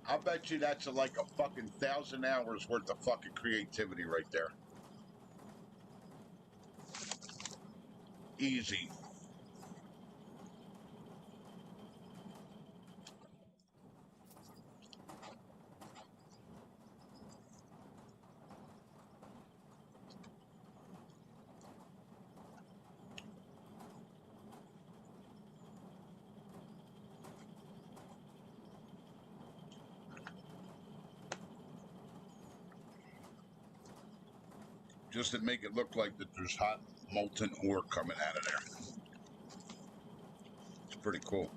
I bet you that's like a fucking 1,000 hours worth of fucking creativity right there. Easy. Just to make it look like that there's hot molten ore coming out of there. It's pretty cool.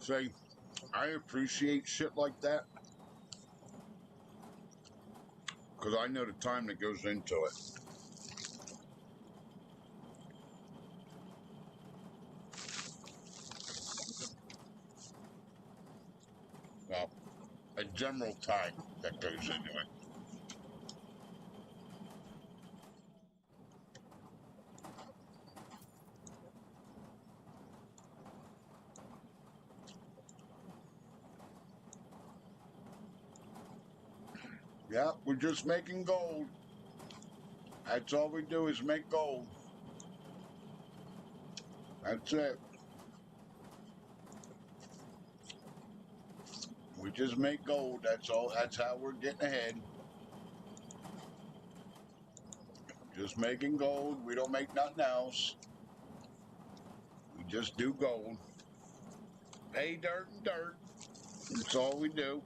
See, I appreciate shit like that because I know the time that goes into it. Well, a general time that goes into it. Yeah, we're just making gold. That's all we do is make gold. That's it. We just make gold. That's all. That's how we're getting ahead. Just making gold. We don't make nothing else. We just do gold. Pay dirt and dirt. That's all we do.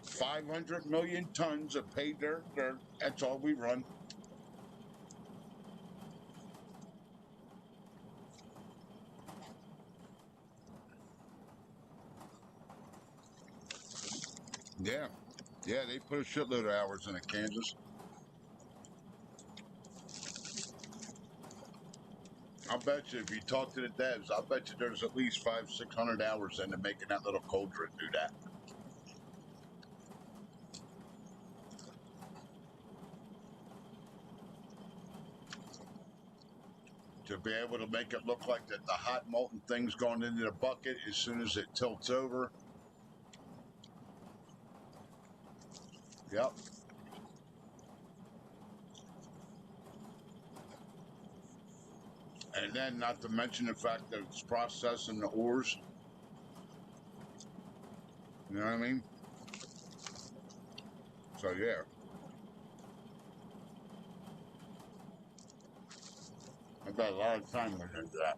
$500 million tons of pay dirt and dirt. That's all we run. Yeah. Yeah, they put a shitload of hours in it, Kansas. I'll bet you if you talk to the devs, I'll bet you there's at least 500-600 hours into making that little cauldron do that. To be able to make it look like that the hot molten thing's going into the bucket as soon as it tilts over. Yep. And then not to mention the fact that it's processing the ores. You know what I mean? So yeah. I bet a lot of time went into that.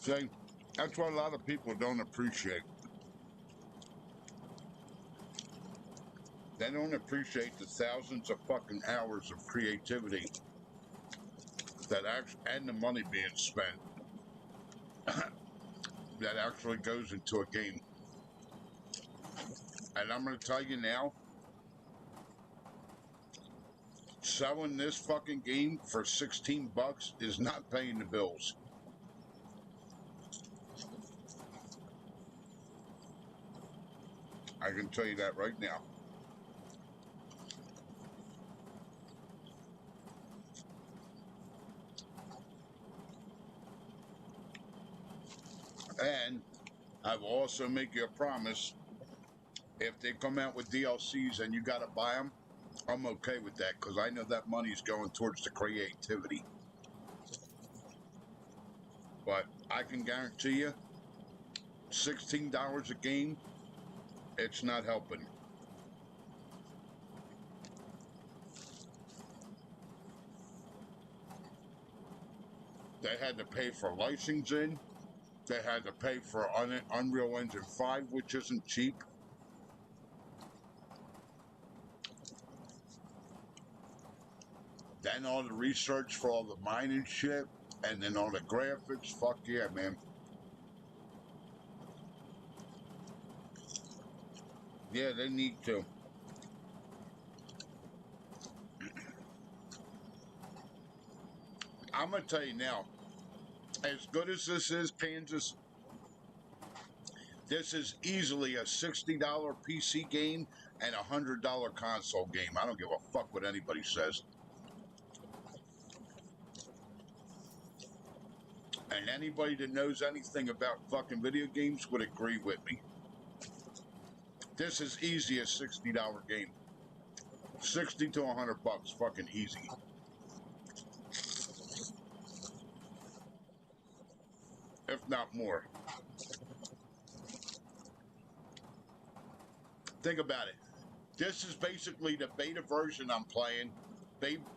See, that's what a lot of people don't appreciate. They don't appreciate the thousands of fucking hours of creativity that actually, and the money being spent that actually goes into a game. And I'm going to tell you now, selling this fucking game for $16 is not paying the bills. I can tell you that right now. And I will also make you a promise. If they come out with DLCs and you got to buy them, I'm okay with that because I know that money's going towards the creativity. But I can guarantee you, $16 a game, it's not helping. They had to pay for licensing. They had to pay for Unreal Engine 5, which isn't cheap. Then all the research for all the mining shit, and then all the graphics. Fuck yeah, man. Yeah, they need to. I'm gonna tell you now, as good as this is, Kansas, this is easily a $60 PC game and a $100 console game. I don't give a fuck what anybody says. And anybody that knows anything about fucking video games would agree with me. This is easy a $60 game. 60 to 100 bucks, fucking easy. If not more. Think about it. This is basically the beta version I'm playing.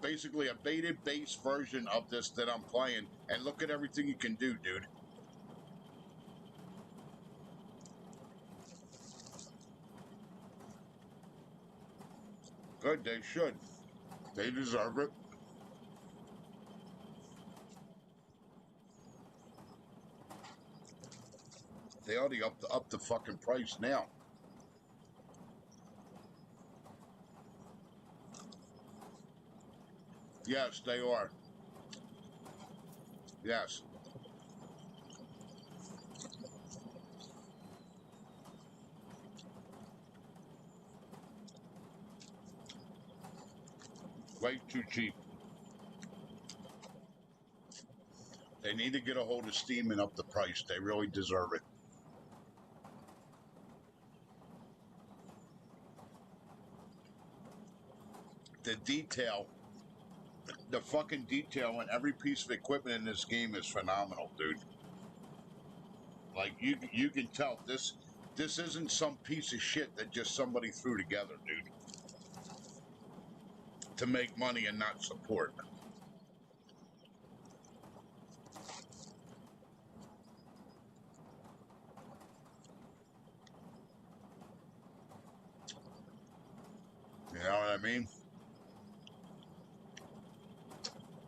Basically a beta-based version of this that I'm playing. And look at everything you can do, dude. Good, they should. They deserve it. They already up the fucking price now. Yes, they are. Yes. Way too cheap. They need to get a hold of Steam and up the price. They really deserve it. The detail, the fucking detail in every piece of equipment in this game is phenomenal, dude. Like you can tell this isn't some piece of shit that just somebody threw together, dude, to make money and not support. You know what I mean?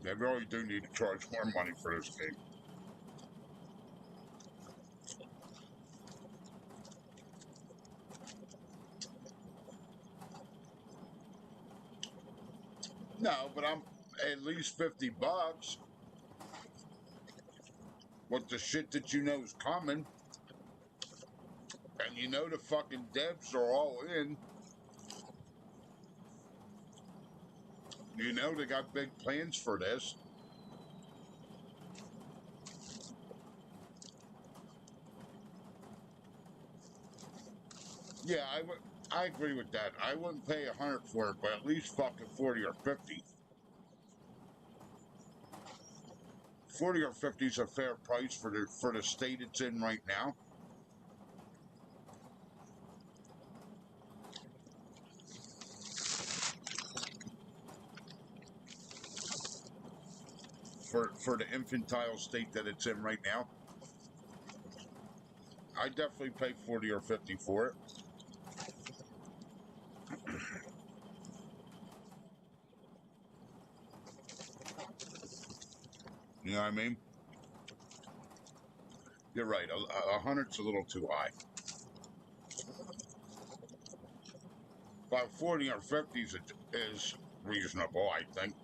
They really do need to charge more money for this game. No, but I'm at least 50 bucks with the shit that you know is coming. And you know the fucking devs are all in. You know they got big plans for this. Yeah, I agree with that. I wouldn't pay 100 for it, but at least fucking 40 or 50. 40 or 50 is a fair price for the state it's in right now. For the infantile state that it's in right now. I definitely pay 40 or 50 for it. You know what I mean? You're right. A hundred's a little too high. About 40 or 50 is reasonable, I think.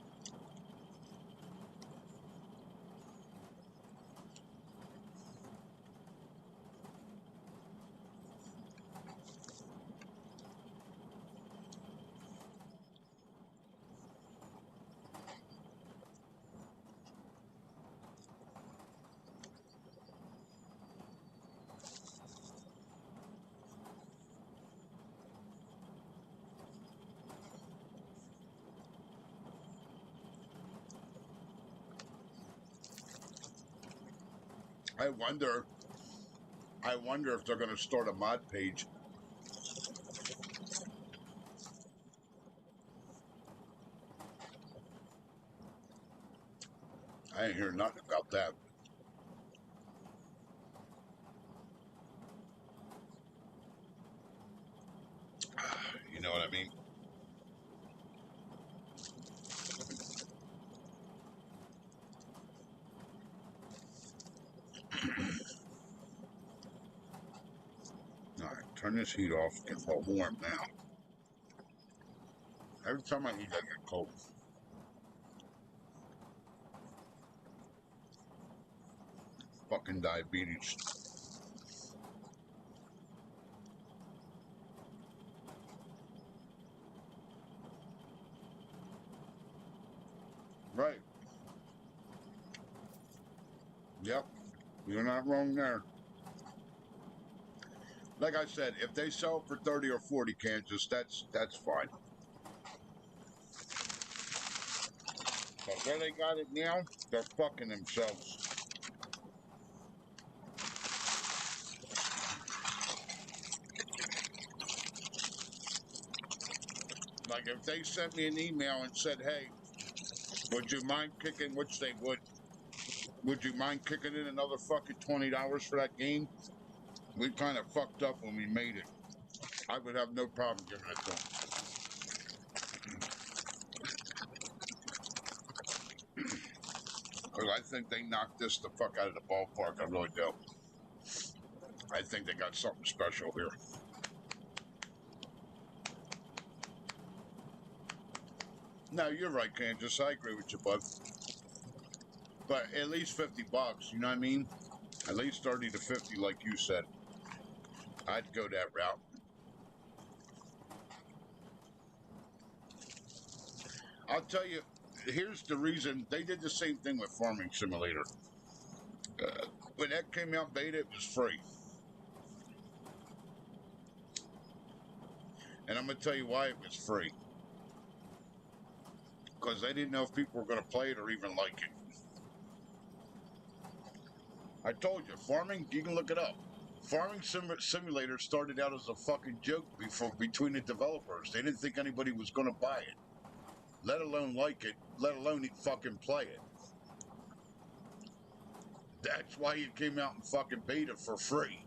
I wonder if they're going to start a mod page. I ain't hear nothing about that. You know what I mean? All right, Turn this heat off. It's getting a little warm now. Every time I eat, I get cold. Fucking diabetes. Right. Yep. You're not wrong there. Like I said, if they sell it for 30 or 40, Kansas, that's fine. But where they got it now, they're fucking themselves. Like if they sent me an email and said, hey, would you mind kicking, which they would you mind kicking in another fucking $20 for that game? We kind of fucked up when we made it. I would have no problem giving it to them. Because I think they knocked this the fuck out of the ballpark. I really do. I think they got something special here. No, you're right, Kansas. I agree with you, bud. But at least $50, you know what I mean? At least 30 to 50, like you said. I'd go that route. I'll tell you, here's the reason. They did the same thing with Farming Simulator. When that came out beta, it was free. And I'm going to tell you why it was free. Because they didn't know if people were going to play it or even like it. I told you, farming, you can look it up. Farming Simulator started out as a fucking joke between the developers. They didn't think anybody was going to buy it. Let alone like it, let alone fucking play it. That's why it came out in fucking beta for free.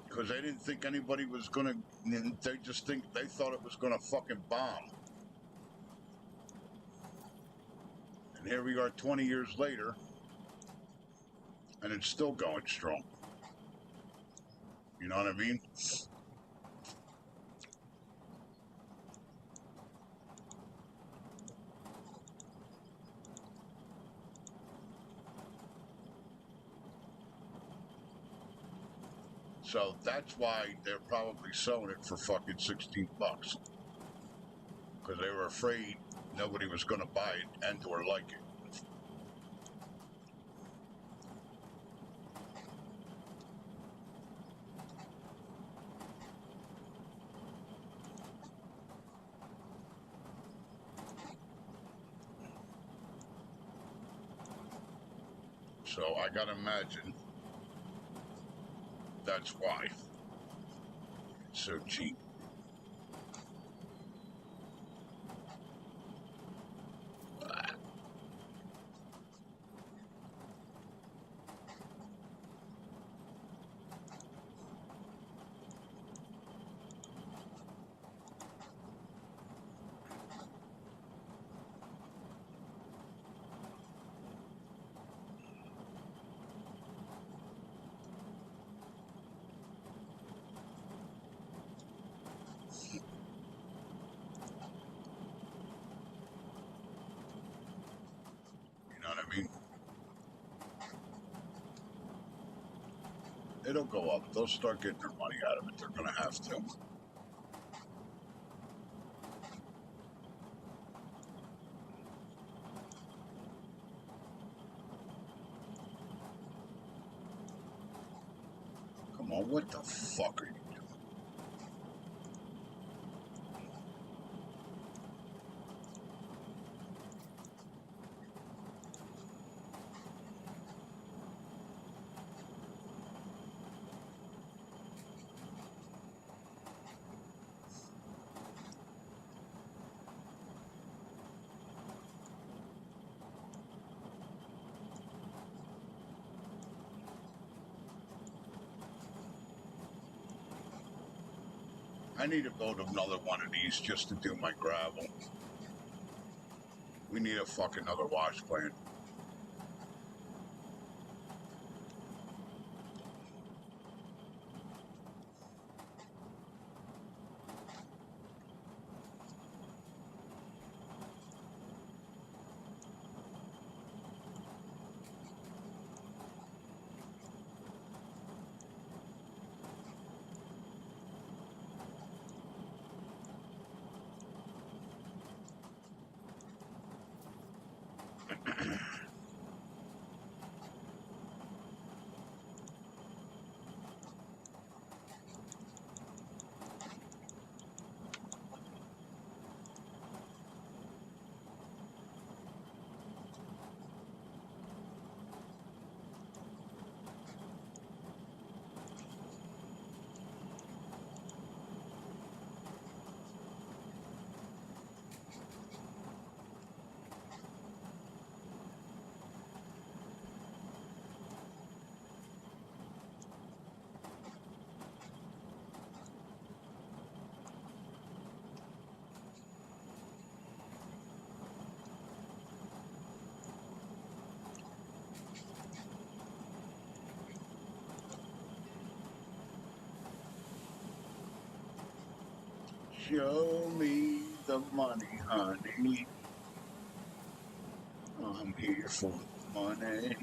Because they didn't think anybody was gonna, they thought it was gonna fucking bomb. And here we are 20 years later, and it's still going strong. You know what I mean? So that's why they're probably selling it for fucking $16. Because they were afraid nobody was going to buy it and or like it. So I gotta imagine that's why it's so cheap. You know what I mean? It'll go up. They'll start getting their money out of it. They're gonna have to. Come on, what the fuck are you doing? I need to build another one of these just to do my gravel. We need a fucking another wash plant. Show me the money, honey. I'm here for the money.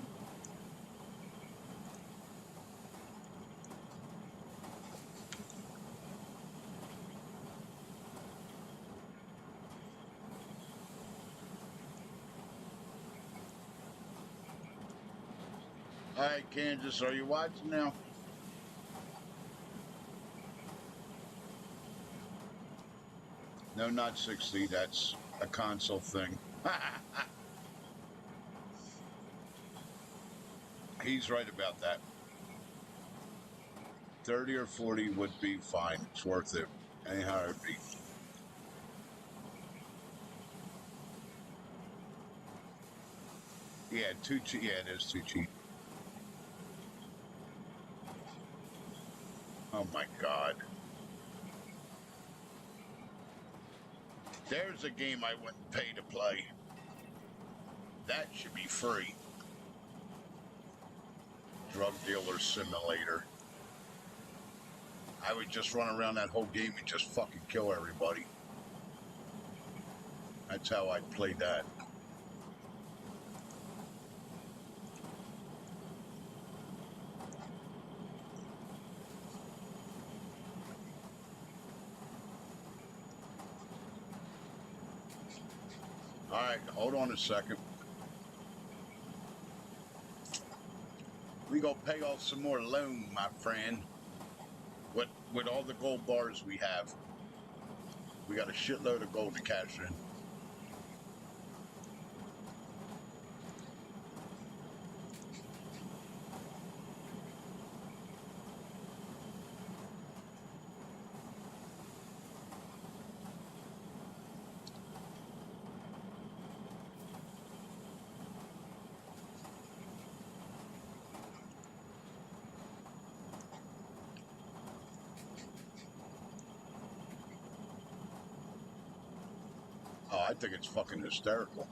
All right, Kansas, are you watching now? No, not 60. That's a console thing. He's right about that. 30 or 40 would be fine. It's worth it. Anyhow, it'd be. Yeah, too cheap. Yeah, it is too cheap. Oh my God. There's a game I wouldn't pay to play. That should be free. Drug Dealer Simulator. I would just run around that whole game and just fucking kill everybody. That's how I'd play that. All right, hold on a second. We gonna pay off some more loan, my friend. With all the gold bars we have, we got a shitload of gold to cash in. Oh, I think it's fucking hysterical.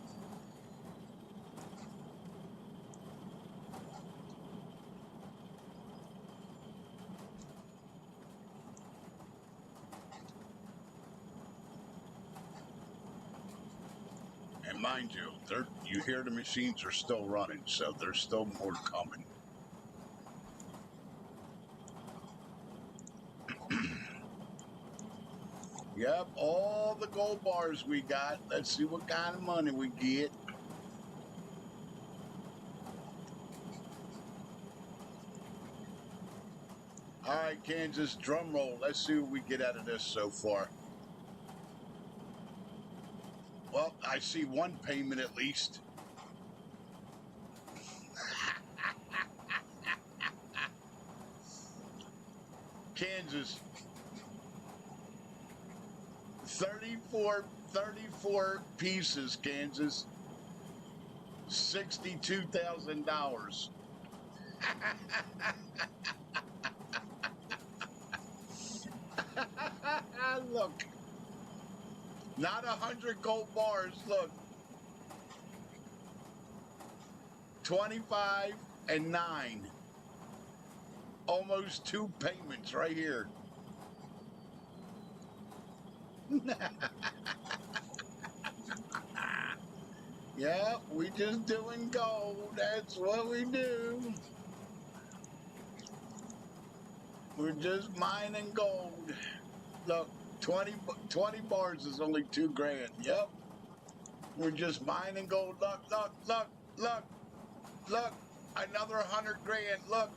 And mind you, you hear the machines are still running, so there's still more coming. Yep, all the gold bars we got. Let's see what kind of money we get. All right, Kansas, drum roll. Let's see what we get out of this so far. Well, I see one payment at least. Kansas. 34 pieces, Kansas. $62,000. Look. Not 100 gold bars. Look. 25 and 9. Almost 2 payments right here. Yeah, we just doing gold. That's what we do. We're just mining gold. Look, 20 bars is only 2 grand. Yep. We're just mining gold. Look, look, look, look, look. Another 100 grand. Look.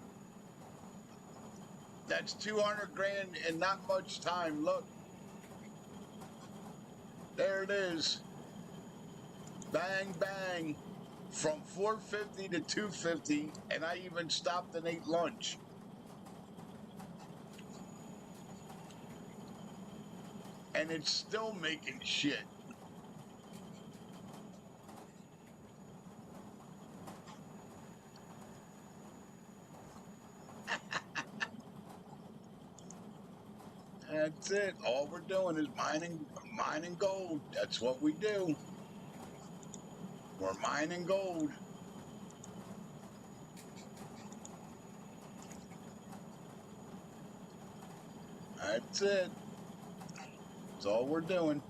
That's 200 grand in not much time. Look. There it is. Bang, bang. From 450 to 250, and I even stopped and ate lunch. And it's still making shit. That's it. All we're doing is mining gold. That's what we do. We're mining gold. That's it. That's all we're doing.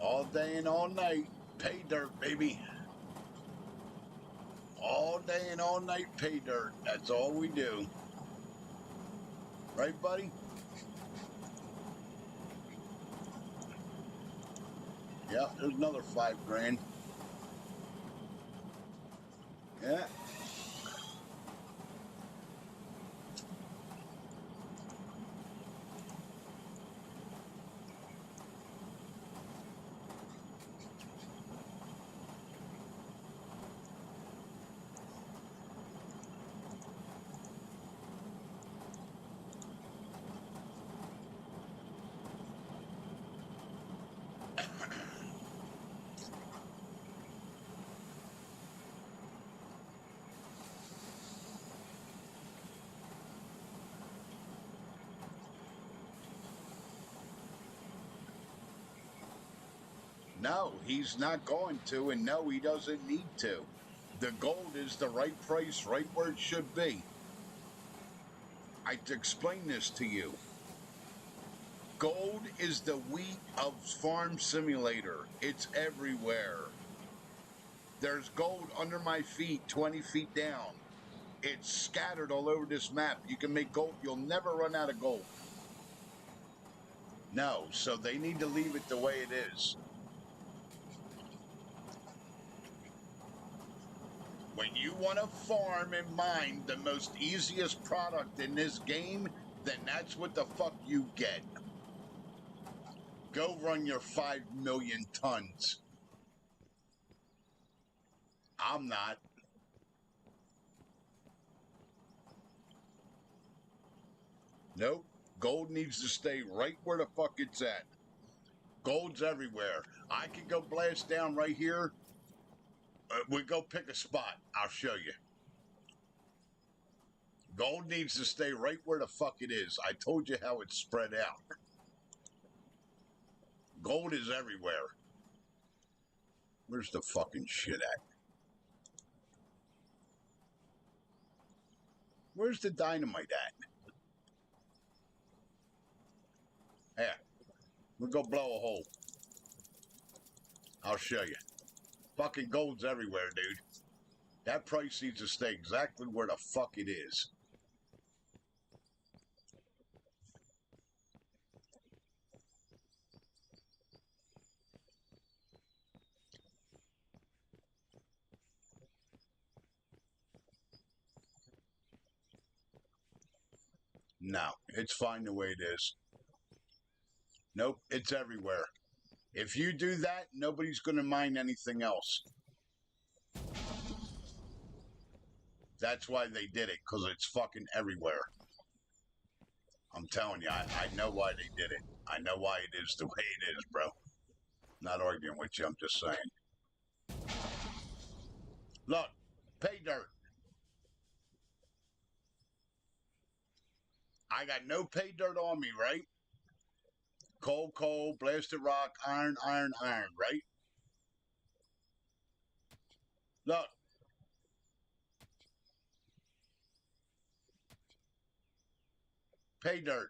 All day and all night. Pay dirt, baby. All day and all night pay dirt. That's all we do. Right, buddy? Yep, there's another $5 grand. Yeah. No, he's not going to, and no, he doesn't need to. The gold is the right price, right where it should be. I explain this to you. Gold is the wheat of Farm Simulator. It's everywhere. There's gold under my feet, 20 feet down. It's scattered all over this map. You can make gold. You'll never run out of gold. No, so they need to leave it the way it is. When you want to farm and mine the most easiest product in this game, then that's what the fuck you get. Go run your 5 million tons. I'm not. Nope. Gold needs to stay right where the fuck it's at. Gold's everywhere. I could go blast down right here. We go pick a spot. I'll show you. Gold needs to stay right where the fuck it is. I told you how it's spread out. Gold is everywhere. Where's the fucking shit at? Where's the dynamite at? Yeah. We'll go blow a hole. I'll show you. Fucking gold's everywhere, dude. That price needs to stay exactly where the fuck it is. No, it's fine the way it is. Nope, it's everywhere. If you do that, nobody's going to mine anything else. That's why they did it, because it's fucking everywhere. I'm telling you, I know why they did it. I know why it is the way it is, bro. Not arguing with you, I'm just saying. Look, pay dirt. I got no pay dirt on me, right? Coal, blasted rock, iron, right? Look. Pay dirt.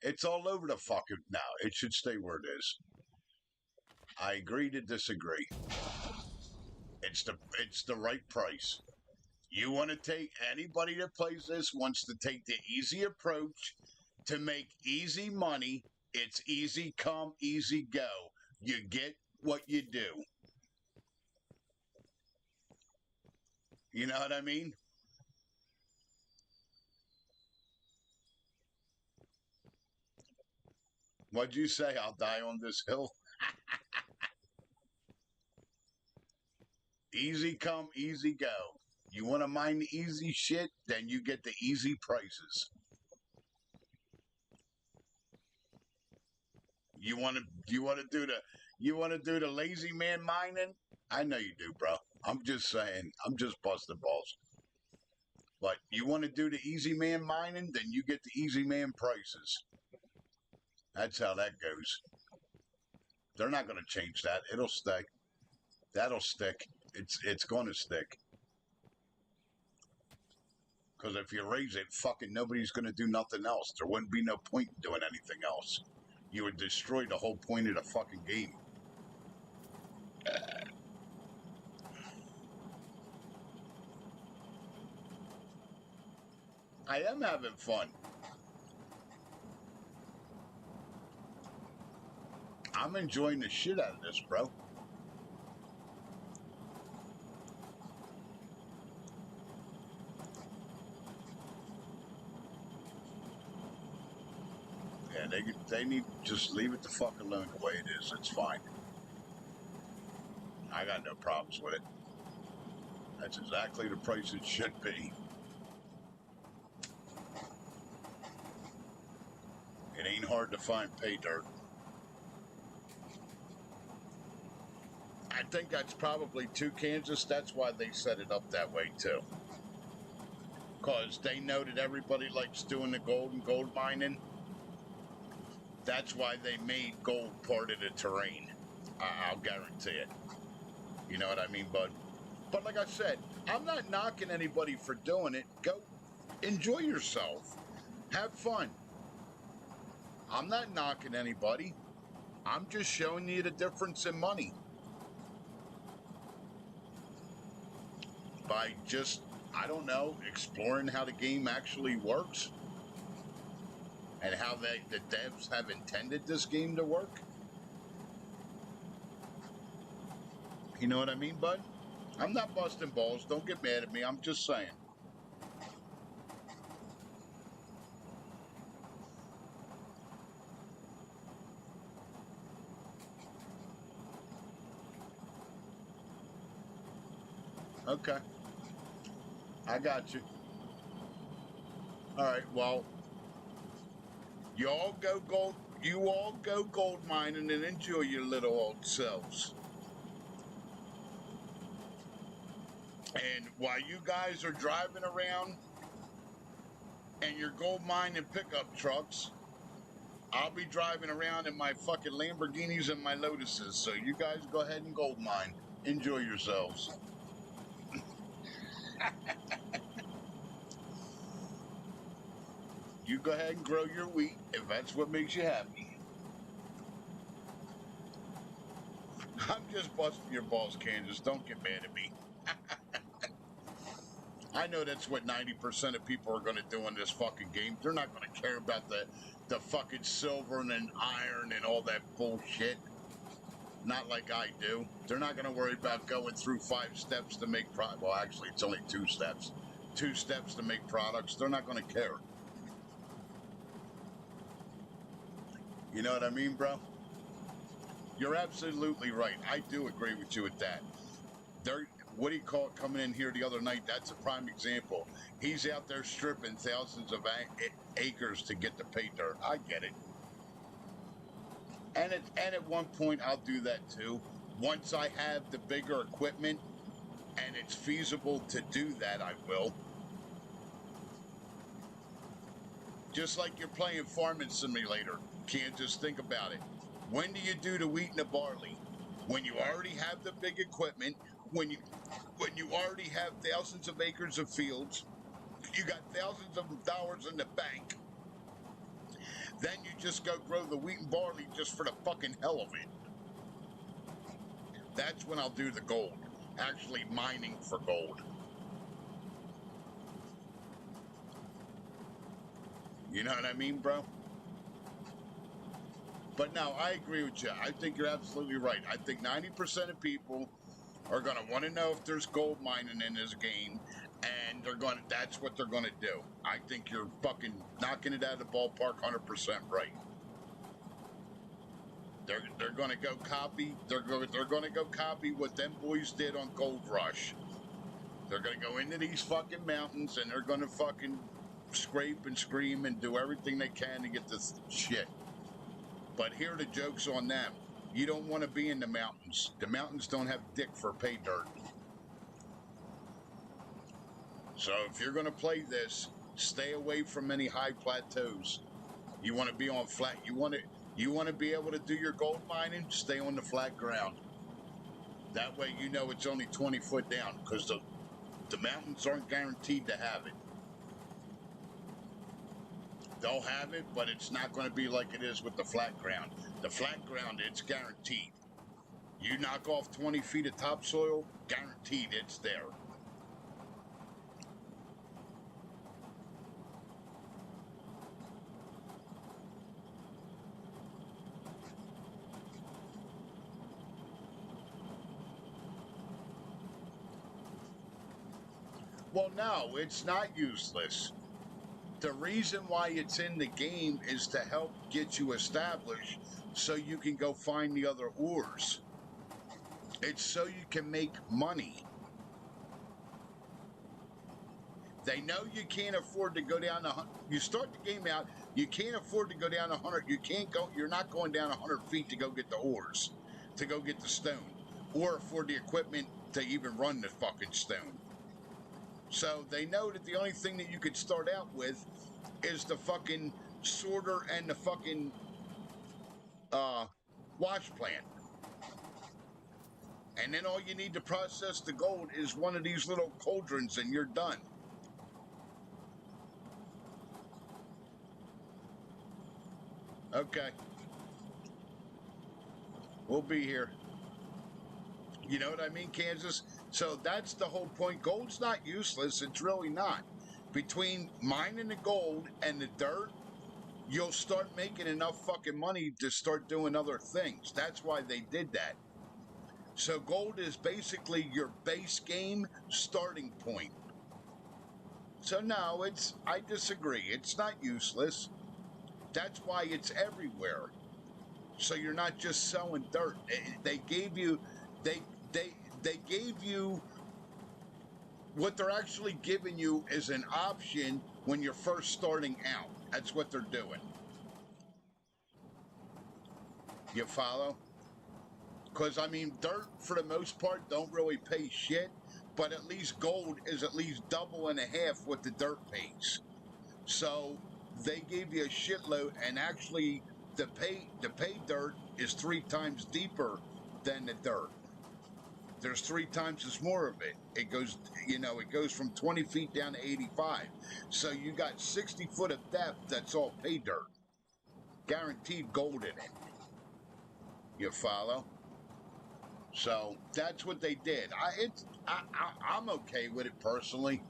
It's all over the fucking now. It should stay where it is. I agree to disagree. It's the right price. You want to take anybody that plays this wants to take the easy approach to make easy money. It's easy come, easy go. You get what you do. You know what I mean? What'd you say? I'll die on this hill. Easy come, easy go. You want to mine the easy shit, then you get the easy prices. You want to do the lazy man mining? I know you do, bro. I'm just saying. I'm just busting balls. But you want to do the easy man mining, then you get the easy man prices. That's how that goes. They're not going to change that. It'll stay. That'll stick. It's going to stick. Because if you raise it, fucking nobody's going to do nothing else. There wouldn't be no point in doing anything else. You would destroy the whole point of the fucking game. I am having fun. I'm enjoying the shit out of this, bro. Yeah, they need to just leave it the fuck alone the way it is. It's fine. I got no problems with it. That's exactly the price it should be. It ain't hard to find pay dirt. I think that's probably to Kansas. That's why they set it up that way too. Because they know that everybody likes doing the gold and gold mining. That's why they made gold part of the terrain. I'll guarantee it. You know what I mean, bud? But like I said, I'm not knocking anybody for doing it. Go enjoy yourself. Have fun. I'm not knocking anybody. I'm just showing you the difference in money. By just, I don't know, exploring how the game actually works. And how the devs have intended this game to work. You know what I mean, bud? I'm not busting balls. Don't get mad at me. I'm just saying. Okay. I got you. All right, well, you all go gold mining and enjoy your little old selves. And while you guys are driving around in your gold mining pickup trucks, I'll be driving around in my fucking Lamborghinis and my Lotuses. So you guys go ahead and gold mine. Enjoy yourselves. You go ahead and grow your wheat if that's what makes you happy. I'm just busting your balls, Kansas. Don't get mad at me. I know that's what 90% of people are going to do in this fucking game. They're not going to care about the fucking silver and iron and all that bullshit. Not like I do. They're not going to worry about going through 5 steps to make well, actually, it's only 2 steps. 2 steps to make products. They're not going to care. You know what I mean, bro? You're absolutely right. I do agree with you with that. What do you call it, coming in here the other night? That's a prime example. He's out there stripping thousands of acres to get the pay dirt. I get it. And at one point, I'll do that too. Once I have the bigger equipment and it's feasible to do that, I will. Just like you're playing Farming Simulator. Can't just think about it. When do you do the wheat and the barley? When you already have the big equipment, when you already have thousands of acres of fields, you got thousands of dollars in the bank, then you just go grow the wheat and barley just for the fucking hell of it. That's when I'll do the gold. Actually mining for gold. You know what I mean, bro? But no, I agree with you. I think you're absolutely right. I think 90% of people are going to want to know if there's gold mining in this game, and that's what they're going to do. I think you're fucking knocking it out of the ballpark 100% right. They're going to go copy, they're going to go copy what them boys did on Gold Rush. They're going to go into these fucking mountains, and they're going to fucking scrape and scream and do everything they can to get this shit. But here are the jokes on them. You don't want to be in the mountains. The mountains don't have dick for pay dirt. So if you're going to play this, stay away from any high plateaus. You want to be on flat. You want to be able to do your gold mining, stay on the flat ground. That way you know it's only 20 foot down, because the mountains aren't guaranteed to have it. They'll have it, but it's not going to be like it is with the flat ground. The flat ground, it's guaranteed. You knock off 20 feet of topsoil, guaranteed it's there. Well, no, it's not useless. The reason why it's in the game is to help get you established so you can go find the other ores. It's so you can make money. They know you can't afford to go down you start the game out, you can't afford to go down 100. You're not going down 100 feet to go get the ores, to go get the stone, or for the equipment to even run the fucking stone. So they know that the only thing that you could start out with is the fucking sorter and the fucking wash plant. And then all you need to process the gold is one of these little cauldrons and you're done. Okay. We'll be here. You know what I mean, Kansas? So that's the whole point. Gold's not useless. It's really not. Between mining the gold and the dirt, you'll start making enough fucking money to start doing other things. That's why they did that. So gold is basically your base game starting point. So no, I disagree. It's not useless. That's why it's everywhere. So you're not just selling dirt. They gave you, they gave you, what they're actually giving you is an option when you're first starting out. That's what they're doing. You follow? Because, I mean, dirt, for the most part, don't really pay shit, but at least gold is at least double and a half what the dirt pays. So they gave you a shitload, and actually the pay dirt is 3 times deeper than the dirt. There's 3 times as more of it. It goes, it goes from 20 feet down to 85. So you got 60 foot of depth that's all pay dirt. Guaranteed gold in it. You follow? So that's what they did. I'm okay with it personally.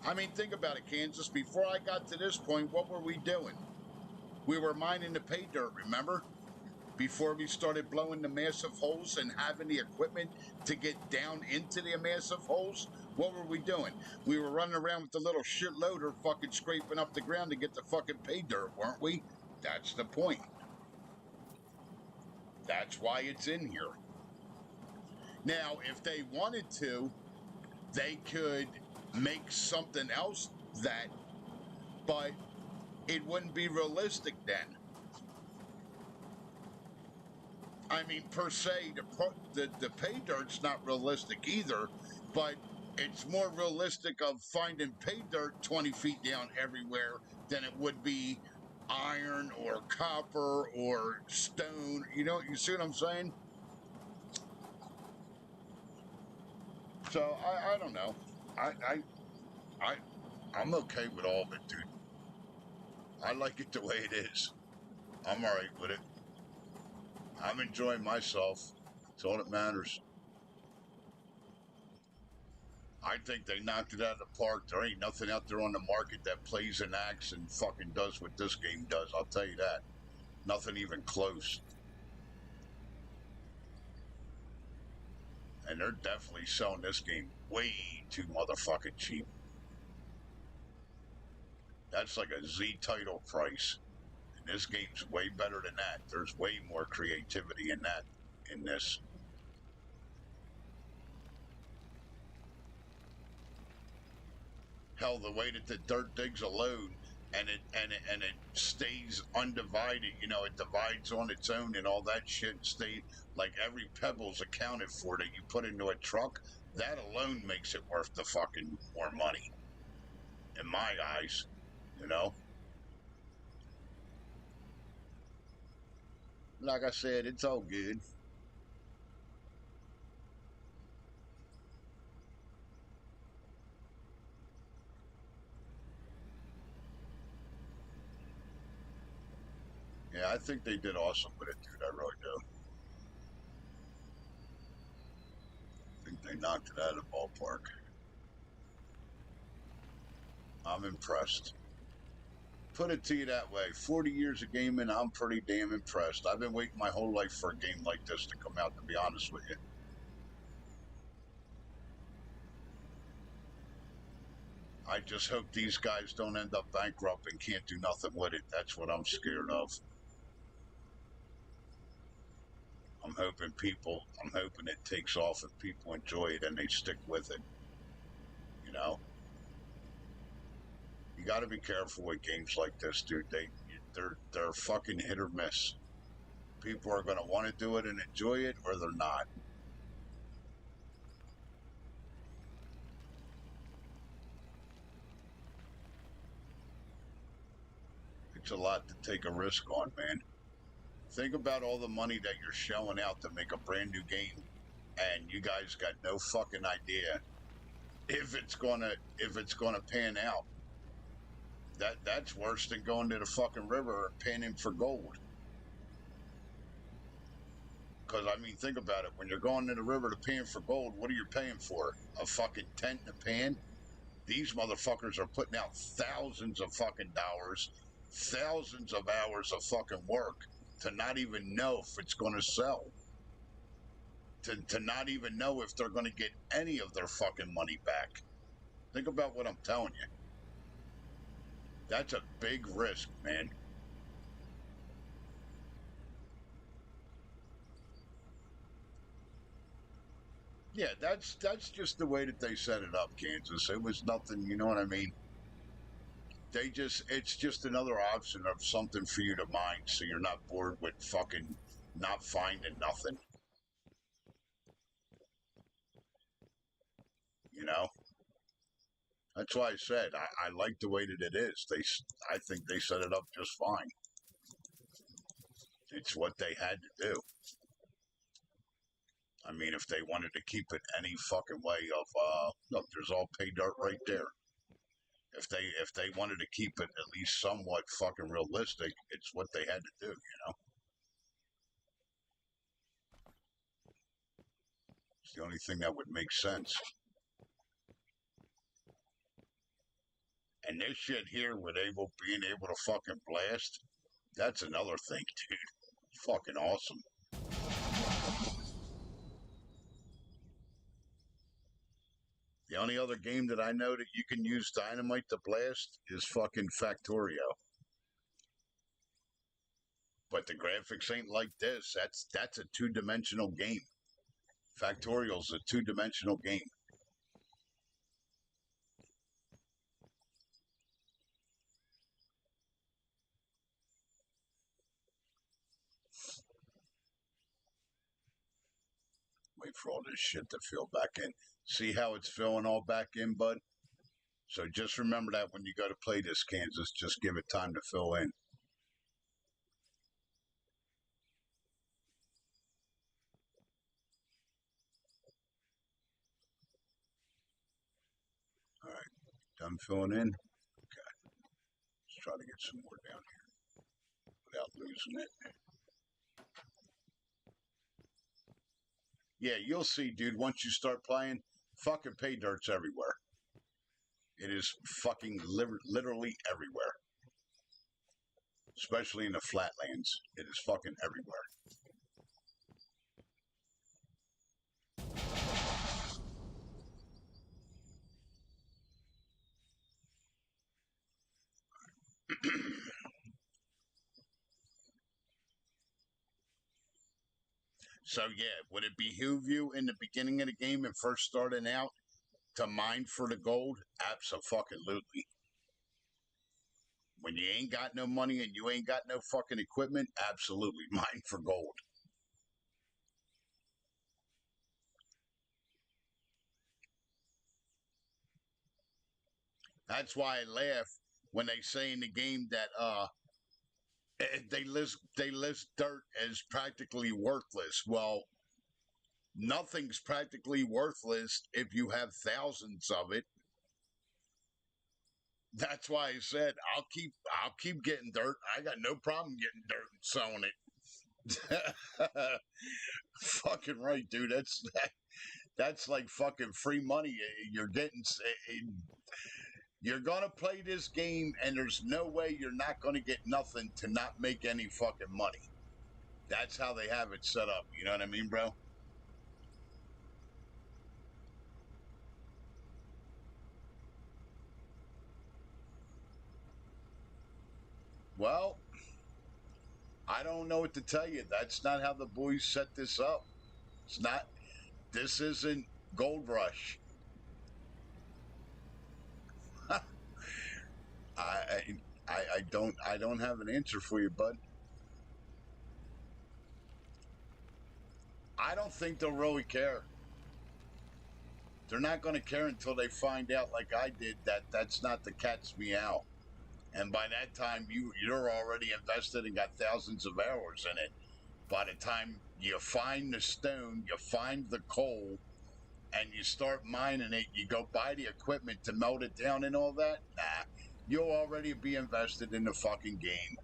I mean, think about it, Kansas. Before I got to this point, what were we doing? We were mining the pay dirt, remember? Before we started blowing the massive holes and having the equipment to get down into the massive holes, what were we doing? We were running around with the little shit loader fucking scraping up the ground to get the fucking pay dirt, weren't we? That's the point. That's why it's in here. Now, if they wanted to, they could make something else that, but it wouldn't be realistic then. I mean, per se, the pay dirt's not realistic either, but it's more realistic of finding pay dirt 20 feet down everywhere than it would be iron or copper or stone. You see what I'm saying? So I don't know. I'm okay with all of it, dude. I like it the way it is. I'm all right with it. I'm enjoying myself. It's all that matters. I think they knocked it out of the park. There ain't nothing out there on the market that plays and acts and fucking does what this game does. I'll tell you that. Nothing even close. And they're definitely selling this game way too motherfucking cheap. That's like a Z title price. And this game's way better than that. There's way more creativity in that, in this. Hell, the way that the dirt digs a load and it stays undivided, it divides on its own and all that shit stay like every pebble's accounted for that you put into a truck. That alone makes it worth the fucking more money. In my eyes, Like I said, it's all good. Yeah, I think they did awesome with it, dude. I really do. I think they knocked it out of the ballpark. I'm impressed. Put it to you that way. 40 years of gaming, I'm pretty damn impressed. I've been waiting my whole life for a game like this to come out, to be honest with you. I just hope these guys don't end up bankrupt and can't do nothing with it. That's what I'm scared of. I'm hoping it takes off and people enjoy it and they stick with it. You know? You got to be careful with games like this, dude. They're fucking hit or miss. People are going to want to do it and enjoy it, or they're not. It's a lot to take a risk on, man. Think about all the money that you're shelling out to make a brand new game, and you guys got no fucking idea if it's gonna pan out. That's worse than going to the fucking river and panning for gold. Because I mean, think about it. When you're going to the river to pan for gold, what are you paying for? A fucking tent and a pan? These motherfuckers are putting out thousands of fucking dollars, thousands of hours of fucking work to not even know if it's going to sell. To not even know if they're going to get any of their fucking money back. Think about what I'm telling you. That's a big risk, man. Yeah, that's just the way that they set it up, Kansas. It was nothing, you know what I mean? It's just another option of something for you to mine so you're not bored with fucking not finding nothing, you know? That's why I said I like the way that it is. I think they set it up just fine. It's what they had to do. I mean, if they wanted to keep it any fucking way of look, there's all pay dirt right there. If they wanted to keep it at least somewhat fucking realistic, it's what they had to do, you know. It's the only thing that would make sense. And this shit here with being able to fucking blast, that's another thing, dude. It's fucking awesome. The only other game that I know that you can use dynamite to blast is fucking Factorio. But the graphics ain't like this. That's a two-dimensional game. Factorial's a two-dimensional game. Wait for all this shit to fill back in. See how it's filling all back in, bud? So just remember that when you go to play this, Kansas, just give it time to fill in. All right, done filling in? Okay, let's try to get some more down here without losing it. Yeah, you'll see, dude, once you start playing, fucking pay dirt's everywhere. It is fucking literally everywhere. Especially in the flatlands. It is fucking everywhere. So yeah, would it behoove you in the beginning of the game and first starting out to mine for the gold? Absolutely. When you ain't got no money and you ain't got no fucking equipment, absolutely mine for gold. That's why I laugh when they say in the game that they list dirt as practically worthless. Well, nothing's practically worthless if you have thousands of it. That's why I said I'll keep getting dirt. I got no problem getting dirt and selling it. Fucking right, dude. That's like fucking free money you're getting. You're gonna play this game, and there's no way you're not gonna get nothing to not make any fucking money. That's how they have it set up. You know what I mean, bro? Well, I don't know what to tell you. That's not how the boys set this up. It's not. This isn't Gold Rush. I don't have an answer for you, bud. I don't think they'll really care. They're not going to care until they find out, like I did, that that's not the cat's meow. And by that time, you're already invested and got thousands of hours in it. By the time you find the stone, you find the coal, and you start mining it, you go buy the equipment to melt it down and all that, nah, you'll already be invested in the fucking game.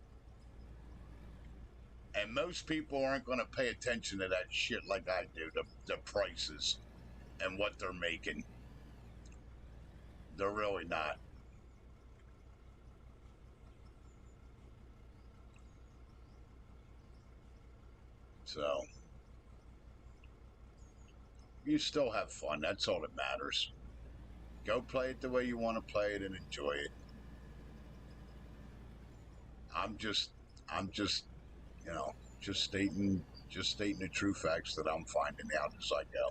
And most people aren't going to pay attention to that shit like I do, the prices and what they're making. They're really not. So, you still have fun. That's all that matters. Go play it the way you want to play it and enjoy it. I'm just, you know, just stating the true facts that I'm finding out as I go.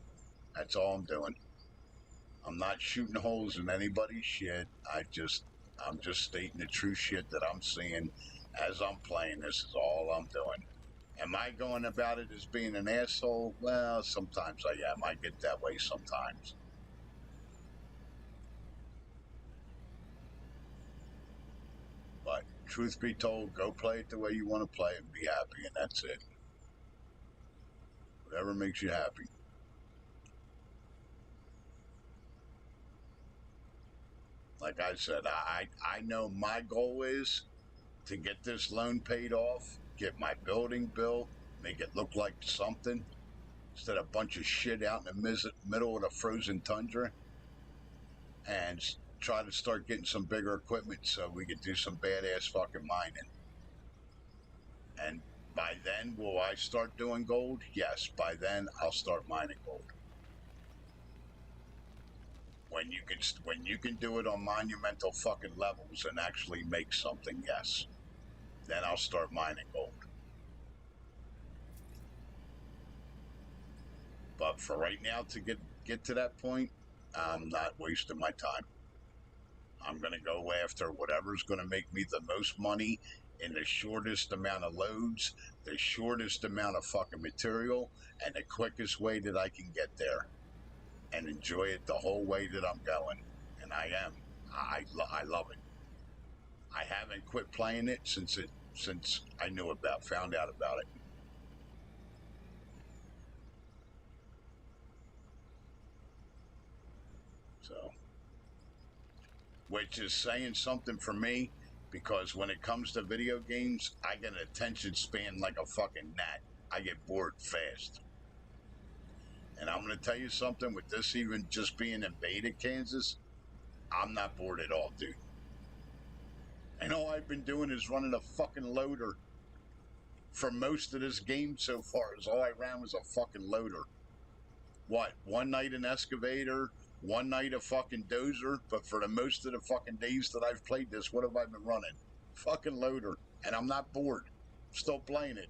That's all I'm doing. I'm not shooting holes in anybody's shit. I'm just stating the true shit that I'm seeing as I'm playing. This is all I'm doing. Am I going about it as being an asshole? Well, sometimes I am. I get that way sometimes. But truth be told, go play it the way you want to play it and be happy, and that's it. Whatever makes you happy. Like I said, I know my goal is to get this loan paid off, get my building built, make it look like something instead of a bunch of shit out in the middle of the frozen tundra, and try to start getting some bigger equipment so we could do some badass fucking mining. And by then, will I start doing gold? Yes, by then I'll start mining gold. When you can do it on monumental fucking levels and actually make something, yes. Then I'll start mining gold. But for right now, to get to that point, I'm not wasting my time. I'm going to go after whatever's going to make me the most money in the shortest amount of loads, the shortest amount of fucking material, and the quickest way that I can get there. And enjoy it the whole way that I'm going. And I am. I love it. I haven't quit playing it since I found out about it. So, which is saying something for me, because when it comes to video games, I get an attention span like a fucking gnat. I get bored fast. And I'm going to tell you something, with this even just being in beta, Kansas, I'm not bored at all, dude. And all I've been doing is running a fucking loader for most of this game so far. Is all I ran was a fucking loader. What? One night an excavator, one night a fucking dozer, but for the most of the fucking days that I've played this, what have I been running? Fucking loader. And I'm not bored. Still playing it.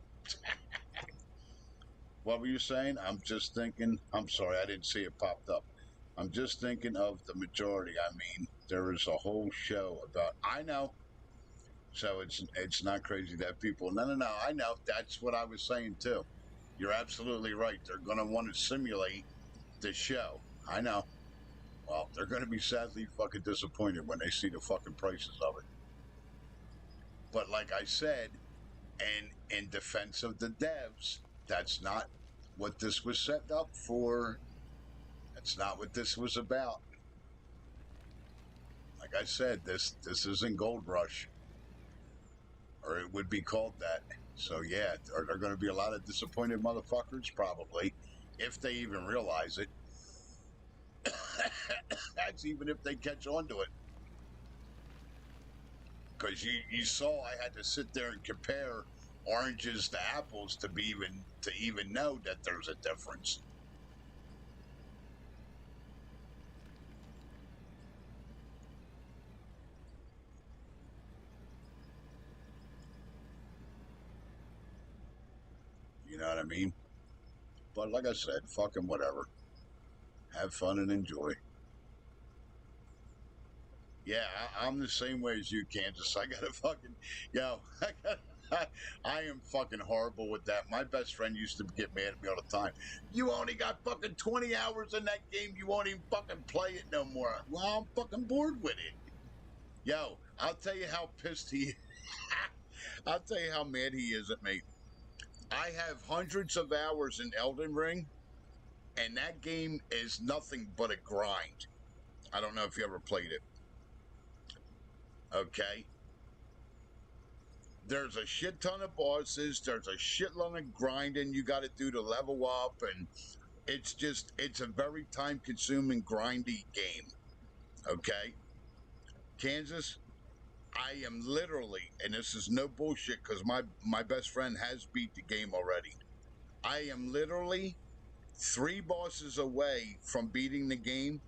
What were you saying? I'm just thinking, I'm sorry, I didn't see it popped up. I'm just thinking of the majority. I mean, there is a whole show about, I know. So it's not crazy that people, no, I know. That's what I was saying too. You're absolutely right. They're going to want to simulate the show. I know. Well, they're going to be sadly fucking disappointed when they see the fucking prices of it. But like I said, and in defense of the devs, that's not what this was set up for. That's not what this was about. Like I said, this isn't Gold Rush, or it would be called that. So yeah, are there going to be a lot of disappointed motherfuckers? Probably, if they even realize it. That's even if they catch on to it. Because you saw I had to sit there and compare oranges to apples to even know that there's a difference. You know what I mean? But like I said, fucking whatever. Have fun and enjoy. Yeah, I'm the same way as you, Kansas. I gotta fucking, I am fucking horrible with that. My best friend used to get mad at me all the time. You only got fucking 20 hours in that game. You won't even fucking play it no more. Well, I'm fucking bored with it. Yo, I'll tell you how pissed he. I'll tell you how mad he is at me. I have hundreds of hours in Elden Ring, and that game is nothing but a grind. I don't know if you ever played it. Okay. There's a shit ton of bosses. There's a shitload of grinding you got to do to level up. And it's a very time consuming, grindy game. Okay. Kansas, I am literally, and this is no bullshit because my best friend has beat the game already. I am literally 3 bosses away from beating the game,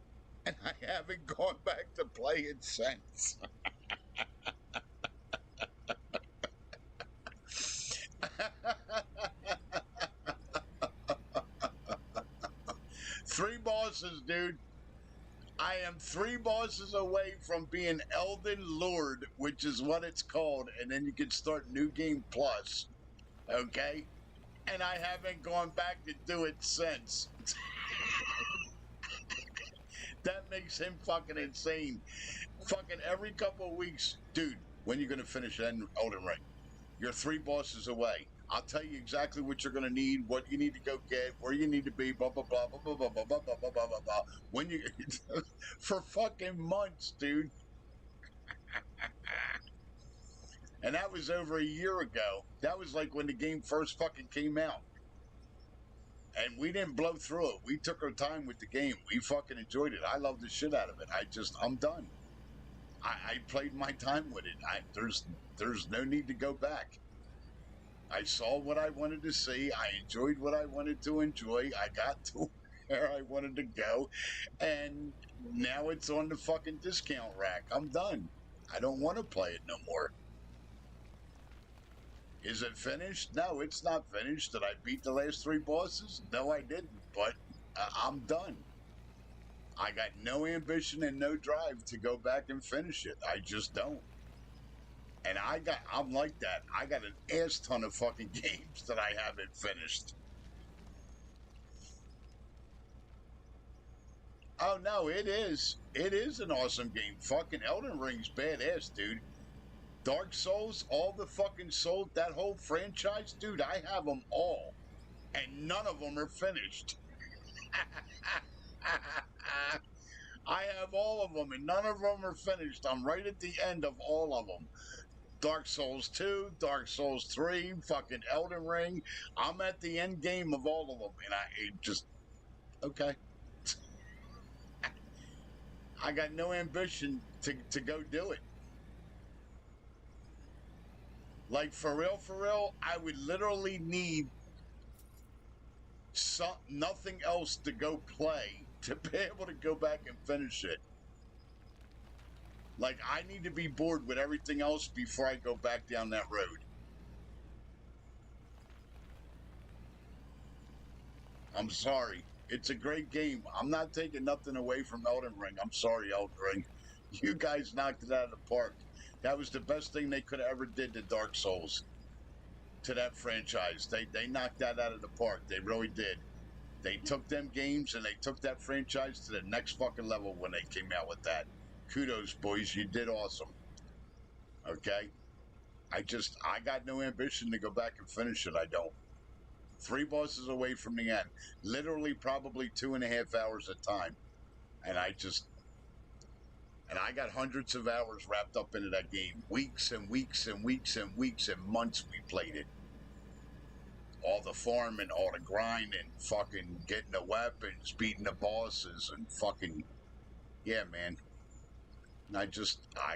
and I haven't gone back to play it since. 3 bosses, dude. I am 3 bosses away from being Elden Lord, which is what it's called, and then you can start New Game Plus. Okay? And I haven't gone back to do it since. That makes him fucking insane. Fucking every couple of weeks, dude, when are you going to finish Elden Ring? You're 3 bosses away. I'll tell you exactly what you're going to need, what you need to go get, where you need to be, blah, blah, blah, blah, blah, blah, blah, blah, blah, blah, blah, blah, blah. When you, for fucking months, dude. And that was over a year ago. That was like when the game first fucking came out. And we didn't blow through it. We took our time with the game. We fucking enjoyed it. I love the shit out of it. I'm done. I played my time with it. There's no need to go back. I saw what I wanted to see. I enjoyed what I wanted to enjoy. I got to where I wanted to go. And now it's on the fucking discount rack. I'm done. I don't want to play it no more. Is it finished? No, it's not finished. Did I beat the last 3 bosses? No, I didn't. But I'm done. I got no ambition and no drive to go back and finish it. I just don't. And I'm like that. I got an ass ton of fucking games that I haven't finished. Oh no, it is. It is an awesome game. Fucking Elden Ring's badass, dude. Dark Souls, all the fucking Souls, that whole franchise, dude, I have them all. And none of them are finished. I have all of them, and none of them are finished. I'm right at the end of all of them. Dark Souls 2, Dark Souls 3, fucking Elden Ring. I'm at the end game of all of them, and okay. I got no ambition to go do it. Like, for real, I would literally need nothing else to go play to be able to go back and finish it. Like, I need to be bored with everything else before I go back down that road. I'm sorry. It's a great game. I'm not taking nothing away from Elden Ring. I'm sorry, Elden Ring. You guys knocked it out of the park. That was the best thing they could have ever did to Dark Souls, to that franchise. They knocked that out of the park. They really did. They took them games and they took that franchise to the next fucking level when they came out with that. Kudos, boys. You did awesome. Okay? I got no ambition to go back and finish it. I don't. 3 bosses away from the end. Literally probably 2.5 hours at time. And I got hundreds of hours wrapped up into that game. Weeks and weeks and weeks and weeks and months we played it. all the farming, all the grinding, fucking getting the weapons, beating the bosses, and fucking, yeah, man. I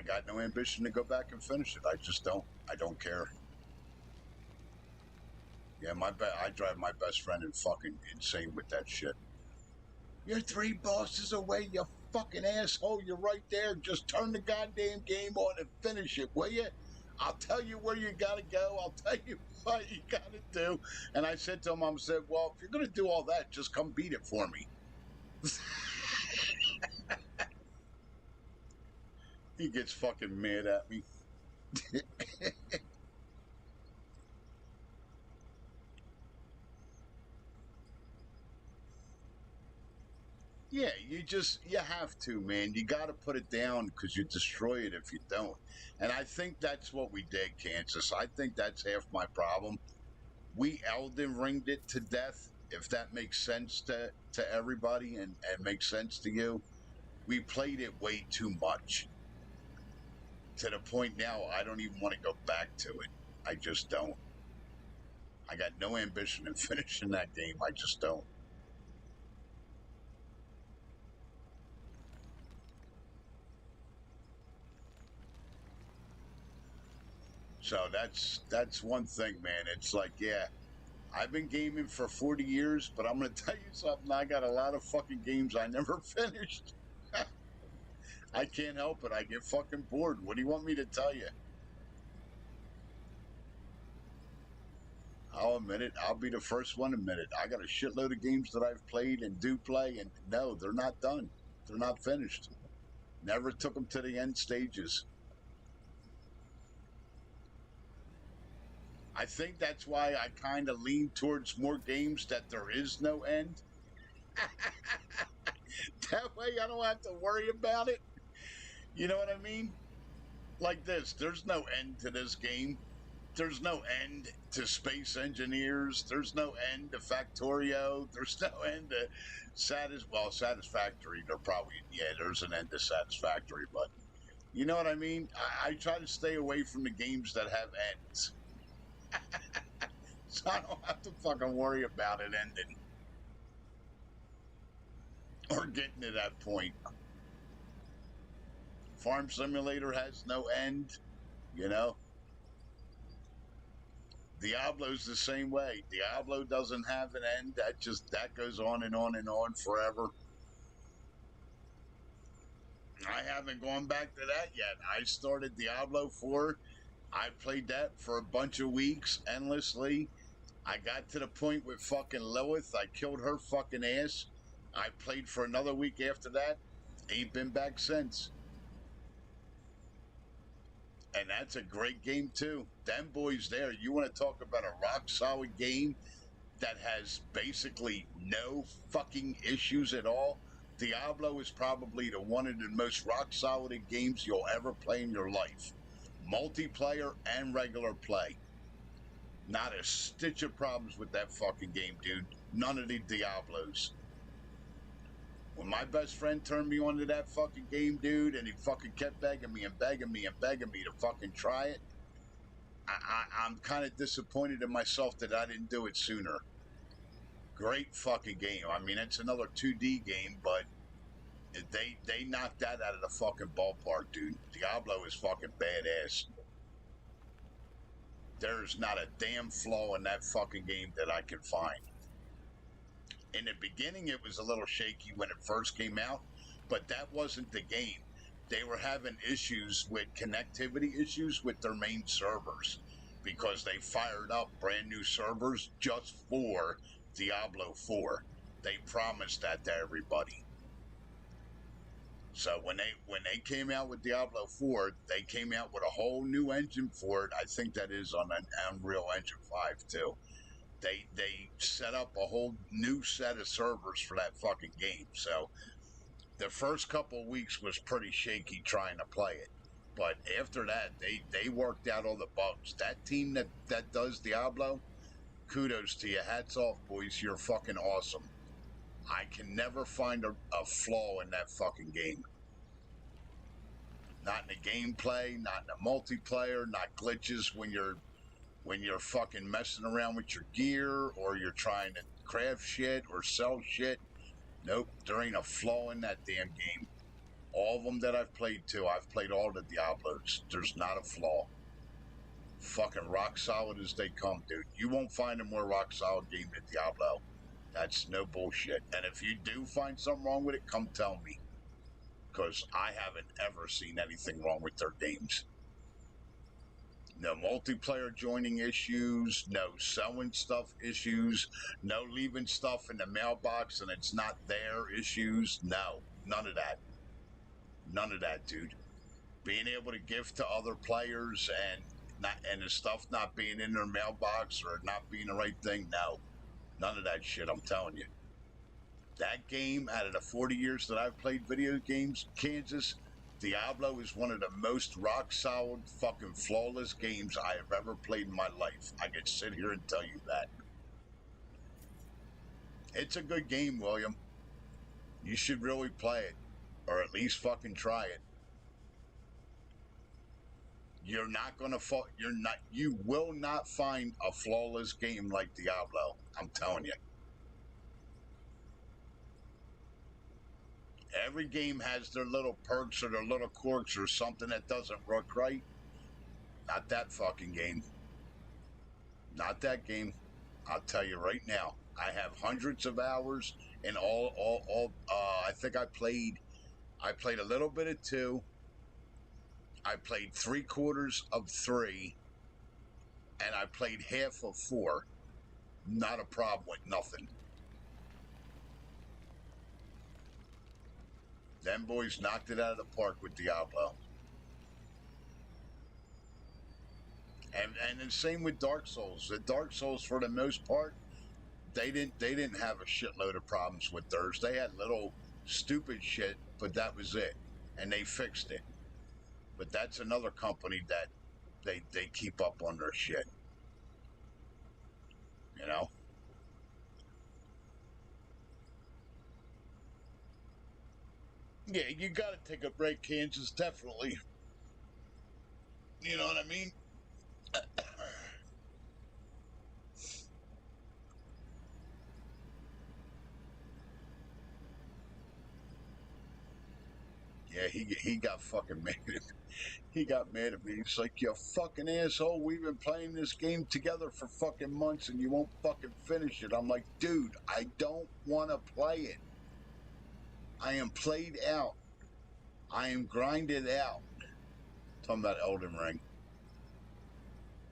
got no ambition to go back and finish it. I don't care. Yeah, I drive my best friend and fucking insane with that shit. You're 3 bosses away, you fucking asshole. You're right there. Just turn the goddamn game on and finish it, will you? I'll tell you where you gotta go. I'll tell you what you gotta do. And I said to him, well, if you're gonna do all that, just come beat it for me. He gets fucking mad at me. Yeah, you have to, man. You got to put it down because you destroy it if you don't. And I think that's what we did, Kansas. I think that's half my problem. We Elden Ringed it to death, if that makes sense to everybody and makes sense to you. We played it way too much to the point now I don't even want to go back to it. I just don't. I got no ambition in finishing that game. I just don't. So that's one thing, man. It's like, yeah, I've been gaming for 40 years, but I'm going to tell you something. I got a lot of fucking games I never finished. I can't help it. I get fucking bored. What do you want me to tell you? I'll admit it. I'll be the first one to admit it. I got a shitload of games that I've played and do play, and no, they're not done. They're not finished. Never took them to the end stages. I think that's why I kind of lean towards more games that there is no end. That way I don't have to worry about it. You know what I mean? Like this, there's no end to this game. There's no end to Space Engineers. There's no end to Factorio. There's no end to Satisfactory. There's an end to Satisfactory, but you know what I mean? I try to stay away from the games that have ends. So I don't have to fucking worry about it ending. Or getting to that point. Farm Simulator has no end, you know? Diablo's the same way. Diablo doesn't have an end. That goes on and on and on forever. I haven't gone back to that yet. I started Diablo 4. I played that for a bunch of weeks endlessly. I got to the point with fucking Lilith. I killed her fucking ass. I played for another week after that. Ain't been back since. And that's a great game too. Them boys there, you want to talk about a rock solid game that has basically no fucking issues at all? Diablo is probably one of the most rock solid games you'll ever play in your life. Multiplayer and regular play. Not a stitch of problems with that fucking game, dude. None of the Diablos. When my best friend turned me onto that fucking game, dude, and he fucking kept begging me and begging me and begging me to fucking try it, I'm kind of disappointed in myself that I didn't do it sooner. Great fucking game. I mean, it's another 2D game, but they knocked that out of the fucking ballpark, dude. Diablo is fucking badass. There's not a damn flaw in that fucking game that I can find. In the beginning, it was a little shaky when it first came out, but that wasn't the game. They were having issues with connectivity issues with their main servers because they fired up brand new servers just for Diablo 4. They promised that to everybody. So when they came out with Diablo 4, they came out with a whole new engine for it. I think that is on an Unreal Engine 5 too. They set up a whole new set of servers for that fucking game. So the first couple of weeks was pretty shaky trying to play it. But after that, they worked out all the bugs. That team that does Diablo, kudos to you. Hats off, boys. You're fucking awesome. I can never find a flaw in that fucking game. Not in the gameplay, not in the multiplayer, not glitches when you're when you're fucking messing around with your gear or you're trying to craft shit or sell shit. Nope, there ain't a flaw in that damn game. All of them that I've played to, I've played all the Diablos. There's not a flaw. Fucking rock solid as they come, dude. You won't find a more rock solid game than Diablo. That's no bullshit. And if you do find something wrong with it, come tell me. Because I haven't ever seen anything wrong with their games. No multiplayer joining issues, no selling stuff issues, no leaving stuff in the mailbox and it's not there issues. No, none of that. None of that, dude. Being able to gift to other players and the stuff not being in their mailbox or not being the right thing. No, none of that shit. I'm telling you. That game, out of the 40 years that I've played video games, Kansas, Diablo is one of the most rock solid, fucking flawless games I have ever played in my life. I can sit here and tell you that. It's a good game, William. You should really play it, or at least fucking try it. You're not gonna fall. You will not find a flawless game like Diablo. I'm telling you. Every game has their little perks or their little quirks or something that doesn't work right. Not that fucking game. Not that game. I'll tell you right now. I have hundreds of hours and I think I played a little bit of 2. I played 3/4 of 3 and I played half of 4. Not a problem with nothing. Them boys knocked it out of the park with Diablo. And the same with Dark Souls. The Dark Souls, for the most part, they didn't have a shitload of problems with theirs. They had little stupid shit, but that was it, and they fixed it. But that's another company that they keep up on their shit. You know. Yeah, you got to take a break, Kansas. Definitely. You know what I mean? Yeah, he got fucking mad. He got mad at me. He's like, "You fucking asshole! We've been playing this game together for fucking months, and you won't fucking finish it." I'm like, "Dude, I don't want to play it. I am played out. I am grinded out." Talking about Elden Ring.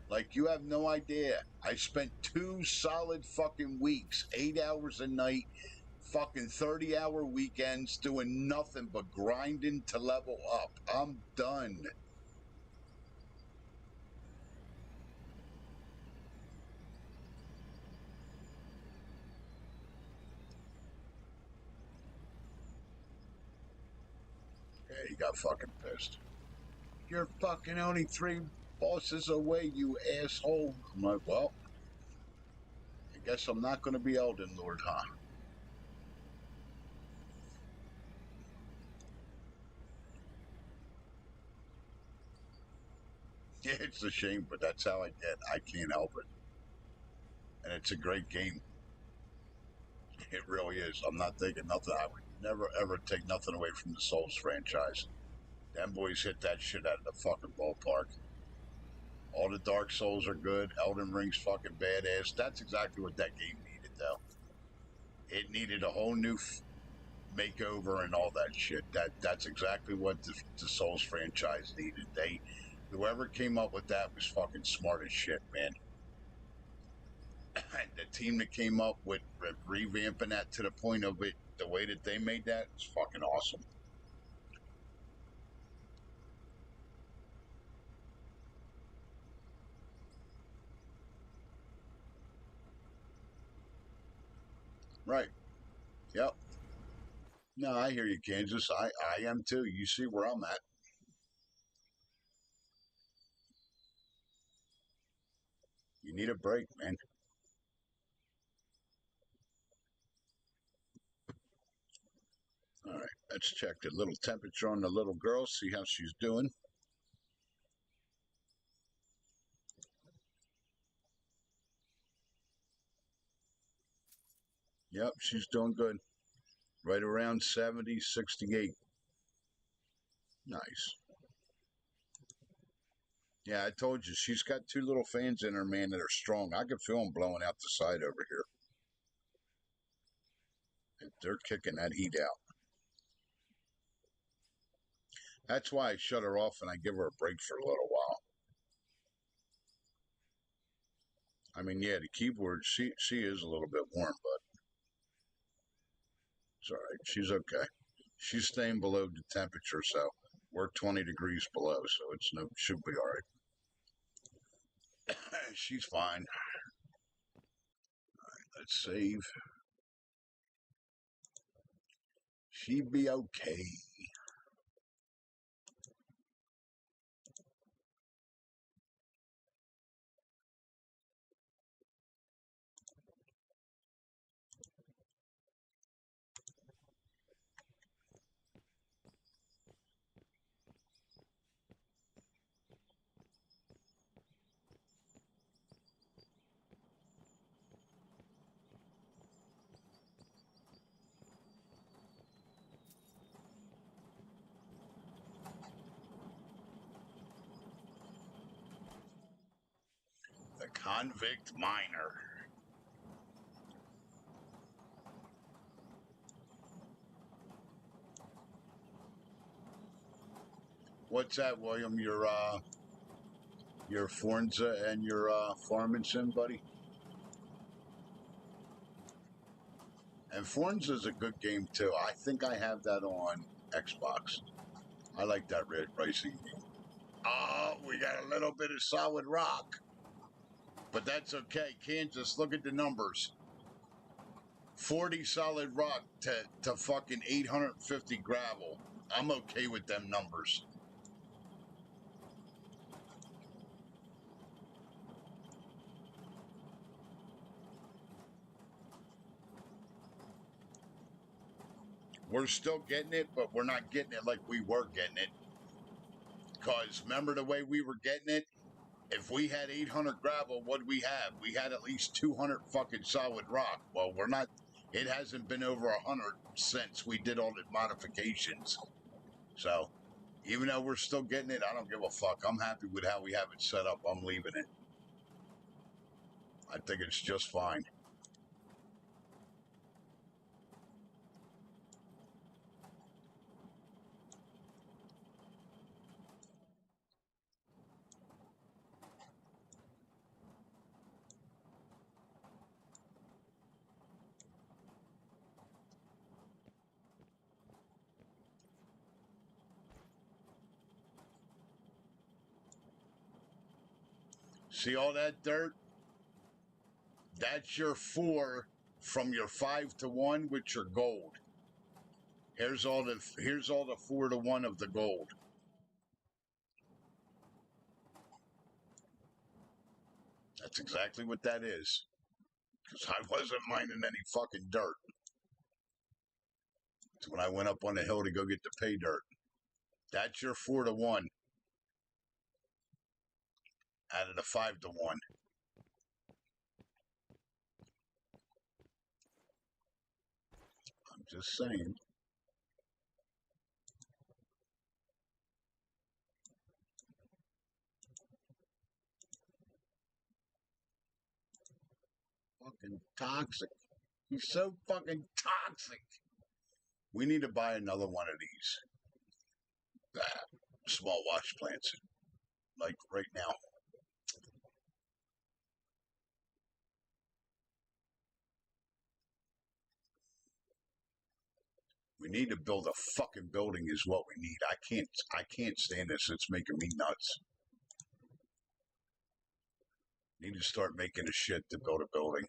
Like, you have no idea. I spent 2 solid fucking weeks, 8 hours a night, fucking 30-hour weekends doing nothing but grinding to level up. I'm done. Yeah, he got fucking pissed. You're fucking only 3 bosses away, you asshole. I'm like, well, I guess I'm not going to be Elden Lord, huh? Yeah, it's a shame, but that's how I get. I can't help it. And it's a great game. It really is. I'm not taking nothing. I would never, ever take nothing away from the Souls franchise. Them boys hit that shit out of the fucking ballpark. All the Dark Souls are good. Elden Ring's fucking badass. That's exactly what that game needed, though. It needed a whole new makeover and all that shit. That's exactly what the Souls franchise needed. Whoever came up with that was fucking smart as shit, man. The team that came up with revamping that to the point of it, the way that they made that, is fucking awesome. Right. Yep. No, I hear you, Kansas. I am too. You see where I'm at. You need a break, man. All right, let's check the little temperature on the little girl, see how she's doing. Yep, she's doing good. Right around 70, 68. Nice. Yeah, I told you, she's got two little fans in her, man, that are strong. I can feel them blowing out the side over here. They're kicking that heat out. That's why I shut her off and I give her a break for a little while. I mean, yeah, the keyboard, she is a little bit warm, but it's all right. She's okay. She's staying below the temperature, so we're 20 degrees below, so it's no should be all right. She's fine. All right, let's save. She'd be okay. The convict miner. What's that, William? Your Forza and your Farming Sim, buddy? And Forza's a good game too. I think I have that on Xbox. I like that red racing game. Oh, we got a little bit of solid rock. But that's okay. Kansas, look at the numbers. 40 solid rock to fucking 850 gravel. I'm okay with them numbers. We're still getting it, but we're not getting it like we were getting it. Because remember the way we were getting it? If we had 800 gravel, what do we have? We had at least 200 fucking solid rock. Well, we're not, it hasn't been over 100 since we did all the modifications. So, even though we're still getting it, I don't give a fuck. I'm happy with how we have it set up. I'm leaving it. I think it's just fine. See all that dirt? That's your 4 from your 5 to 1 with your gold. Here's all the 4 to 1 of the gold. That's exactly what that is. Because I wasn't mining any fucking dirt. It's when I went up on the hill to go get the pay dirt. That's your 4 to 1 out of the 5 to 1. I'm just saying. Fucking toxic. He's so fucking toxic. We need to buy another one of these small wash plants. Like right now. We need to build a fucking building is what we need. I can't stand this. It's making me nuts. Need to start making a shit to build a building.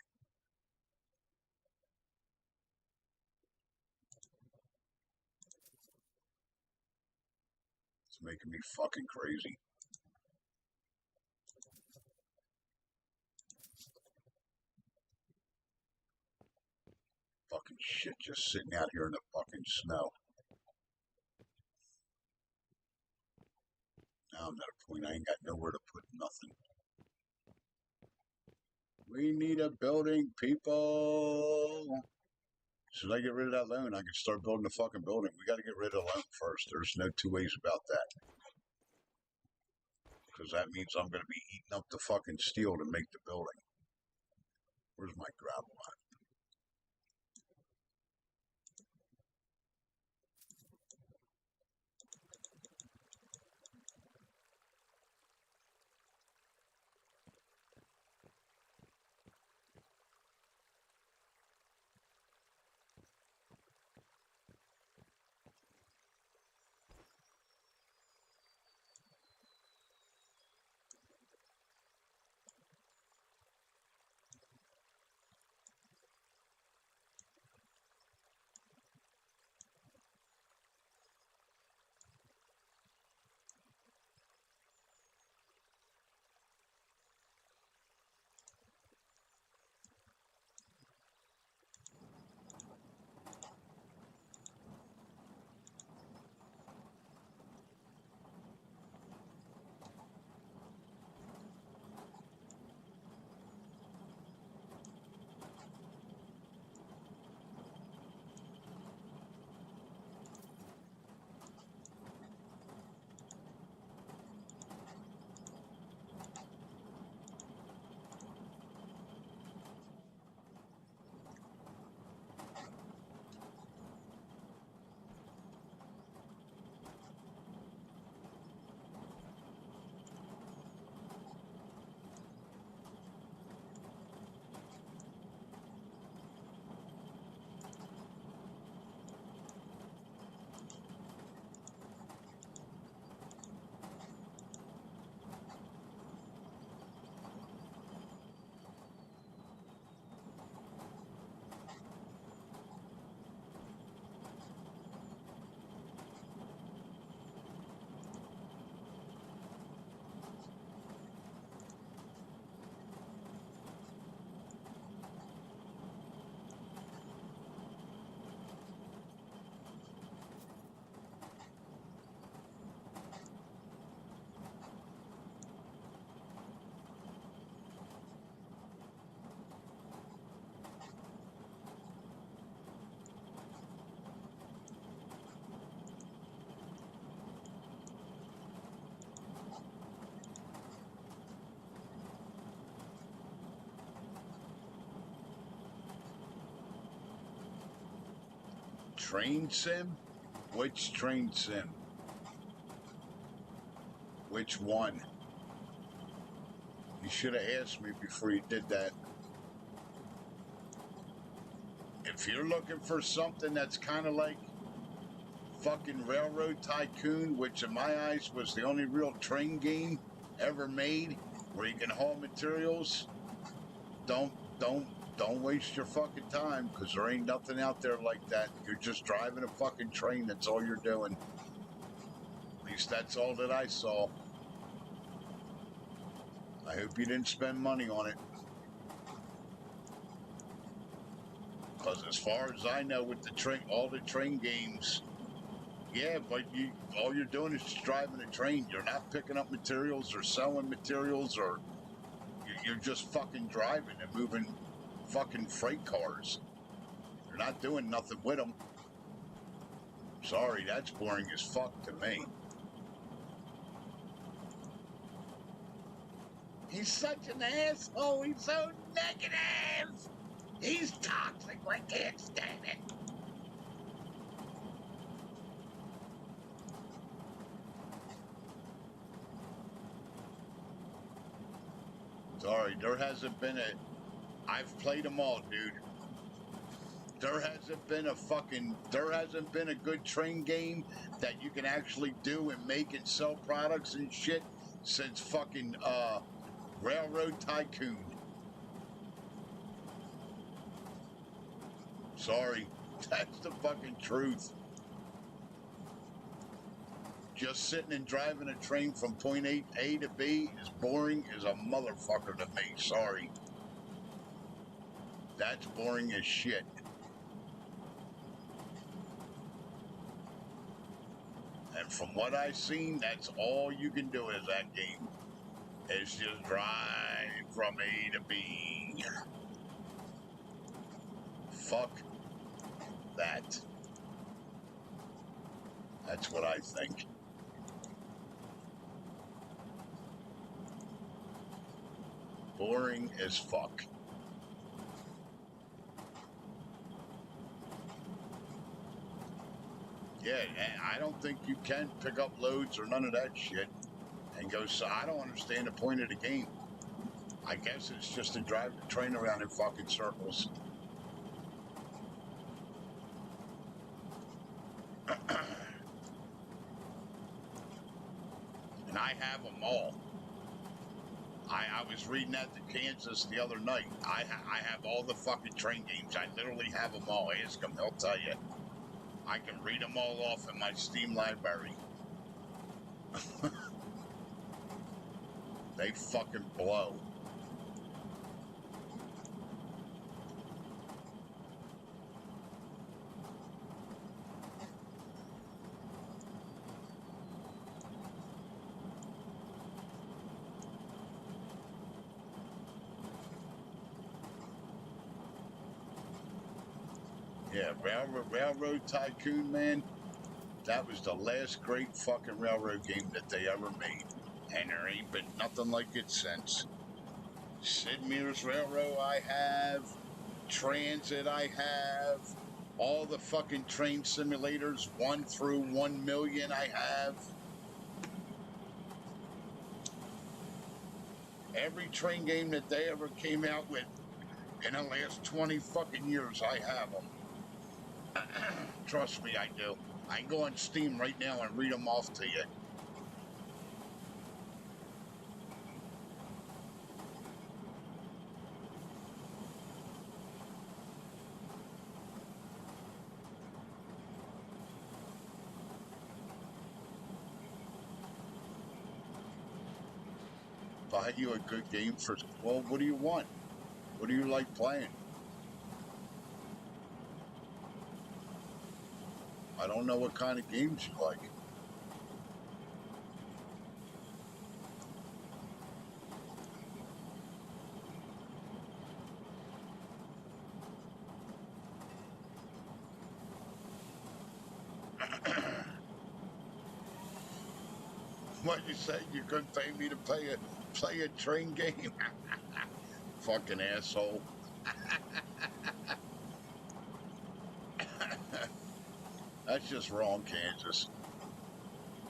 It's making me fucking crazy. Fucking shit just sitting out here in the fucking snow. Now I'm at a point I ain't got nowhere to put nothing. We need a building, people. As soon as I get rid of that loan, I can start building the fucking building. We got to get rid of the loan first. There's no two ways about that. Because that means I'm going to be eating up the fucking steel to make the building. Where's my gravel at? Train sim? Which train sim? Which one? You should have asked me before you did that. If you're looking for something that's kind of like fucking Railroad Tycoon, which in my eyes was the only real train game ever made, where you can haul materials, don't waste your fucking time, because there ain't nothing out there like that. You're just driving a fucking train. That's all you're doing. At least that's all that I saw. I hope you didn't spend money on it. Because as far as I know, with the train, all the train games, yeah, but all you're doing is just driving a train. You're not picking up materials or selling materials, or you're just fucking driving and moving fucking freight cars. You're not doing nothing with them. Sorry, that's boring as fuck to me. He's such an asshole. He's so negative. He's toxic. I can't stand it. Sorry, there hasn't been a... I've played them all, dude. There hasn't been a good train game that you can actually do and make and sell products and shit since fucking, Railroad Tycoon. Sorry, that's the fucking truth. Just sitting and driving a train from point A to B is boring as a motherfucker to me. Sorry. That's boring as shit. And from what I've seen, that's all you can do is that game. It's just drive from A to B. Fuck that. That's what I think. Boring as fuck. Yeah, I don't think you can pick up loads or none of that shit and go, so I don't understand the point of the game. I guess it's just to drive the train around in fucking circles. And I have them all. I was reading that to Kansas the other night. I have all the fucking train games. I literally have them all. Ask him, he'll tell you. I can read them all off in my Steam library. They fucking blow. Yeah, Railroad Tycoon, man. That was the last great fucking railroad game that they ever made. And there ain't been nothing like it since. Sid Meier's Railroad I have. Transit I have. All the fucking train simulators 1 through 1 million I have. Every train game that they ever came out with in the last 20 fucking years, I have them. Trust me, I do. I can go on Steam right now and read them off to you. Buy you a good game for, well, what do you want? What do you like playing? I don't know what kind of games you like. What you say? You couldn't pay me to play a train game? Fucking asshole. That's just wrong, Kansas.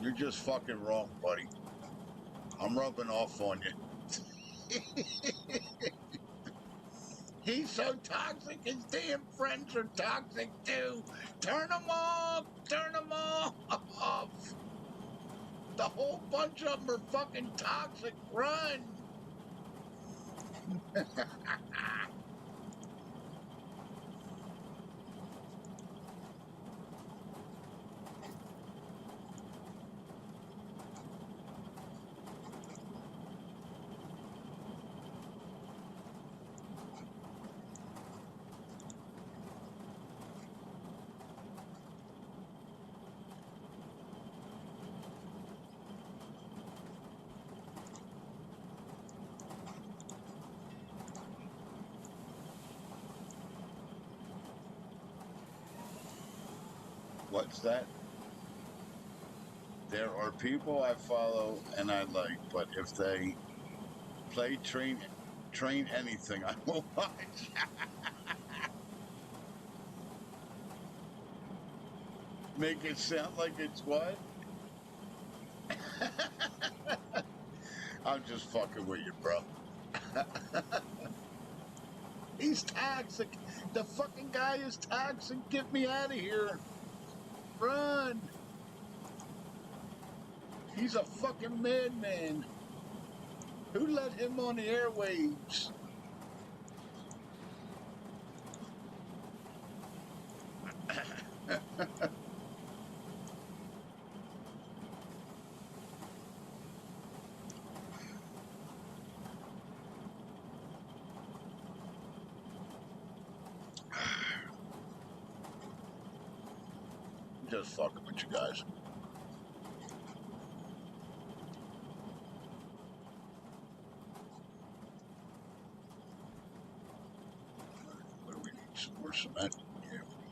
You're just fucking wrong, buddy. I'm rubbing off on you. He's so toxic, his damn friends are toxic too. Turn them off! Turn them off! The whole bunch of them are fucking toxic. Run! What's that? There are people I follow and I like, but if they play train anything, I won't watch. Make it sound like it's what? I'm just fucking with you, bro. He's toxic. The fucking guy is toxic. Get me out of here. Run. He's a fucking madman. Who let him on the airwaves? Just fucking with you guys. What do we need? Some more cement? Yeah, we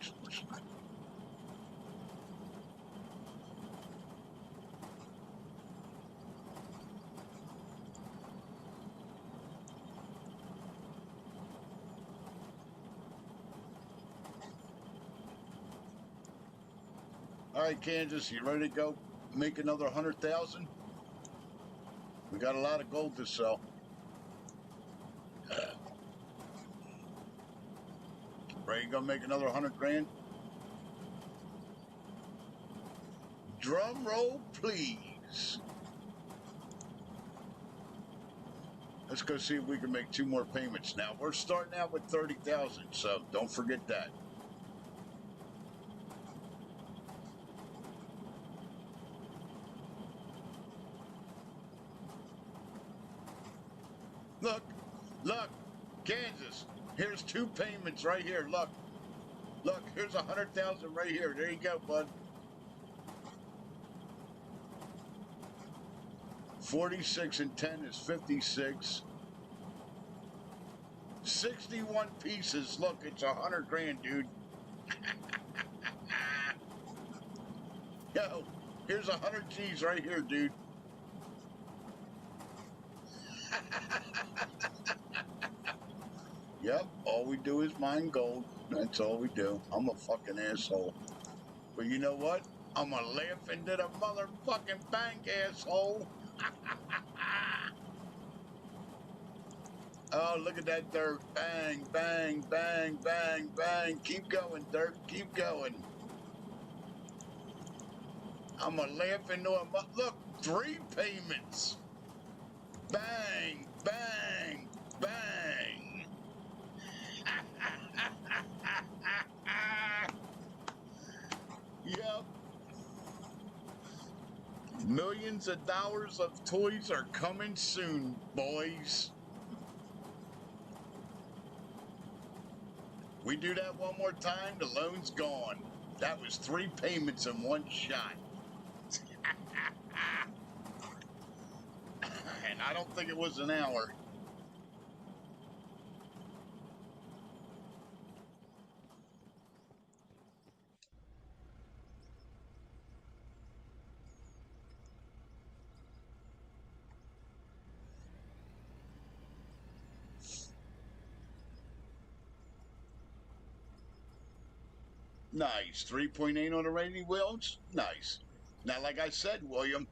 All right, Kansas, you ready to go make another 100,000? We got a lot of gold to sell. Ready to go make another 100 grand? Drum roll, please. Let's go see if we can make 2 more payments. Now, we're starting out with 30,000, so don't forget that. Look, Kansas, here's 2 payments right here. Look, here's 100,000 right here. There you go, bud. 46 and 10 is 56. 61 pieces. Look, it's 100 grand, dude. Yo, here's 100 G's right here, dude. Yep, all we do is mine gold. That's all we do. I'm a fucking asshole. But you know what? I'm gonna laugh into the motherfucking bank, asshole. Oh, look at that dirt. Bang, bang, bang, bang, bang. Keep going, dirt. Keep going. I'm gonna laugh into a... Look, 3 payments. Bang, bang, bang. Yep. Millions of dollars of toys are coming soon, boys. We do that one more time, the loan's gone. That was 3 payments in one shot. And I don't think it was an hour. Nice. 3.8 on the rating wheels. Nice. Now, like I said, William,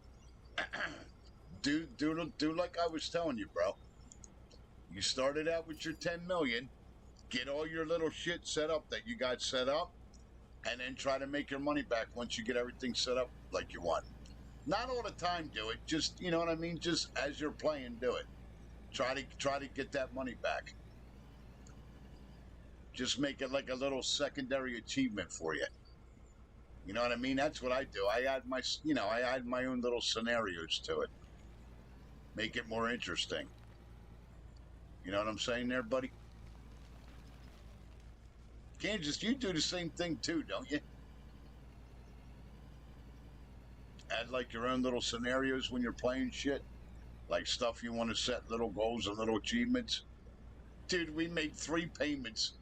do like I was telling you, bro. You started out with your 10 million. Get all your little shit set up that you got set up, and then try to make your money back once you get everything set up like you want. Not all the time do it. Just, you know what I mean? Just as you're playing, do it. Try to get that money back. Just make it like a little secondary achievement for you. You know what I mean? That's what I do. I add my own little scenarios to it. Make it more interesting. You know what I'm saying there, buddy? Kansas, you do the same thing too, don't you? Add like your own little scenarios when you're playing shit. Like stuff you want to set little goals and little achievements. Dude, we made 3 payments.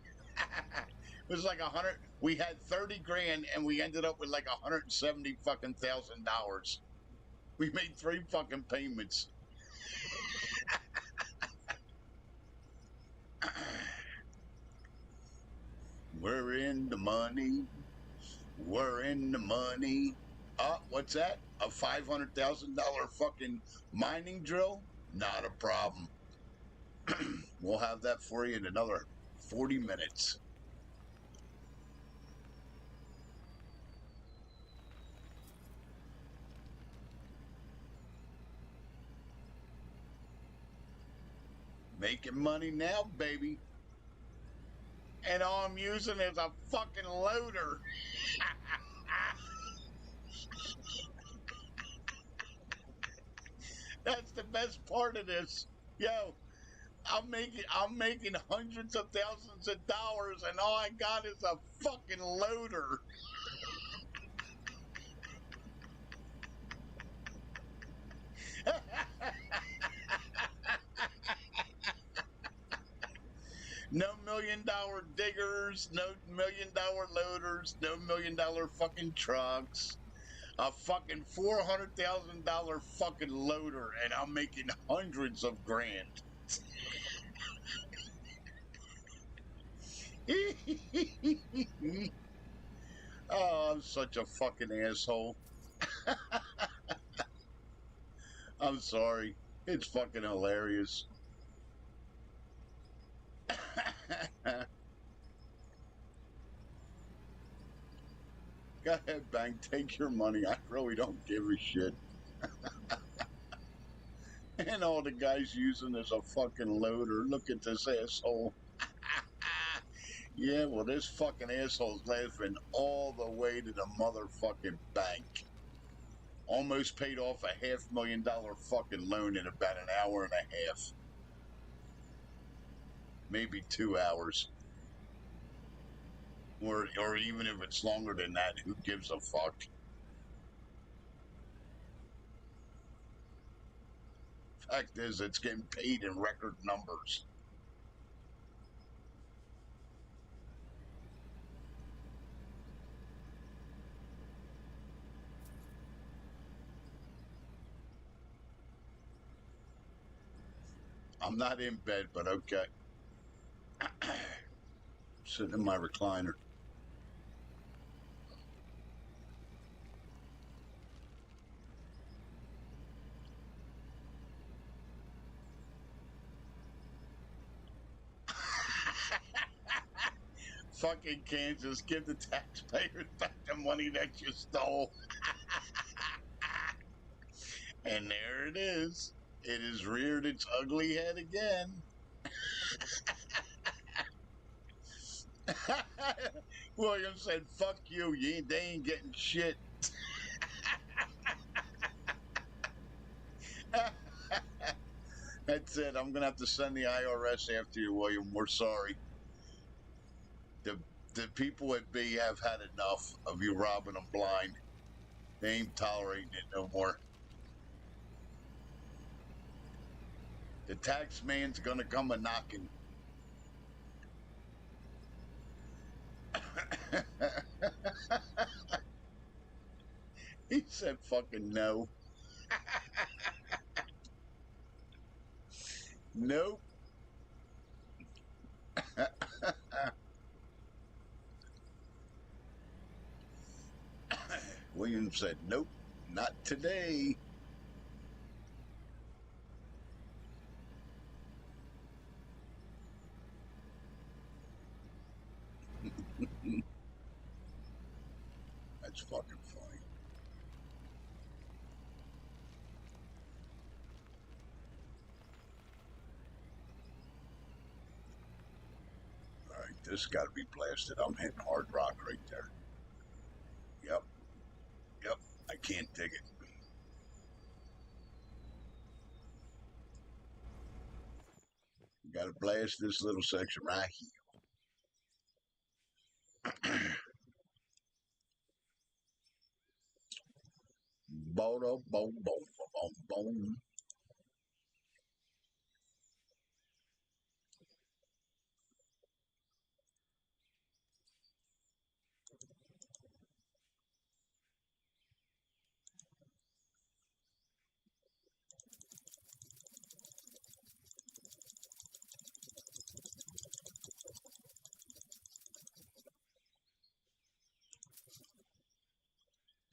It was like 100. We had 30 grand and we ended up with like 170 fucking $1,000. We made 3 fucking payments. We're in the money. We're in the money. What's that? A $500,000 fucking mining drill? Not a problem. We'll have that for you in another 40 minutes. Making money now, baby. And all I'm using is a fucking loader. That's the best part of this. Yo, I'm making hundreds of thousands of dollars and all I got is a fucking loader. No $1 million diggers, no $1 million loaders, no $1 million fucking trucks. A fucking $400,000 fucking loader, and I'm making hundreds of grand. Oh, I'm such a fucking asshole. I'm sorry. It's fucking hilarious. Go ahead, Bank. Take your money. I really don't give a shit. And all the guy's using is a fucking loader. Look at this asshole. Yeah, well, this fucking asshole's laughing all the way to the motherfucking bank. Almost paid off a $500,000 fucking loan in about an hour and a half. Maybe 2 hours. Or even if it's longer than that, who gives a fuck? Fact is, it's getting paid in record numbers. I'm not in bed, but okay. Sitting in my recliner. Fucking Kansas, give the taxpayers back the money that you stole. And there it is. It has reared its ugly head again. William said, fuck you, they ain't getting shit. That's it. I'm going to have to send the IRS after you, William. We're sorry. The people at B have had enough of you robbing them blind. They ain't tolerating it no more. The tax man's going to come a knocking. He said fucking no. Nope. William said, nope, not today. That's fucking funny. All right, this got to be blasted. I'm hitting hard rock right there. Yep. Yep. I can't dig it. Got to blast this little section right here. Boom, boom, boom, boom, boom.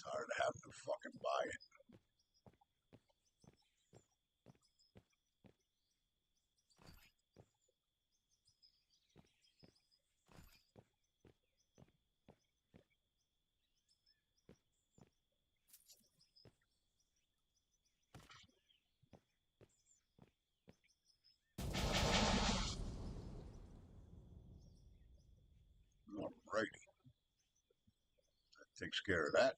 Tired of having to fucking buy it. Alrighty. That takes care of that.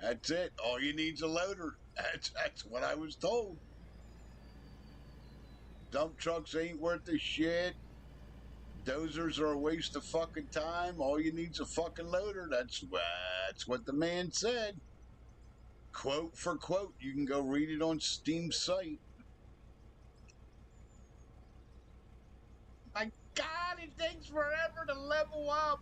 That's it. All you need's a loader. That's what I was told. Dump trucks ain't worth a shit. Dozers are a waste of fucking time. All you need's a fucking loader. That's what the man said. Quote for quote. You can go read it on Steam's site. My God, it takes forever to level up.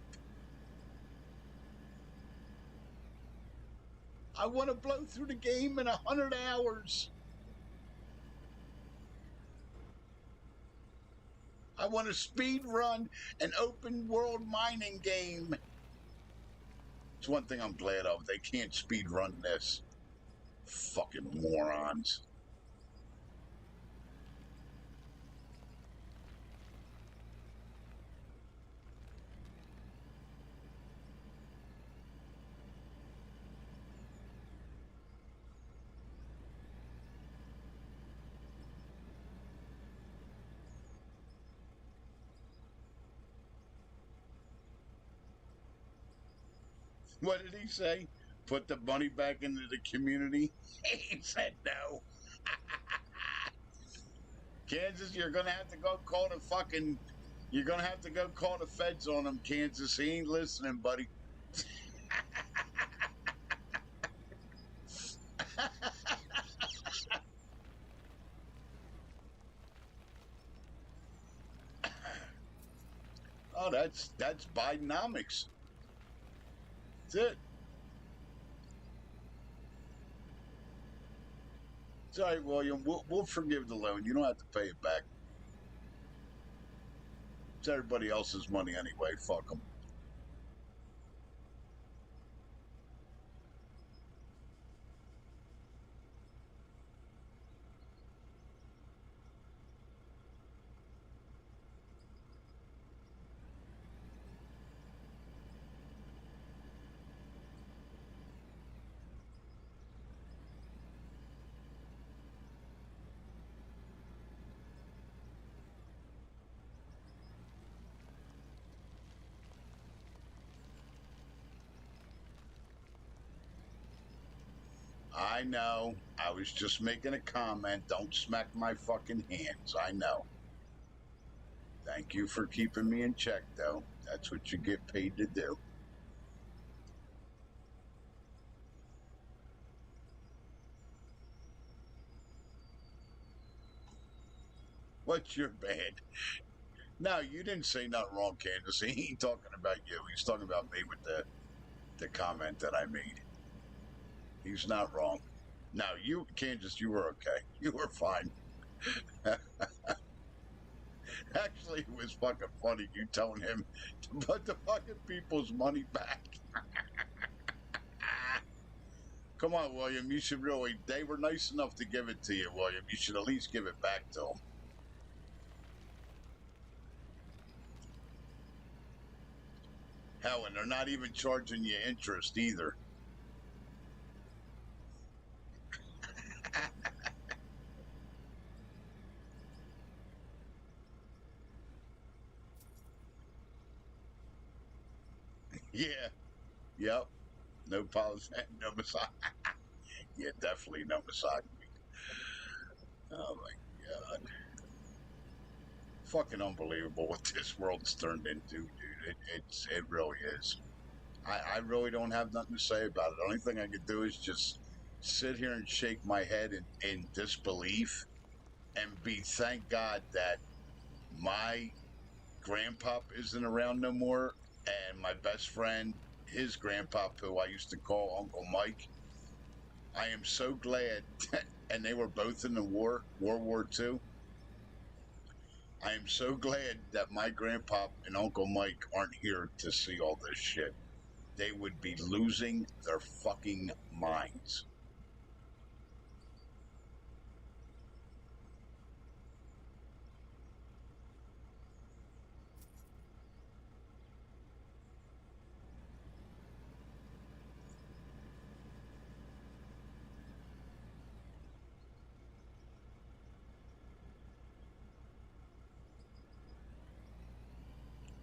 I want to blow through the game in 100 hours. I want to speed run an open world mining game. It's one thing I'm glad of. They can't speed run this. Fucking morons. What did he say? Put the money back into the community? He said no. Kansas, you're going to have to go call the fucking... You're going to have to go call the feds on him, Kansas. He ain't listening, buddy. Oh, that's Bidenomics. That's it. It's all right, William. We'll forgive the loan. You don't have to pay it back. It's everybody else's money anyway. Fuck them. I know. I was just making a comment. Don't smack my fucking hands. I know. Thank you for keeping me in check, though. That's what you get paid to do. What's your bad? No, you didn't say nothing wrong, Candace. He ain't talking about you. He's talking about me with the comment that I made. He's not wrong. No, you, Candace, you were okay. You were fine. Actually, it was fucking funny you telling him to put the fucking people's money back. Come on, William. You should really. They were nice enough to give it to you, William. You should at least give it back to them. Hell, and they're not even charging you interest either. Yeah. Yep. No policy. No misogyny. Yeah, definitely no misogyny. Oh my God. Fucking unbelievable what this world's turned into, dude. It really is. I really don't have nothing to say about it. The only thing I could do is just sit here and shake my head in disbelief and be thank God that my grandpop isn't around no more, and my best friend, his grandpop, who I used to call Uncle Mike. I am so glad that, and they were both in the war, World War II. I am so glad that my grandpa and Uncle Mike aren't here to see all this shit. They would be losing their fucking minds.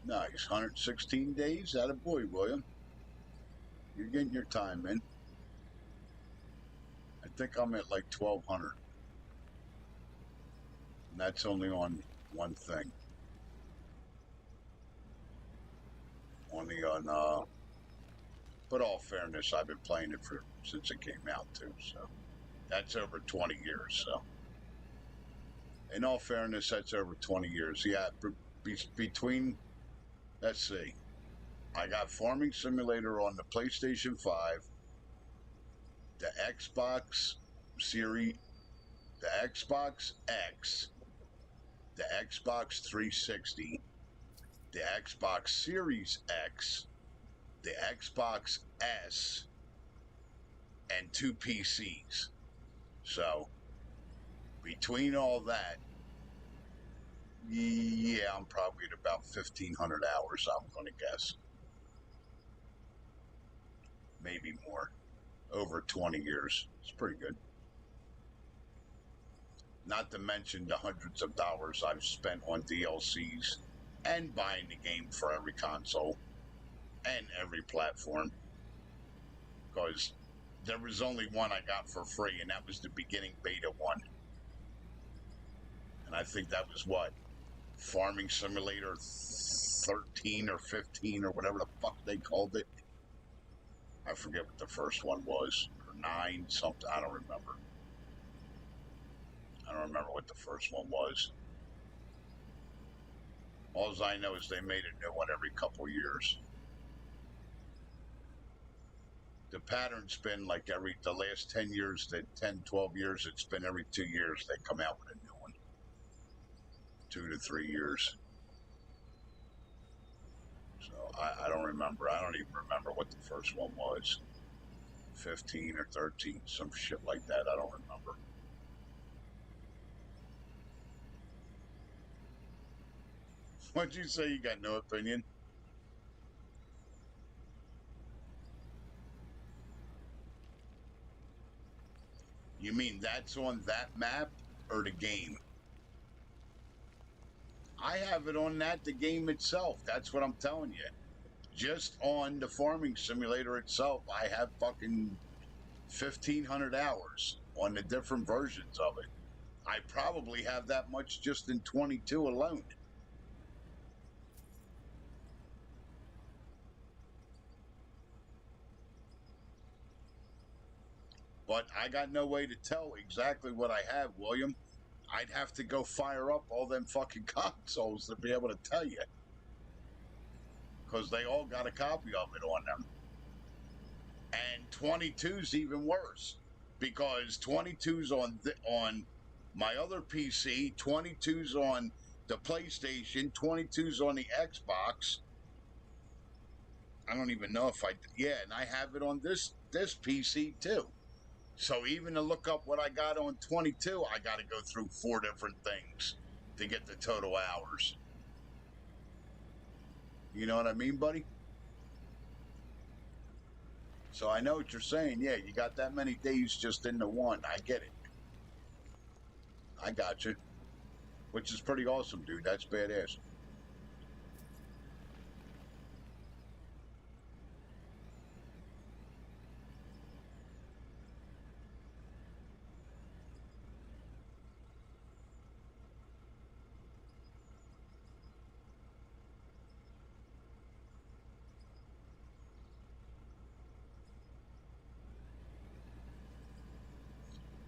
Nice. 116 days? Attaboy, William. You're getting your time in. I think I'm at like 1,200. And that's only on one thing. Only on, but all fairness, I've been playing it for since it came out too. So that's over 20 years. So in all fairness, that's over 20 years. Yeah, between, let's see, I got Farming Simulator on the PlayStation 5, the Xbox Series, the Xbox X, the Xbox 360, the Xbox Series X, the Xbox S, and 2 PCs. So between all that, yeah, I'm probably at about 1,500 hours, I'm going to guess. Maybe more. Over 20 years. It's pretty good. Not to mention the hundreds of dollars I've spent on DLCs and buying the game for every console and every platform. Because there was only one I got for free, and that was the beginning beta one. And I think that was what? Farming Simulator 13 or 15 or whatever the fuck they called it. I forget what the first one was. Or 9, something. I don't remember. I don't remember what the first one was. All I know is they made a new one every couple years. The pattern's been like the last 10 years, 10, 12 years, it's been every 2 years they come out with a new one. 2 to 3 years. So I don't remember. I don't even remember what the first one was. 15 or 13, some shit like that. I don't remember. What'd you say? You got no opinion? You mean that's on that map or the game? I have it on that, the game itself. That's what I'm telling you. Just on the Farming Simulator itself, I have fucking 1,500 hours on the different versions of it. I probably have that much just in 22 alone. But I got no way to tell exactly what I have, William. I'd have to go fire up all them fucking consoles to be able to tell you. Because they all got a copy of it on them. And 22's even worse. Because 22's on my other PC, 22's on the PlayStation, 22's on the Xbox. I don't even know if and I have it on this PC too. So even to look up what I got on 22, I got to go through 4 different things to get the total hours. You know what I mean, buddy? So I know what you're saying. Yeah, you got that many days just in the one. I get it. I got you. Which is pretty awesome, dude. That's badass.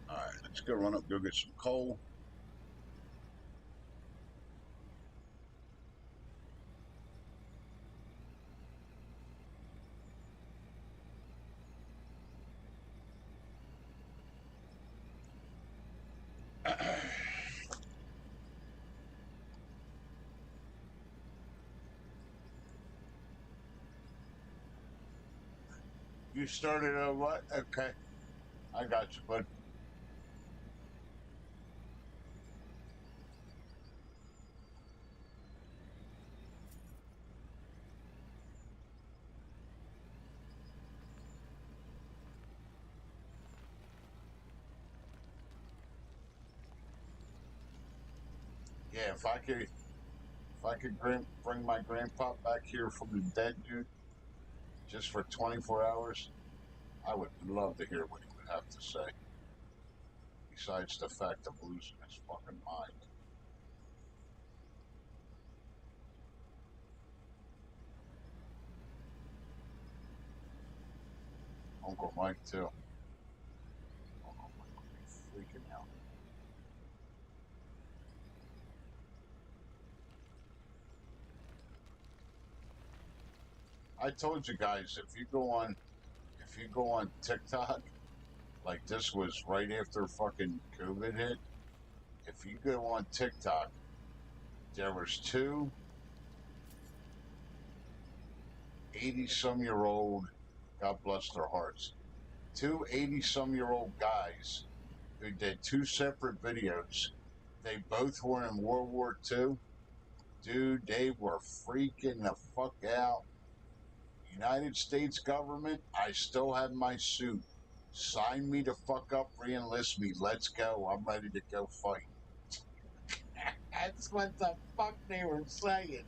All right, let's go run up, go get some coal. You started a what? Okay. I got you, bud. Yeah, if I could bring my grandpa back here from the dead, dude, just for 24 hours, I would love to hear what he would have to say. Besides the fact of losing his fucking mind. Uncle Mike, too. I told you guys, if you go on TikTok, like this was right after fucking COVID hit. If you go on TikTok, there was two 80-some-year-old, God bless their hearts, two 80-some-year-old guys who did two separate videos. They both were in World War II. Dude, they were freaking the fuck out. United States government, I still have my suit. Sign me the fuck up, re-enlist me. Let's go. I'm ready to go fight. That's what the fuck they were saying.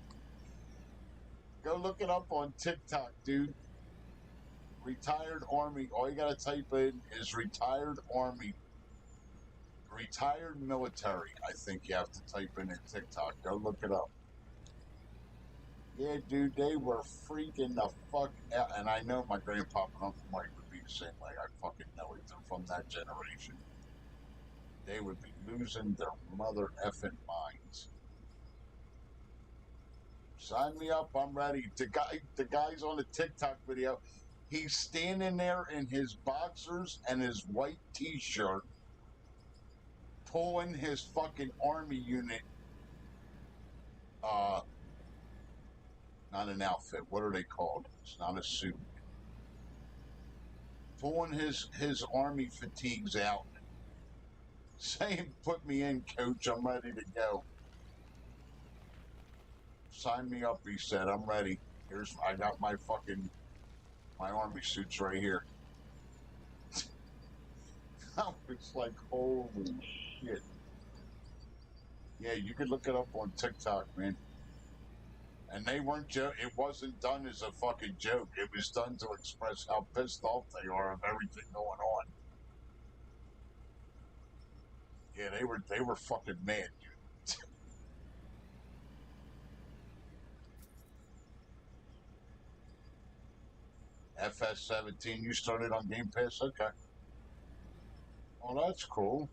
Go look it up on TikTok, dude. Retired Army. All you gotta type in is retired Army. Retired military, I think you have to type in TikTok. Go look it up. Yeah, dude, they were freaking the fuck out. And I know my grandpa and Uncle Mike would be the same way. I fucking know it. They're from that generation. They would be losing their mother effing minds. Sign me up. I'm ready. The guy's on the TikTok video. He's standing there in his boxers and his white t-shirt, pulling his fucking army unit. Not an outfit. What are they called? It's not a suit. Pulling his army fatigues out, saying, "Put me in, coach. I'm ready to go. Sign me up," he said. "I'm ready. I got my army suits right here." I was like, holy shit. Yeah, you could look it up on TikTok, man. And they weren't it wasn't done as a fucking joke. It was done to express how pissed off they are of everything going on. Yeah, they were fucking mad, dude. FS17, you started on Game Pass? Okay. Well, that's cool.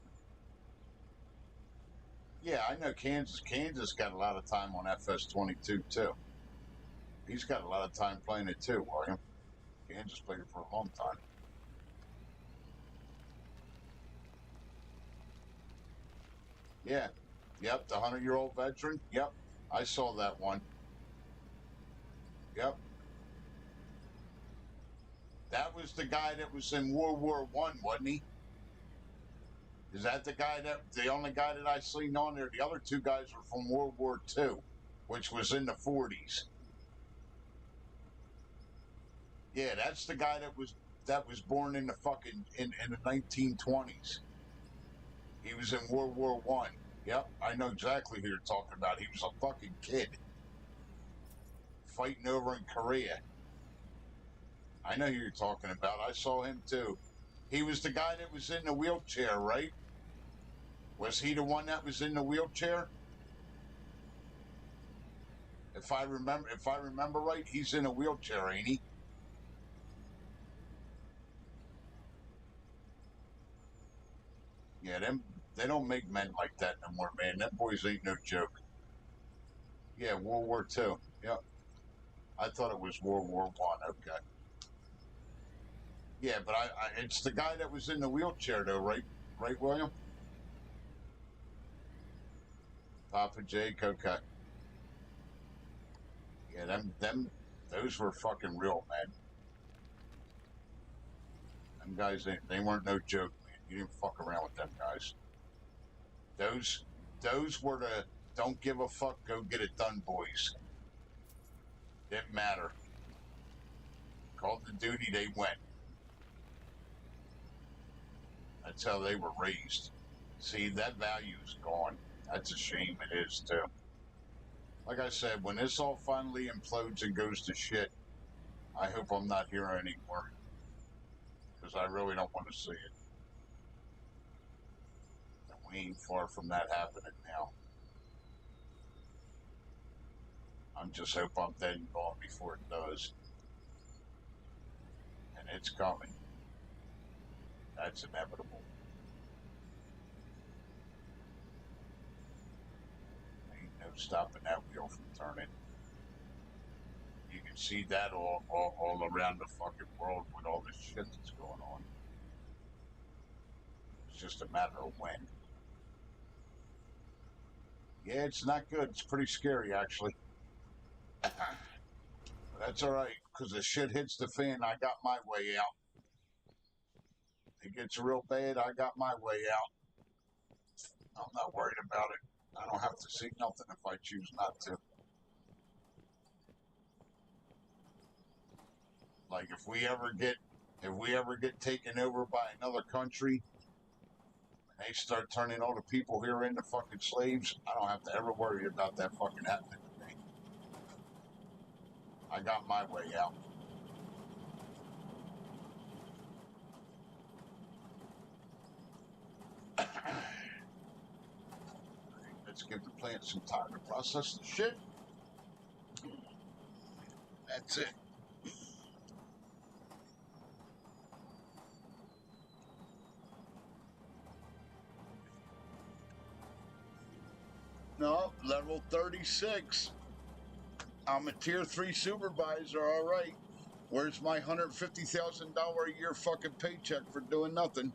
Yeah, I know Kansas. Kansas got a lot of time on FS22 too. He's got a lot of time playing it too, William. Kansas played it for a long time. Yeah. Yep, the 100-year-old veteran. Yep, I saw that one. Yep. That was the guy that was in World War One, wasn't he? Is that the only guy that I seen on there? The other two guys were from World War II, which was in the 40s. Yeah, that's the guy that was born in the 1920s. He was in World War One. Yep, I know exactly who you're talking about. He was a fucking kid fighting over in Korea. I know who you're talking about. I saw him too. He was the guy that was in the wheelchair, right? Was he the one that was in the wheelchair? If I remember right, he's in a wheelchair, ain't he? Yeah, they don't make men like that no more, man. Them boys ain't no joke. Yeah, World War II. Yep. I thought it was World War One. Okay. Yeah, but it's the guy that was in the wheelchair though, right? Right, William? Papa Jake, okay. Yeah, those were fucking real, man. Them guys, they weren't no joke, man. You didn't fuck around with them guys. Those were the don't give a fuck, go get it done, boys. Didn't matter. Called the duty, they went. That's how they were raised. See, that value's gone. That's a shame. It is too. Like I said, when this all finally implodes and goes to shit, I hope I'm not here anymore. Because I really don't want to see it. And we ain't far from that happening now. I'm just hope I'm dead and gone before it does. And it's coming. That's inevitable. Ain't no stopping that wheel from turning. You can see that all around the fucking world with all this shit that's going on. It's just a matter of when. Yeah, it's not good. It's pretty scary, actually. That's all right, because the shit hits the fan. I got my way out. It gets real bad. I got my way out. I'm not worried about it. I don't have to see nothing if I choose not to. Like if we ever get taken over by another country and they start turning all the people here into fucking slaves, I don't have to ever worry about that fucking happening to me. I got my way out. Let's give the plant some time to process the shit. That's it. No, level 36. I'm a tier 3 supervisor, all right. Where's my $150,000 a year fucking paycheck for doing nothing?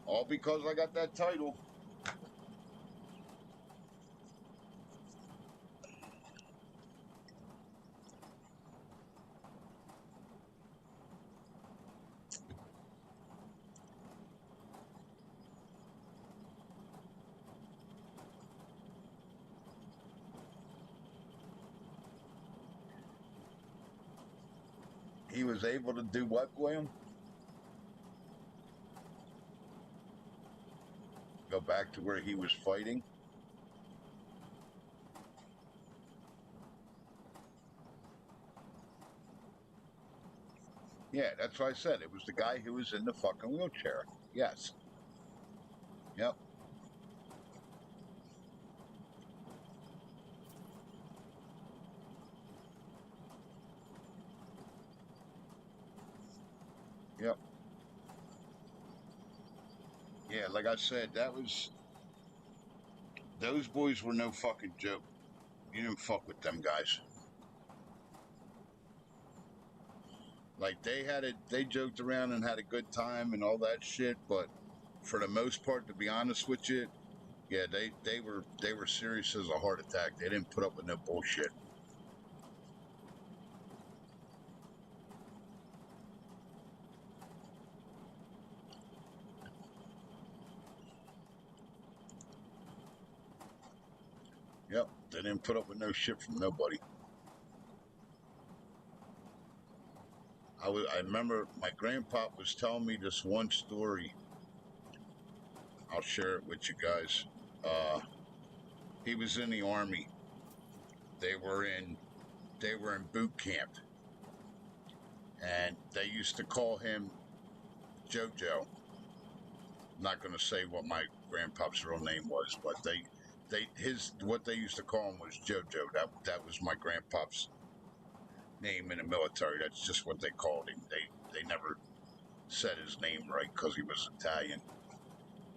All because I got that title. He was able to do what, William? Go back to where he was fighting? Yeah, that's what I said. It was the guy who was in the fucking wheelchair. Yes. Yep. Yep. Yeah, like I said, those boys were no fucking joke. You didn't fuck with them guys. Like they joked around and had a good time and all that shit, but for the most part, to be honest with you, yeah, they were serious as a heart attack. They didn't put up with no bullshit. Yep, they didn't put up with no shit from nobody. I remember my grandpa was telling me this one story. I'll share it with you guys. He was in the army. They were in boot camp, and they used to call him JoJo. I'm not going to say what my grandpa's real name was, but what they used to call him was JoJo. That was my grandpa's name in the military. That's just what they called him. They never said his name right because he was Italian,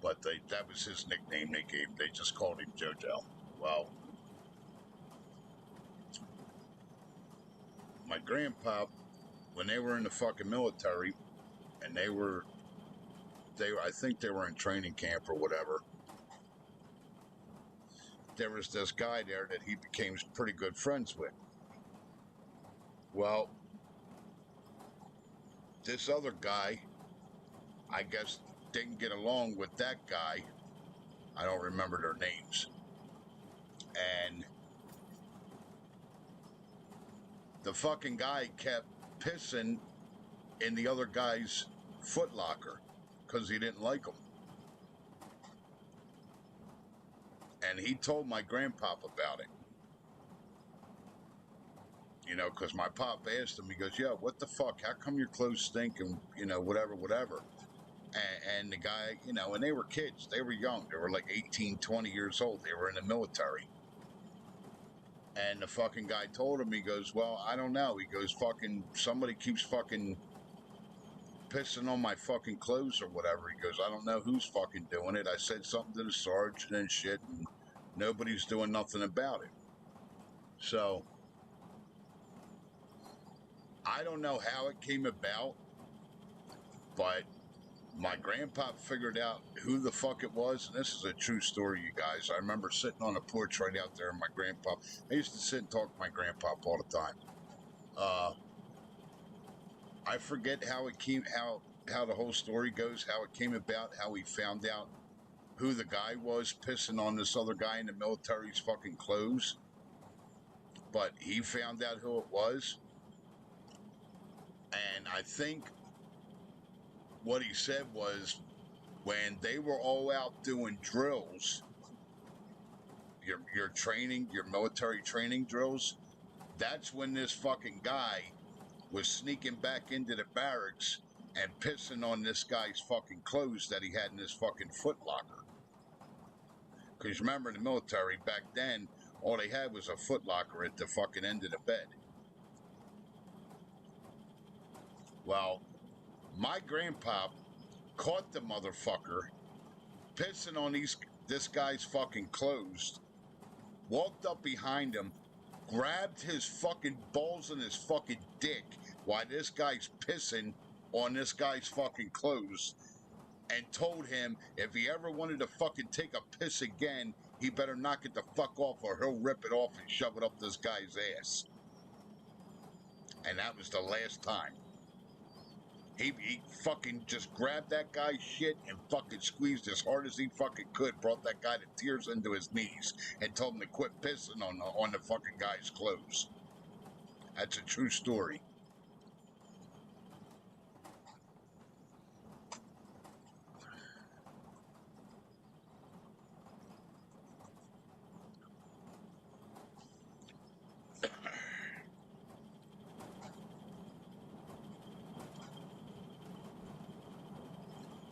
but that was his nickname they gave. They just called him JoJo. Well, my grandpa, when they were in the fucking military, and I think they were in training camp or whatever. There was this guy there that he became pretty good friends with. Well, this other guy, I guess, didn't get along with that guy. I don't remember their names. And the fucking guy kept pissing in the other guy's foot locker because he didn't like him. And he told my grandpop about it. You know, because my pop asked him, he goes, "Yo, what the fuck? How come your clothes stink and, whatever. And the guy, and they were kids. They were young. They were like 18, 20 years old. They were in the military. And the fucking guy told him, he goes, "Well, I don't know." He goes, "Fucking, somebody keeps fucking pissing on my fucking clothes or whatever." He goes, "I don't know who's fucking doing it. I said something to the sergeant and shit, and nobody's doing nothing about it." So I don't know how it came about, but my grandpa figured out who the fuck it was, and this is a true story, you guys. I remember sitting on the porch right out there, and my grandpa. I used to sit and talk to my grandpa all the time. I forget how it came, how the whole story goes, how it came about, how he found out who the guy was pissing on this other guy in the military's fucking clothes. But he found out who it was, and I think what he said was when they were all out doing drills, your training, your military training drills, that's when this fucking guy was sneaking back into the barracks and pissing on this guy's fucking clothes that he had in his fucking foot locker. Because remember, in the military back then, all they had was a foot locker at the fucking end of the bed. Well, my grandpa caught the motherfucker pissing on this guy's fucking clothes, walked up behind him, grabbed his fucking balls and his fucking dick while this guy's pissing on this guy's fucking clothes, and told him if he ever wanted to fucking take a piss again, he better knock it the fuck off or he'll rip it off and shove it up this guy's ass. And that was the last time. He fucking just grabbed that guy's shit and fucking squeezed as hard as he fucking could, brought that guy to tears into his knees, and told him to quit pissing on the fucking guy's clothes. That's a true story.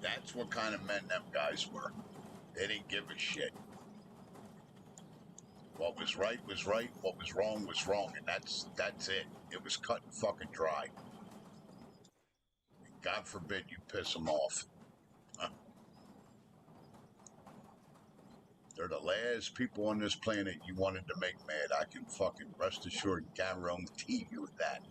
That's what kind of men them guys were. They didn't give a shit. What was right was right, what was wrong, and that's it. It was cut and fucking dry. God forbid you piss them off. Huh? They're the last people on this planet you wanted to make mad. I can fucking rest assured guarantee you that.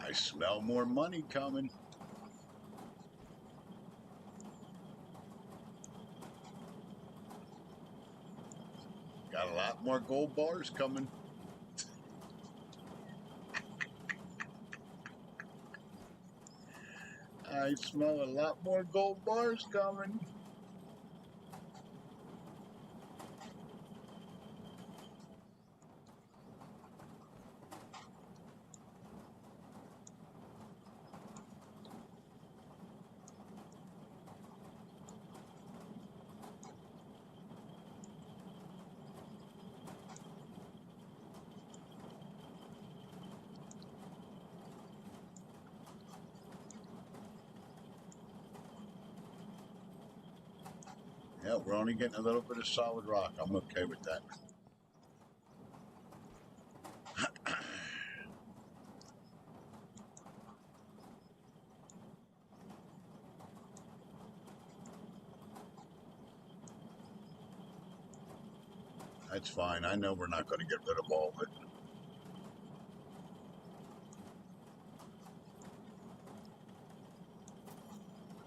I smell more money coming. Got a lot more gold bars coming. I smell a lot more gold bars coming. Yeah, we're only getting a little bit of solid rock. I'm okay with that. That's fine. I know we're not going to get rid of all of it.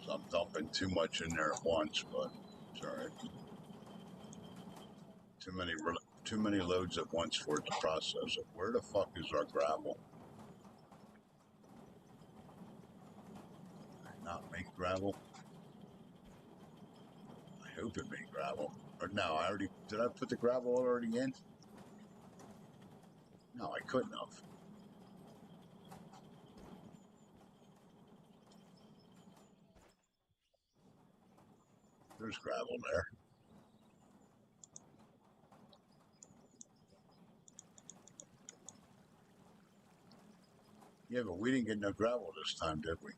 So I'm dumping too much in there at once, but it's all right. Too many loads at once for it to process it. Where the fuck is our gravel? Not make gravel. I hope it made gravel. Or no, did I put the gravel already in? No, I couldn't have. There's gravel there. Yeah, but we didn't get no gravel this time, did we?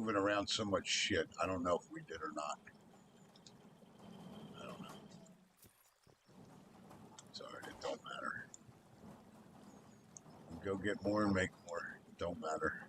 moving around so much shit. I don't know if we did or not. I don't know. It's all right. It don't matter. Go get more and make more. Don't matter.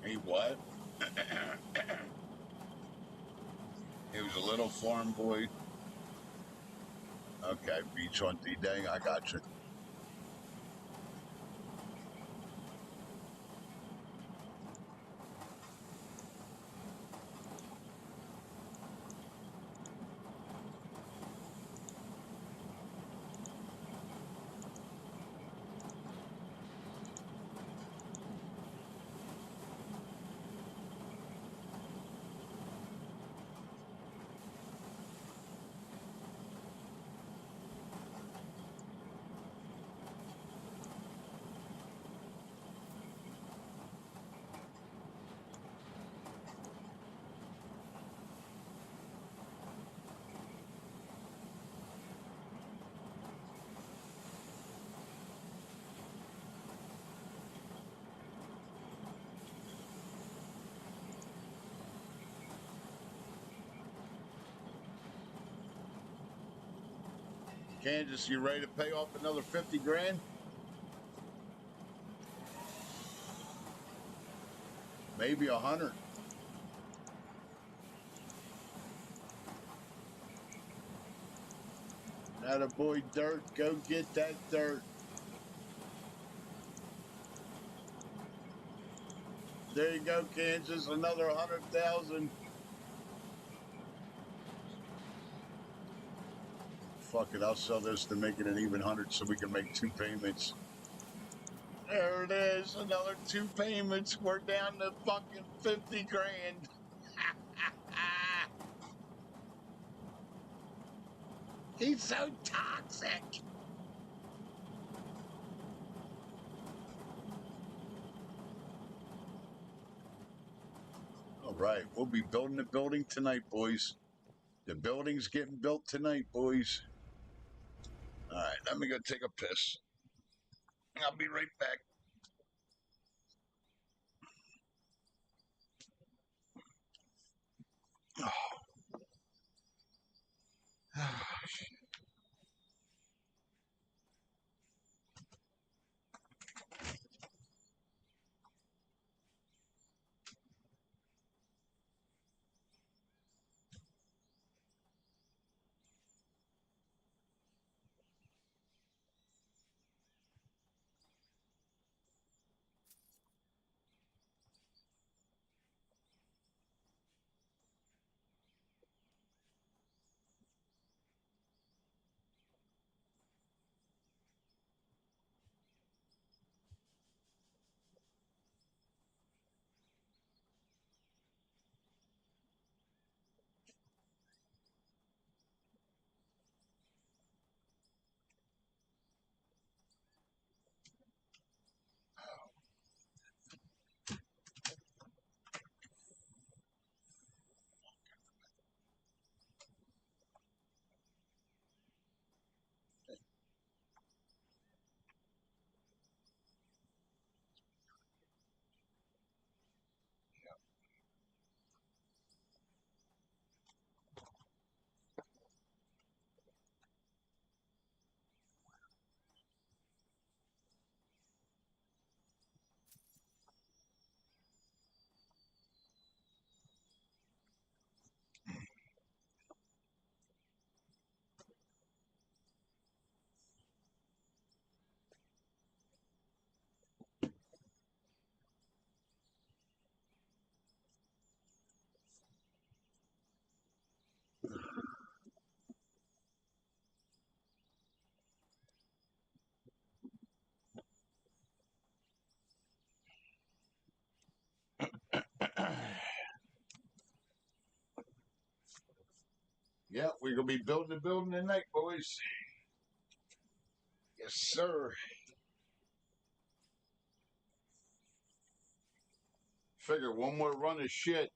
Hey, what? He was a little farm boy. Okay, beach on D-Day. I got you. Kansas, you ready to pay off another 50 grand? Maybe 100. Attaboy, Dirt. Go get that dirt. There you go, Kansas. Another 100,000. fuck it. I'll sell this to make it an even 100 so we can make 2 payments. There it is. Another 2 payments. We're down to fucking 50 grand. He's so toxic. All right. We'll be building the building tonight, boys. The building's getting built tonight, boys. All right. Let me go take a piss. I'll be right back. Yeah, we're going to be building the building tonight, boys. Yes, sir. Figure one more run of shit.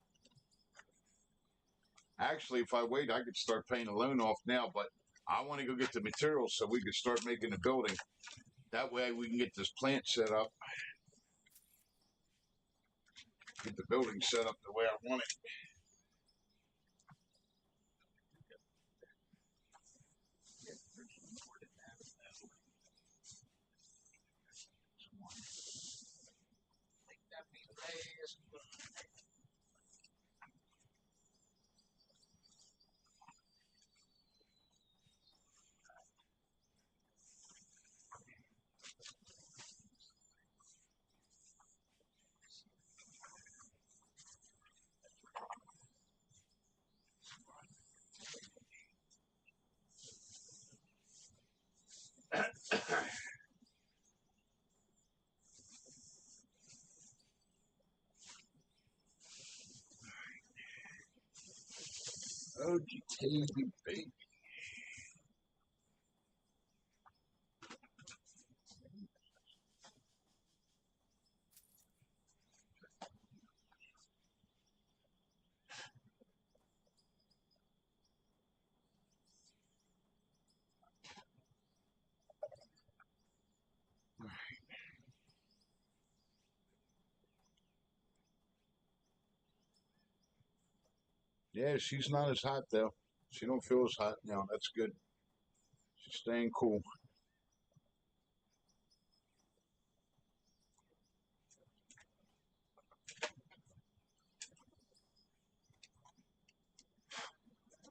Actually, if I wait, I could start paying the loan off now, but I want to go get the materials so we can start making the building. That way we can get this plant set up. Get the building set up the way I want it. Oh, baby. Yeah, she's not as hot though. She don't feel as hot now. That's good. She's staying cool.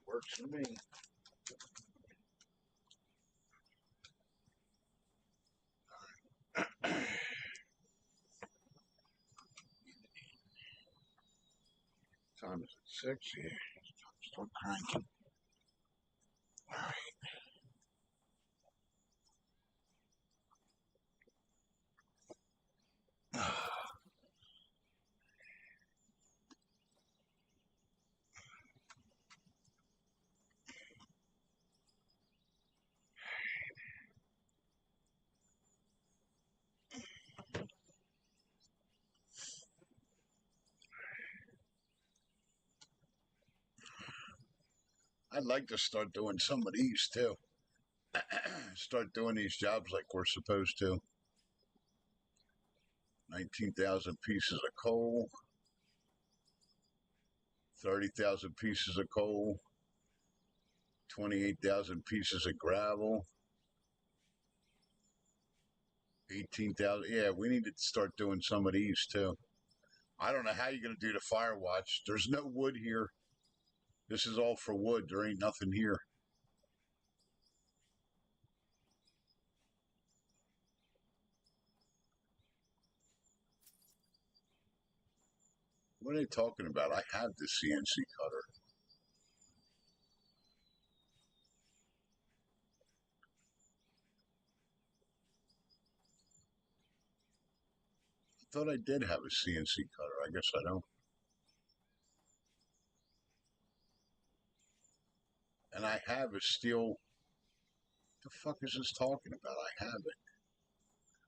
Works for me. Time is at 6 here. Start cranking. All right. I'd like to start doing some of these too. Start doing these jobs like we're supposed to. 19,000 pieces of coal, 30,000 pieces of coal, 28,000 pieces of gravel, 18,000. Yeah, we need to start doing some of these too. I don't know how you're going to do the fire watch. There's no wood here. This is all for wood. There ain't nothing here. What are they talking about? I have the CNC cutter. I thought I did have a CNC cutter. I guess I don't. And I have a steel. The fuck is this talking about? I have it.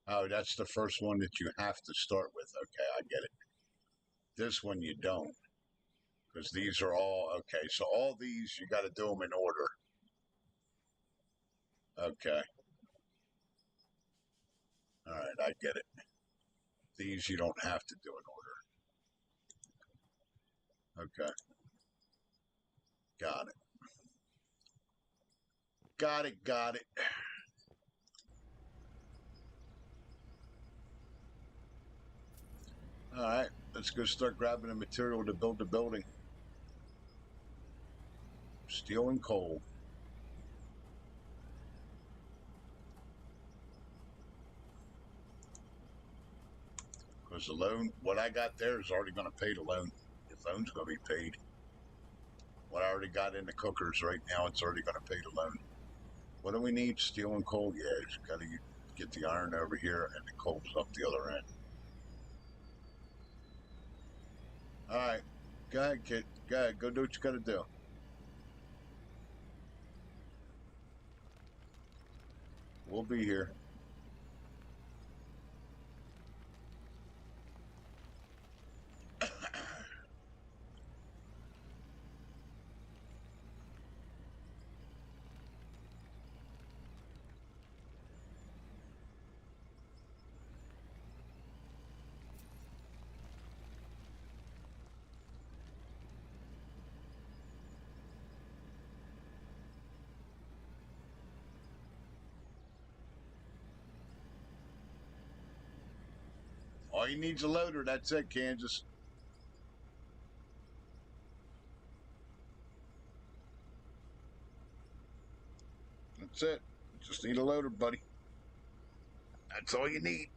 Oh, that's the first one that you have to start with. Okay, I get it. This one you don't. Because these are all, okay, so all these you got to do them in order. Okay. All right, I get it. These you don't have to do in order. Okay. Got it. Got it. Got it. All right, let's go start grabbing the material to build the building. Steel and coal. Because the loan, what I got there is already going to pay the loan. The loan's going to be paid. What I already got in the cookers right now, it's already going to pay the loan. What do we need? Steel and coal? Yeah, it's got to get the iron over here and the coal's up the other end. All right. Go ahead, kid. Go ahead. Go do what you got to do. We'll be here. All you need's a loader. That's it, Kansas. That's it. Just need a loader, buddy. That's all you need.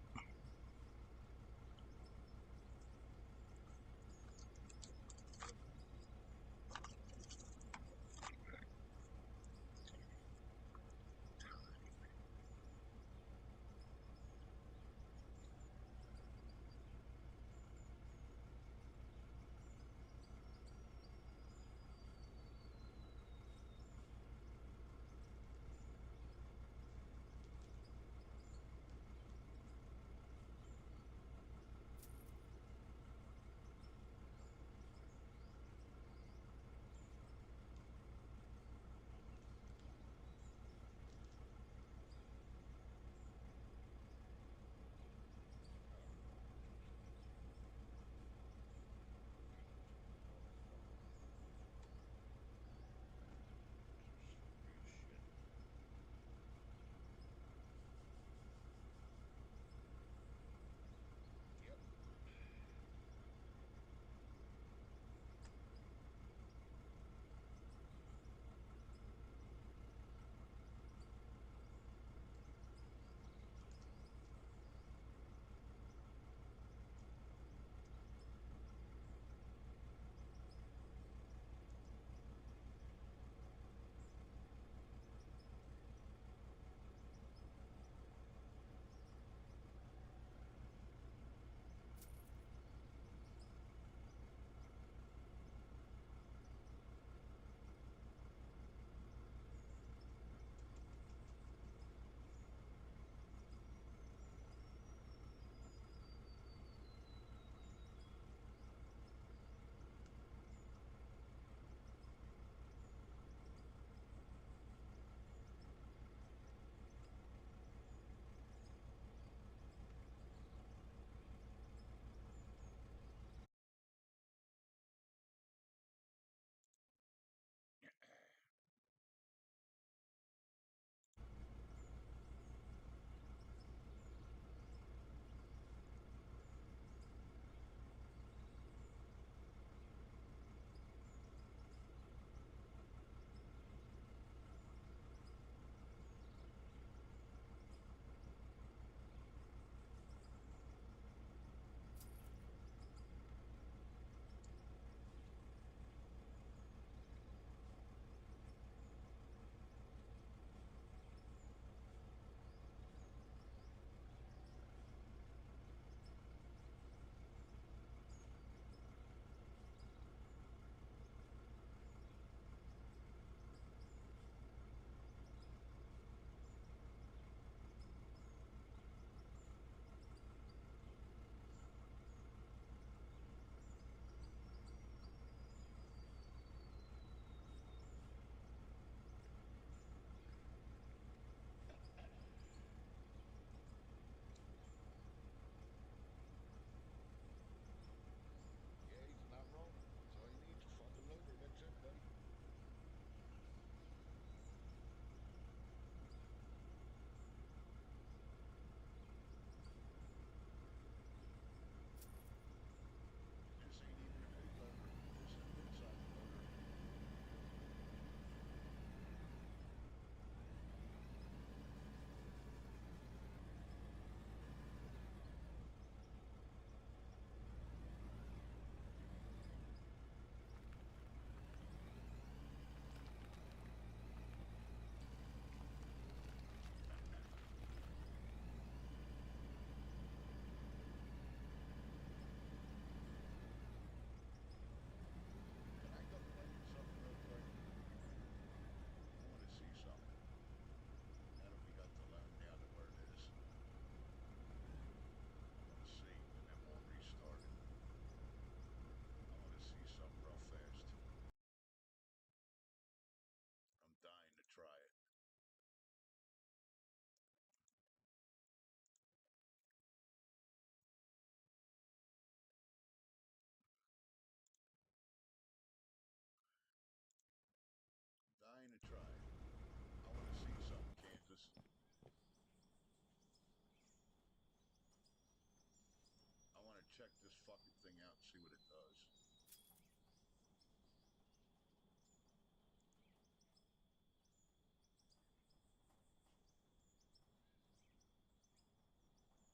fucking thing out and see what it does.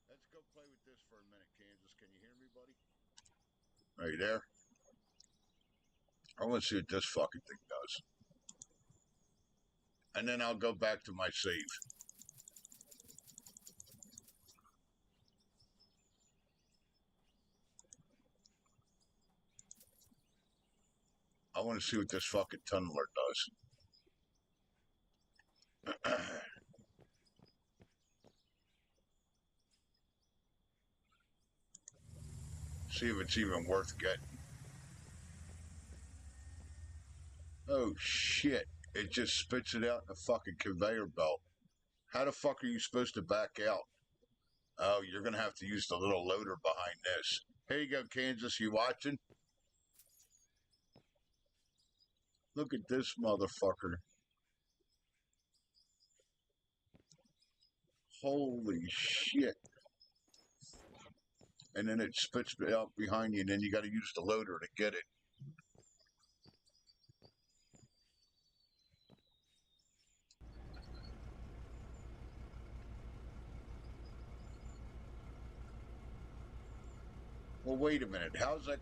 Let's go play with this for a minute, Kansas. Can you hear me, buddy? Are you there? I want to see what this fucking thing does. And then I'll go back to my save. I want to see what this fucking tunneler does. See if it's even worth getting. Oh shit. It just spits it out in a fucking conveyor belt. How the fuck are you supposed to back out? Oh, you're gonna have to use the little loader behind this. Here you go, Kansas. You watching? Look at this motherfucker. Holy shit. And then it spits it out behind you, and then you gotta use the loader to get it. Well, wait a minute. How's that?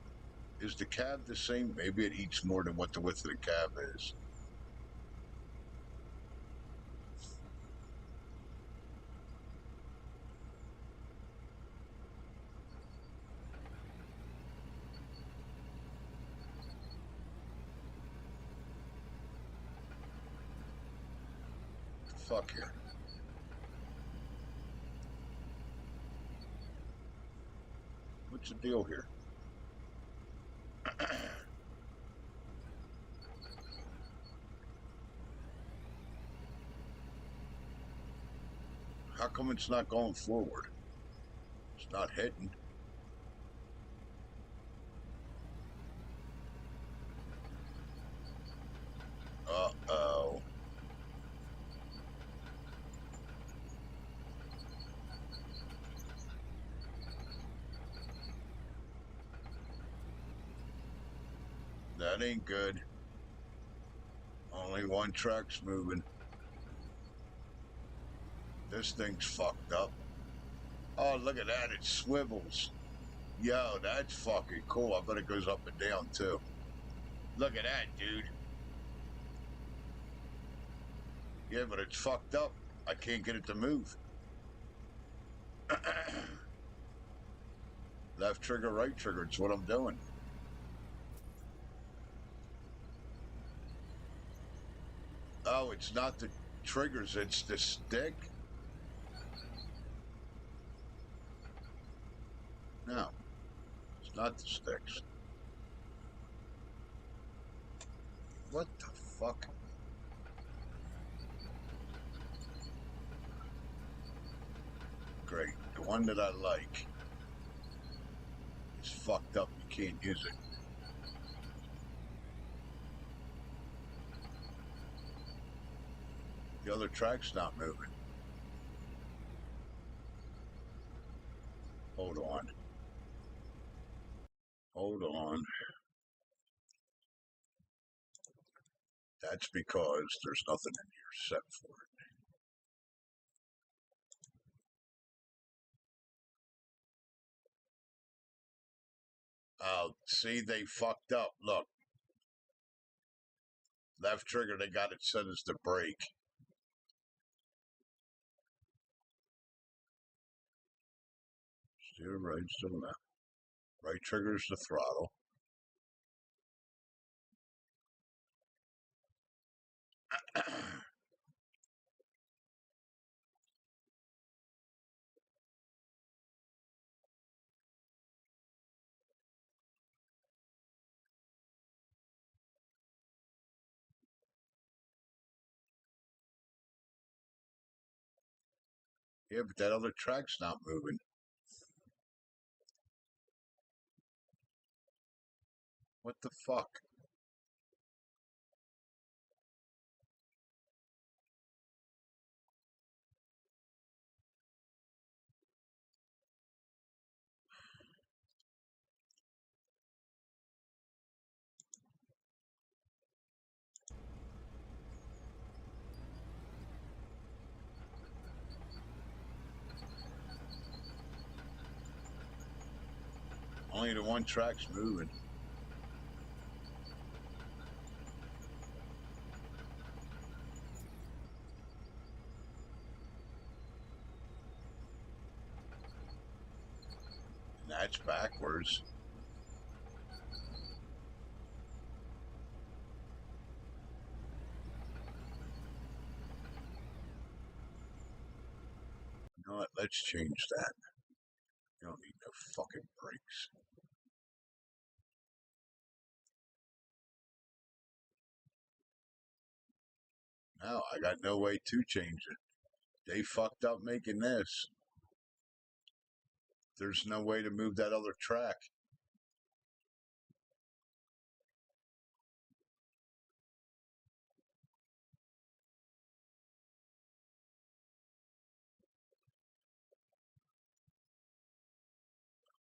Is the cab the same? Maybe it eats more than what the width of the cab is. Fuck here. What's the deal here? How come it's not going forward? It's not hitting. Uh-oh. That ain't good. Only one track's moving. This thing's fucked up. Oh, look at that. It swivels. Yo, that's fucking cool. I bet it goes up and down, too. Look at that, dude. Yeah, but it's fucked up. I can't get it to move. Left trigger, right trigger. It's what I'm doing. Oh, it's not the triggers. It's the stick? No. It's not the sticks. What the fuck? Great. The one that I like is fucked up. You can't use it. The other track's not moving. Hold on. Hold on. That's because there's nothing in here set for it. Oh, see, they fucked up. Look. Left trigger, they got it set as the brake. Steer right, steer left. Right trigger is the throttle. Yeah, but that other track's not moving. What the fuck? Only the one track's moving. And that's backwards. You know what? Let's change that. You don't need no fucking brakes. No, I got no way to change it. They fucked up making this. There's no way to move that other track.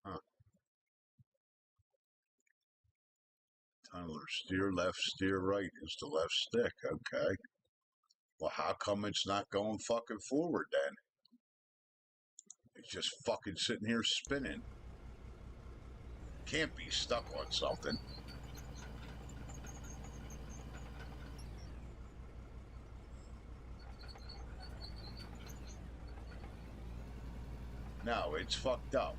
Huh. Tyler, steer left, steer right is the left stick. Okay. Well, how come it's not going fucking forward then? It's just fucking sitting here spinning. Can't be stuck on something. No, it's fucked up.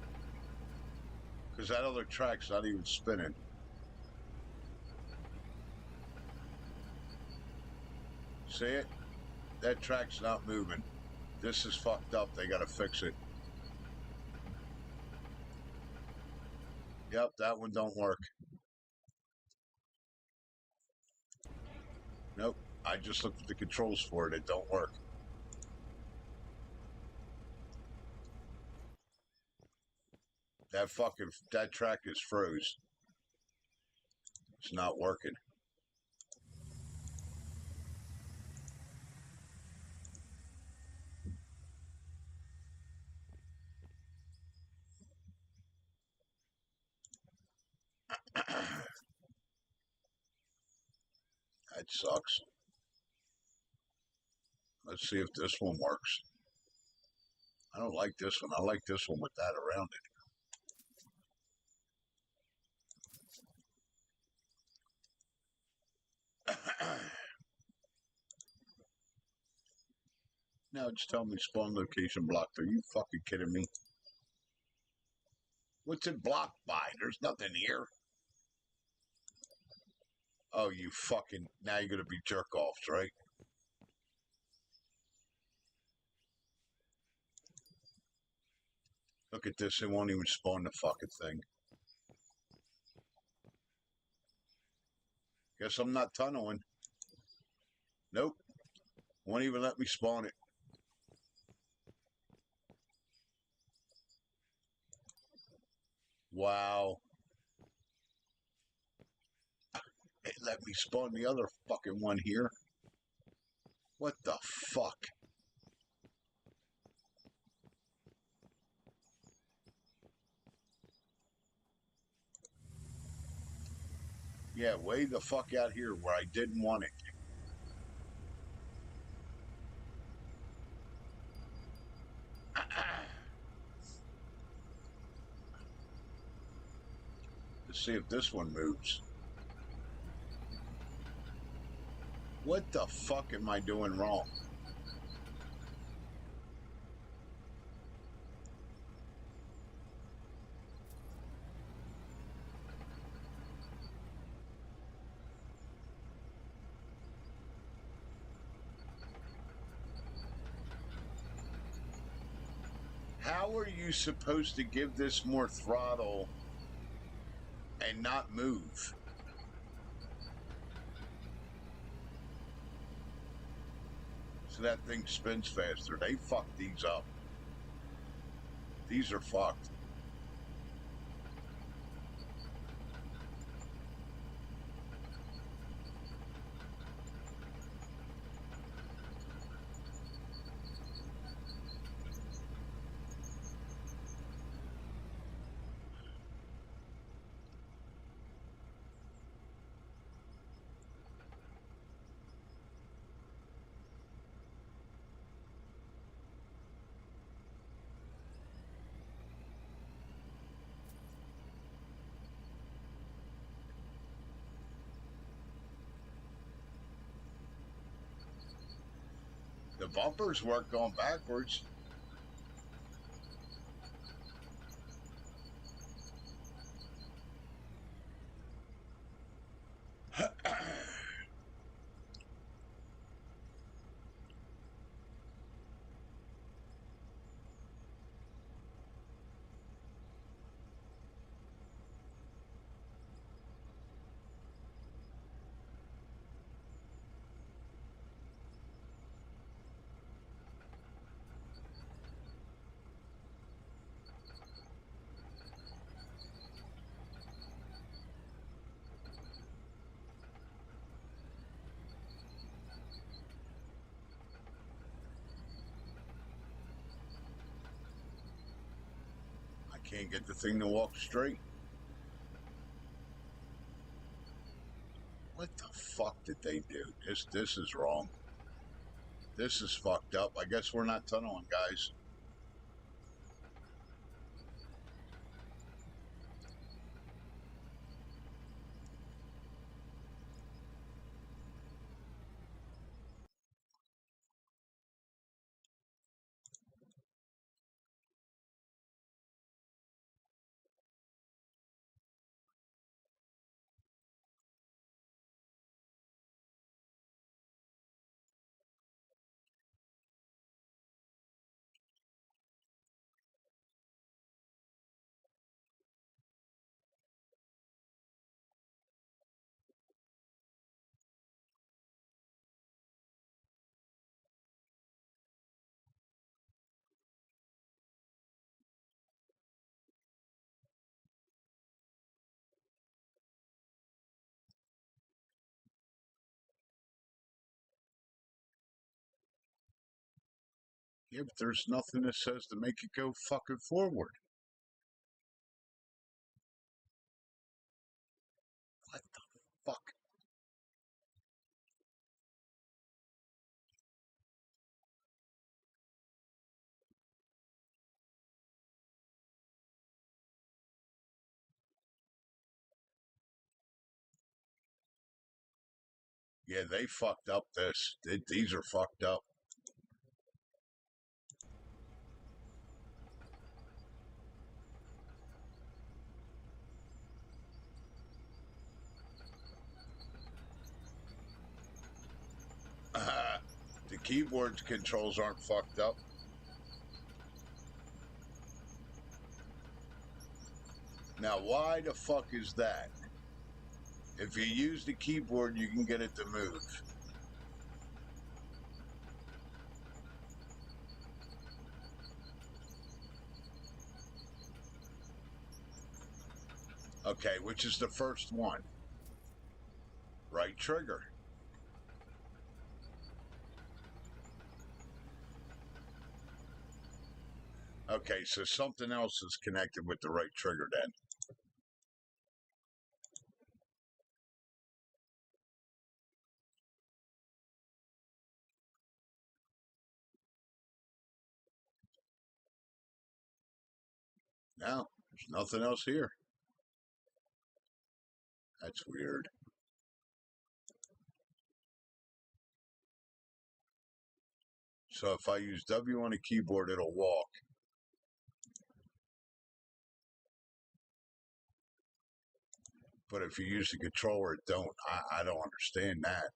Because that other track's not even spinning. See it? That track's not moving. This is fucked up. They gotta fix it. Yep, that one don't work. Nope. I just looked at the controls for it. It don't work. That track is froze. It's not working. That sucks. Let's see if this one works. I don't like this one. I like this one with that around it. Now it's telling me spawn location blocked. Are you fucking kidding me? What's it blocked by? There's nothing here. Oh, you fucking... Now you're gonna be jerk-offs, right? Look at this. It won't even spawn the fucking thing. Guess I'm not tunneling. Nope. Won't even let me spawn it. Wow. It let me spawn the other fucking one here. What the fuck? Yeah, way the fuck out here where I didn't want it. Let's see if this one moves. What the fuck am I doing wrong? How are you supposed to give this more throttle and not move? So that thing spins faster. They fucked these up. These are fucked. The bumpers work going backwards. I can't get the thing to walk straight. What the fuck did they do? This is wrong. This is fucked up. I guess we're not tunneling, guys. Yeah, but there's nothing that says to make it go fucking forward. What the fuck? Yeah, they fucked up this. These are fucked up. The keyboard controls aren't fucked up. Now, why the fuck is that? If you use the keyboard, you can get it to move. Okay, which is the first one? Right trigger. Okay, so something else is connected with the right trigger then. No, there's nothing else here. That's weird. So if I use W on the keyboard, it'll walk. But if you use the controller, it don't. I don't understand that.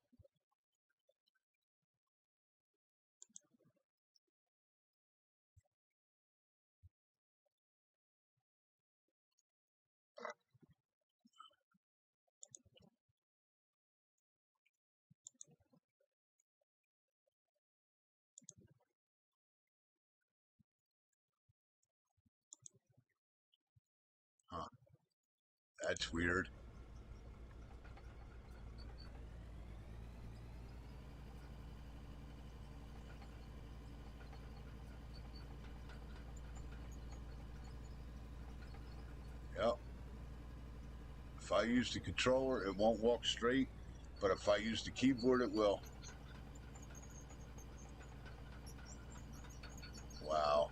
Huh. That's weird. Yep. If I use the controller, it won't walk straight. But if I use the keyboard, it will. Wow.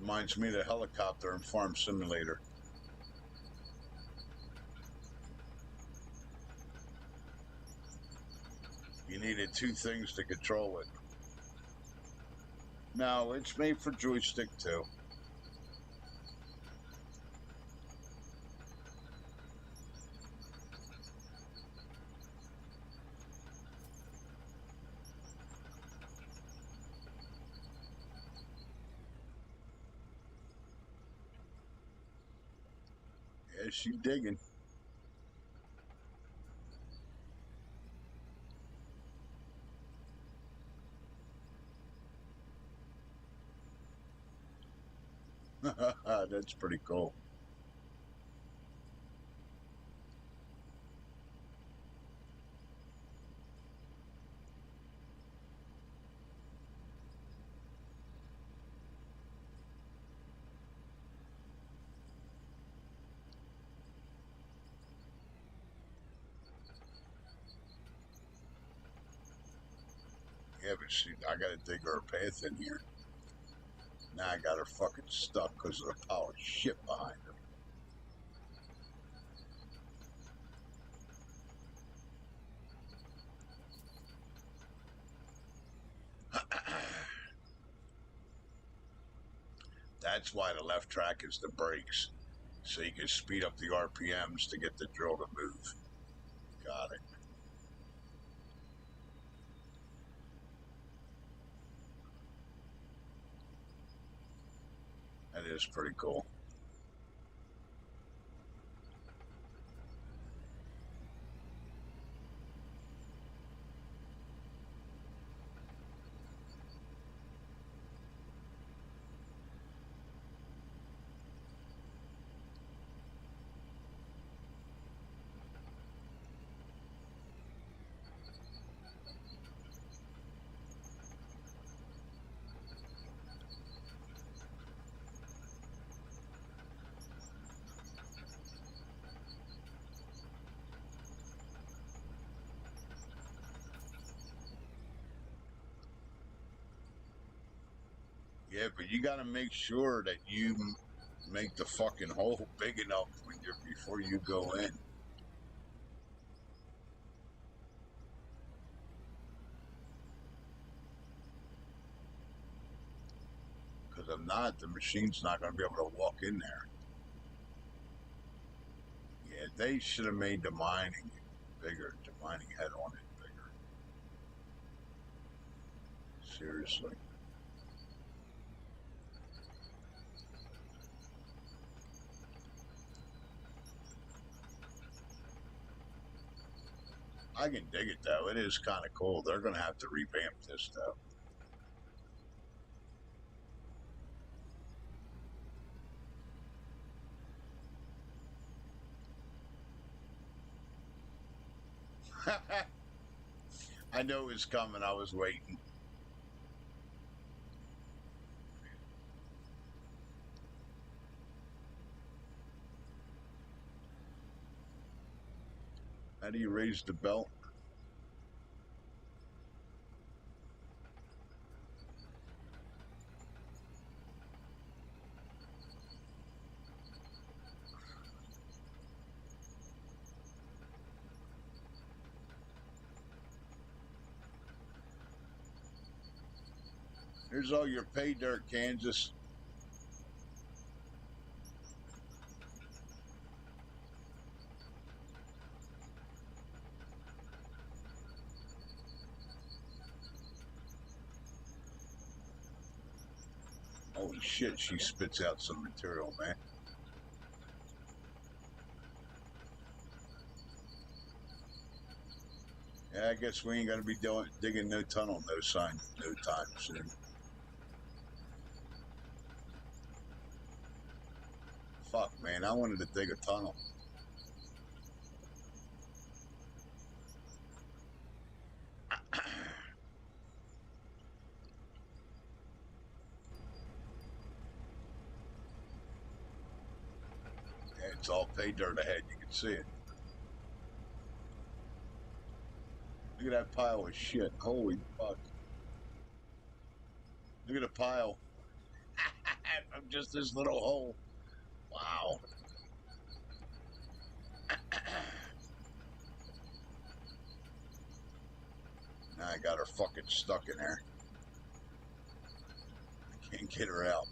Reminds me of the helicopter in Farm Simulator. You needed two things to control it. No, it's made for joystick too. Yeah, she's digging. That's pretty cool. Yeah, but I gotta dig her a path in here. Now I got her fucking stuck because of the pile of shit behind her. That's why the left track is the brakes, so you can speed up the RPMs to get the drill to move. Got it. That is pretty cool. Yeah, but you got to make sure that you make the fucking hole big enough before you go in. Because if not, the machine's not going to be able to walk in there. Yeah, they should have made the mining bigger, the mining head on it bigger. Seriously. I can dig it though. It is kind of cool. They're going to have to revamp this though. I knew it was coming. I was waiting. How do you raise the belt? Here's all your pay dirt, Kansas. Holy shit, she spits out some material, man. Yeah, I guess we ain't gonna be digging no tunnel, no sign, no time soon. Fuck, man, I wanted to dig a tunnel. Yeah, it's all pay dirt ahead. You can see it. Look at that pile of shit. Holy fuck. Look at the pile. From just this little hole. Wow. Now I got her fucking stuck in there. I can't get her out.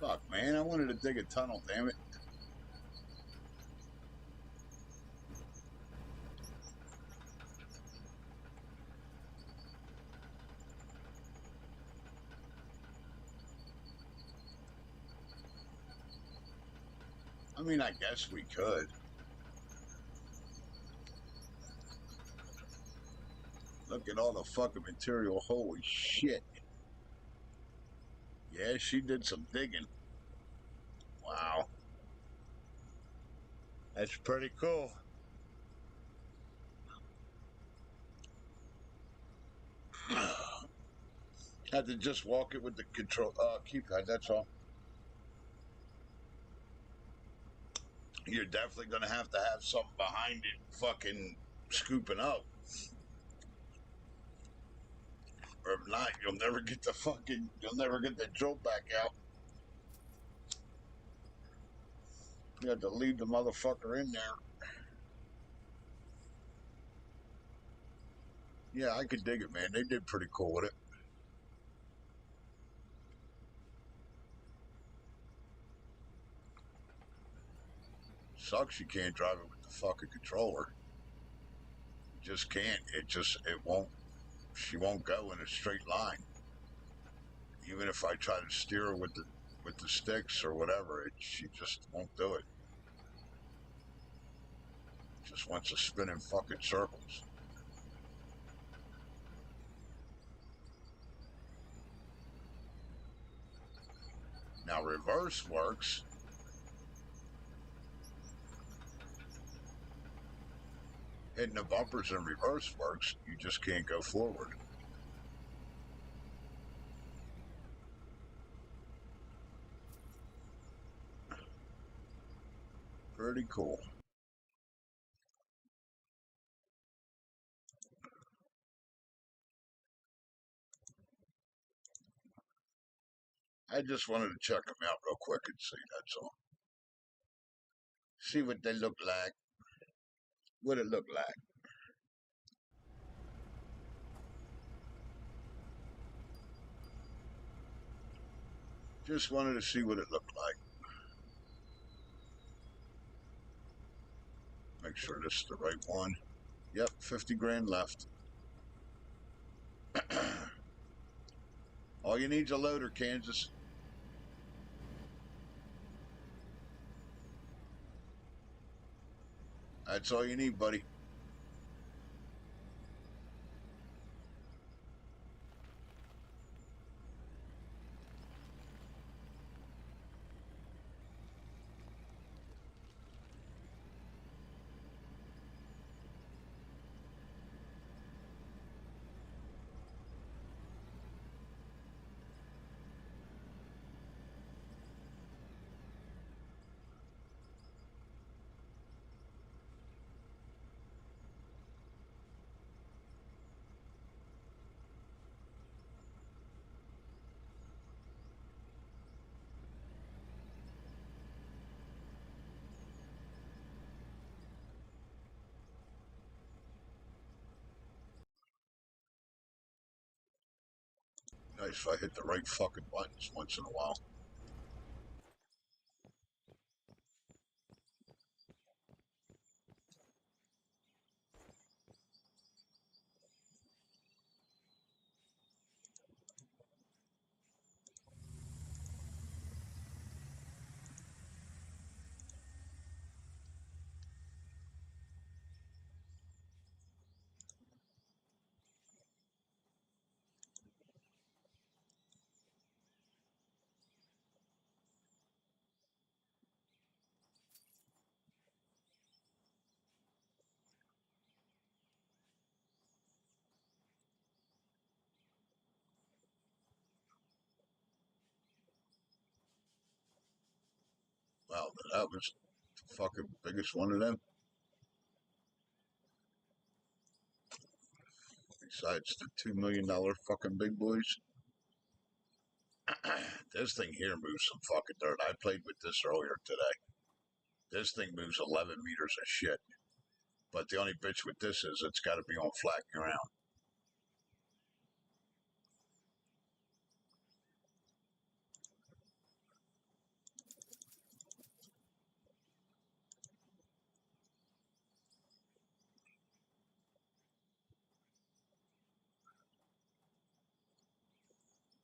Fuck, man, I wanted to dig a tunnel, damn it. I mean, I guess we could. Look at all the fucking material. Holy shit. Yeah, she did some digging. Wow. That's pretty cool. Had to just walk it with the control keypad, that's all. You're definitely gonna have something behind it fucking scooping up. Or if not, you'll never get the drill back out. You have to leave the motherfucker in there. Yeah, I could dig it, man. They did pretty cool with it. Sucks you can't drive it with the fucking controller. You just can't. It won't. She won't go in a straight line. Even if I try to steer her with the sticks or whatever, she just won't do it. Just wants to spin in fucking circles. Now reverse works. Hitting the bumpers in reverse works. You just can't go forward. Pretty cool. I just wanted to check them out real quick and see, that's all. See what they look like. What it look like. Just wanted to see what it looked like. Make sure this is the right one. Yep, 50 grand left. All you need's a loader, Kansas. That's all you need, buddy. Nice if I hit the right fucking buttons once in a while. Wow, that was the fucking biggest one of them. Besides the $2 million fucking big boys. This thing here moves some fucking dirt. I played with this earlier today. This thing moves 11 meters of shit. But the only bitch with this is it's got to be on flat ground.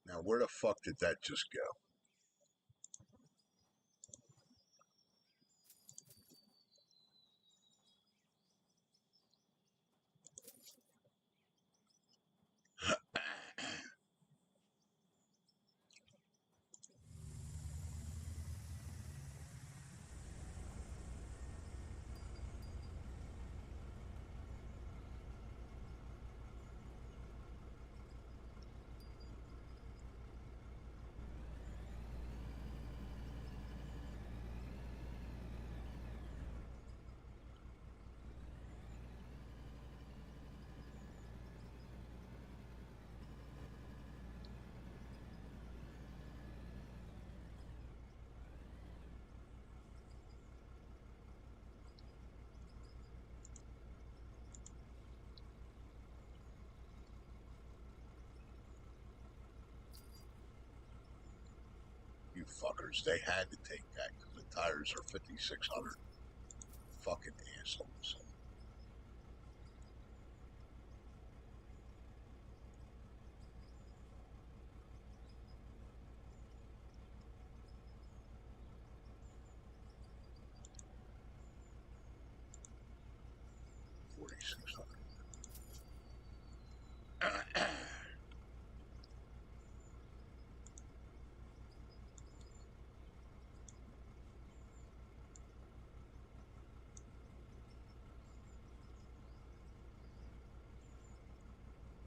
Now, where the fuck did that just go? You fuckers, they had to take that because the tires are 5,600. Fucking assholes.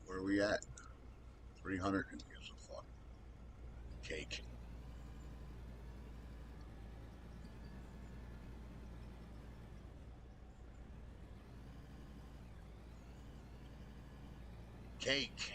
Where are we at? 300 and gives a fuck. Cake. Cake.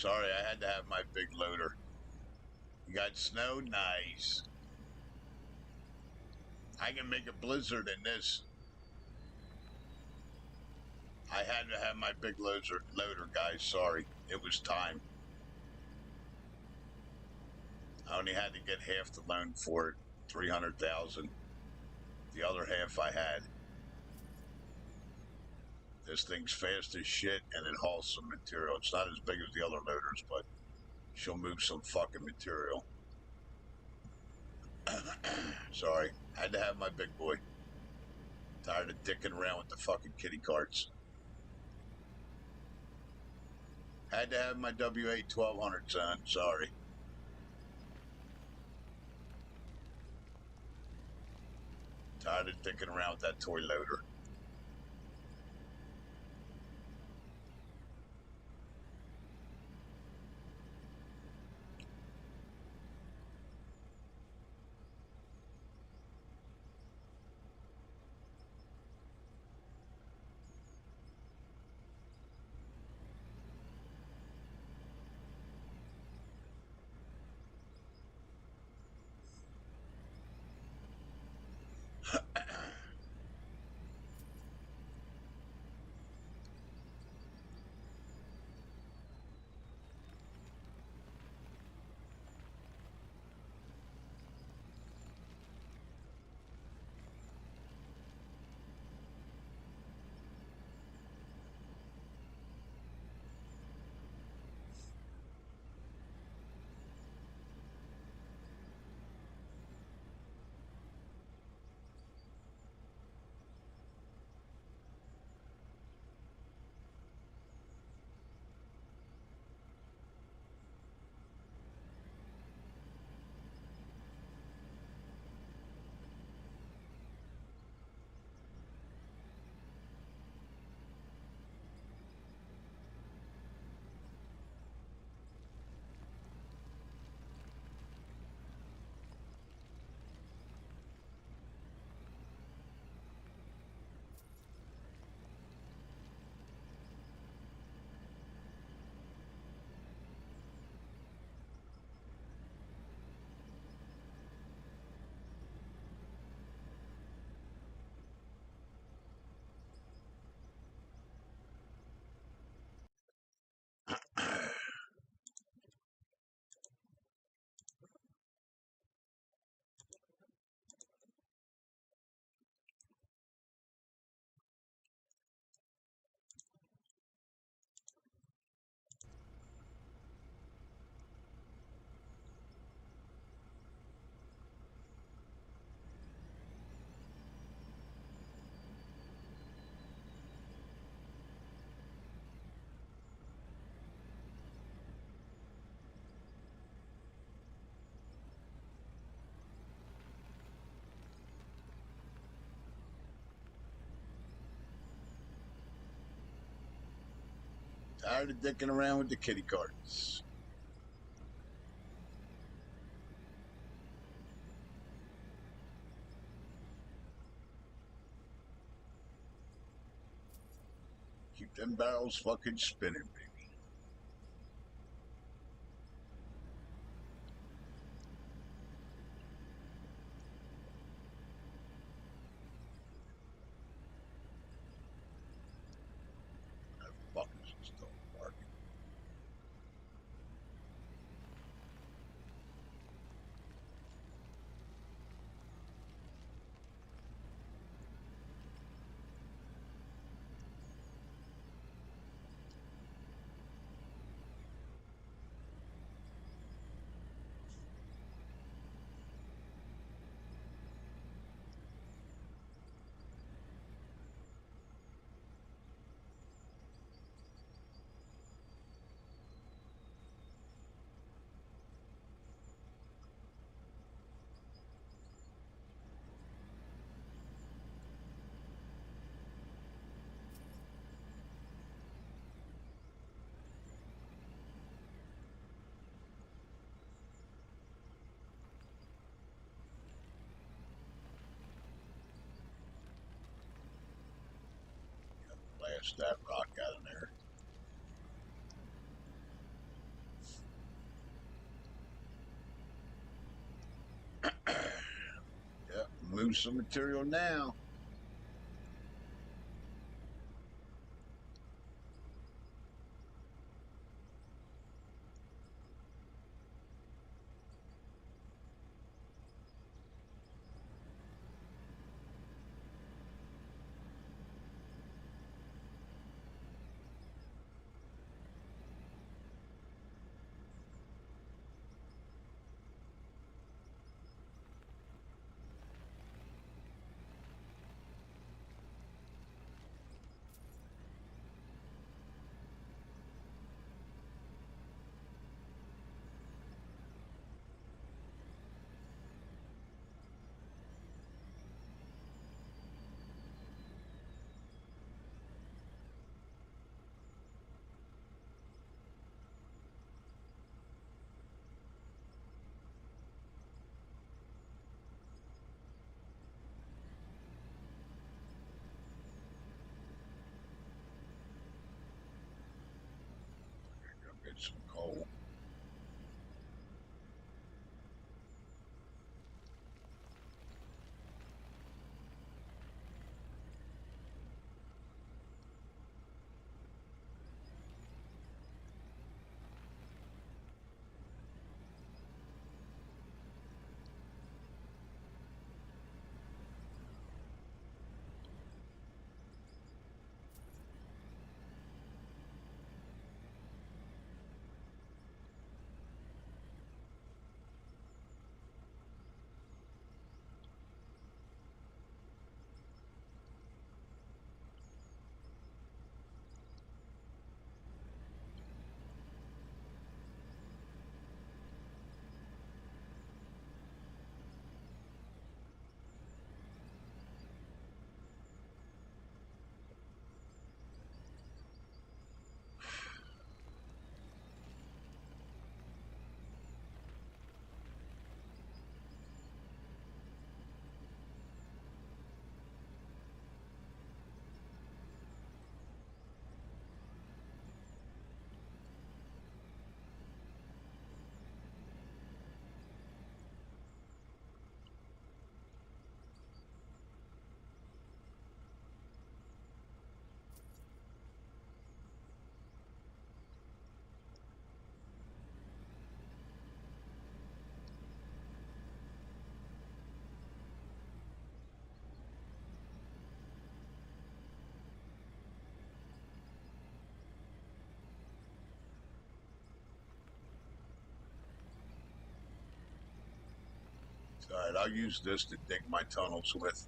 Sorry, I had to have my big loader. You got snow? Nice. I can make a blizzard in this. I had to have my big loader, guys. Sorry. It was time. I only had to get half the loan for it, 300,000. The other half I had. This thing's fast as shit and it hauls some material. It's not as big as the other loaders, but she'll move some fucking material. Sorry. Had to have my big boy. Tired of dicking around with the fucking kitty carts. Had to have my W8 1200, son. Sorry. Tired of dicking around with that toy loader. Tired of dicking around with the kitty cards. Keep them barrels fucking spinning, baby. That fucker's still barking. Blast that rock out of there. Yep, move some material now. Go get some coal. Alright, I'll use this to dig my tunnels with.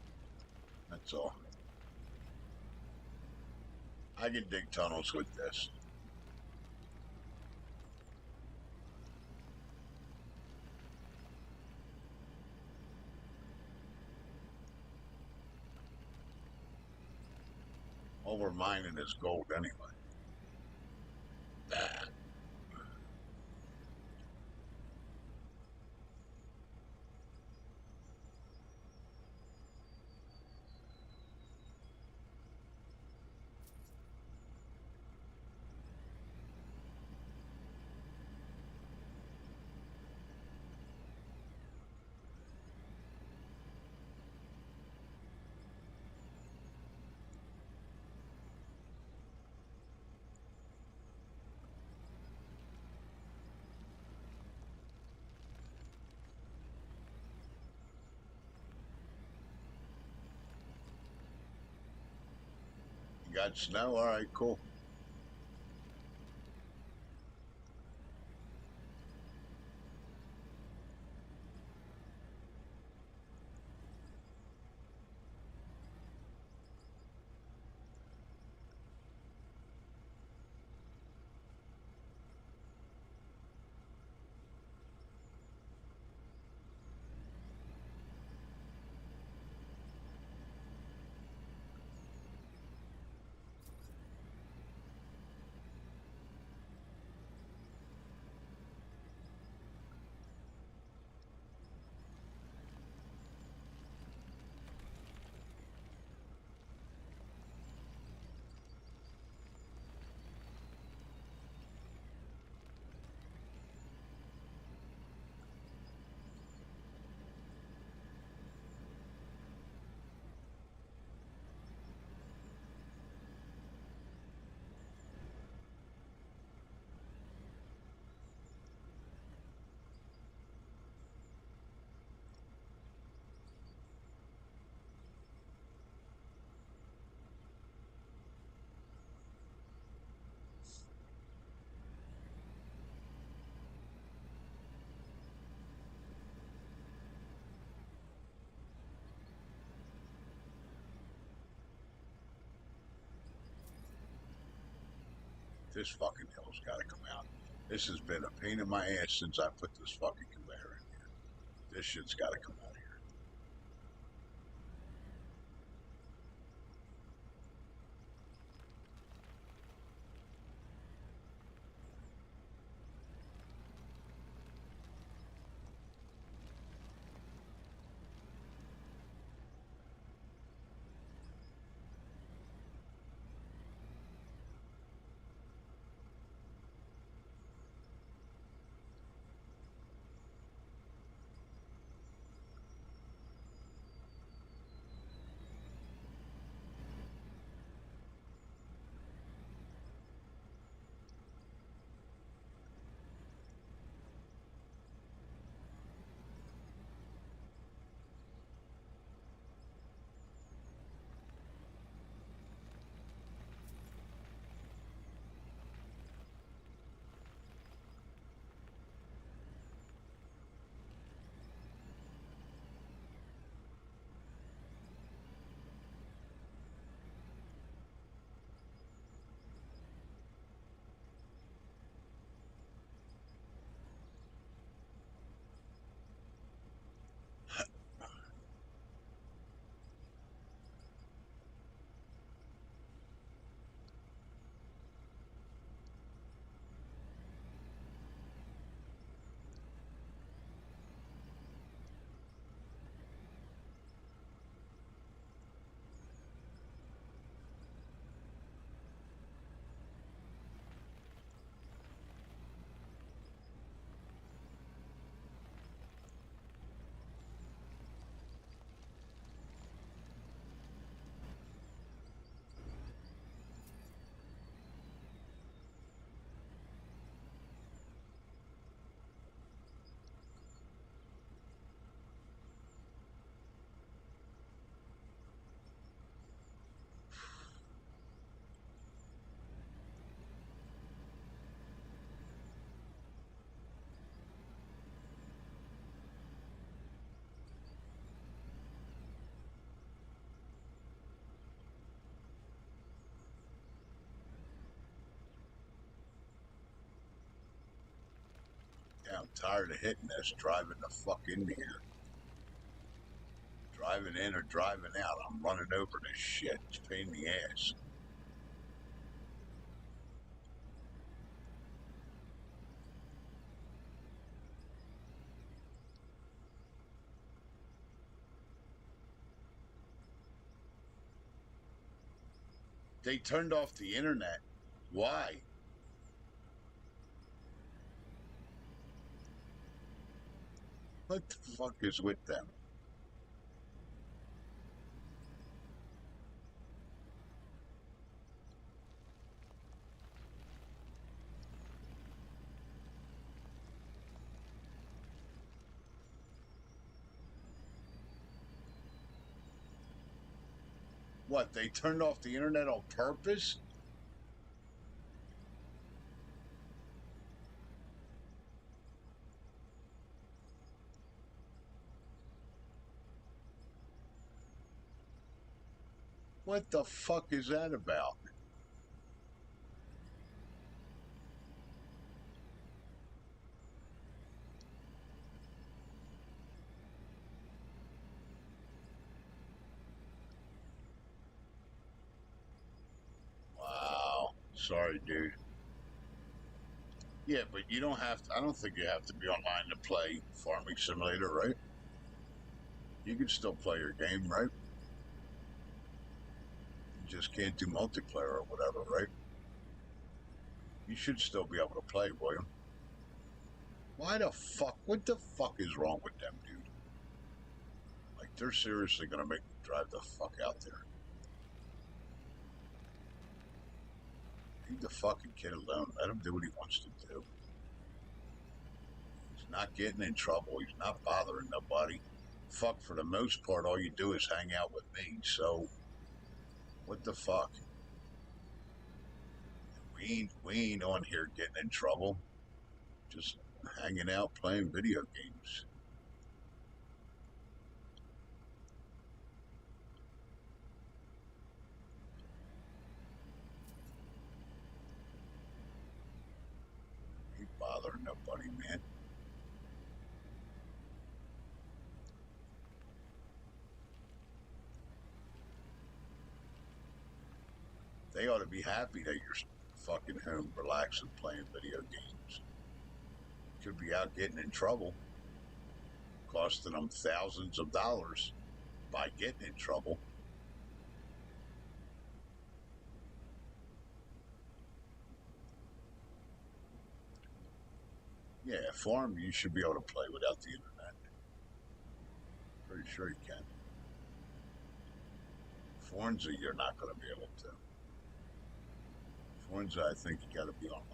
That's all. I can dig tunnels with this. All we're mining is gold anyway. You got snow? All right, cool. This fucking hill's got to come out. This has been a pain in my ass since I put this fucking conveyor in here. This shit's got to come out here. Yeah, I'm tired of hitting this, driving the fuck in here. Driving in or driving out. I'm running over this shit. It's a pain in the ass. They turned off the internet. Why? What the fuck is with them? What? They turned off the internet on purpose? What the fuck is that about? Wow. Sorry, dude. Yeah, but you don't have to. I don't think you have to be online to play Farming Simulator, right? You can still play your game, right? You just can't do multiplayer or whatever, right? You should still be able to play, William. Why the fuck? What the fuck is wrong with them, dude? Like, they're seriously gonna make me drive the fuck out there. Leave the fucking kid alone. Let him do what he wants to do. He's not getting in trouble. He's not bothering nobody. Fuck, for the most part, all you do is hang out with me. So, what the fuck? We ain't on here getting in trouble. Just hanging out playing video games. Ain't bothering nobody, man. They ought to be happy that you're fucking home relaxing playing video games. Could be out getting in trouble, costing them thousands of dollars by getting in trouble. Yeah, farm, you should be able to play without the internet. Pretty sure you can. Forza, you're not going to be able to. Forza, I think you got to be online.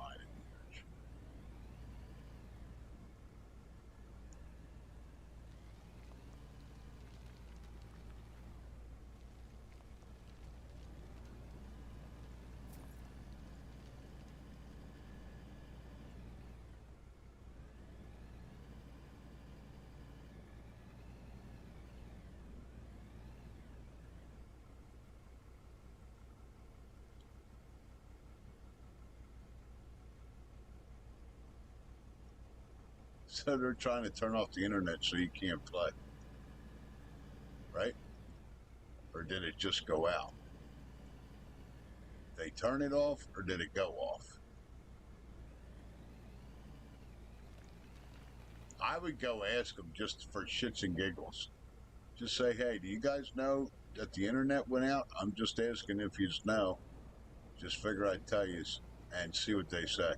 So they're trying to turn off the internet so you can't play, right? Or did it just go out? They turn it off or did it go off? I would go ask them just for shits and giggles. Just say, hey, do you guys know that the internet went out? I'm just asking if you know. Just figure I'd tell you and see what they say.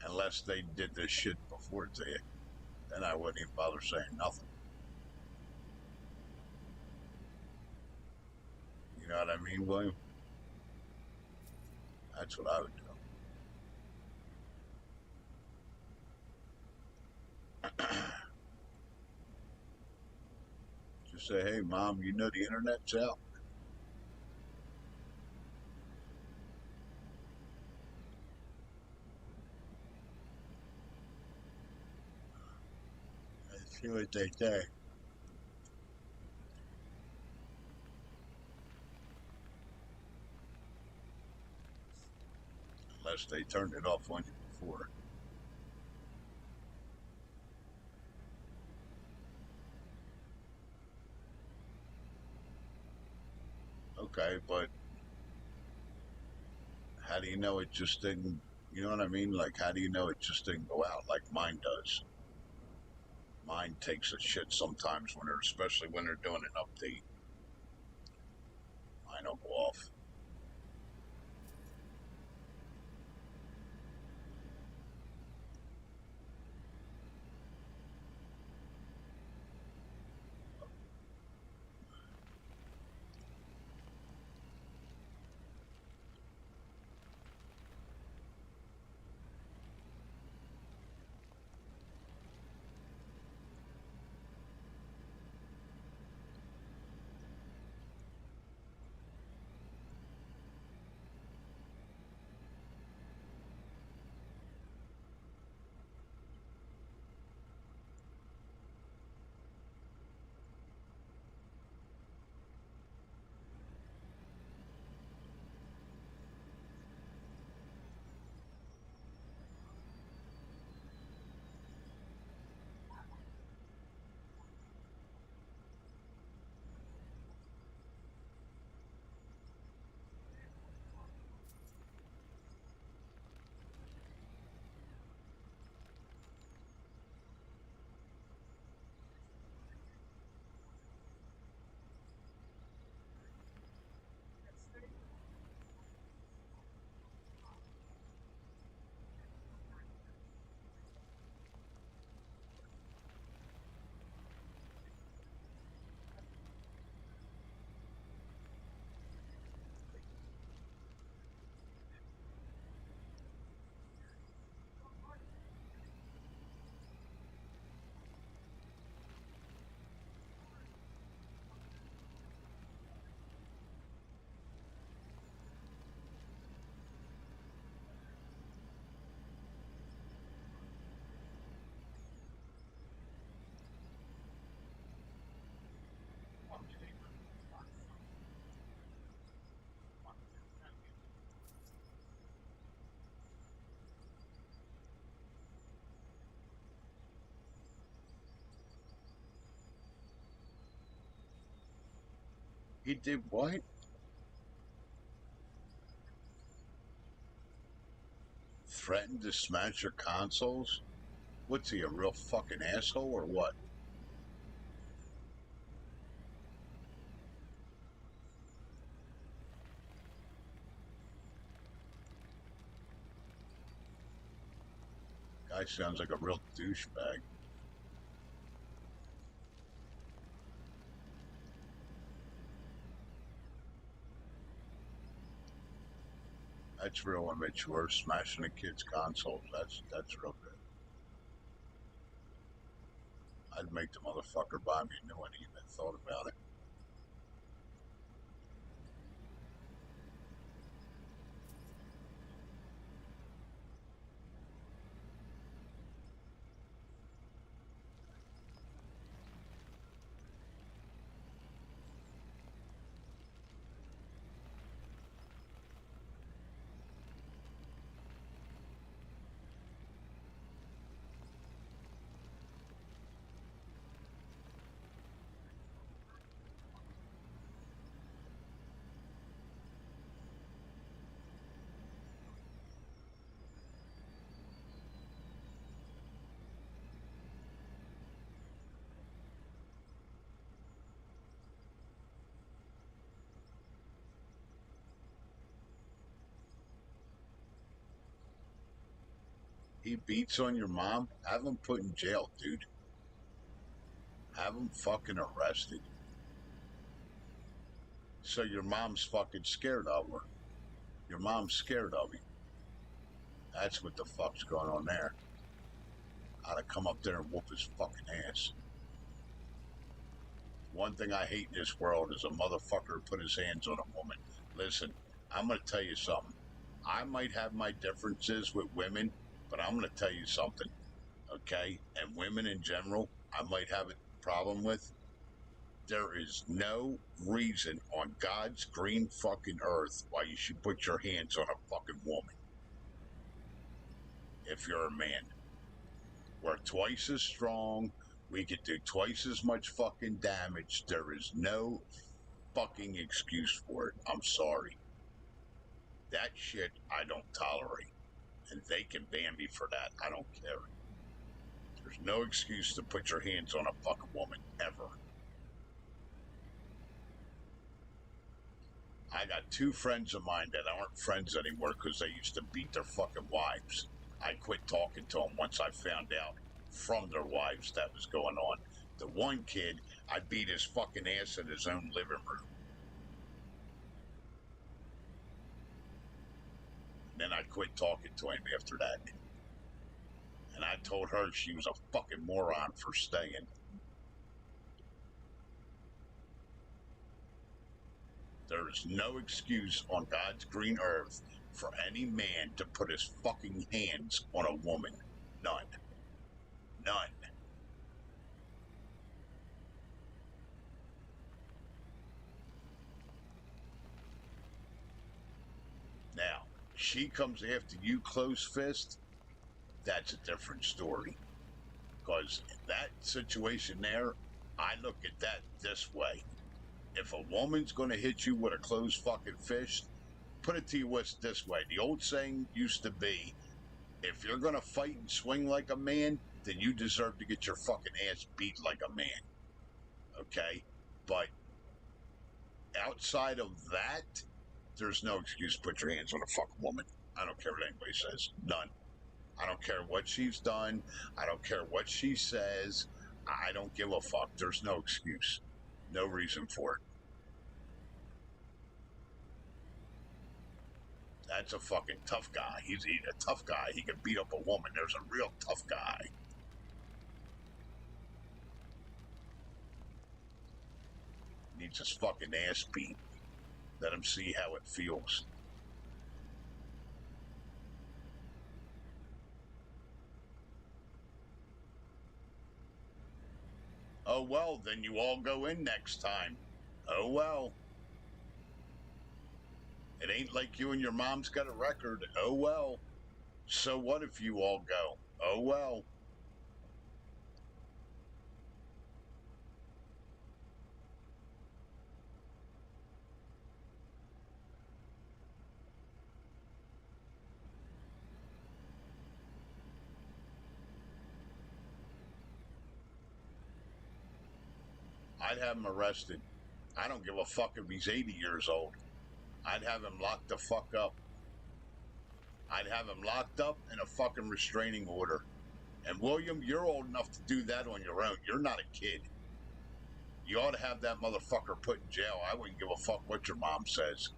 Unless they did this shit before to you, then I wouldn't even bother saying nothing. You know what I mean, William? That's what I would do. Just say, hey, Mom, you know the internet's out? And see what they say. Unless they turned it off on you before. Okay, but how do you know it just didn't, you know what I mean? Like, how do you know it just didn't go out like mine does? Mine takes a shit sometimes when especially when they're doing an update. Mine will go off. He did what? Threatened to smash your consoles? What's he, a real fucking asshole or what? Guy sounds like a real douchebag. That's real immature, smashing a kid's consoles. That's real good. I'd make the motherfucker buy me a new one, even thought about it. He beats on your mom? Have him put in jail, dude. Have him fucking arrested. So your mom's fucking scared of her. Your mom's scared of him. That's what the fuck's going on there. I'd have come up there and whoop his fucking ass. One thing I hate in this world is a motherfucker who put his hands on a woman. Listen, I'm going to tell you something. I might have my differences with women, but I'm going to tell you something, okay? And women in general, I might have a problem with. There is no reason on God's green fucking earth why you should put your hands on a fucking woman. If you're a man, we're twice as strong. We could do twice as much fucking damage. There is no fucking excuse for it. I'm sorry. That shit I don't tolerate. And they can ban me for that. I don't care. There's no excuse to put your hands on a fucking woman, ever. I got two friends of mine that aren't friends anymore because they used to beat their fucking wives. I quit talking to them once I found out from their wives that was going on. The one kid, I beat his fucking ass in his own living room. Then I quit talking to him after that. And I told her she was a fucking moron for staying. There is no excuse on God's green earth for any man to put his fucking hands on a woman. None. None. Now, she comes after you close fist, that's a different story. Because that situation there, I look at that this way. If a woman's going to hit you with a closed fucking fist, put it to you this way. The old saying used to be, if you're going to fight and swing like a man, then you deserve to get your fucking ass beat like a man. Okay? But outside of that, there's no excuse to put your hands on a fucking woman. I don't care what anybody says. None. I don't care what she's done. I don't care what she says. I don't give a fuck. There's no excuse. No reason for it. That's a fucking tough guy. He's a tough guy. He can beat up a woman. There's a real tough guy. Needs his fucking ass beat. Let him see how it feels. Oh, well, then you all go in next time. Oh, well. It ain't like you and your mom's got a record. Oh, well. So what if you all go? Oh, well. I'd have him arrested. I don't give a fuck if he's 80 years old. I'd have him locked the fuck up. I'd have him locked up in a fucking restraining order. And William, you're old enough to do that on your own. You're not a kid. You ought to have that motherfucker put in jail. I wouldn't give a fuck what your mom says.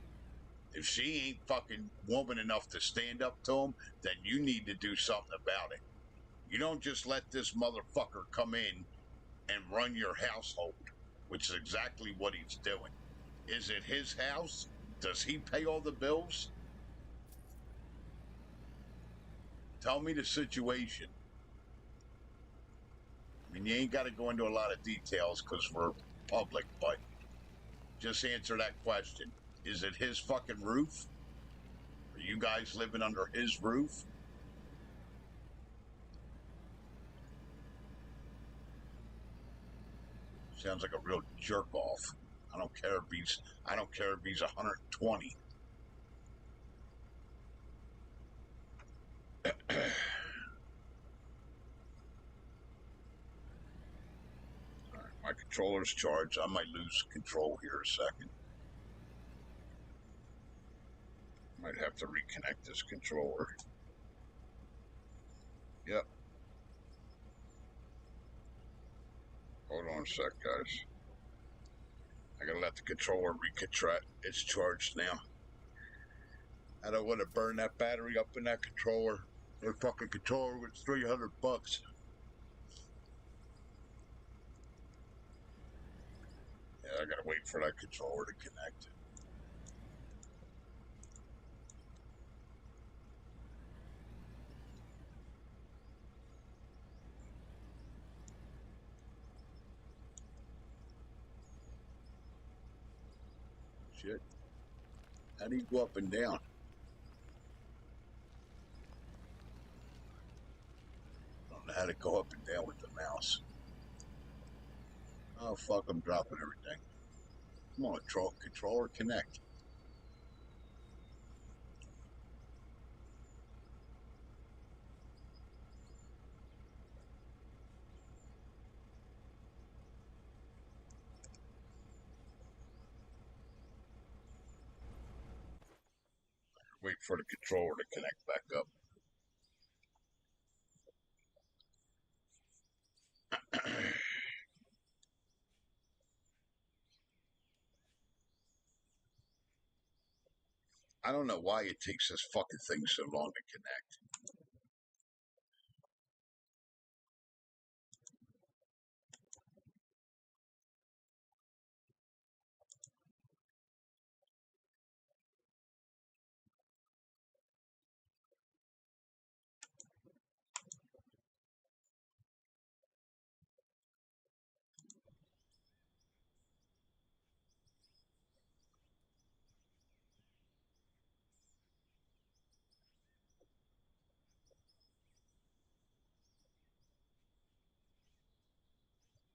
If she ain't fucking woman enough to stand up to him, then you need to do something about it. You don't just let this motherfucker come in and run your household, which is exactly what he's doing. Is it his house? Does he pay all the bills? Tell me the situation. I mean, you ain't got to go into a lot of details because we're public, but just answer that question. Is it his fucking roof? Are you guys living under his roof? Sounds like a real jerk off. I don't care if he's 120. My controller's charged. I might lose control here a second. Might have to reconnect this controller. Yep. Hold on a sec, guys. I gotta let the controller recontract. It's charged now. I don't want to burn that battery up in that controller. That fucking controller was $300. Yeah, I gotta wait for that controller to connect. Shit. How do you go up and down? I don't know how to go up and down with the mouse. Oh, fuck, I'm dropping everything. Come on, controller, connect. Wait for the controller to connect back up. I don't know why it takes this fucking thing so long to connect.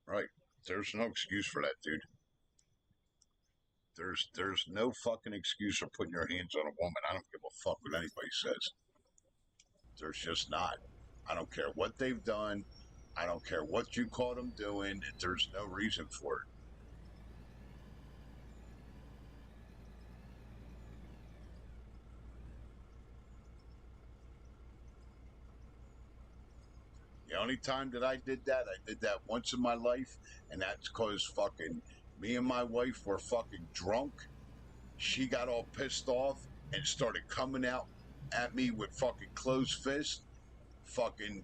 Right. There's no excuse for that, dude. There's no fucking excuse for putting your hands on a woman. I don't give a fuck what anybody says. There's just not. I don't care what they've done. I don't care what you caught them doing. There's no reason for it. The only time that I did that once in my life, and that's because fucking me and my wife were fucking drunk. She got all pissed off and started coming out at me with fucking closed fists. Fucking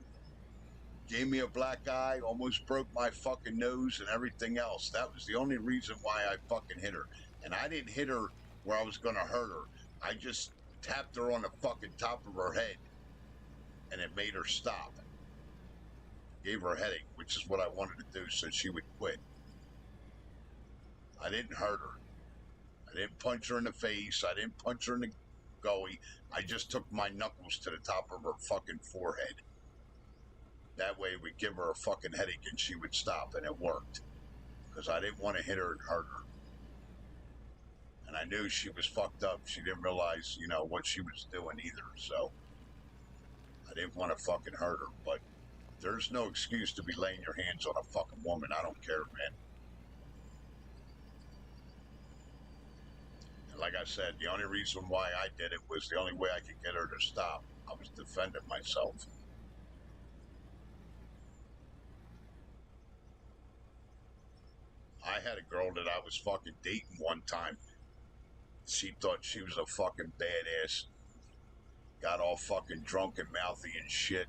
gave me a black eye, almost broke my fucking nose and everything else. That was the only reason why I fucking hit her. And I didn't hit her where I was gonna hurt her. I just tapped her on the fucking top of her head and it made her stop. Gave her a headache, which is what I wanted to do so she would quit. I didn't hurt her. I didn't punch her in the face. I didn't punch her in the gully. I just took my knuckles to the top of her fucking forehead. That way we'd give her a fucking headache and she would stop, and it worked. Because I didn't want to hit her and hurt her. And I knew she was fucked up. She didn't realize, what she was doing either. So I didn't want to fucking hurt her. But there's no excuse to be laying your hands on a fucking woman. I don't care, man. Like I said, the only reason why I did it was the only way I could get her to stop. I was defending myself. I had a girl that I was fucking dating one time. She thought she was a fucking badass. Got all fucking drunk and mouthy and shit.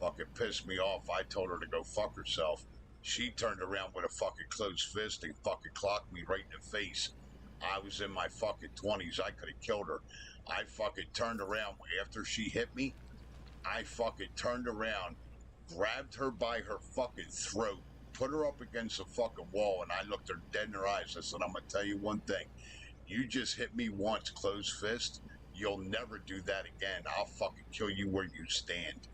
Fucking pissed me off. I told her to go fuck herself. She turned around with a fucking closed fist and fucking clocked me right in the face. I was in my fucking 20s. I could have killed her. I fucking turned around after she hit me. I fucking turned around, grabbed her by her fucking throat, put her up against a fucking wall, and I looked her dead in her eyes. I said, I'm going to tell you one thing. You just hit me once, closed fist. You'll never do that again. I'll fucking kill you where you stand.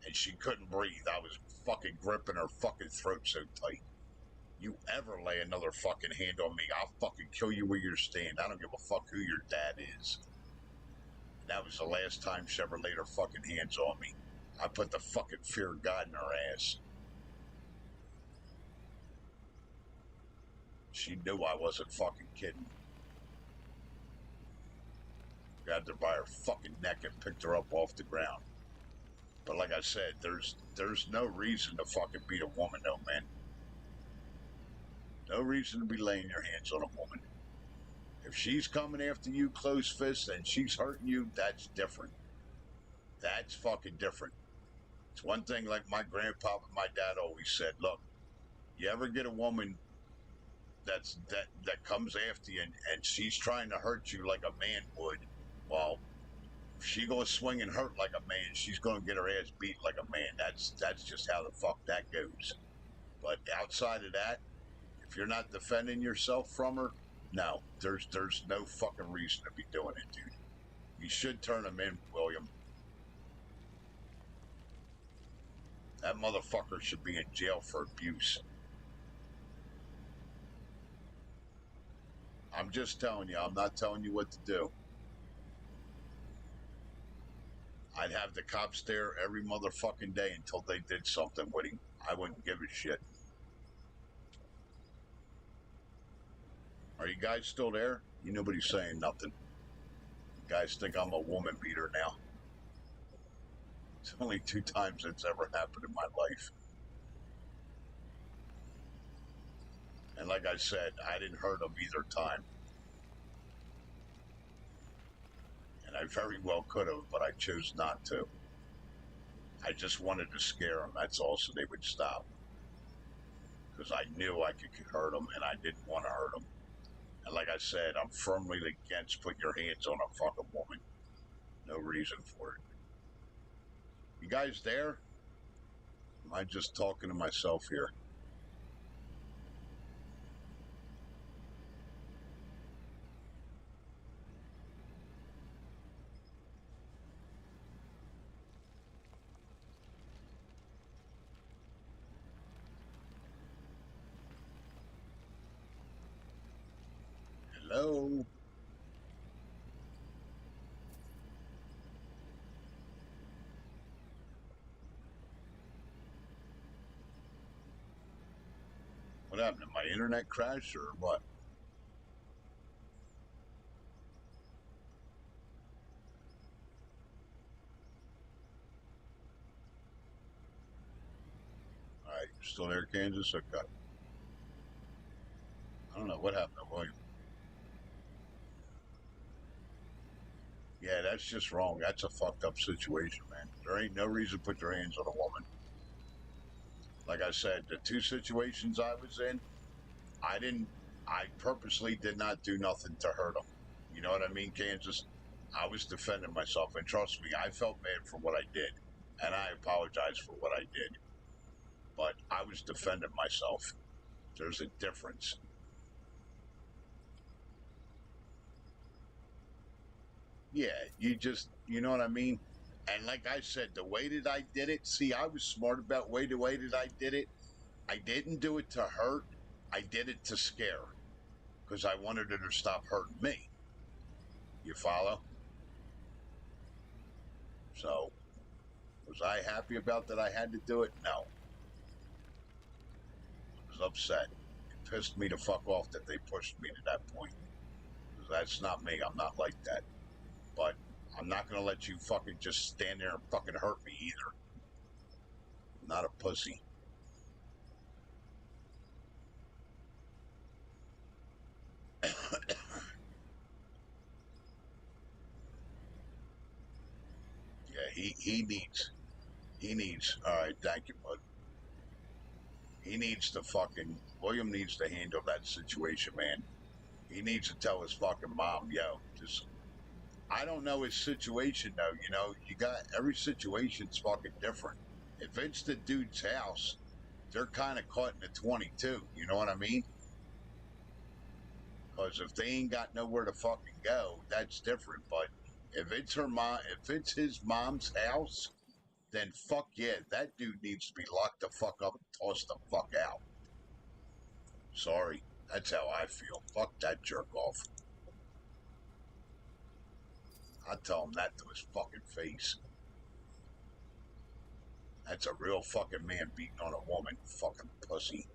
And she couldn't breathe. I was fucking gripping her fucking throat so tight. You ever lay another fucking hand on me, I'll fucking kill you where you stand. I don't give a fuck who your dad is. And that was the last time she ever laid her fucking hands on me. I put the fucking fear of God in her ass. She knew I wasn't fucking kidding. Grabbed her by her fucking neck and picked her up off the ground. But like I said, there's no reason to fucking beat a woman, though, man. No reason to be laying your hands on a woman. If she's coming after you close fists and she's hurting you, that's different. That's fucking different. It's one thing like my grandpa and my dad always said, look, you ever get a woman that comes after you and she's trying to hurt you like a man would, well, if she gonna swing and hurt like a man, she's gonna get her ass beat like a man. That's just how the fuck that goes. But outside of that, if you're not defending yourself from her, no, there's no fucking reason to be doing it, dude. You should turn him in, William. That motherfucker should be in jail for abuse. I'm just telling you, I'm not telling you what to do. I'd have the cops there every motherfucking day until they did something with him. I wouldn't give a shit. Are you guys still there? You nobody's saying nothing. You guys think I'm a woman beater now. It's only 2 times it's ever happened in my life. And like I said, I didn't hurt them either time. And I very well could have, but I chose not to. I just wanted to scare them, that's all, so they would stop. Because I knew I could hurt them, and I didn't want to hurt them. And like I said, I'm firmly against putting your hands on a fucking woman. No reason for it. You guys there? Am I just talking to myself here? Hello? What happened? Did my internet crash or what? All right, you're still there, Kansas? Okay. I don't know what happened to William. Yeah, that's just wrong. That's a fucked up situation, man. There ain't no reason to put your hands on a woman. Like I said, the 2 situations I was in, I purposely did not do nothing to hurt them. You know what I mean, Kansas? I was defending myself, and trust me, I felt bad for what I did, and I apologize for what I did. But I was defending myself. There's a difference. Yeah, you know what I mean? And like I said, the way that I did it, see, I was smart about the way that I did it. I didn't do it to hurt. I did it to scare because I wanted her to stop hurting me. You follow? So, was I happy about that I had to do it? No. I was upset. It pissed me the fuck off that they pushed me to that point. That's not me. I'm not like that. But I'm not going to let you fucking just stand there and fucking hurt me either. I'm not a pussy. Yeah, he needs. All right, thank you, bud. He needs to fucking. William needs to handle that situation, man. He needs to tell his fucking mom, yo, just. I don't know his situation though. You know, you got every situation's fucking different. If it's the dude's house, they're kind of caught in the 22. You know what I mean? Because if they ain't got nowhere to fucking go, that's different. But if it's her mom, if it's his mom's house, then fuck yeah, that dude needs to be locked the fuck up and tossed the fuck out. Sorry, that's how I feel. Fuck that jerk off. I tell him that to his fucking face. That's a real fucking man beating on a woman, fucking pussy.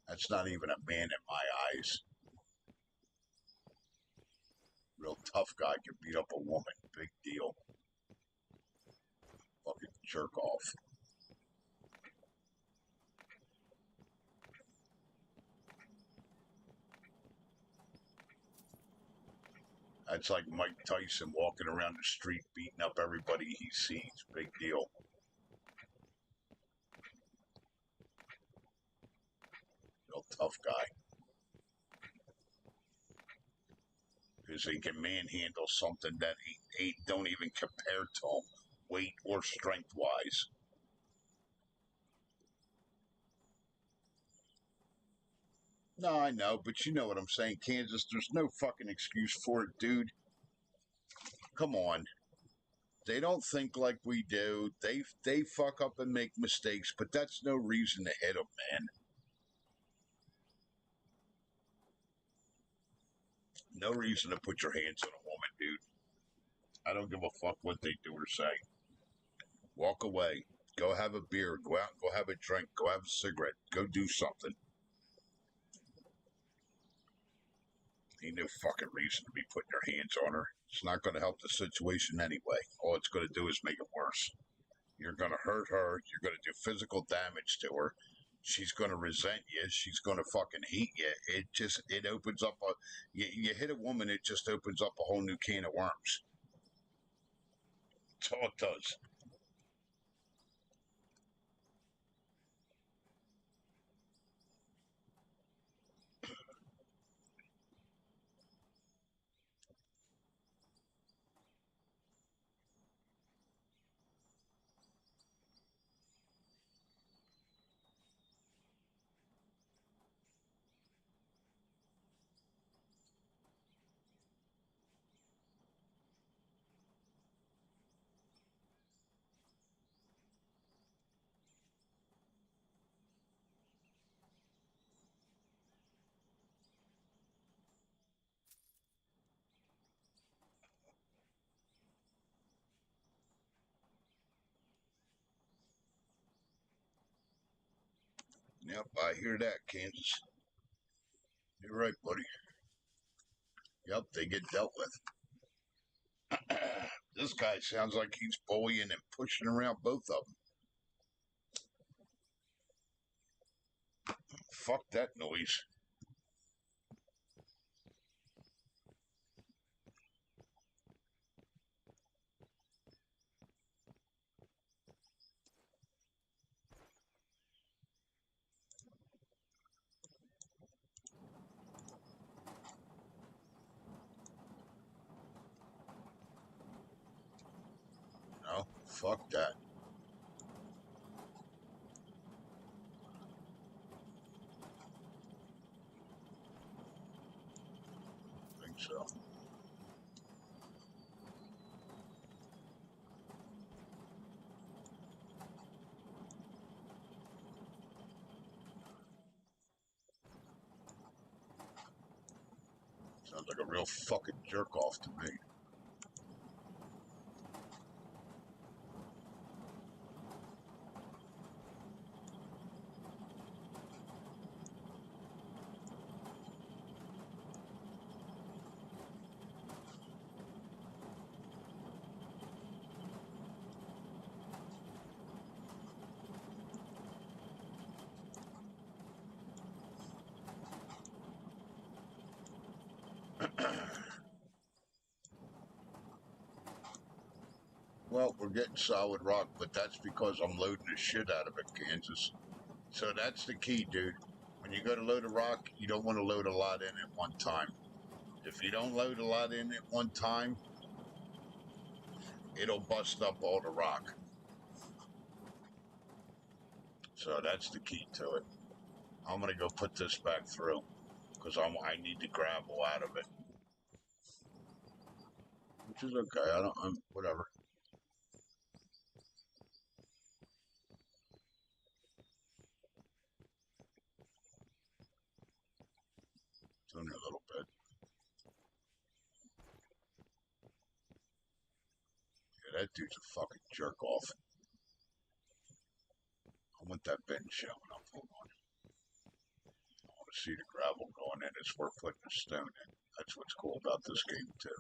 That's not even a man in my eyes. Real tough guy can beat up a woman. Big deal. Fucking jerk off. That's like Mike Tyson walking around the street beating up everybody he sees. Big deal. Real tough guy. Because he can manhandle something that he don't even compare to him, weight or strength wise. No, I know, but you know what I'm saying, Kansas. There's no fucking excuse for it, dude. Come on. They don't think like we do. They fuck up and make mistakes, but that's no reason to hit them, man. No reason to put your hands on a woman, dude. I don't give a fuck what they do or say. Walk away. Go have a beer. Go out and go have a drink. Go have a cigarette. Go do something. Ain't no fucking reason to be putting your hands on her. It's not going to help the situation anyway. All it's going to do is make it worse. You're going to hurt her. You're going to do physical damage to her. She's going to resent you. She's going to fucking hate you. It opens up you hit a woman, it just opens up a whole new can of worms. That's all it does. Yep, I hear that, Kansas. You're right, buddy. Yep, they get dealt with. This guy sounds like he's bullying and pushing around both of them. Fuck that noise. No, fuck that. I think so. Sounds like a real fucking jerk off to me. Well, we're getting solid rock, but that's because I'm loading the shit out of it, Kansas. So that's the key, dude. When you go to load a rock, you don't want to load a lot in at one time. If you don't load a lot in at one time, it'll bust up all the rock. So that's the key to it. I'm gonna go put this back through because I need the gravel out of it, which is okay. I'm whatever. It's only a little bit. Yeah, that dude's a fucking jerk off. I want that bin showing up. Hold on. I want to see the gravel going in as we're putting a stone in. That's what's cool about this game too.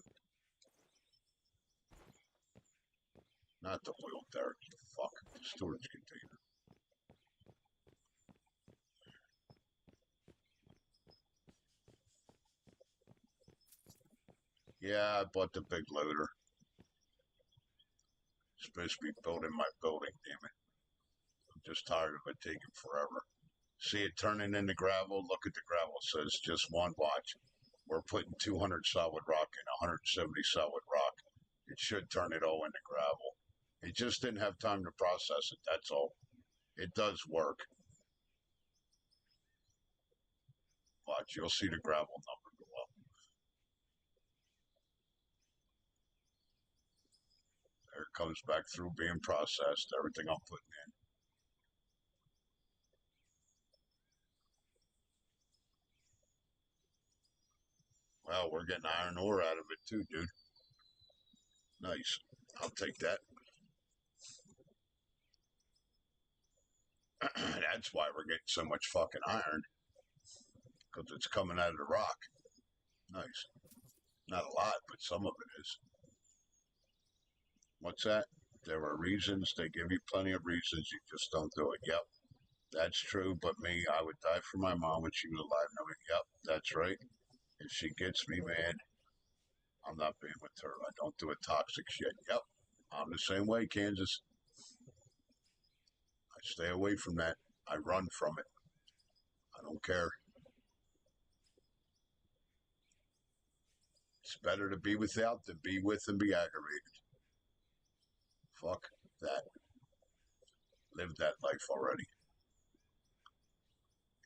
Not the oil derrick, you fuck. The storage container. Yeah, I bought the big loader. It's supposed to be building my building, damn it. I'm just tired of it taking forever. See it turning into gravel? Look at the gravel. It says just one watch. We're putting 200 solid rock and 170 solid rock. It should turn it all into gravel. It just didn't have time to process it, that's all. It does work. Watch, you'll see the gravel number go up. There it comes back through being processed, everything I'm putting in. Well, we're getting iron ore out of it too, dude. Nice. I'll take that. That's why we're getting so much fucking iron. Because it's coming out of the rock. Nice. Not a lot, but some of it is. What's that? There are reasons. They give you plenty of reasons. You just don't do it. Yep. That's true. But me, I would die for my mom when she was alive. Knowing, yep, that's right. If she gets me mad, I'm not being with her. I don't do a toxic shit. Yep. I'm the same way, Kansas. I stay away from that. I run from it. I don't care. It's better to be without than be with and be aggravated. Fuck that. Live that life already.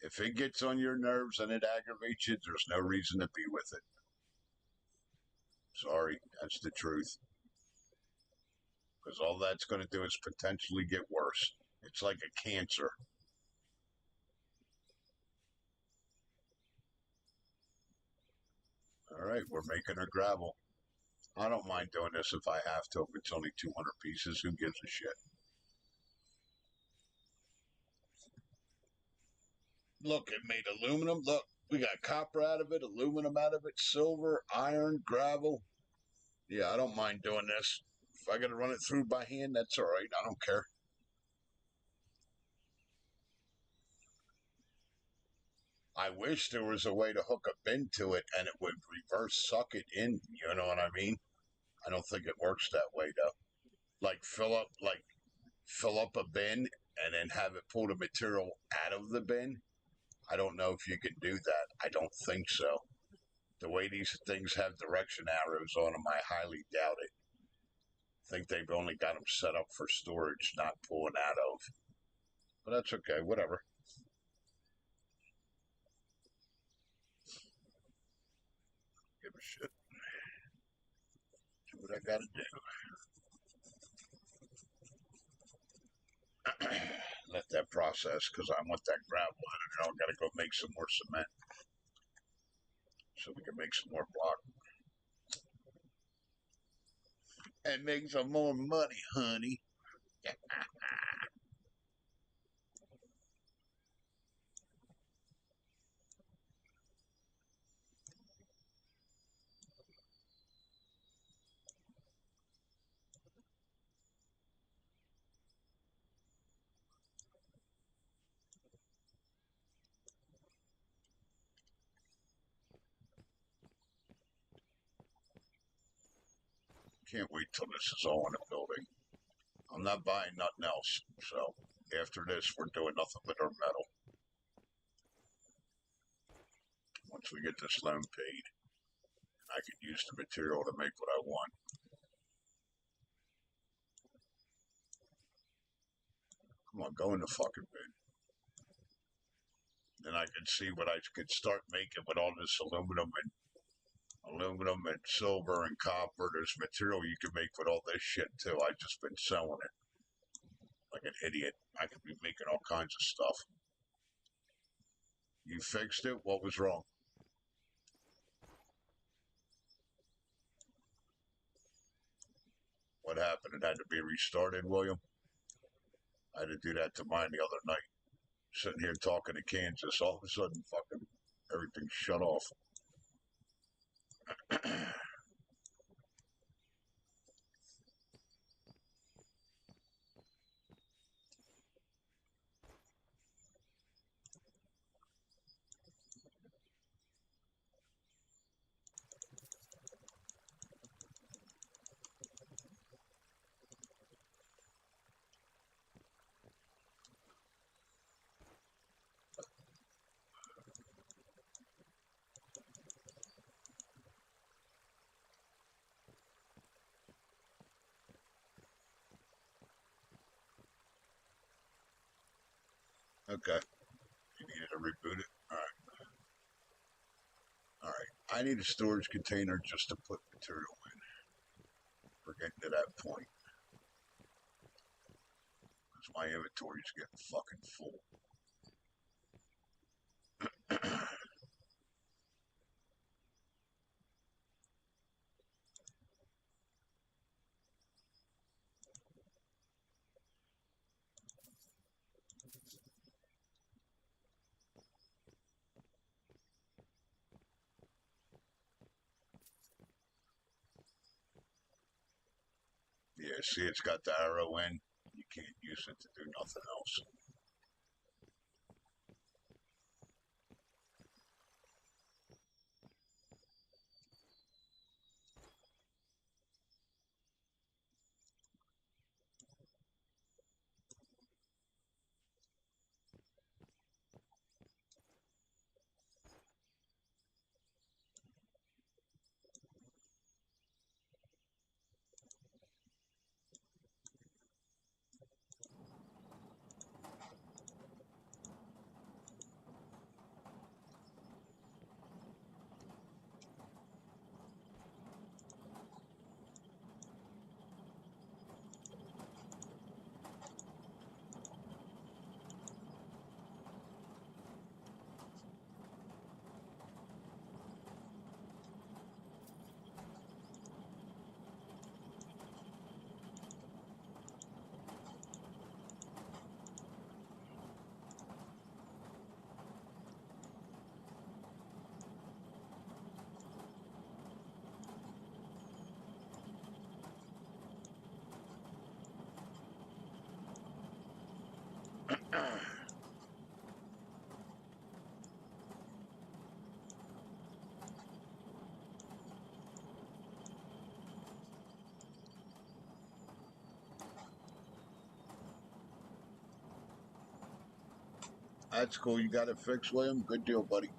If it gets on your nerves and it aggravates you, there's no reason to be with it. Sorry, that's the truth. Because all that's going to do is potentially get worse. It's like a cancer. All right, we're making our gravel. I don't mind doing this if I have to. If it's only 200 pieces, who gives a shit? Look, it made aluminum. Look, we got copper out of it, aluminum out of it, silver, iron, gravel. Yeah, I don't mind doing this. If I got to run it through by hand, that's all right. I don't care. I wish there was a way to hook a bin to it and it would reverse suck it in. You know what I mean? I don't think it works that way though. Like fill up a bin and then have it pull the material out of the bin. I don't know if you can do that. I don't think so. The way these things have direction arrows on them, I highly doubt it. I think they've only got them set up for storage, not pulling out of. But that's okay, whatever. Give a shit. Do what I gotta do. Let that process because I want that gravel out of it. I gotta go make some more cement so we can make some more block and make some more money, honey. Can't wait till this is all in a building. I'm not buying nothing else. So after this, we're doing nothing with our metal. Once we get this loan paid, I can use the material to make what I want. Come on, go in the fucking bin. Then I can see what I could start making with all this aluminum and silver and copper. There's material you can make with all this shit too. I've just been selling it like an idiot. I could be making all kinds of stuff. You fixed it? What was wrong? What happened? It had to be restarted, William? I had to do that to mine the other night. Sitting here talking to Kansas, all of a sudden fucking everything shut off. Okay. You needed to reboot it? Alright. Alright. I need a storage container just to put material in. We're getting to that point. Because my inventory's getting fucking full. Yeah, see, it's got the arrow in. You can't use it to do nothing else. That's cool. You got it fixed, William? Good deal, buddy.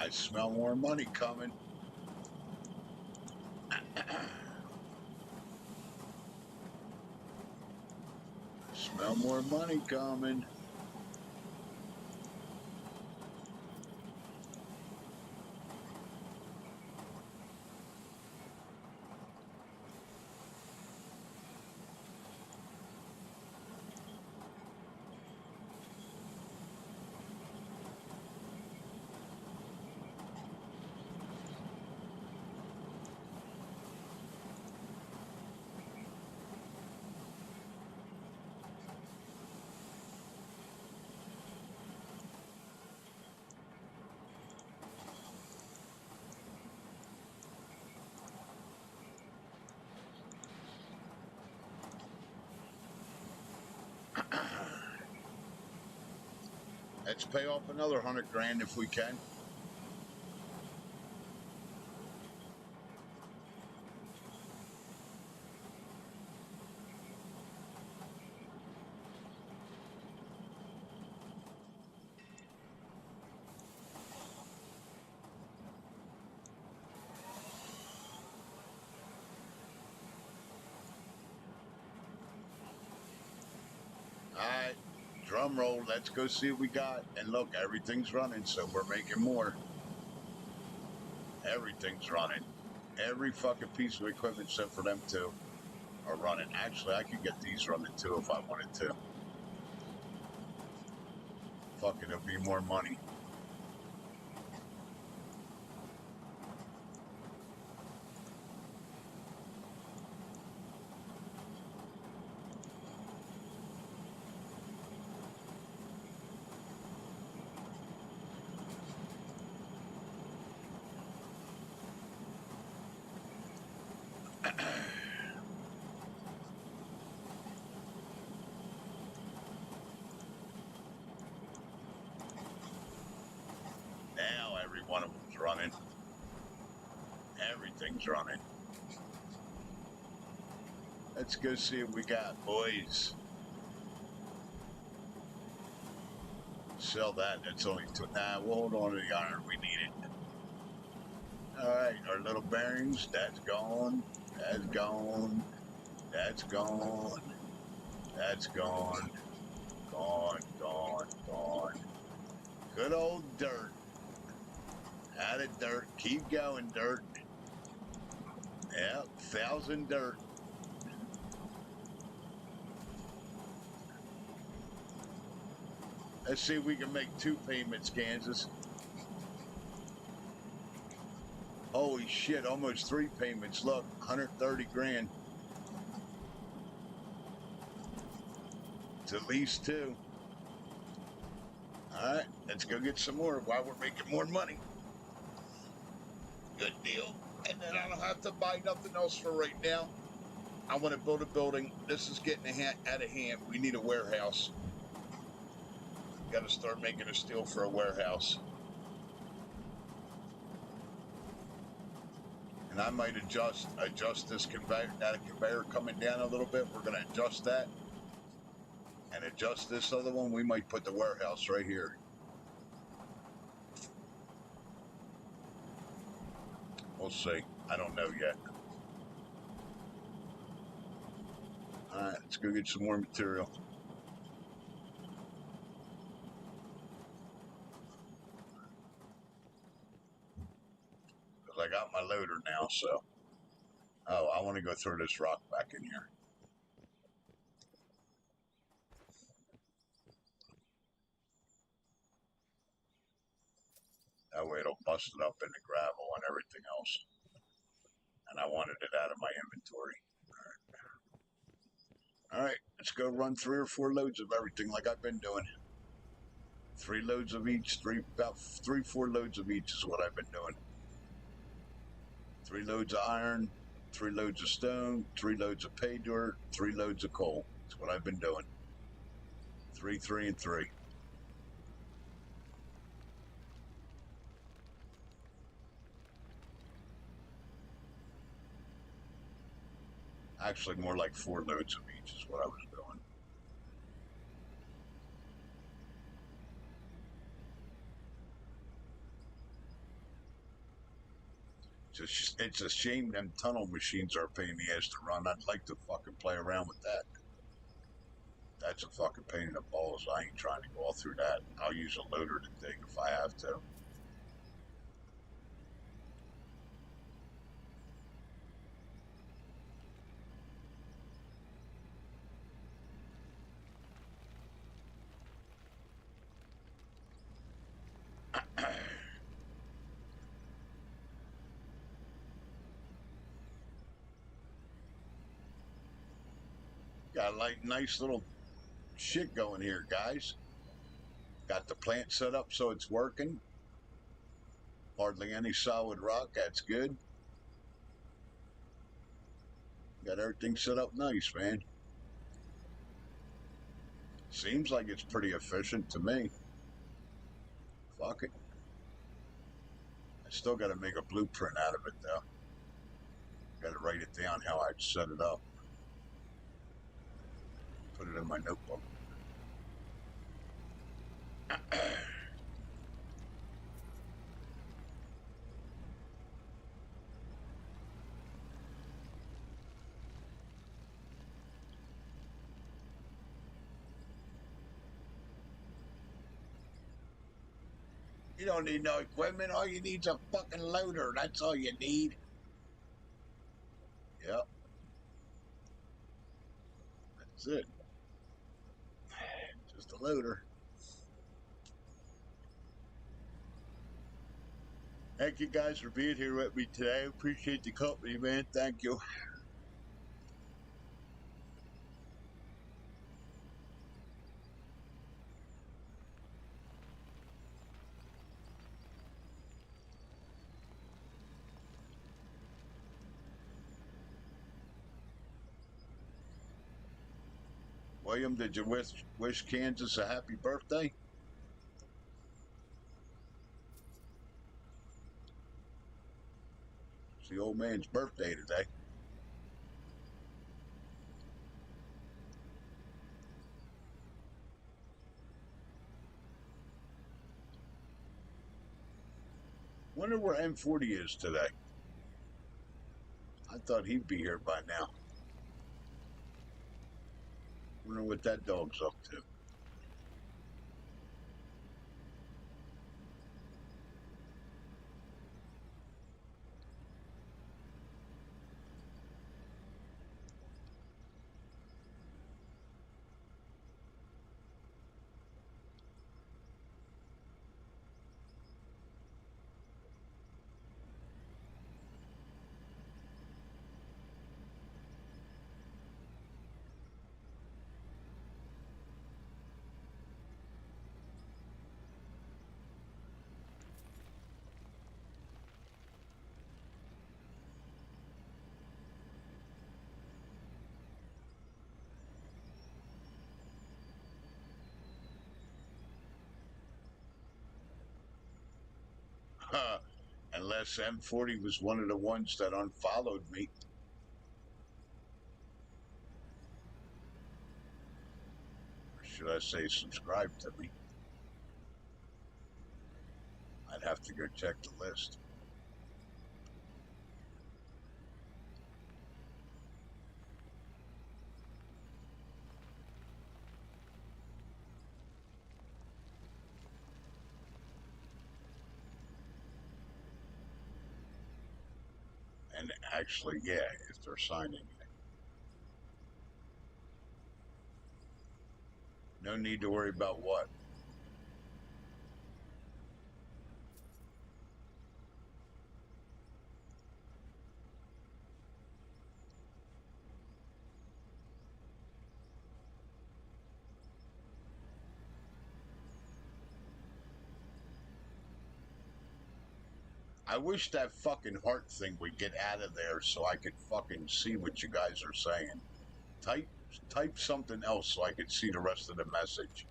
I smell more money coming. more money coming. Let's pay off another 100 grand if we can. All right, drum roll. Let's go see what we got. And look, everything's running, so we're making more. Everything's running. Every fucking piece of equipment except for them two are running. Actually, I could get these running too if I wanted to. Fuck it, it'll be more money. Now every one of them's running. Everything's running. Let's go see what we got, boys. Sell that. That's only two. Nah, we'll hold on to the iron. We need it. All right, our little bearings. That's gone. That's gone. That's gone. That's gone. Gone, gone, gone. Good old dirt. Out of dirt. Keep going, dirt. Yep, 1,000 dirt. Let's see if we can make 2 payments, Kansas. Holy shit, almost 3 payments. Look, 130 grand. It's at least 2. All right, let's go get some more while we're making more money. Good deal. And then I don't have to buy nothing else for right now. I want to build a building. This is getting out of hand. We need a warehouse. Got to start making a steel for a warehouse. And I might adjust this conveyor, that conveyor coming down a little bit. We're going to adjust that and adjust this other one. We might put the warehouse right here. We'll see. I don't know yet. All right, let's go get some more material. Because I got my loader now, so. Oh, I want to go throw this rock back in here. That way it'll bust it up in the gravel and everything else. And I wanted it out of my inventory. All right, let's go run 3 or 4 loads of everything like I've been doing. 3 loads of each, about 3, 4 loads of each is what I've been doing. 3 loads of iron, 3 loads of stone, 3 loads of pay dirt, 3 loads of coal. That's what I've been doing. 3, 3, and 3. Actually, more like 4 loads of each is what I was doing. It's a shame them tunnel machines are a pain in the ass to run. I'd like to fucking play around with that. That's a fucking pain in the balls. I ain't trying to go all through that. I'll use a loader to dig if I have to. Got a like nice little shit going here, guys. Got the plant set up so it's working. Hardly any solid rock. That's good. Got everything set up nice, man. Seems like it's pretty efficient to me. Fuck it. I still got to make a blueprint out of it, though. Got to write it down how I'd set it up. Put it in my notebook. You don't need no equipment. All you need's a fucking loader. That's all you need. Yep. That's it. Just a loader. Thank you guys for being here with me today. Appreciate the company, man. Thank you. William, did you wish Kansas a happy birthday? It's the old man's birthday today. Wonder where M40 is today. I thought he'd be here by now. Wonder what that dog's up to. Unless M40 was one of the ones that unfollowed me. Or should I say subscribe to me? I'd have to go check the list. And actually, yeah, if they're signing it. No need to worry about what. I wish that fucking heart thing would get out of there so I could fucking see what you guys are saying. Type something else so I could see the rest of the message.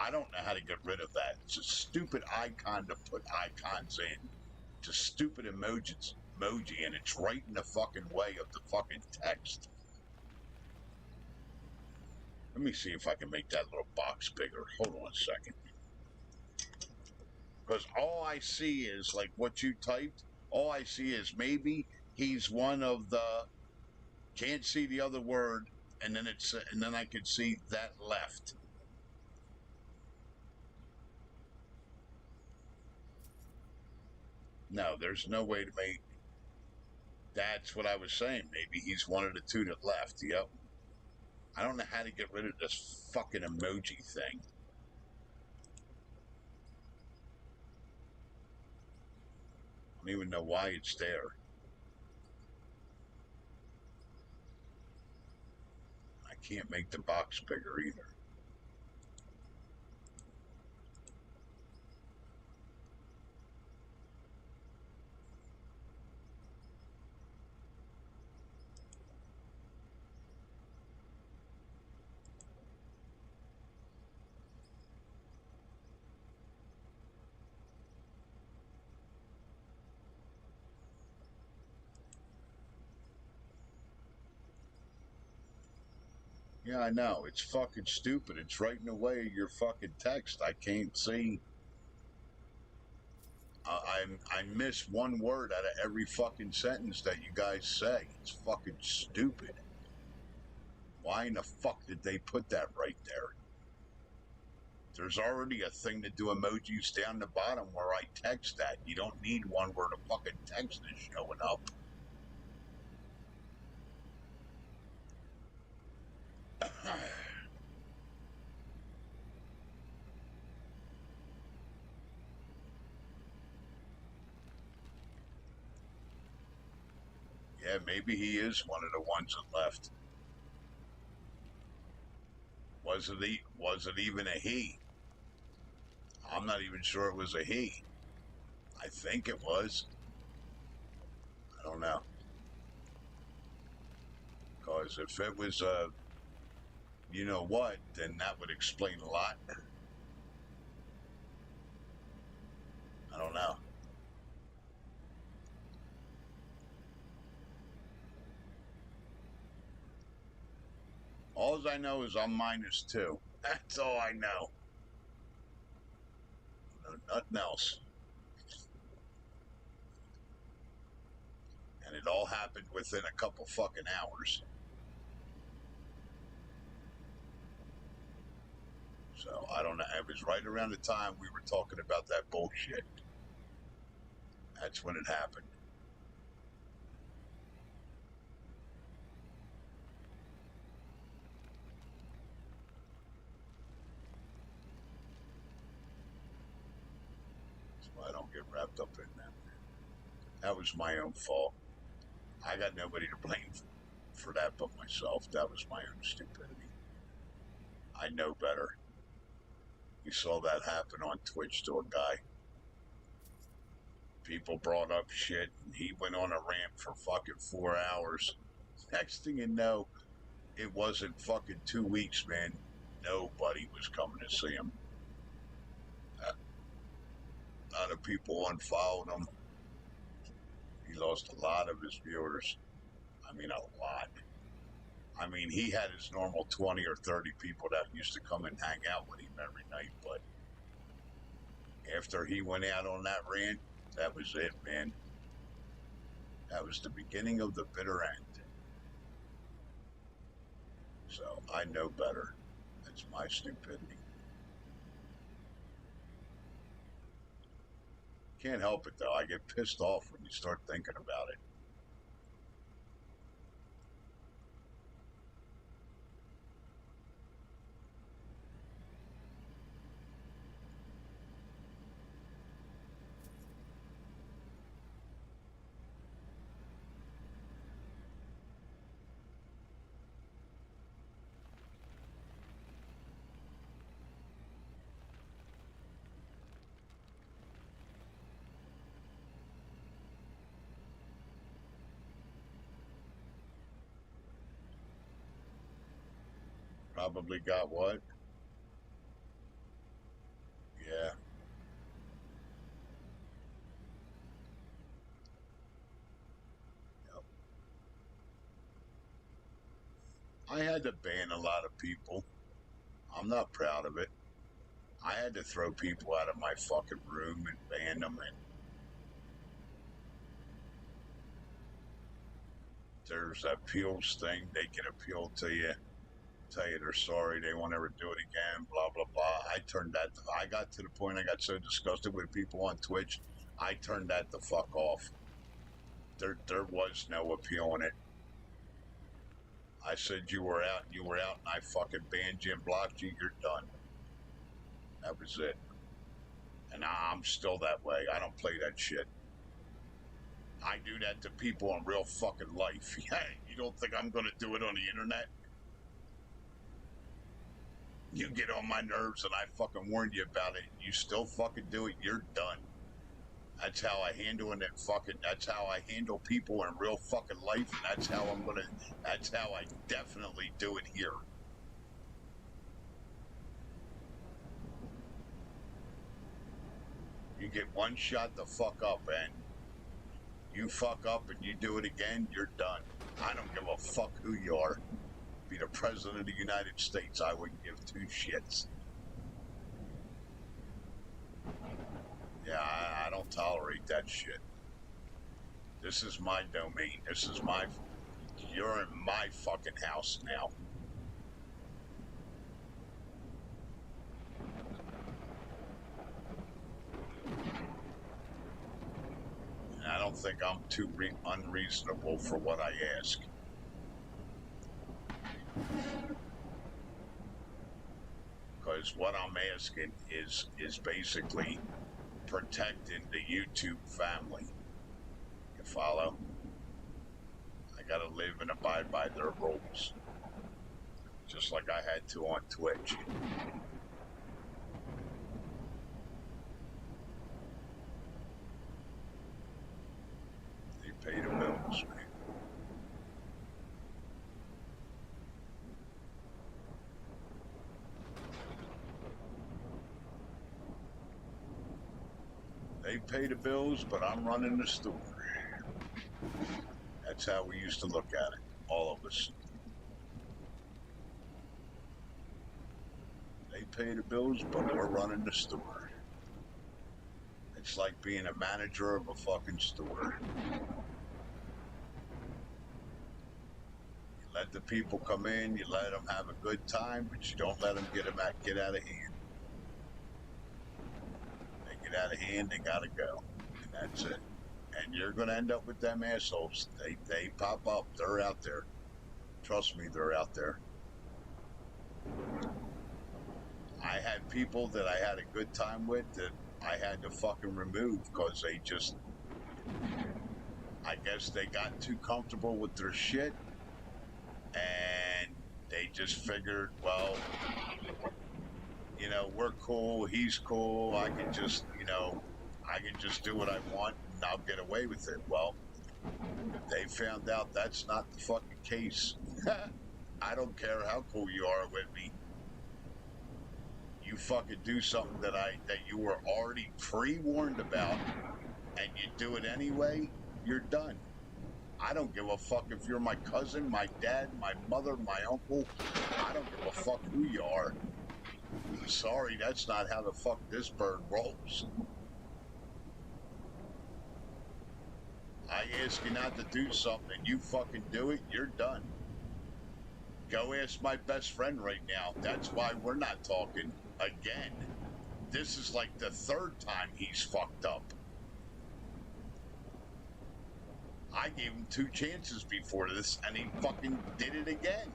I don't know how to get rid of that. It's a stupid icon to put icons in. It's a stupid emoji, and it's right in the fucking way of the fucking text. Let me see if I can make that little box bigger. Hold on a second. Because all I see is like what you typed. All I see is maybe he's one of the can't see the other word, and then I could see that left. No, there's no way to make. That's what I was saying. Maybe he's one of the two that left. Yep. I don't know how to get rid of this fucking emoji thing. I don't even know why it's there. I can't make the box bigger either. Yeah, I know. It's fucking stupid. It's right in the way of your fucking text. I can't see. I miss one word out of every fucking sentence that you guys say. It's fucking stupid. Why in the fuck did they put that right there? There's already a thing to do emojis down the bottom where I text that. You don't need one where the fucking text is showing up. Yeah, maybe he is one of the ones that left. Was it even a he? I'm not even sure it was a he. I think it was. I don't know. Because if it was a you know what, then that would explain a lot. I don't know. All I know is I'm -2. That's all I know. No, nothing else. And it all happened within a couple fucking hours. So I don't know. It was right around the time we were talking about that bullshit. That's when it happened. So I don't get wrapped up in that. That was my own fault. I got nobody to blame for that but myself. That was my own stupidity. I know better. You saw that happen on Twitch to a guy. People brought up shit, and he went on a rant for fucking 4 hours. Next thing you know, it wasn't fucking 2 weeks, man. Nobody was coming to see him. A lot of people unfollowed him. He lost a lot of his viewers. I mean, a lot. I mean, he had his normal 20 or 30 people that used to come and hang out with him every night, but after he went out on that rant, that was it, man. That was the beginning of the bitter end. So I know better. That's my stupidity. Can't help it though. I get pissed off when you start thinking about it. Probably got what? Yeah. Yep. I had to ban a lot of people. I'm not proud of it. I had to throw people out of my fucking room and ban them, and there's appeals thing. They can appeal to you. tell you they're sorry, they won't ever do it again, blah blah blah. I got to the point, I got so disgusted with people on Twitch, I turned that the fuck off. There was no appeal in it. I said you were out, and I fucking banned you and blocked you, you're done. That was it. And I'm still that way. I don't play that shit. I do that to people in real fucking life. You don't think I'm gonna do it on the internet? You get on my nerves and I fucking warned you about it. You still fucking do it, you're done. That's how I handle it. That's how I handle people in real fucking life. And that's how I definitely do it here. You get one shot the fuck up, and you fuck up and you do it again, you're done. I don't give a fuck who you are. Be the president of the United States, I wouldn't give two shits. Yeah, I don't tolerate that shit. This is my domain. You're in my fucking house now. And I don't think I'm too unreasonable for what I ask. Because what I'm asking is basically protecting the YouTube family. You follow? I gotta live and abide by their rules. Just like I had to on Twitch. They pay the bills, man. They pay the bills, but I'm running the store. That's how we used to look at it, all of us. They pay the bills, but we're running the store. It's like being a manager of a fucking store. You let the people come in, you let them have a good time, but you don't let them get out of hand. They get out of hand, they gotta go. And that's it. And you're gonna end up with them assholes. They pop up, they're out there. Trust me, they're out there. I had people that I had a good time with that I had to fucking remove because they just, I guess they got too comfortable with their shit and they just figured, well, you know, we're cool, he's cool, I can just do what I want and I'll get away with it. Well, they found out that's not the fucking case. I don't care how cool you are with me. You fucking do something that you were already pre-warned about and you do it anyway, you're done. I don't give a fuck if you're my cousin, my dad, my mother, my uncle. I don't give a fuck who you are. Sorry, that's not how the fuck this bird rolls. I ask you not to do something and you fucking do it, you're done. Go ask my best friend right now. That's why we're not talking again. This is like the third time he's fucked up. I gave him 2 chances before this and he fucking did it again.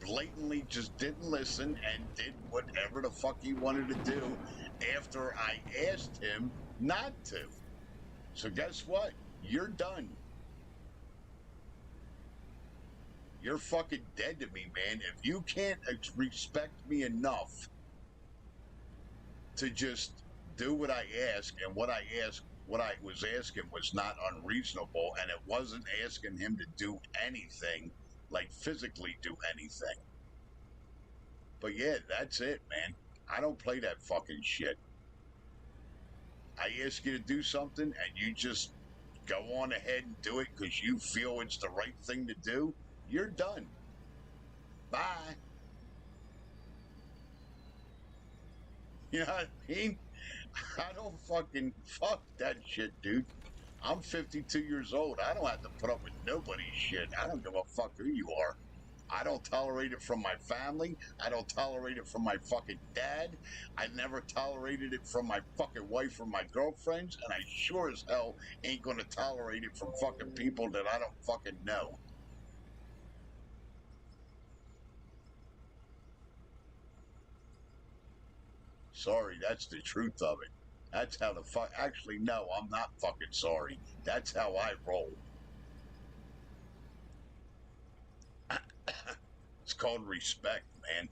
Blatantly just didn't listen and did whatever the fuck he wanted to do after I asked him not to. So guess what? You're done. You're fucking dead to me, man. If you can't respect me enough to just do what I ask, and what I was asking was not unreasonable, and it wasn't asking him to do anything, like physically do anything. But yeah, that's it, man. I don't play that fucking shit. I ask you to do something and you just go on ahead and do it because you feel it's the right thing to do, you're done. Bye. You know what I mean? I don't fucking fuck that shit, dude. I'm 52 years old. I don't have to put up with nobody's shit. I don't give a fuck who you are. I don't tolerate it from my family. I don't tolerate it from my fucking dad. I never tolerated it from my fucking wife or my girlfriends. And I sure as hell ain't gonna tolerate it from fucking people that I don't fucking know. Sorry, that's the truth of it. That's how the fuck. Actually, no, I'm not fucking sorry. That's how I roll. It's called respect, man.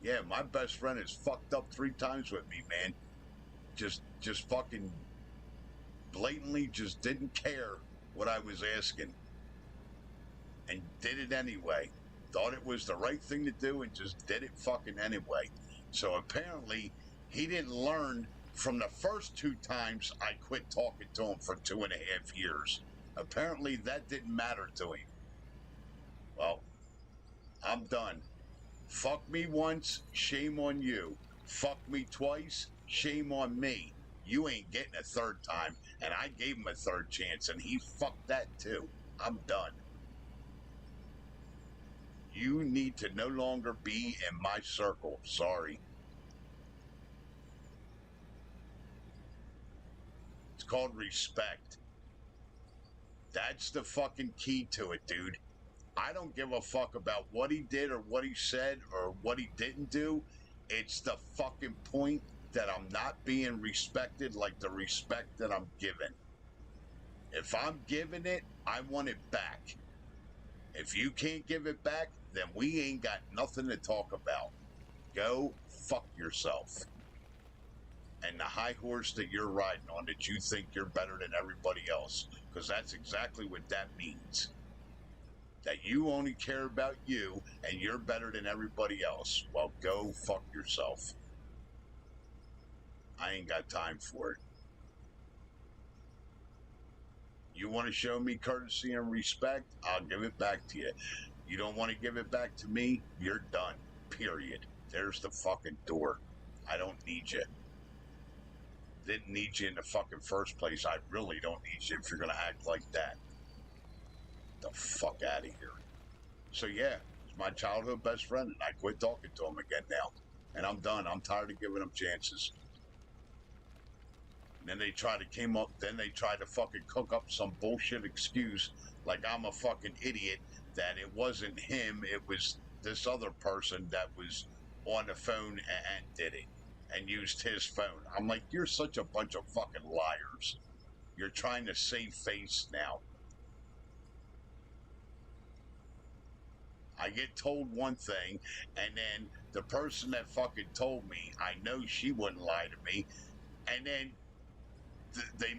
Yeah, my best friend is fucked up 3 times with me, man. Just fucking blatantly just didn't care what I was asking and did it anyway. Thought it was the right thing to do and just did it fucking anyway. So apparently he didn't learn from the first 2 times I quit talking to him for 2.5 years. Apparently that didn't matter to him. Well, I'm done. Fuck me once, shame on you. Fuck me twice, shame on me. You ain't getting a 3rd time, and I gave him a 3rd chance, and he fucked that too. I'm done. You need to no longer be in my circle. Sorry. It's called respect. That's the fucking key to it, dude. I don't give a fuck about what he did or what he said or what he didn't do. It's the fucking point that I'm not being respected like the respect that I'm given. If I'm giving it, I want it back. If you can't give it back, then we ain't got nothing to talk about. Go fuck yourself. And the high horse that you're riding on that you think you're better than everybody else, because that's exactly what that means. That you only care about you and you're better than everybody else. Well, go fuck yourself. I ain't got time for it. You want to show me courtesy and respect? I'll give it back to you. You don't want to give it back to me? You're done. Period. There's the fucking door. I don't need you. Didn't need you in the fucking first place. I really don't need you if you're going to act like that. The fuck out of here. So yeah, he's my childhood best friend, and I quit talking to him again now. And I'm done. I'm tired of giving him chances. And then they try to fucking cook up some bullshit excuse like I'm a fucking idiot that it wasn't him, it was this other person that was on the phone and did it and used his phone. I'm like, you're such a bunch of fucking liars. You're trying to save face now. I get told one thing, and then the person that fucking told me, I know she wouldn't lie to me, and then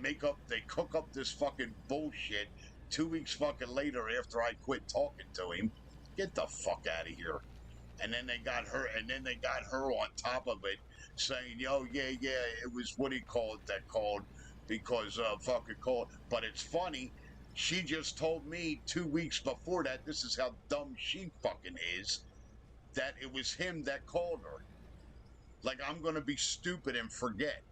they cook up this fucking bullshit 2 weeks fucking later after I quit talking to him. Get the fuck out of here. And then they got her on top of it saying, yo, yeah, it was what he called that called because fucking called. But it's funny, she just told me 2 weeks before that, this is how dumb she fucking is, that it was him that called her. Like I'm gonna be stupid and forget.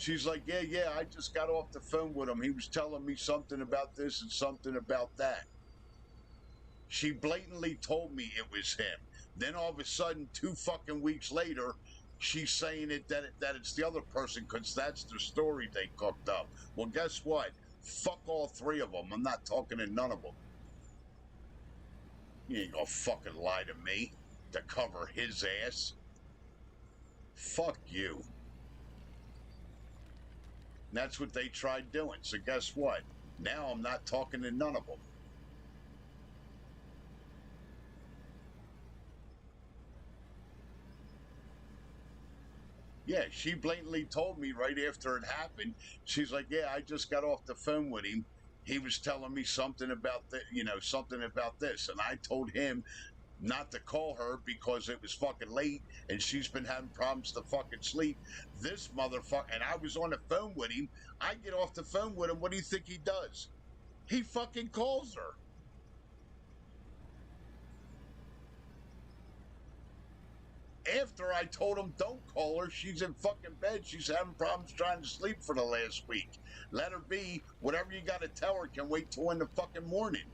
She's like, yeah, I just got off the phone with him. He was telling me something about this and something about that. She blatantly told me it was him. Then all of a sudden, 2 fucking weeks later, she's saying that it's the other person because that's the story they cooked up. Well, guess what? Fuck all 3 of them. I'm not talking to none of them. You ain't gonna fucking lie to me to cover his ass. Fuck you. And that's what they tried doing. So guess what? Now I'm not talking to none of them. Yeah, she blatantly told me right after it happened. She's like, yeah, I just got off the phone with him. He was telling me something about something about this. And I told him not to call her because it was fucking late and she's been having problems to fucking sleep. This motherfucker, and I was on the phone with him. I get off the phone with him. What do you think he does? He fucking calls her. After I told him don't call her, she's in fucking bed. She's having problems trying to sleep for the last week. Let her be. Whatever you got to tell her can wait till in the fucking morning.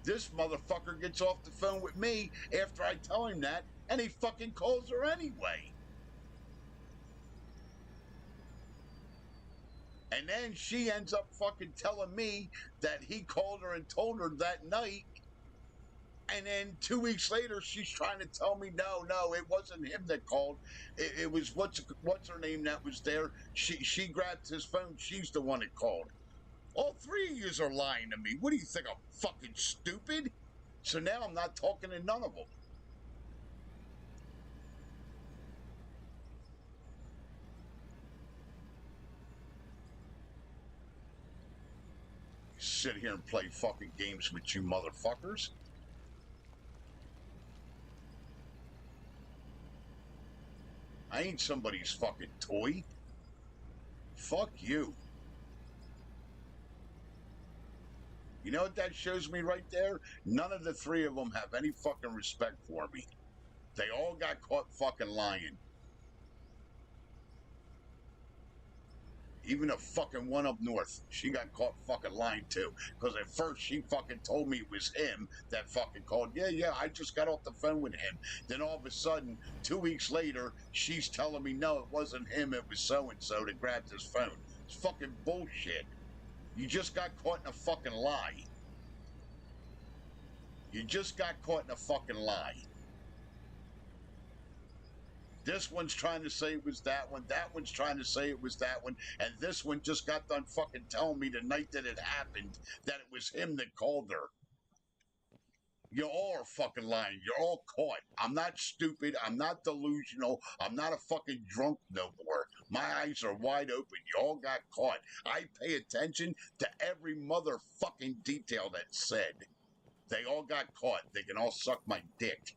This motherfucker gets off the phone with me after I tell him that, and he fucking calls her anyway. And then she ends up fucking telling me that he called her and told her that night. And then 2 weeks later, she's trying to tell me, no, it wasn't him that called. It was what's her name that was there. She grabbed his phone. She's the one that called. All three of yous are lying to me. What do you think, I'm fucking stupid? So now I'm not talking to none of them. Sit here and play fucking games with you motherfuckers. I ain't somebody's fucking toy. Fuck you. You know what that shows me right there? None of the three of them have any fucking respect for me. They all got caught fucking lying. Even the fucking one up north, she got caught fucking lying too. Because at first she fucking told me it was him that fucking called. Yeah, I just got off the phone with him. Then all of a sudden, 2 weeks later, she's telling me, no, it wasn't him, it was so-and-so that grabbed his phone. It's fucking bullshit. You just got caught in a fucking lie. You just got caught in a fucking lie. This one's trying to say it was that one. That one's trying to say it was that one. And this one just got done fucking telling me the night that it happened that it was him that called her. You all are fucking lying. You're all caught. I'm not stupid. I'm not delusional. I'm not a fucking drunk no more. My eyes are wide open. You all got caught. I pay attention to every motherfucking detail that's said. They all got caught. They can all suck my dick.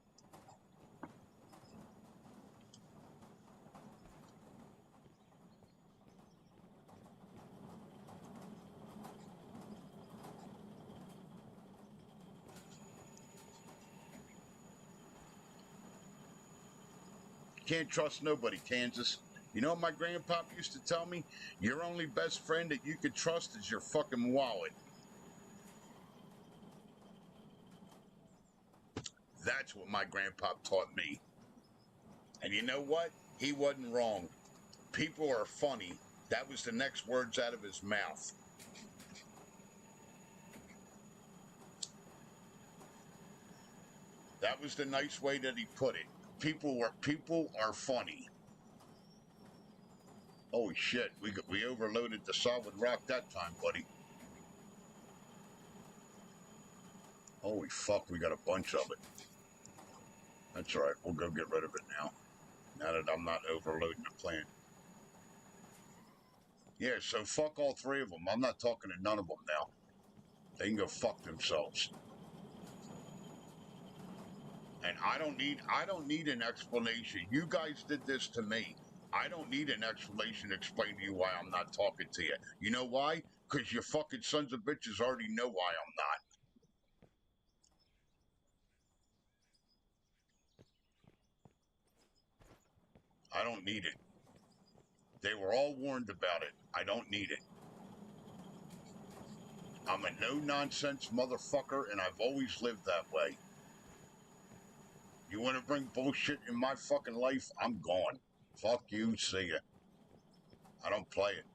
Can't trust nobody, Kansas. You know what my grandpop used to tell me? Your only best friend that you could trust is your fucking wallet. That's what my grandpop taught me. And you know what? He wasn't wrong. People are funny. That was the next words out of his mouth. That was the nice way that he put it. People are funny. Holy shit, we overloaded the solid rock that time, buddy. Holy fuck, we got a bunch of it. That's all right, we'll go get rid of it now. Now that I'm not overloading the plant. Yeah, so fuck all three of them. I'm not talking to none of them now. They can go fuck themselves. And I don't need an explanation. You guys did this to me. I don't need an explanation to explain to you why I'm not talking to you. You know why? Because you fucking sons of bitches already know why I'm not. I don't need it. They were all warned about it. I don't need it. I'm a no-nonsense motherfucker, and I've always lived that way. You want to bring bullshit in my fucking life? I'm gone. Fuck you, see ya. I don't play it.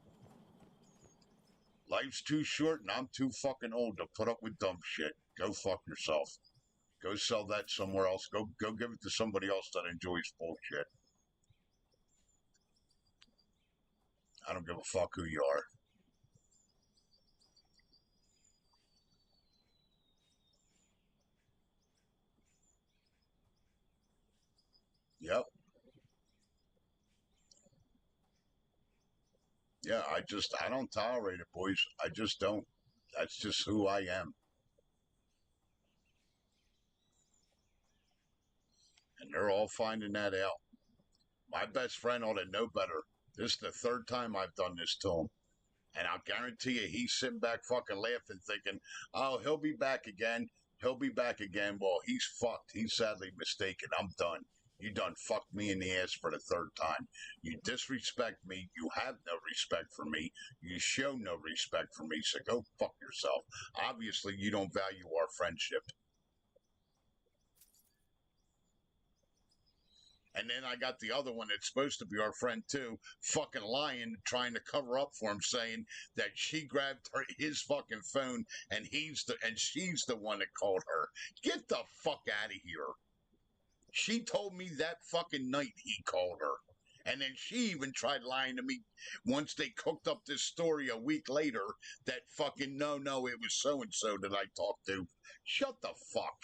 Life's too short, and I'm too fucking old to put up with dumb shit. Go fuck yourself. Go sell that somewhere else. Go give it to somebody else that enjoys bullshit. I don't give a fuck who you are. Yep. Yeah, I don't tolerate it, boys. I just don't. That's just who I am. And they're all finding that out. My best friend ought to know better. This is the third time I've done this to him. And I'll guarantee you, he's sitting back fucking laughing, thinking, oh, he'll be back again. He'll be back again. Well, he's fucked. He's sadly mistaken. I'm done. You done fucked me in the ass for the third time. You disrespect me. You have no respect for me. You show no respect for me. So go fuck yourself. Obviously, you don't value our friendship. And then I got the other one that's supposed to be our friend too, fucking lying, trying to cover up for him, saying that she grabbed his fucking phone and she's the one that called her. Get the fuck out of here. She told me that fucking night he called her. And then she even tried lying to me once they cooked up this story a week later that fucking no, it was so and so that I talked to. Shut the fuck.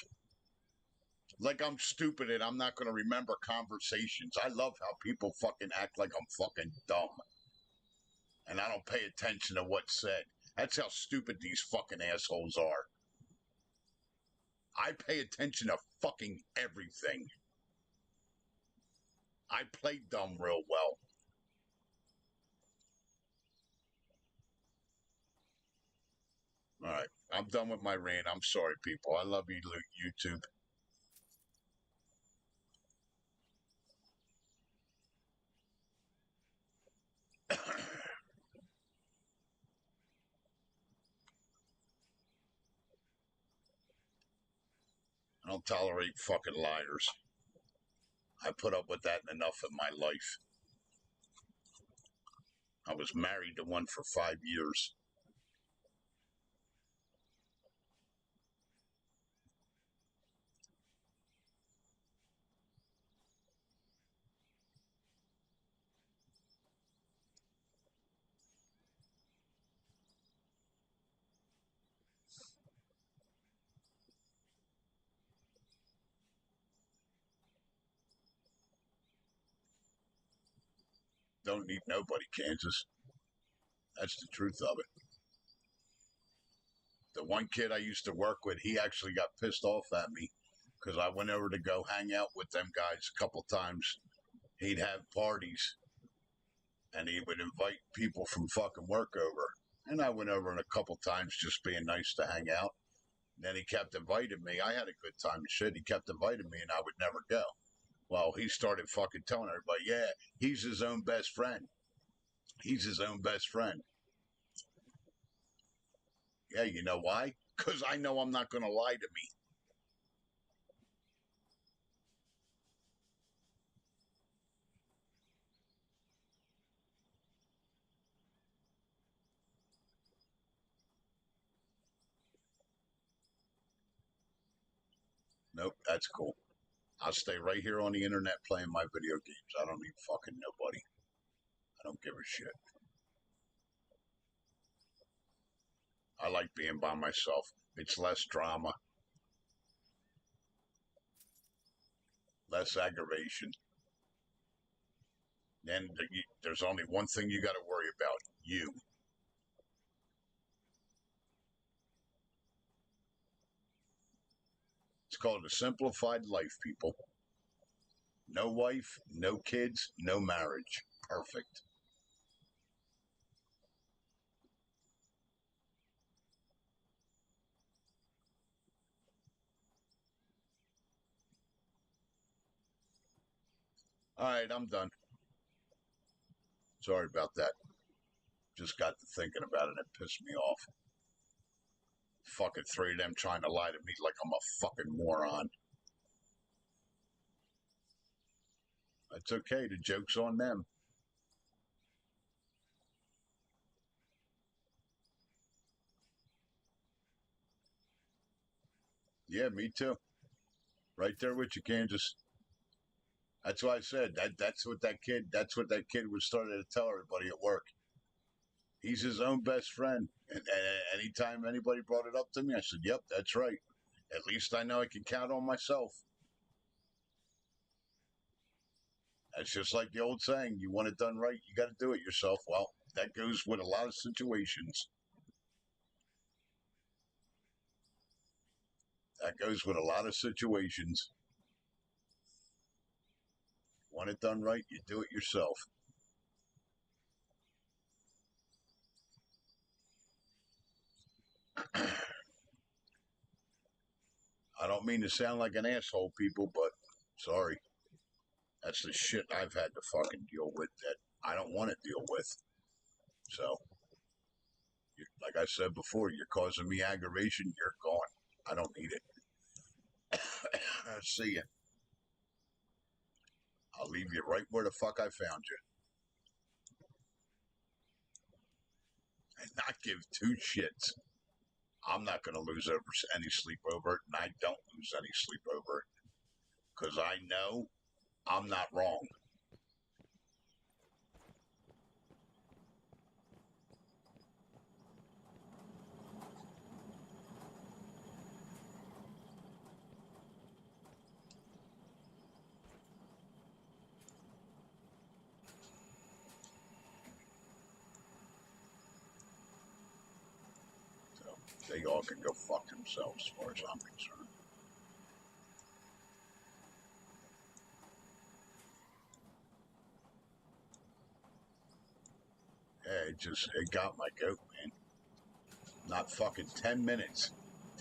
Like I'm stupid and I'm not going to remember conversations. I love how people fucking act like I'm fucking dumb. And I don't pay attention to what's said. That's how stupid these fucking assholes are. I pay attention to fucking everything. I play dumb real well. All right. I'm done with my rant. I'm sorry, people. I love you, YouTube. I don't tolerate fucking liars. I put up with that enough in my life. I was married to one for 5 years. Don't need nobody, Kansas. That's the truth of it. The one kid I used to work with, he actually got pissed off at me because I went over to go hang out with them guys a couple times. He'd have parties and he would invite people from fucking work over. And I went over a couple times just being nice to hang out. And then he kept inviting me. I had a good time and shit. He kept inviting me and I would never go. Well, he started fucking telling everybody, yeah, he's his own best friend. He's his own best friend. Yeah, you know why? Because I know I'm not going to lie to me. Nope, that's cool. I'll stay right here on the internet playing my video games. I don't need fucking nobody. I don't give a shit. I like being by myself. It's less drama, less aggravation. Then there's only one thing you got to worry about: you. It's called a simplified life, people. No wife, no kids, no marriage. Perfect. All right, I'm done. Sorry about that. Just got to thinking about it and it pissed me off. Fucking three of them trying to lie to me like I'm a fucking moron. It's okay. The joke's on them. Yeah, me too. Right there with you, Kansas. That's why I said that's what that kid was starting to tell everybody at work. He's his own best friend. And anytime anybody brought it up to me, I said, yep, that's right. At least I know I can count on myself. That's just like the old saying, you want it done right, you got to do it yourself. Well, that goes with a lot of situations. That goes with a lot of situations. Want it done right, you do it yourself. I don't mean to sound like an asshole, people, but sorry. That's the shit I've had to fucking deal with that I don't want to deal with. So, like I said before, you're causing me aggravation. You're gone. I don't need it. See ya. I'll leave you right where the fuck I found you. And not give two shits. I'm not going to lose any sleep over it, and I don't lose any sleep over it. Because I know I'm not wrong. So they all can go fuck themselves as far as I'm concerned. Yeah, it got my goat, man. Not fucking 10 minutes.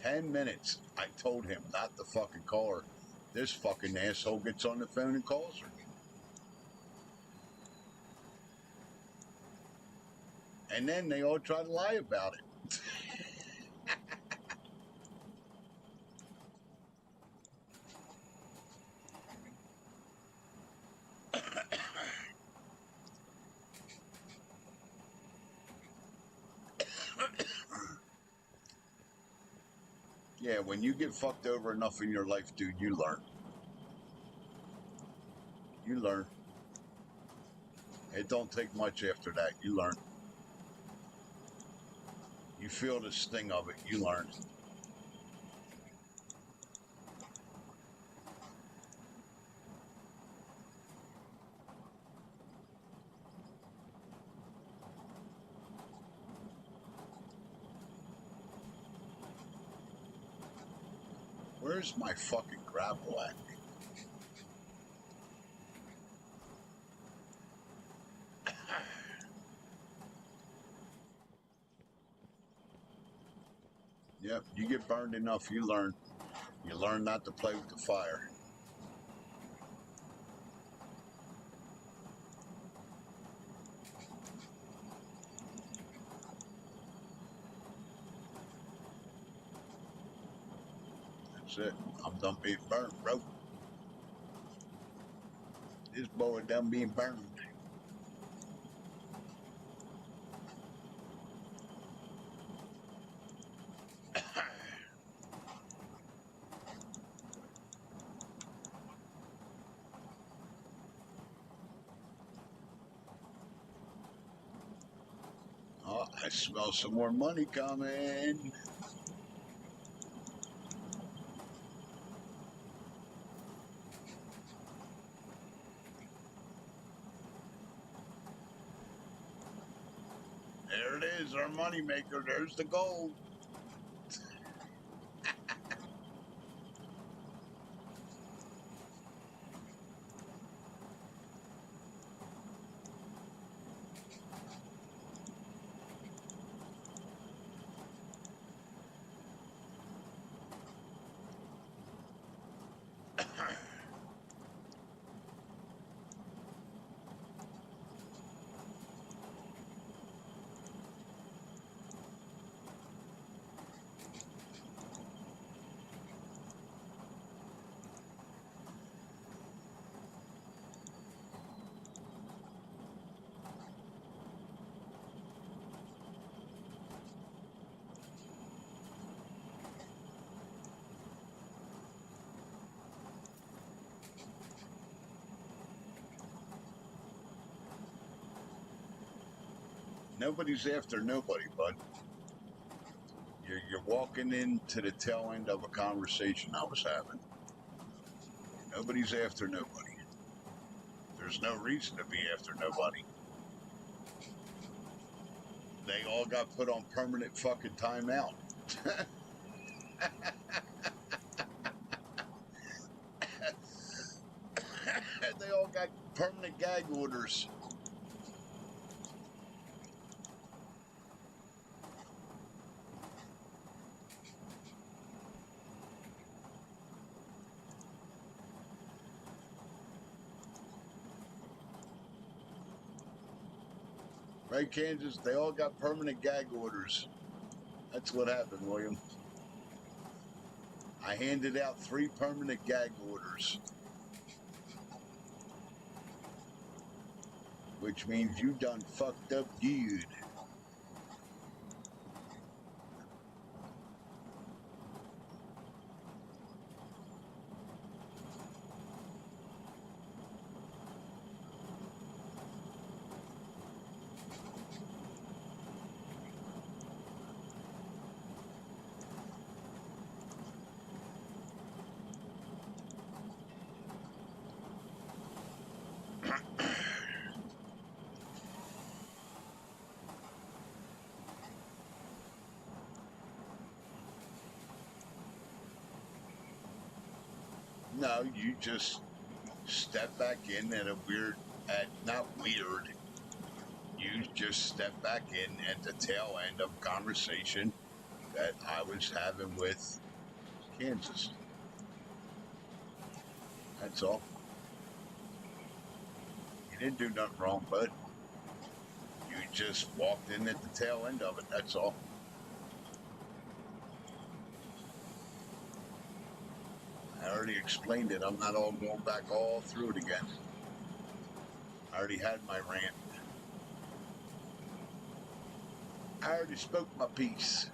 10 minutes. I told him not to fucking call her. This fucking asshole gets on the phone and calls her. And then they all try to lie about it. Yeah, when you get fucked over enough in your life, dude, you learn. You learn. It don't take much after that. You learn. You feel the sting of it. You learn. Where's my fucking gravel at? Yep, you get burned enough, you learn. You learn not to play with the fire. That's it. I'm done being burned, bro. This boy done being burned. Oh, I smell some more money coming. There it is, our money maker. There's the gold. Nobody's after nobody, bud. You're walking into the tail end of a conversation I was having. Nobody's after nobody. There's no reason to be after nobody. They all got put on permanent fucking timeout. They all got permanent gag orders. Right, Kansas? They all got permanent gag orders. That's what happened, William. I handed out 3 permanent gag orders. Which means you done fucked up good. No, you just step back in at a weird, not weird. You just step back in at the tail end of conversation that I was having with Kansas. That's all. You didn't do nothing wrong, bud. You just walked in at the tail end of it. That's all. I already explained it. I'm not all going back all through it again. I already had my rant. I already spoke my piece.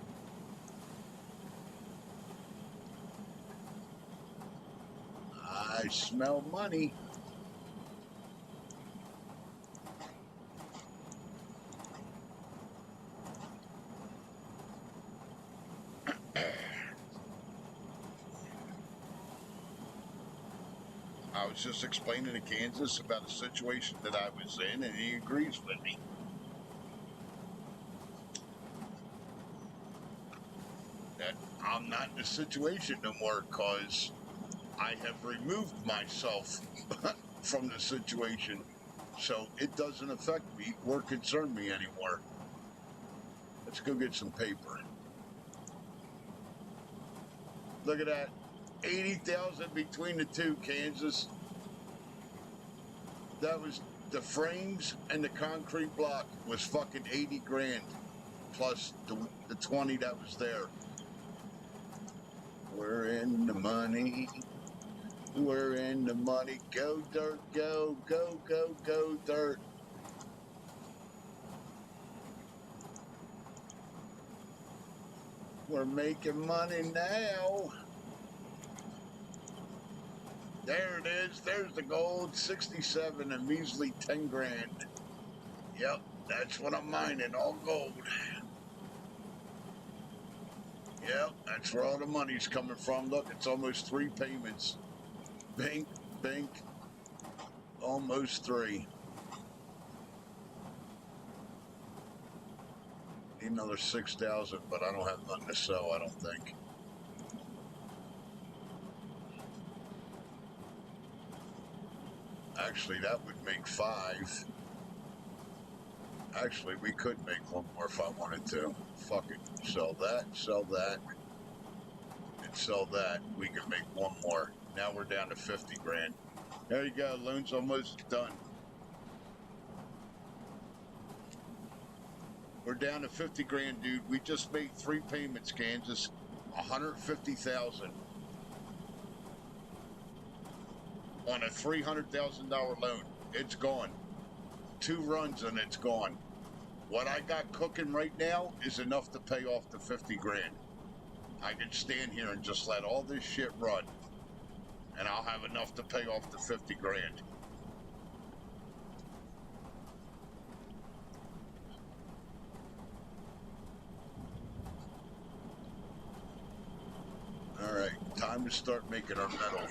I smell money. I was just explaining to Kansas about a situation that I was in, and he agrees with me. That I'm not in the situation no more because I have removed myself from the situation, so it doesn't affect me or concern me anymore. Let's go get some paper. Look at that. 80,000 between the two, Kansas. That was the frames and the concrete block was fucking 80 grand plus the 20 that was there. We're in the money. We're in the money. Go dirt, go, go, go, go dirt. We're making money now. There it is. There's the gold. 67 and measly 10 grand. Yep, that's what I'm mining. All gold. Yep, that's where all the money's coming from. Look, it's almost 3 payments. Bink, bink. Almost 3. Need another 6,000, but I don't have nothing to sell, I don't think. Actually, that would make 5. Actually, we could make 1 more if I wanted to. Fuck it. Sell that, and sell that. We can make 1 more. Now we're down to 50 grand. There you go. Loan's almost done. We're down to 50 grand, dude. We just made 3 payments, Kansas. 150,000 on a $300,000 loan. It's gone. 2 runs and it's gone. What I got cooking right now is enough to pay off the 50 grand. I can stand here and just let all this shit run, and I'll have enough to pay off the 50 grand. All right, time to start making our metal.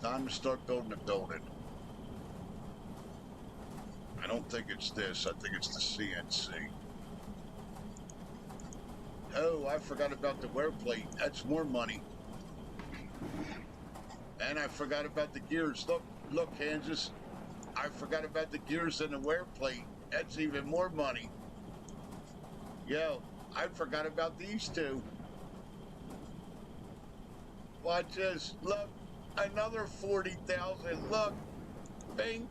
Time to start building a building. I don't think it's this. I think it's the CNC. Oh, I forgot about the wear plate. That's more money. And I forgot about the gears. Look, Kansas. I forgot about the gears and the wear plate. That's even more money. Yo, I forgot about these 2. Watch this. Look, another 40,000. Look. Bink,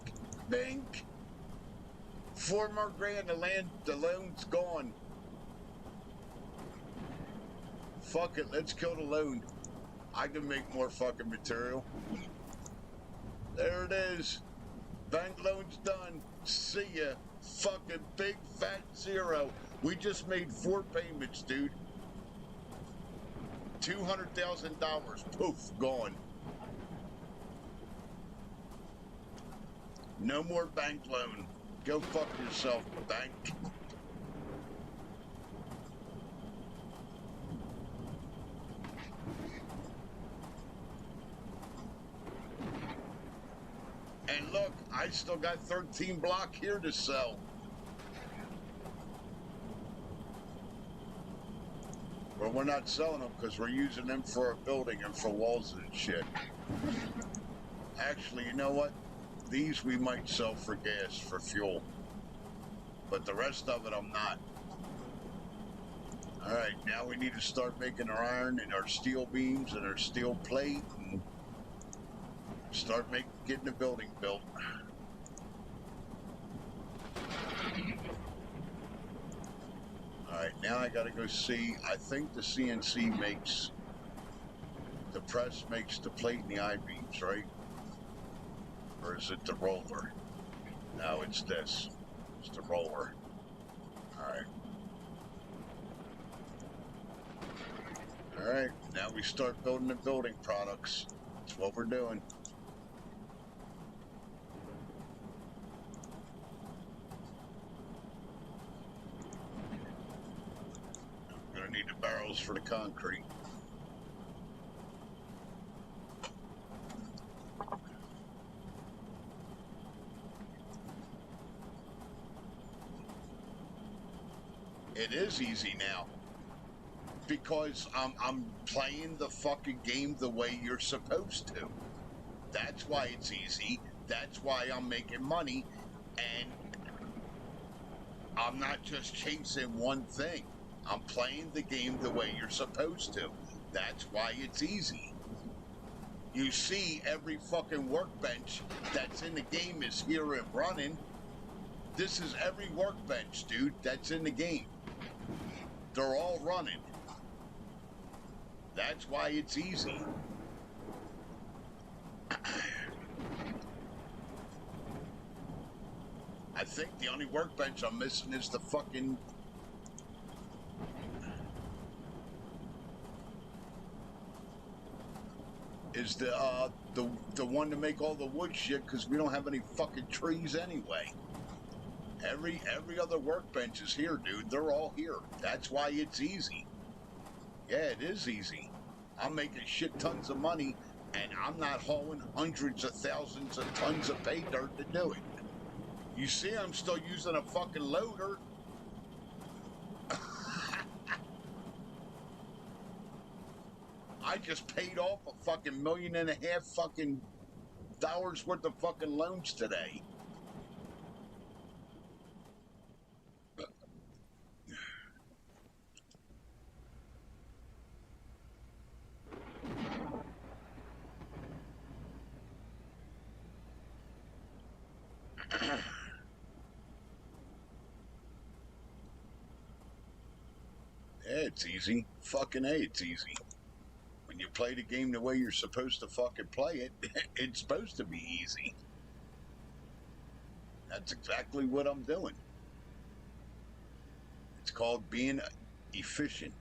bink. 4 more grand, the loan's gone. Fuck it, let's kill the loan. I can make more fucking material. There it is. Bank loan's done. See ya. Fucking big fat zero. We just made 4 payments, dude. $200,000. Poof, gone. No more bank loan. Go fuck yourself, bank. And look, I still got 13 block here to sell. But we're not selling them because we're using them for a building and for walls and shit. Actually, you know what? These we might sell for gas, for fuel. But the rest of it, I'm not. Alright, now we need to start making our iron and our steel beams and our steel plate and start getting the building built. Alright, now I gotta go see. I think the CNC makes, the press makes the plate and the I-beams, right? Or is it the roller? No, it's this. It's the roller. Alright. Alright, now we start building the building products. That's what we're doing. I'm gonna need the barrels for the concrete. It is easy now. Because I'm playing the fucking game the way you're supposed to. That's why it's easy. That's why I'm making money. And I'm not just chasing one thing. I'm playing the game the way you're supposed to. That's why it's easy. You see every fucking workbench that's in the game is here and running. This is every workbench, dude, that's in the game. They're all running. That's why it's easy. I think the only workbench I'm missing is the fucking... is the one to make all the wood shit, because we don't have any fucking trees anyway. Every other workbench is here, dude. They're all here. That's why it's easy. Yeah, it is easy. I'm making shit tons of money, and I'm not hauling hundreds of thousands of tons of pay dirt to do it. You see, I'm still using a fucking loader. I just paid off a fucking $1.5 million fucking dollars worth of fucking loans today. Yeah, it's easy. Fucking A, it's easy. When you play the game the way you're supposed to fucking play it, it's supposed to be easy. That's exactly what I'm doing. It's called being efficient.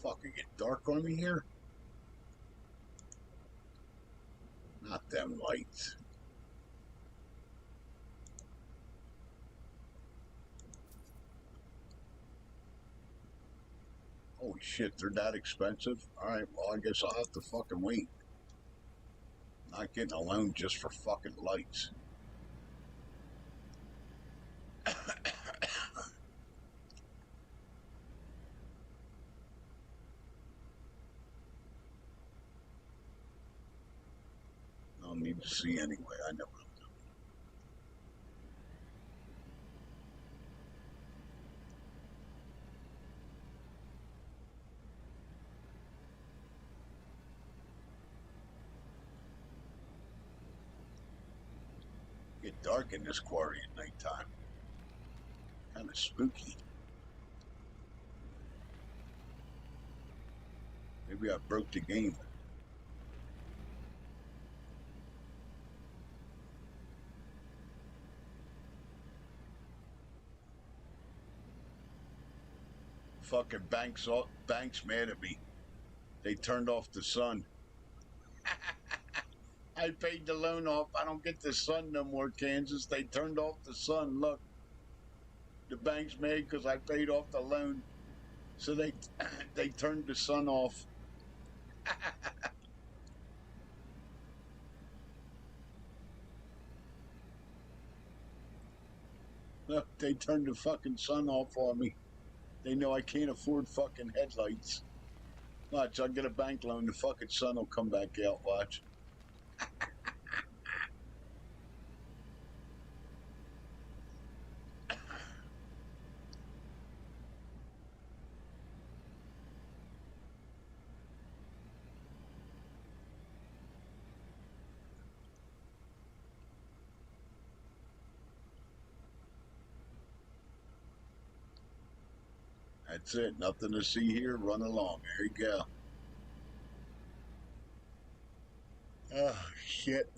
Fucking get dark on me here? Not them lights. Holy shit, they're that expensive? Alright, well, I guess I'll have to fucking wait. Not getting a loan just for fucking lights. need to see anyway. I know what I'm doing. Get dark in this quarry at nighttime. Kind of spooky. Maybe I broke the game. Fucking banks mad at me. They turned off the sun. I paid the loan off. I don't get the sun no more, Kansas. They turned off the sun. Look, the bank's mad because I paid off the loan. So they turned the sun off. Look, they turned the fucking sun off on me. They know I can't afford fucking headlights. Watch, I'll get a bank loan. The fucking sun will come back out. Watch. That's it. Nothing to see here. Run along. There you go. Oh, shit.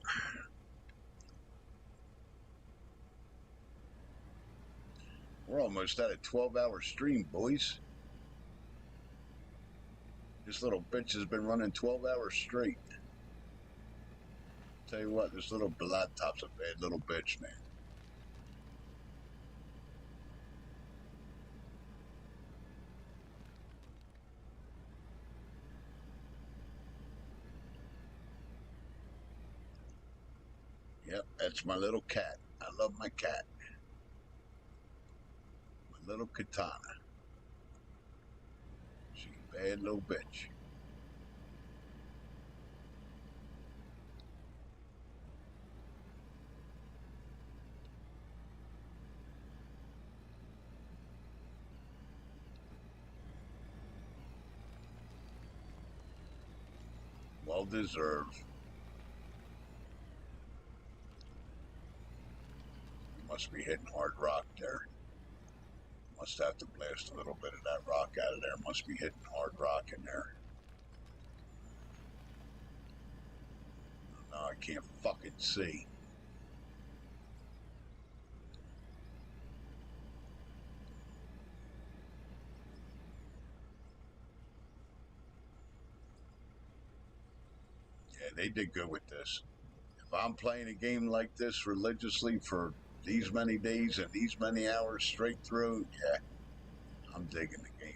We're almost at a 12-hour stream, boys. This little bitch has been running 12 hours straight. Tell you what, this little blood top's a bad little bitch, man. Yep, that's my little cat. I love my cat. My little katana. She's a bad little bitch. Well deserved. You must be hitting hard rock there. Must have to blast a little bit of that rock out of there. Must be hitting hard rock in there. No, I can't fucking see. Yeah, they did good with this. If I'm playing a game like this religiously for these many days and these many hours straight through, yeah, I'm digging the game.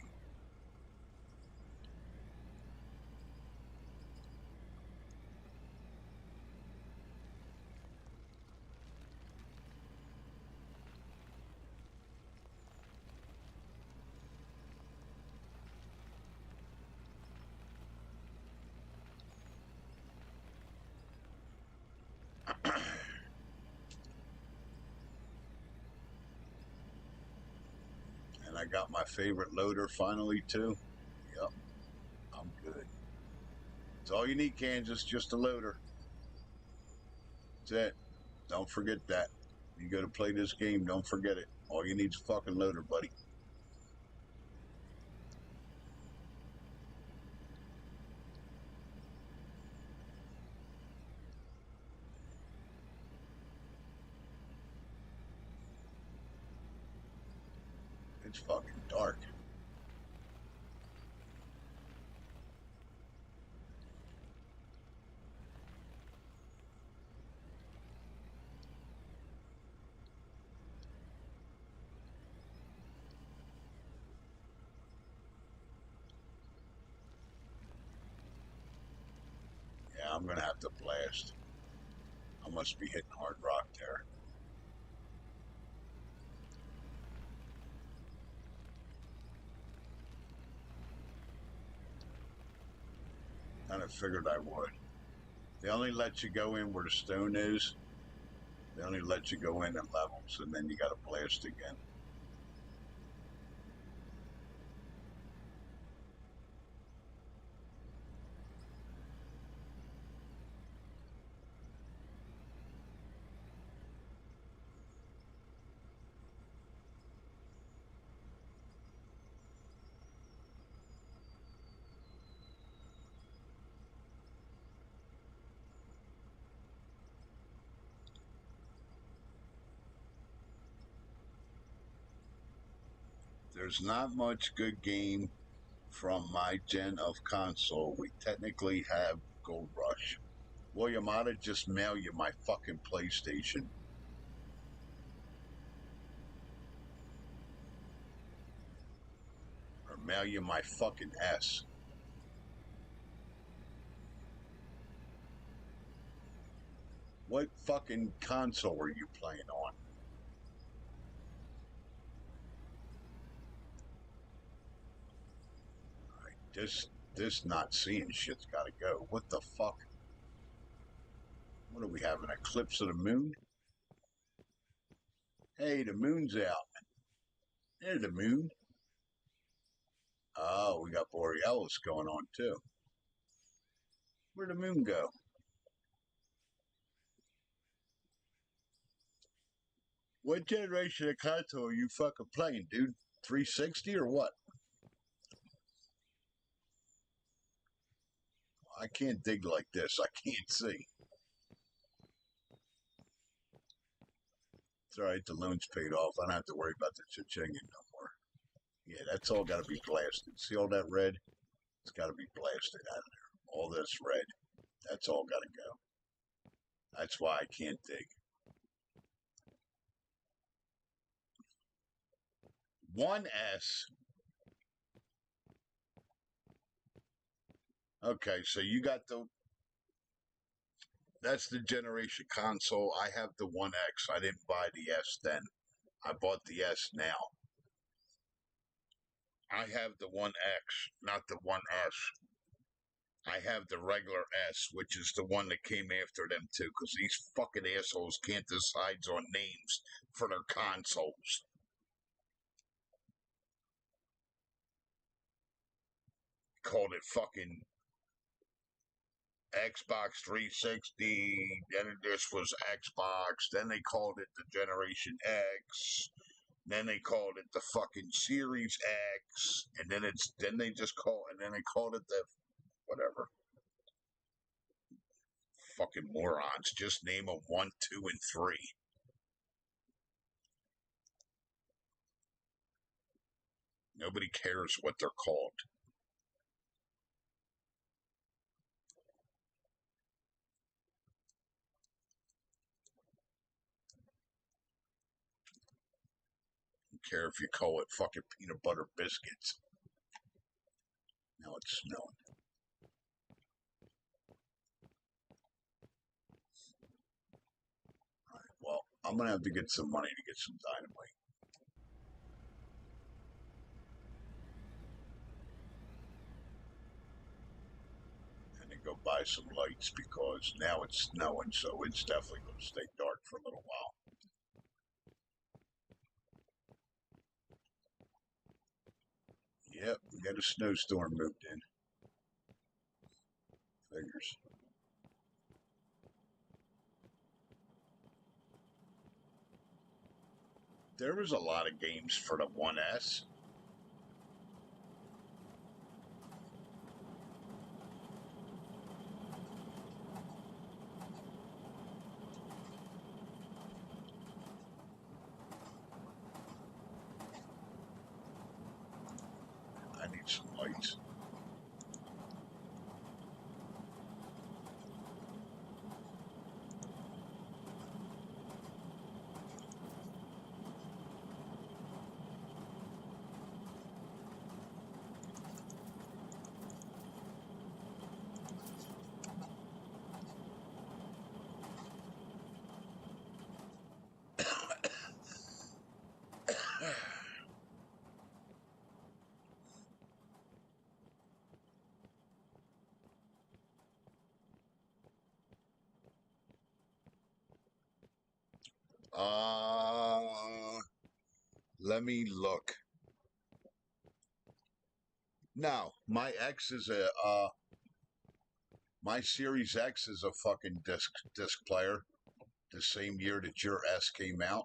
And I got my favorite loader finally too. Yep, I'm good. It's all you need, Kansas, just a loader. That's it. Don't forget that. You go to play this game, don't forget it. All you need is a fucking loader, buddy. It's fucking dark. Yeah, I'm gonna have to blast. I must be hitting hard rock there. Kind of figured I would. They only let you go in where the stone is. They only let you go in levels, and then you got to blast again. There's not much good game from my gen of console. We technically have Gold Rush. William, I ought to just mail you my fucking PlayStation. Or mail you my fucking S. What fucking console are you playing on? This not seeing shit's gotta go. What the fuck? What do we have, an eclipse of the moon? Hey, the moon's out. There's the moon. Oh, we got Borealis going on too. Where'd the moon go? What generation of console are you fucking playing, dude? 360 or what? I can't dig like this. I can't see. It's all right. The loan's paid off. I don't have to worry about the cha-chinging no more. Yeah, that's all got to be blasted. See all that red? It's got to be blasted out of there. All this red. That's all got to go. That's why I can't dig. 1S. Okay, so you got the... That's the generation console. I have the 1X. I didn't buy the S then. I bought the S now. I have the 1X, not the 1S. I have the regular S, which is the one that came after them too, because these fucking assholes can't decide on names for their consoles. Called it fucking Xbox 360, then this was Xbox, then they called it the Generation X, then they called it the fucking Series X, and then they called it the whatever. Fucking morons. Just name them 1, 2, and 3. Nobody cares what they're called. Don't care if you call it fucking peanut butter biscuits. Now it's snowing. Alright, well, I'm gonna have to get some money to get some dynamite. Go buy some lights because now it's snowing, so it's definitely going to stay dark for a little while. Yep, we got a snowstorm moved in. Figures. There was a lot of games for the 1S. I need some lights. Let me look. No, my X is a my Series X is a fucking disc player. The same year that your S came out.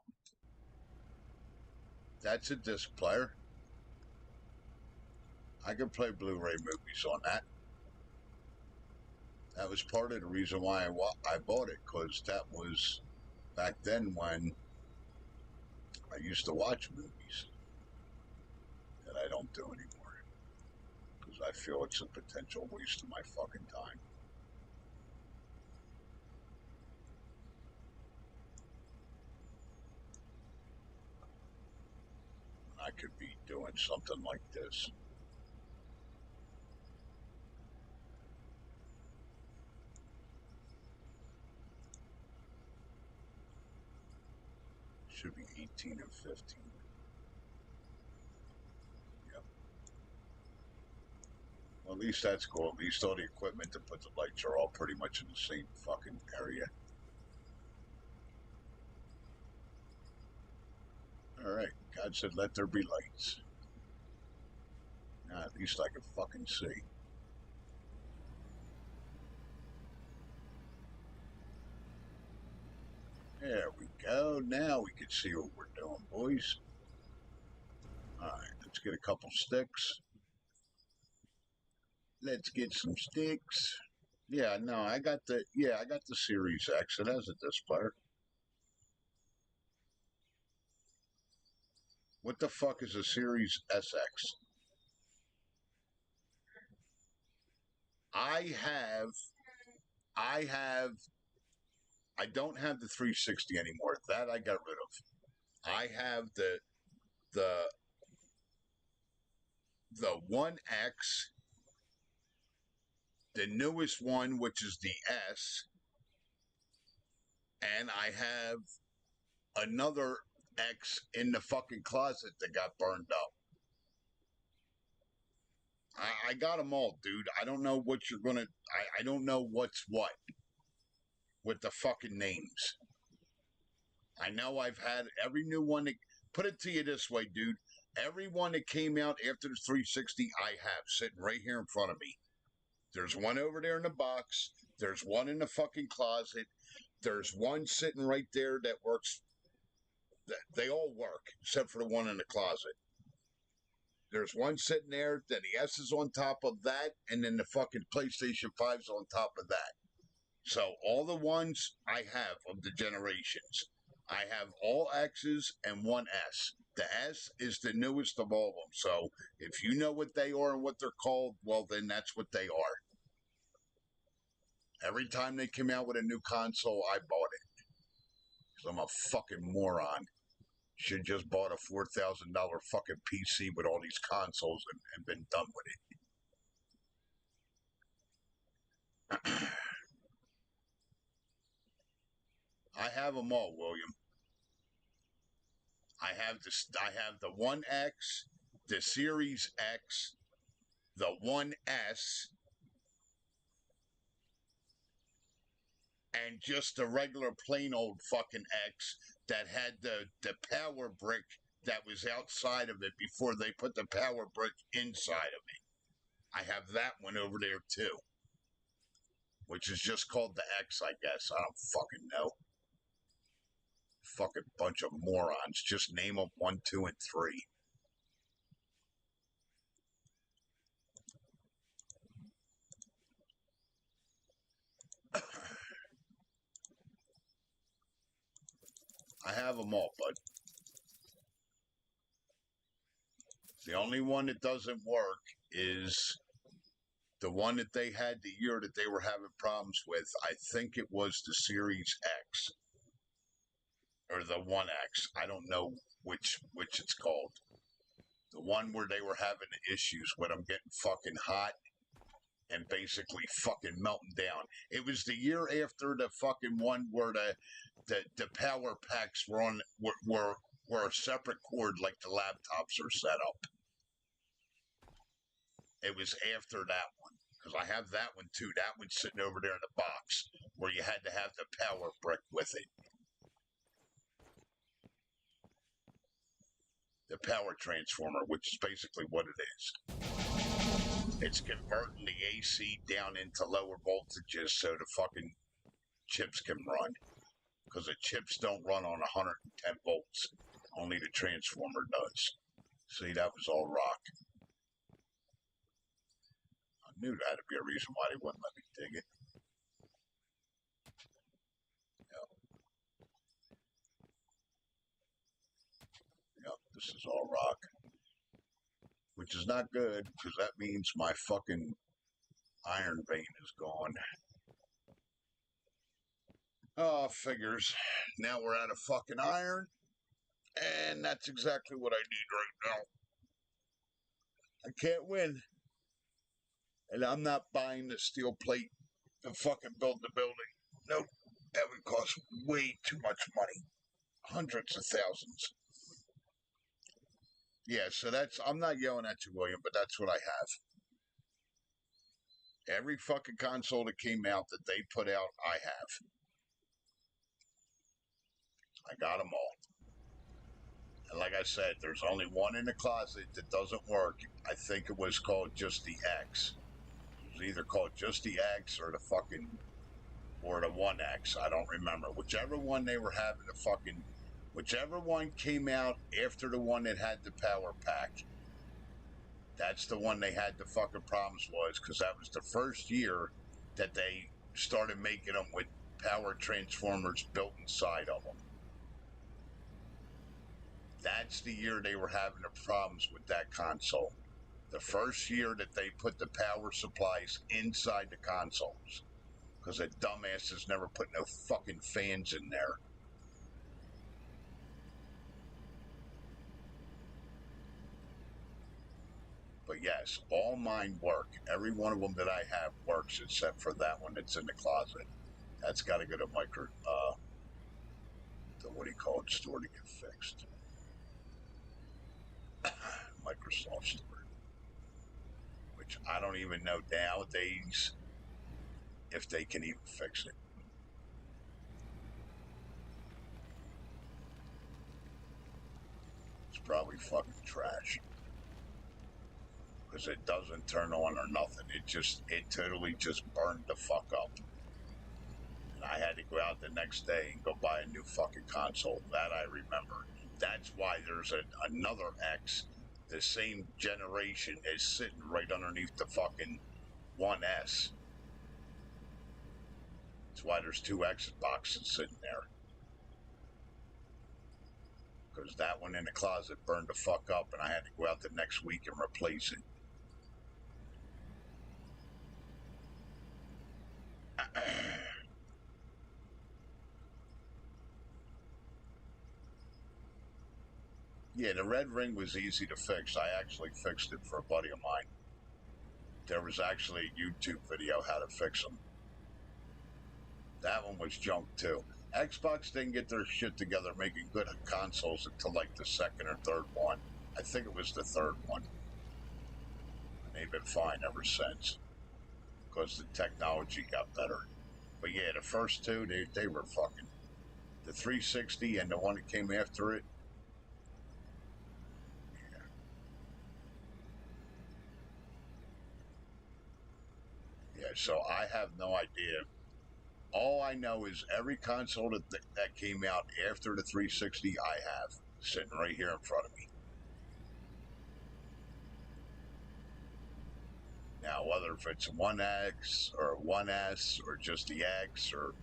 That's a disc player. I can play Blu-ray movies on that. That was part of the reason why I bought it, because that was back then when I used to watch movies that I don't do anymore, because I feel it's a potential waste of my fucking time. I could be doing something like this. Should be 18 and 15. Yep. Well, at least that's cool. At least all the equipment to put the lights are all pretty much in the same fucking area. Alright, God said let there be lights. Now at least I can fucking see. There we go. Now we can see what we're doing, boys. Alright, let's get a couple sticks. Let's get some sticks. Yeah, no, I got the Series X. It has a disc player. What the fuck is a Series SX? I don't have the 360 anymore. That I got rid of. I have the 1X, the newest one, which is the S, and I have another X in the fucking closet that got burned up. I got them all, dude. I don't know what you're gonna. I don't know what's what with the fucking names. I know I've had every new one that, put it to you this way, dude. Every one that came out after the 360, I have sitting right here in front of me. There's one over there in the box. There's one in the fucking closet. There's one sitting right there that works. They all work, except for the one in the closet. There's one sitting there, then the S is on top of that, and then the fucking PlayStation 5's on top of that. So all the ones I have of the generations, I have all X's and one S. The S is the newest of all of them. So if you know what they are and what they're called, well, then that's what they are. Every time they came out with a new console, I bought it. Because I'm a fucking moron. Should just bought a $4,000 fucking PC with all these consoles and been done with it. I have them all, William. I have the 1X, the Series X, the 1S, and just the regular plain old fucking X that had the power brick that was outside of it before they put the power brick inside of it. I have that one over there too, which is just called the X, I guess. I don't fucking know. Fucking bunch of morons. Just name them 1, 2, and 3. I have them all, bud. The only one that doesn't work is the one that they had the year that they were having problems with. I think it was the Series X or the 1X. I don't know which it's called. The one where they were having issues with them getting fucking hot and basically fucking melting down. It was the year after the fucking one where the power packs were on were a separate cord like the laptops are set up. It was after that one, because I have that one too. That one's sitting over there in the box where you had to have the power brick with it. the power transformer, which is basically what it is. It's converting the AC down into lower voltages so the fucking chips can run. Because the chips don't run on 110 volts. Only the transformer does. See, that was all rock. I knew that'd be a reason why they wouldn't let me dig it. Yep, this is all rock. Which is not good, because that means my fucking iron vein is gone. Oh, figures. Now we're out of fucking iron. And that's exactly what I need right now. I can't win. And I'm not buying the steel plate to fucking build the building. Nope. That would cost way too much money. Hundreds of thousands. Yeah, so I'm not yelling at you, William, but that's what I have. Every fucking console that came out that they put out, I have. I got them all. And like I said, there's only one in the closet that doesn't work. I think it was called just the X. It was either called just the X or the 1X. I don't remember. Whichever one they were having whichever one came out after the one that had the power pack. That's the one they had the fucking problems was, because that was the first year that they started making them with power transformers built inside of them. That's the year they were having the problems with that console. The first year that they put the power supplies inside the consoles. Because the dumbasses never put no fucking fans in there. But yes, all mine work. Every one of them that I have works except for that one that's in the closet. That's got to go to store to get fixed. Microsoft Store. Which I don't even know nowadays if they can even fix it. It's probably fucking trash. Because it doesn't turn on or nothing. It totally just burned the fuck up. And I had to go out the next day and go buy a new fucking console. That I remember. That's why there's another X, the same generation, is sitting right underneath the fucking 1S. That's why there's two Xboxes sitting there. Because that one in the closet burned the fuck up and I had to go out the next week and replace it. Yeah, the red ring was easy to fix. I actually fixed it for a buddy of mine. There was actually a YouTube video how to fix them. That one was junk too. Xbox didn't get their shit together making good consoles until like the second or third one. I think it was the third one. And they've been fine ever since. Because the technology got better. But yeah, the first two, they were fucking... The 360 and the one that came after it. Yeah, so I have no idea. All I know is every console that came out after the 360, I have sitting right here in front of me. Now, whether if it's 1X or 1S or just the X, or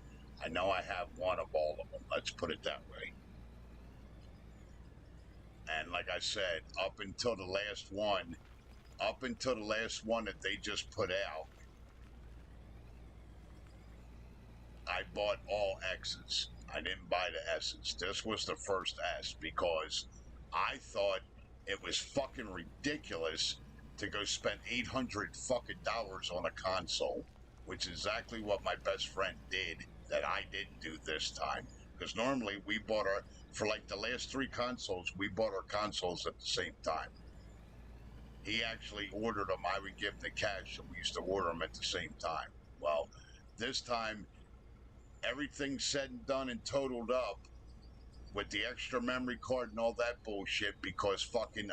I know I have one of all of them. Let's put it that way. And like I said, up until the last one that they just put out, I bought all X's. I didn't buy the S's. This was the first S because I thought it was fucking ridiculous to go spend $800 fucking dollars on a console, which is exactly what my best friend did that I didn't do this time. Because normally we bought for like the last three consoles, we bought our consoles at the same time. He actually ordered them. I would give him the cash, and we used to order them at the same time. Well, this time, everything said and done and totaled up, with the extra memory card and all that bullshit because fucking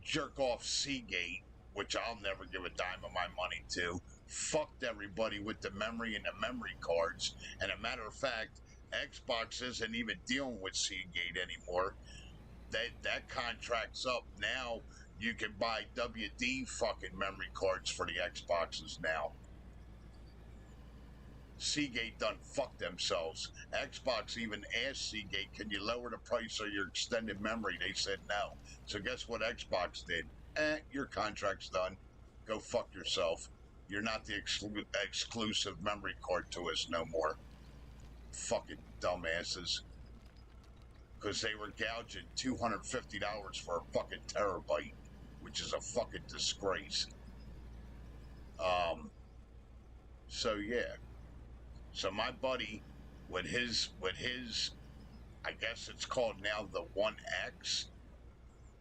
jerk off Seagate, which I'll never give a dime of my money to, fucked everybody with the memory and the memory cards. And a matter of fact, Xbox isn't even dealing with Seagate anymore. That contract's up now. You can buy WD fucking memory cards for the Xboxes now. Seagate done fucked themselves. Xbox even asked Seagate, can you lower the price of your extended memory? They said no. So guess what Xbox did? Your contract's done. Go fuck yourself. You're not the exclusive memory card to us no more. Fucking dumbasses. Because they were gouging $250 for a fucking terabyte, which is a fucking disgrace. So yeah. So my buddy, with his, I guess it's called now the 1X.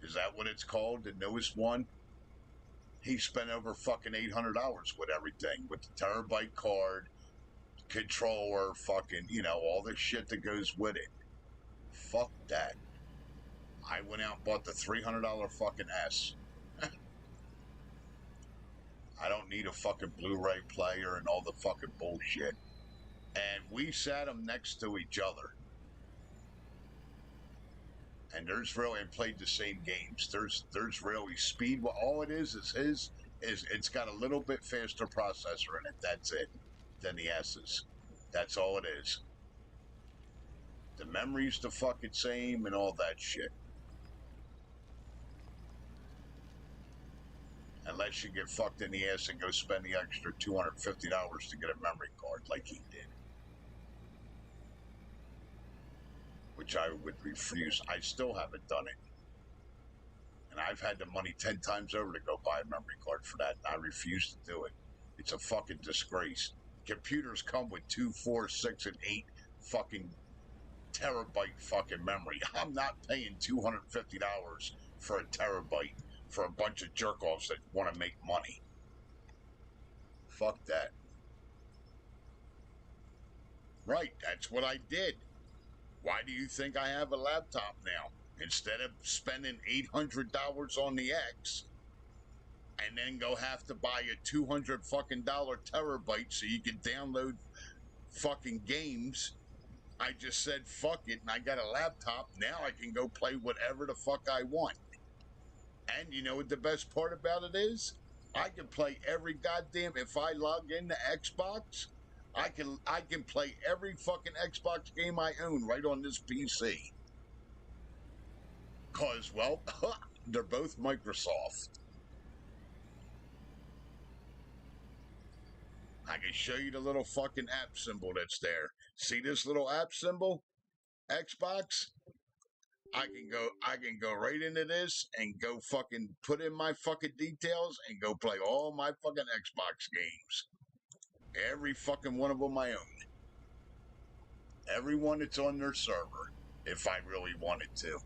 Is that what it's called? The newest one? He spent over fucking $800 with everything, with the terabyte card, controller, fucking, all the shit that goes with it. Fuck that. I went out and bought the $300 fucking S. I don't need a fucking Blu-ray player and all the fucking bullshit. And we sat them next to each other. And and played the same games. There's really speed. Well, all it is it's got a little bit faster processor in it. That's it. Than the S's. That's all it is. The memory's the fucking same and all that shit. Unless you get fucked in the ass and go spend the extra $250 to get a memory card like he did. Which I would refuse. I still haven't done it. And I've had the money 10 times over to go buy a memory card for that. And I refuse to do it. It's a fucking disgrace. Computers come with 2, 4, 6, and 8 fucking terabyte fucking memory. I'm not paying $250 for a terabyte for a bunch of jerk-offs that want to make money. Fuck that. Right, that's what I did. Why do you think I have a laptop now? Instead of spending $800 on the X and then go have to buy a $200 fucking terabyte so you can download fucking games, I just said fuck it and I got a laptop. Now I can go play whatever the fuck I want. And you know what the best part about it is? I can play every goddamn, if I log into Xbox, I can play every fucking Xbox game I own right on this PC. Cause, well, they're both Microsoft. I can show you the little fucking app symbol that's there. See this little app symbol? Xbox? I can go right into this and go fucking put in my fucking details and go play all my fucking Xbox games. Every fucking one of them I own. Every one that's on their server, if I really wanted to.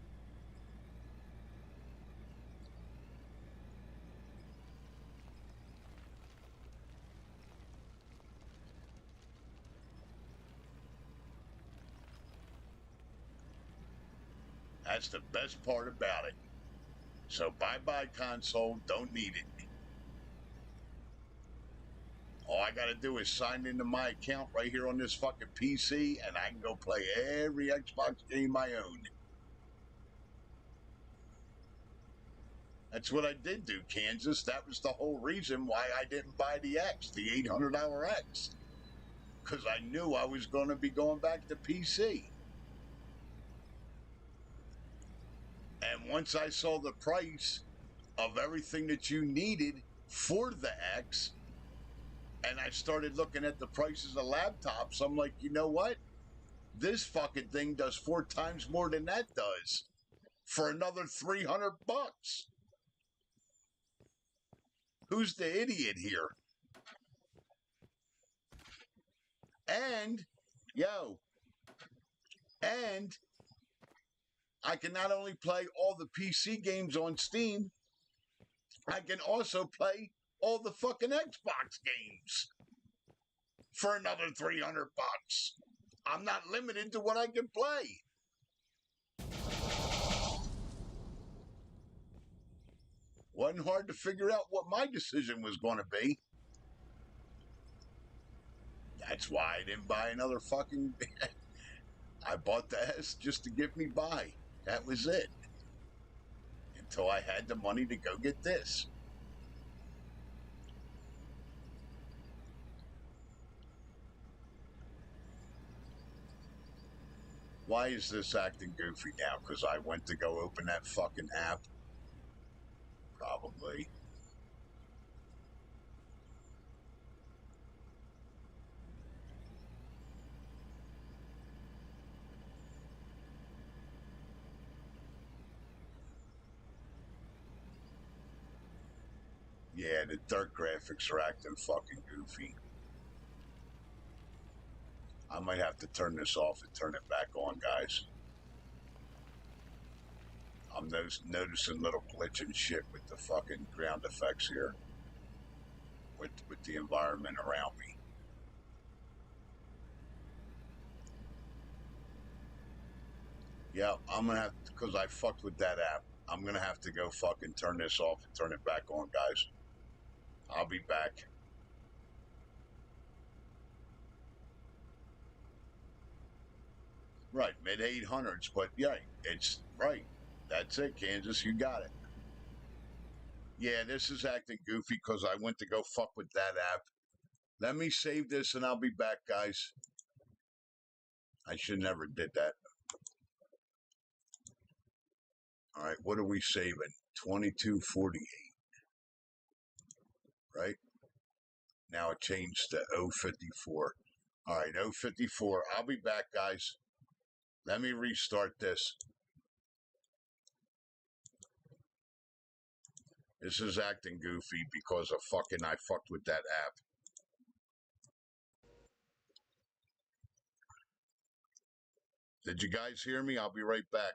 That's the best part about it. So bye-bye console, don't need it. All I gotta do is sign into my account right here on this fucking PC and I can go play every Xbox game I own. That's what I did do, Kansas. That was the whole reason why I didn't buy the X, the $800 X. Because I knew I was going to be going back to PC. And once I saw the price of everything that you needed for the X, and I started looking at the prices of laptops, I'm like, you know what? This fucking thing does 4 times more than that does for another $300. Who's the idiot here? And, and I can not only play all the PC games on Steam, I can also play all the fucking Xbox games for another $300. I'm not limited to what I can play. Wasn't hard to figure out what my decision was going to be. That's why I didn't buy another fucking. I bought the S just to get me by. That was it. Until I had the money to go get this. Why is this acting goofy now? Because I went to go open that fucking app? Probably. Yeah, the dirt graphics are acting fucking goofy. I might have to turn this off and turn it back on, guys. I'm noticing little glitching shit with the fucking ground effects here. With the environment around me. Yeah, I'm gonna have to, because I fucked with that app. I'm gonna have to go fucking turn this off and turn it back on, guys. I'll be back. Right, mid 800s, but yeah, it's right. That's it, Kansas. You got it. Yeah, this is acting goofy because I went to go fuck with that app. Let me save this and I'll be back, guys. I should never did that. All right, what are we saving? 2248. Right? Now it changed to 054. All right, 054. I'll be back, guys. Let me restart this. This is acting goofy because of fucking I fucked with that app. Did you guys hear me? I'll be right back.